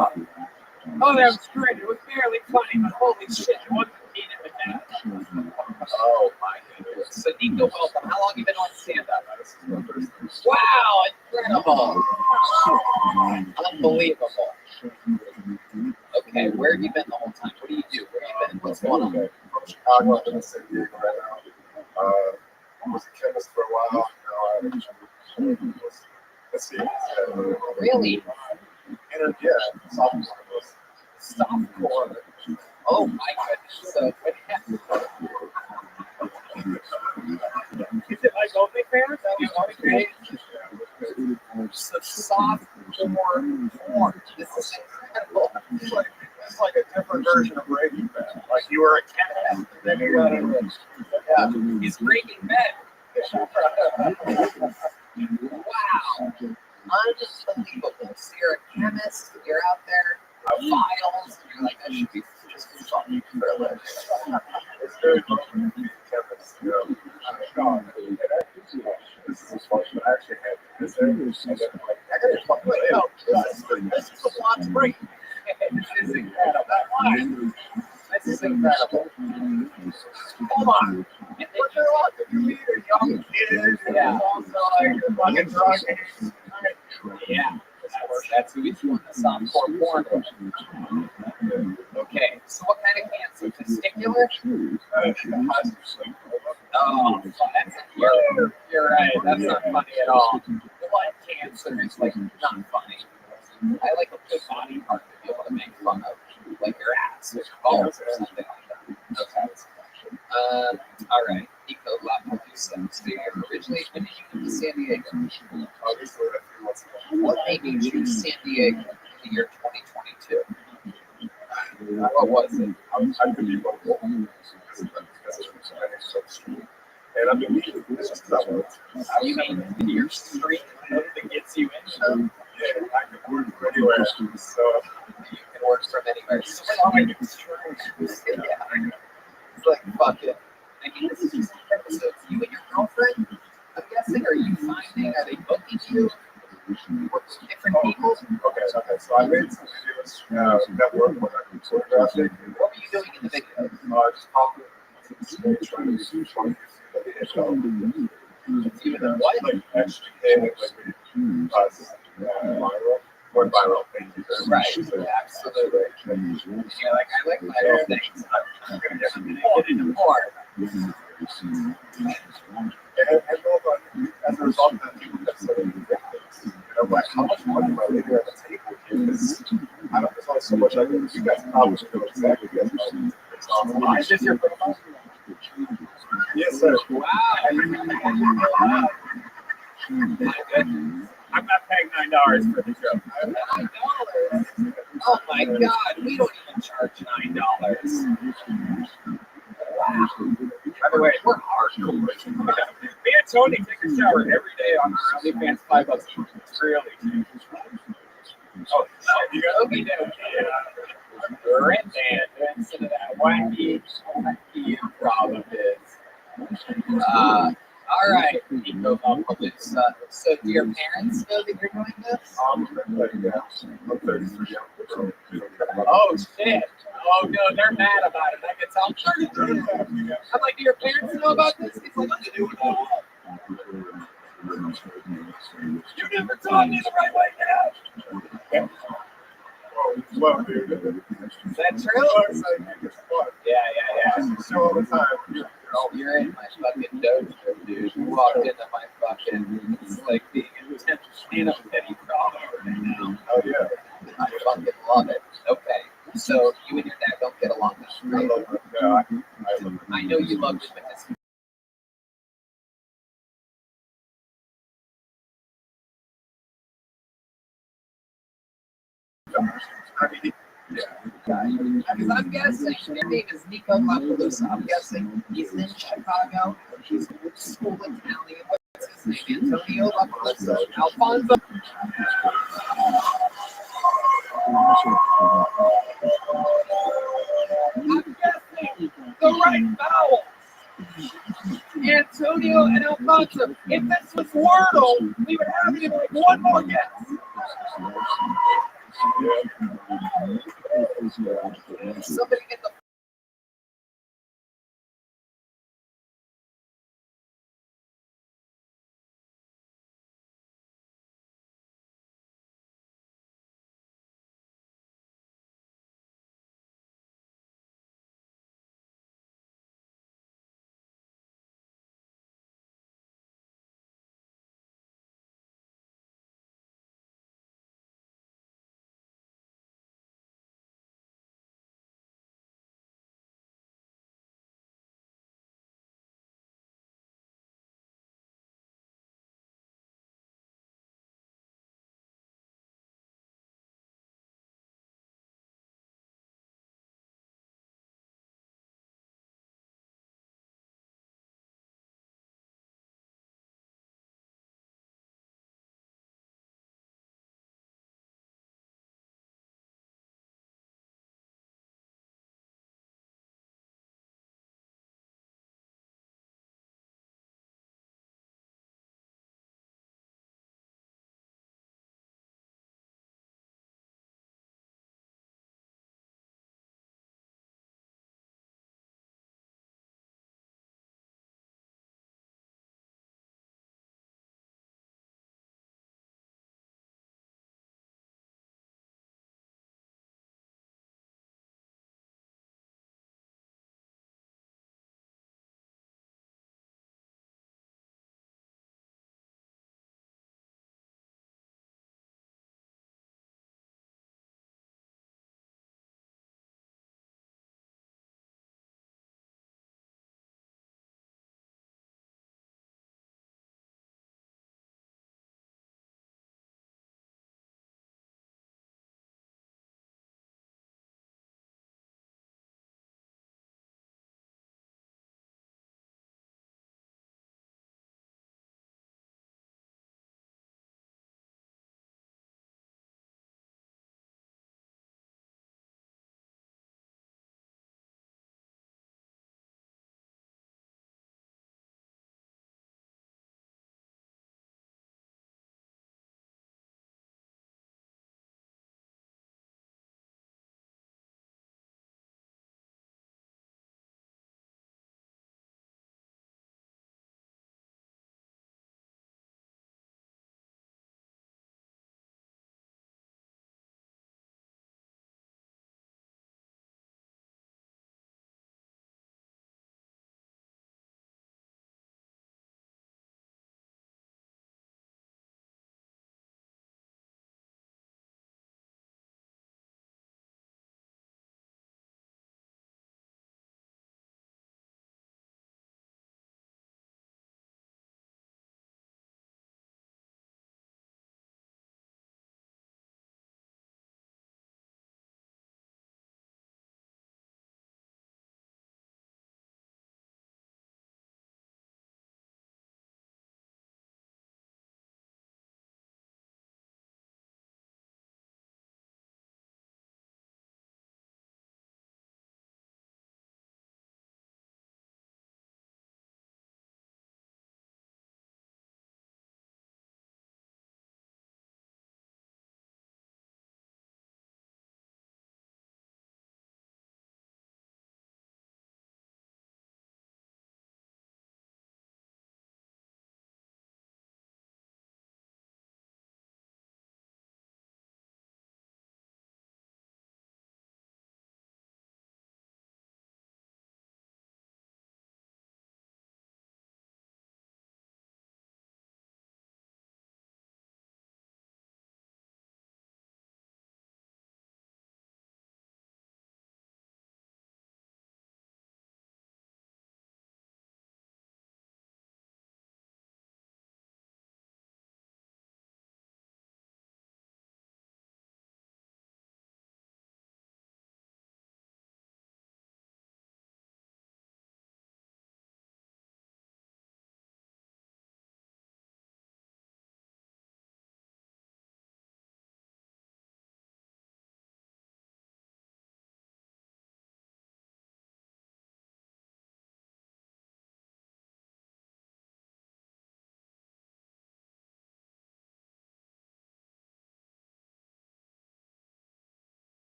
Oh, that was great. It was barely funny, but holy shit, it wasn't Keenan McKenna. Oh, my goodness. So, Nico, welcome. How long have you been on stand-up? Wow, incredible. Unbelievable. Okay, where have you been the whole time? What do you do? Where have you been? What's going on? From Chicago, I'm in San Diego right now. I was a chemist for a while. Let's see. Really? Softcore. Oh my goodness. So what happened? Is it like OnlyFans? So softcore porn. This is incredible. It's like a different version of Breaking Bad. Like you were a cat, and then you got a He's Breaking Bad. Wow. Unbelievable. So you're a chemist, you're out there, files, and you're like, I should be just fucking for a living. It's very much a chemist, you know. This is fun. I actually had this there, and then like, I gotta fuck it out. This is a plot to break. This is incredible. This is incredible. Hold on. And then you meet a young kid, yeah. Also like a fucking drug addict. Yeah. That's who he's doing the softcore porn with. Okay, so what kind of cancer? Testicular? Oh, that's you're right. That's not funny at all. Blood cancer is like not funny. I like a good body part to be able to make fun of, like your ass or your balls or something like that. Okay. All right. Nico Lapalusa. So you're originally when did you move to San Diego? What made you choose San Diego in the year 2022? What was it? I could be vocal. And I've been meeting this just because I want to. You mean your street that gets you in? Yeah, I can work from anywhere. So you can work from anywhere. So it's like fucking. I mean, this is just so it's you and your girlfriend. I'm guessing. Are you finding? Are they booking you? Work with different people? Okay. So I made some videos that work when I can photograph it. What were you doing in the video? Just talking to the stage, trying to see what? Like actually like viral. More viral, thank you very much. Right, absolutely. And you're like, I like my own things. I'm going to get into more. And as a result of that, people kept sending me victims. I'm like, how much money am I leaving at the table here? Because I don't, there's only so much I can do. You guys probably should know exactly what Is this your profile? Yes, sir. Wow. My goodness. I'm not paying $9 for the show. $9? Oh my God, we don't even charge $9. Wow. By the way, we're hardcore. Me and Tony take a shower every day on our OnlyFans $5 each. It's really cheap. Oh, shit, you got me down. Red band instead of that wacky improv of his. All right. So do your parents know that you're doing this? Oh, shit. Oh, no, they're mad about it. I can tell. I'm like, do your parents know about this? He's like, what do you know? You never taught me the right way now. Is that true? Yeah. Show all the time. You're in my fucking dojo, dude. You walked into my fucking, it's like being in the 10th stand-up Eddie Crawler right now. Oh, yeah. I fucking love it. Okay, so you and your dad don't get along that great. I know you love him, but this because I'm guessing your name is Nico Lapalusa. I'm guessing he's in Chicago. He's old school Italian. What's his name? Antonio Lapalusa. Alfonso. I'm guessing the right vowel. Antonio and Alfonso. If this was Wordle, we would have you like one more guess. Somebody